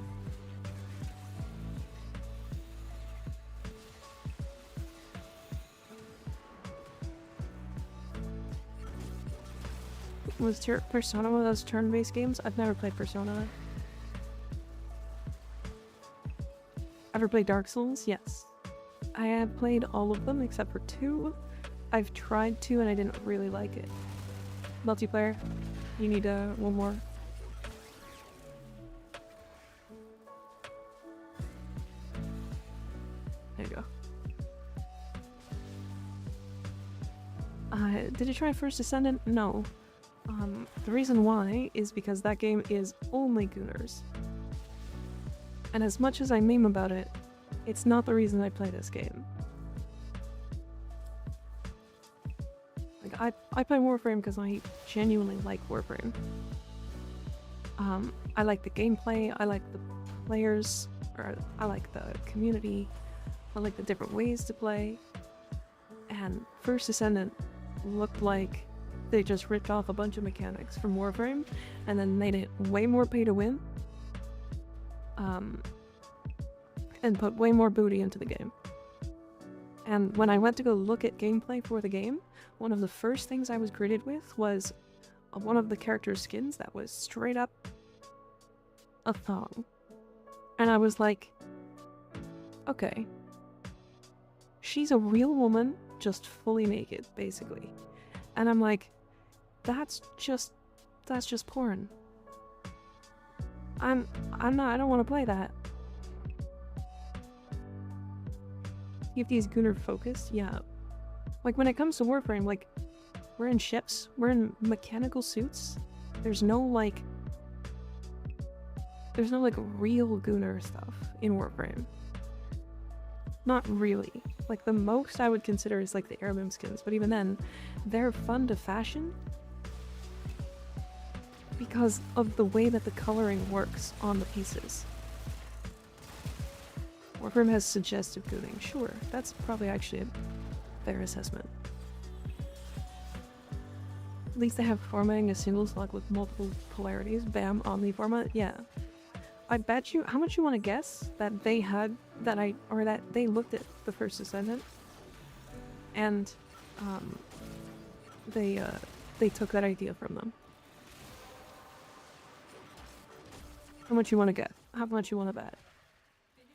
Was Persona one of those turn-based games? I've never played Persona. Ever played Dark Souls? Yes. I have played all of them except for 2. I've tried 2 and I didn't really like it. Multiplayer? You need one more. There you go. Did you try First Descendant? No. The reason why is because that game is only Gooners. And as much as I meme about it, it's not the reason I play this game. Like, I play Warframe because I genuinely like Warframe. I like the gameplay, I like the players, or I like the community, I like the different ways to play. And First Descendant looked like they just ripped off a bunch of mechanics from Warframe and then made it way more pay to win. And put way more booty into the game. And when I went to go look at gameplay for the game, one of the first things I was greeted with was one of the character's skins that was straight up a thong. And I was like, okay. She's a real woman, just fully naked, basically. And I'm like, that's just porn. I don't want to play that. If these Gooner focused, yeah. Like when it comes to Warframe, like we're in ships, we're in mechanical suits. There's no like real Gooner stuff in Warframe. Not really. Like the most I would consider is like the heirloom skins, but even then, they're fun to fashion because of the way that the coloring works on the pieces. Warframe has suggestive gooning, sure, that's probably actually a fair assessment. least they have formatting a single slot with multiple polarities. Bam, Omni format. Yeah. I bet you, how much you want to guess that they had, that they looked at the first Descendant and they took that idea from them. How much you want to get? How much you want to bet?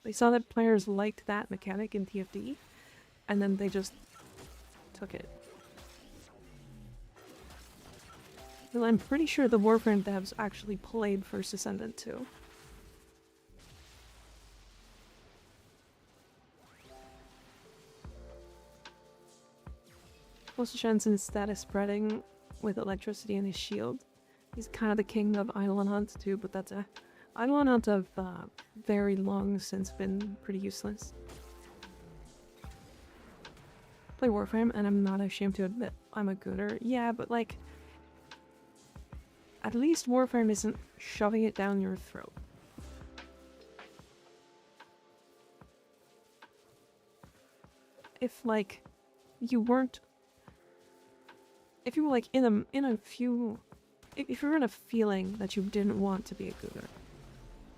They saw that players liked that mechanic in TFD, and then they just took it. Well, I'm pretty sure the Warframe devs actually played First Ascendant too. Post Shensen's status spreading with electricity in his shield. He's kind of the king of Eidolon Hunt too, but that's a Eidolon Hunt have very long since been pretty useless. Play Warframe, and I'm not ashamed to admit I'm a gooder. Yeah, but like, at least Warframe isn't shoving it down your throat. If like you weren't, if you were like in a few, if you were in a feeling that you didn't want to be a gooder,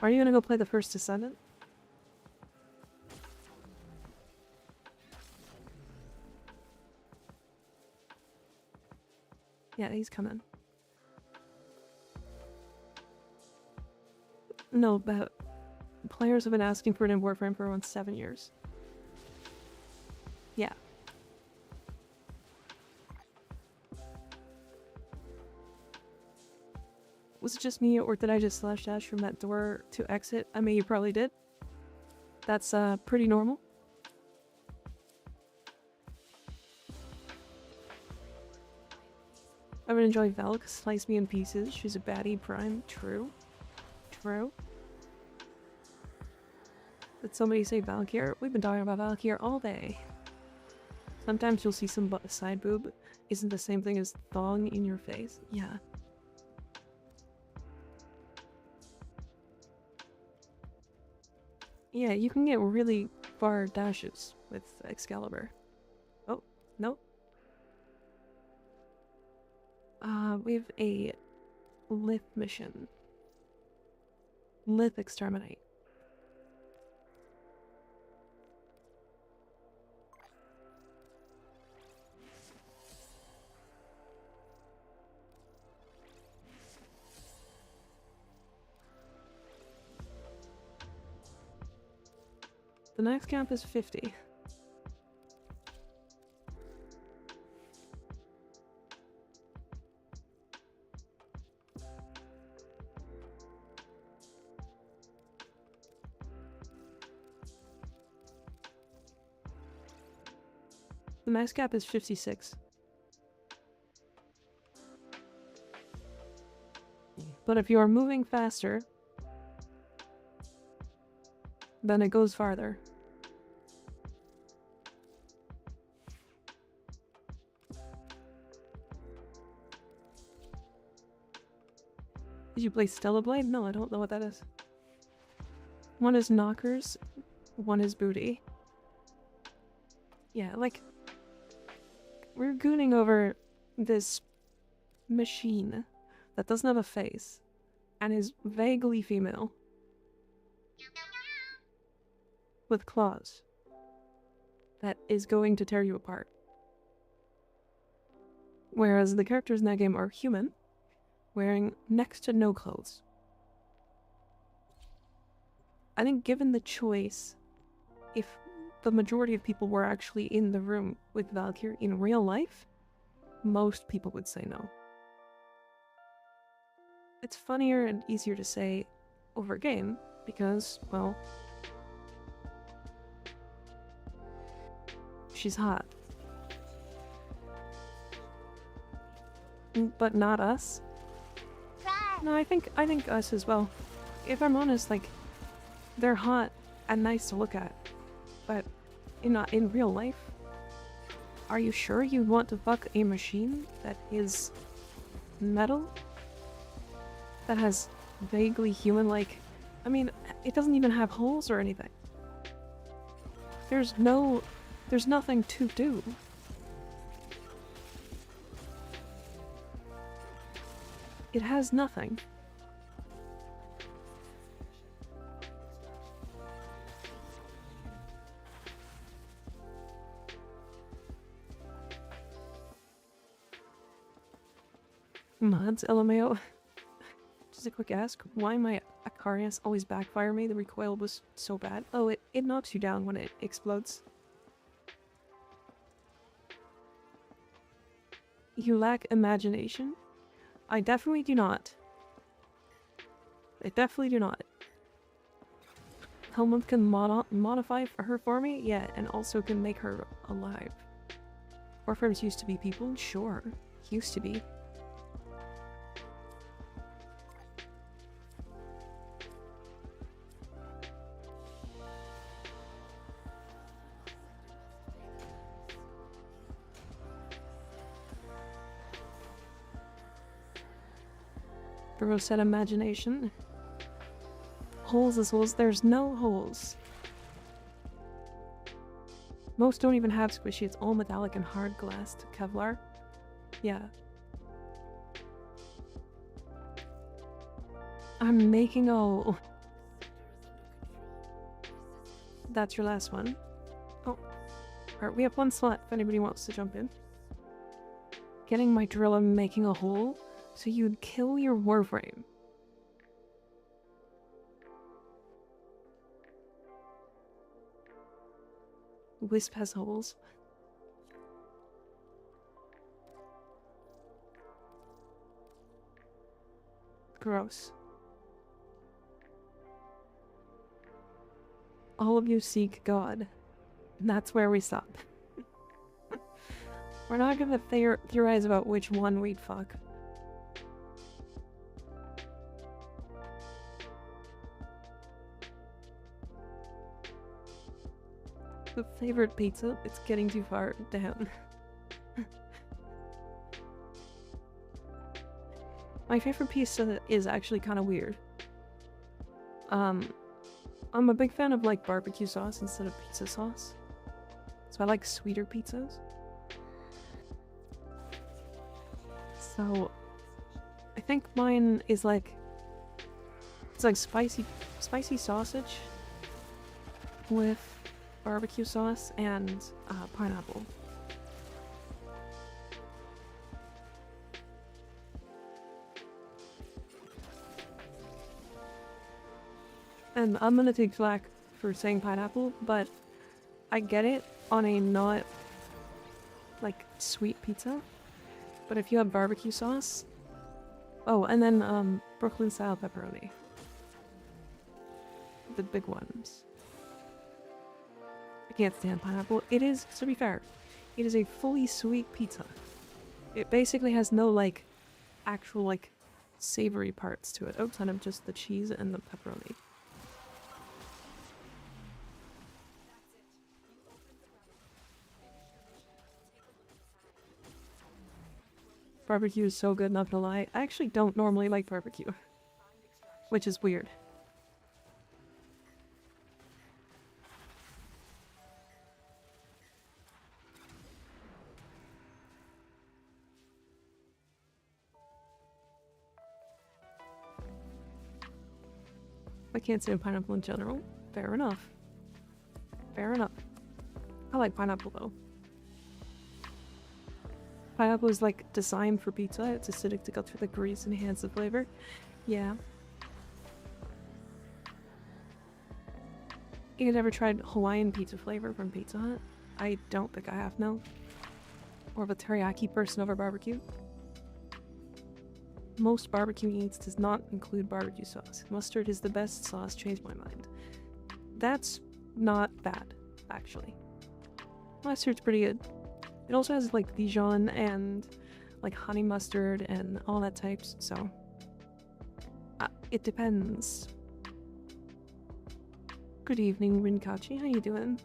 are you gonna go play the First Descendant? Yeah, he's coming. No, but players have been asking for it in Warframe for around 7 years. Yeah. Was it just me, or did I just slash dash from that door to exit? I mean, you probably did. That's pretty normal. I would enjoy Valk, slice me in pieces. She's a baddie prime. True. True. Did somebody say Valkyr? We've been talking about Valkyr all day. Sometimes you'll see some side boob. Isn't the same thing as thong in your face? Yeah. Yeah, you can get really far dashes with Excalibur. Oh, nope. We have a Lith mission. Lith exterminate. The next camp is 50. The max cap is 56. But if you are moving faster, then it goes farther. Did you play Stellar Blade? No, I don't know what that is. One is knockers, one is booty. Yeah, like, we're gooning over this machine that doesn't have a face and is vaguely female with claws that is going to tear you apart. Whereas the characters in that game are human, wearing next to no clothes. I think given the choice, if the majority of people were actually in the room with Valkyr in real life, most people would say no. It's funnier and easier to say over game because, well, she's hot. But not us. No, I think us as well. If I'm honest, like, they're hot and nice to look at, but in real life, are you sure you want to fuck a machine that is metal? That has vaguely human-like... I mean, it doesn't even have holes or anything. There's nothing to do. It has nothing. Mods, LMAO. Just a quick ask, why my Acarius always backfire me? The recoil was so bad. Oh, it knocks you down when it explodes. You lack imagination? I definitely do not. I definitely do not. Helmut can modify her for me? Yeah, and also can make her alive. Warframes used to be people? Sure. Used to be. Baro said imagination. Holes as holes. There's no holes. Most don't even have squishy. It's all metallic and hard glassed Kevlar. Yeah. I'm making a hole. That's your last one. Oh. Alright, we have one slot if anybody wants to jump in. Getting my drill and making a hole so you'd kill your warframe. Wisp has holes. Gross. All of you seek God. And that's where we stop. We're not gonna theorize about which one we'd fuck. The favorite pizza? It's getting too far down. My favorite pizza is actually kind of weird. I'm a big fan of like barbecue sauce instead of pizza sauce. So I like sweeter pizzas. So I think mine is like, it's like spicy sausage with barbecue sauce and pineapple. And I'm gonna take flack for saying pineapple, but I get it on a not like sweet pizza. But if you have barbecue sauce, oh, and then Brooklyn style pepperoni, the big ones. I can't stand pineapple. It is, to be fair, it is a fully sweet pizza. It basically has no, like, actual, like, savory parts to it outside of just the cheese and the pepperoni. Barbecue is so good, not gonna lie. I actually don't normally like barbecue, which is weird. I can't stand pineapple in general. Fair enough. Fair enough. I like pineapple though. Pineapple is like designed for pizza. It's acidic to go through the grease and enhance the flavor. Yeah. You ever tried Hawaiian pizza flavor from Pizza Hut? I don't think I have, no. More of a teriyaki person over barbecue. Most barbecue eats does not include barbecue sauce. Mustard is the best sauce, changed my mind. That's not bad, actually. Mustard's pretty good. It also has like Dijon and like honey mustard and all that types, so it depends. Good evening, Rinkachi. How you doing?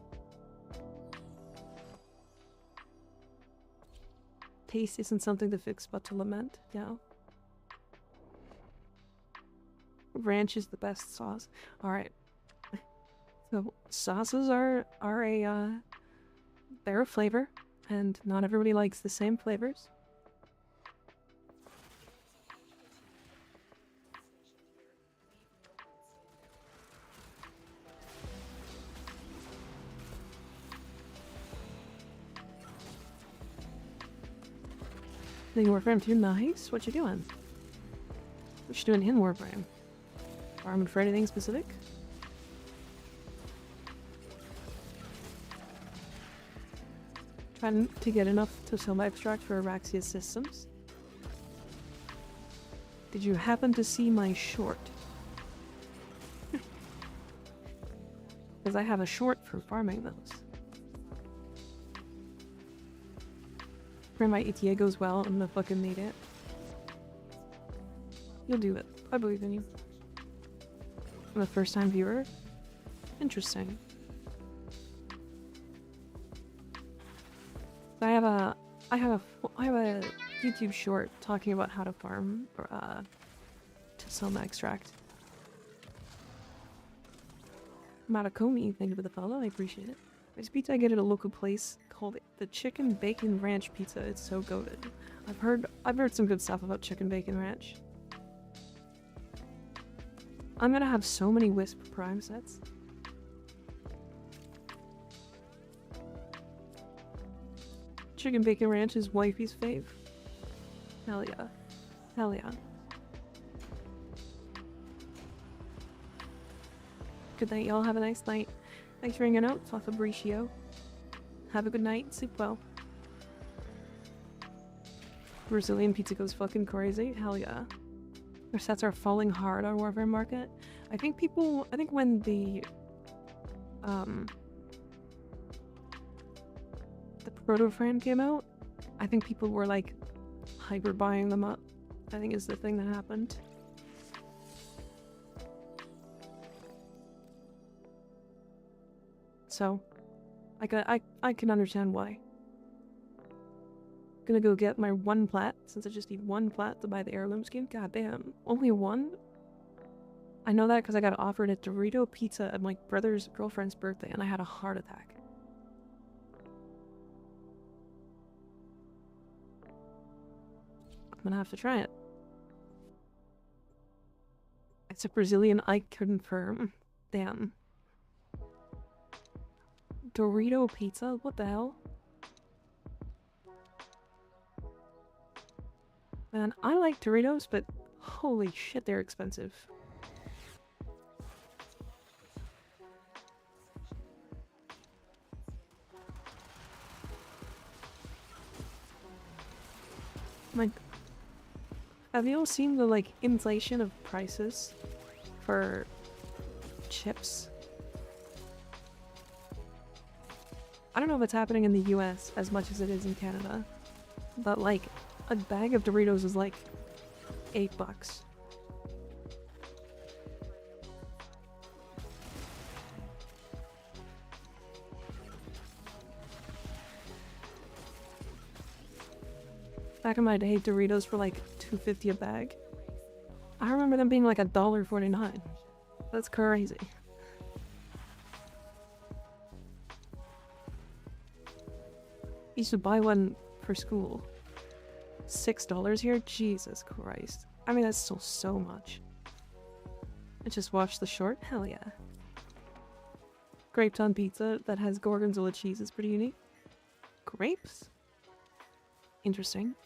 Taste isn't something to fix but to lament, yeah. Ranch is the best sauce. Alright. So sauces are a they're a flavor, and not everybody likes the same flavors. Playing warframe too? Nice. What you doing? What you doing in warframe? Farming for anything specific? Trying to get enough to sell my extract for Araxia's systems. Did you happen to see my short? Because I have a short for farming those. Pray my ETA goes well. I'm gonna fucking need it. You'll do it. I believe in you. I'm a first-time viewer. Interesting. I have a YouTube short talking about how to farm or to sell my extract. Matakomi, thank you for the follow. I appreciate it. This pizza I get at a local place called the Chicken Bacon Ranch Pizza. It's so goated. I've heard some good stuff about Chicken Bacon Ranch. I'm gonna have so many Wisp Prime sets. Chicken Bacon Ranch is wifey's fave. Hell yeah. Hell yeah. Good night, y'all. Have a nice night. Thanks for hanging out. Talk Fabricio. Have a good night. Sleep well. Brazilian pizza goes fucking crazy. Hell yeah. Their sets are falling hard on Warframe Market. I think when the proto-frame came out, I think people were like hyper buying them up. I think is the thing that happened. So, I can understand why. Gonna go get my 1 plat, since I just need 1 plat to buy the heirloom skin. God damn, only 1? I know that because I got offered a Dorito pizza at my brother's girlfriend's birthday and I had a heart attack. I'm gonna have to try it. It's a Brazilian, I confirm. Damn. Dorito pizza? What the hell? Man, I like Doritos, but holy shit, they're expensive. Like, have you all seen the, like, inflation of prices for chips? I don't know if it's happening in the US as much as it is in Canada, but, like, a bag of Doritos is like $8. Back in my day, Doritos were like $2.50 a bag. I remember them being like $1.49. That's crazy. Used to buy one for school. $6 here? Jesus Christ. I mean, that's still so much. I just watched the short? Hell yeah. Grapes on pizza that has gorgonzola cheese is pretty unique. Grapes? Interesting.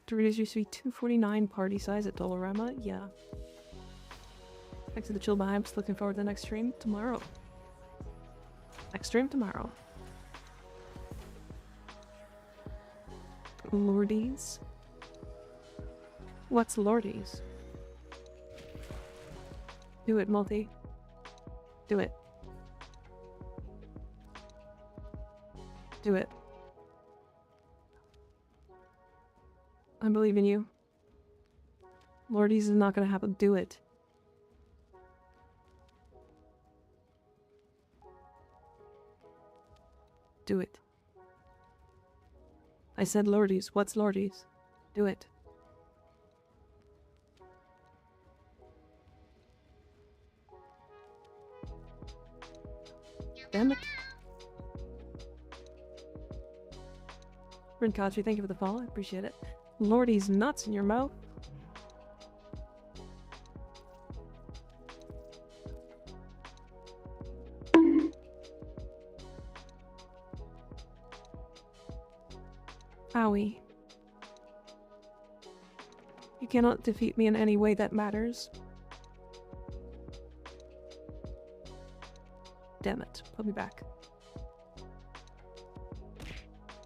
Doritos used to be $2.49 party size at Dollarama? Yeah. Thanks to the chill vibes. Looking forward to the next stream tomorrow. Next stream tomorrow. Lordies? What's Lordies? Do it, Multi. Do it. Do it. I believe in you. Lordies is not gonna happen. Do it. Do it. I said Lordies. What's Lordies? Do it. Damn it. Rinkachi, thank you for the follow. I appreciate it. Lordies nuts in your mouth. Owie. You cannot defeat me in any way that matters. Damn it. Put me back.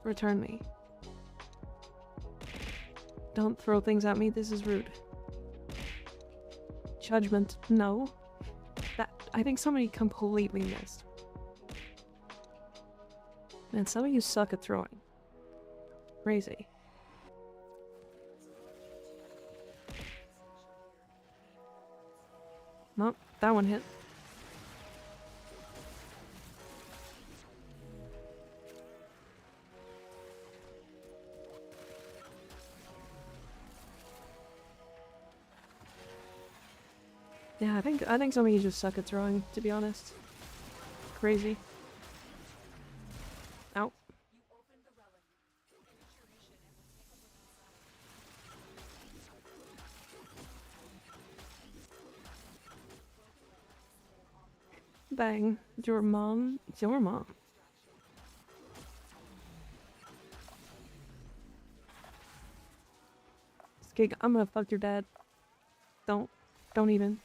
Return me. Don't throw things at me, this is rude. Judgment, no. That, I think somebody completely missed. Man, some of you suck at throwing. Crazy. Nope, that one hit. Yeah, I think some of you just suck at throwing, to be honest. Crazy. Ow. Bang. Your mom. It's your mom. Skig, I'm gonna fuck your dad. Don't even.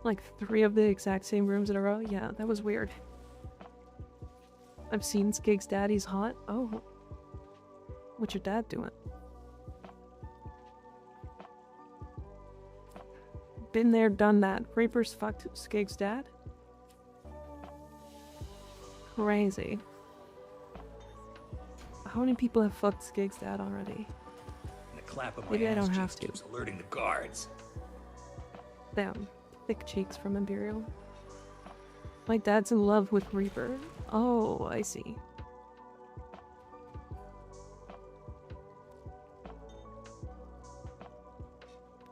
Like 3 of the exact same rooms in a row? Yeah, that was weird. I've seen Skig's dad, he's hot. Oh. What's your dad doing? Been there, done that. Reapers fucked Skig's dad? Crazy. How many people have fucked Skig's dad already? The clap of my Maybe I don't ass have cheeks to. keeps alerting the guards. Damn. Thick cheeks from Imperial. My dad's in love with Reaper. Oh, I see.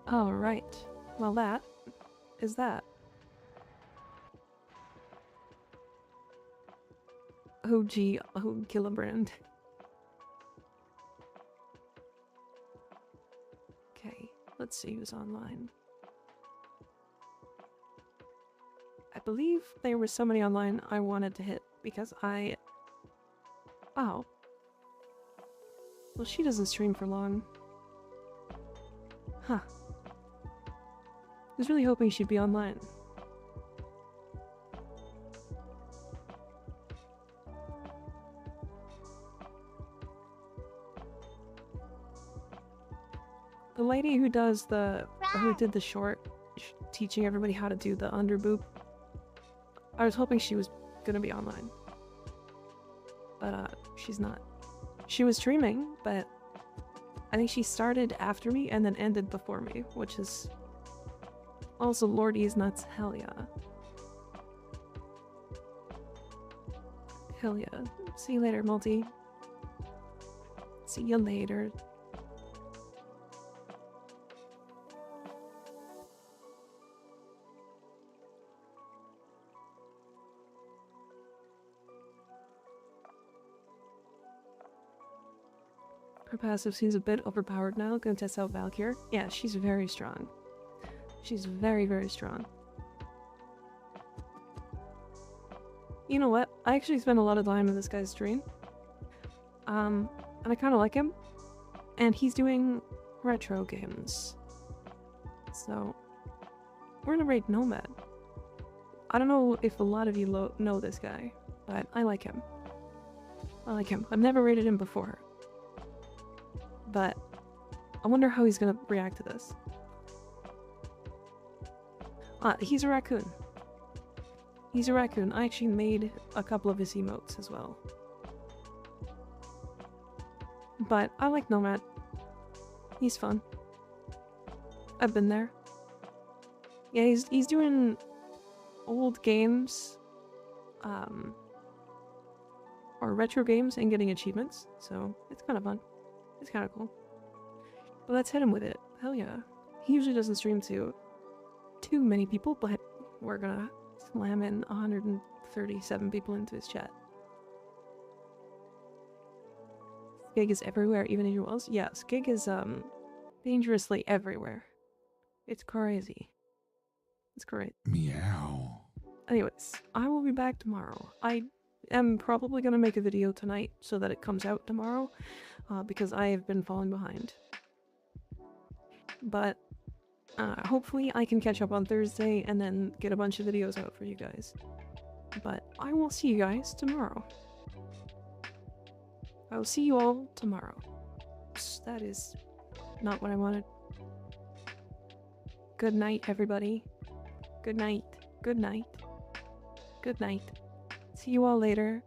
All right. Well, that is that. OG Killabrand. Okay, let's see who's online. I believe there was somebody online I wanted to hit because I... Oh. Well, she doesn't stream for long. Huh. I was really hoping she'd be online. The lady who does who did the short teaching everybody how to do the underboob, I was hoping she was gonna be online. But, she's not. She was streaming, but I think she started after me and then ended before me, which is also Lordy's nuts. Hell yeah. Hell yeah. See you later, Multi. See you later. Her passive seems a bit overpowered now. Gonna test out Valkyr. Yeah, she's very strong. She's very, very strong. You know what? I actually spent a lot of time in this guy's stream. And I kind of like him. And he's doing retro games. So, we're gonna raid Nomad. I don't know if a lot of you know this guy, but I like him. I like him. I've never raided him before. But I wonder how he's gonna react to this. He's a raccoon. He's a raccoon. I actually made a couple of his emotes as well. But I like Nomad. He's fun. I've been there. Yeah, he's doing old games, or retro games and getting achievements, so it's kind of fun. It's kind of cool. But let's hit him with it. Hell yeah. He usually doesn't stream to too many people, but we're gonna slam in 137 people into his chat. Skig is everywhere, even in your walls. Yeah, Skig is dangerously everywhere. It's crazy. It's great. Meow. Anyways, I will be back tomorrow. I am probably gonna make a video tonight so that it comes out tomorrow, because I have been falling behind. But hopefully I can catch up on Thursday and then get a bunch of videos out for you guys. But I will see you guys tomorrow. I will see you all tomorrow. Oops, that is not what I wanted. Good night, everybody. Good night. Good night. Good night. See you all later.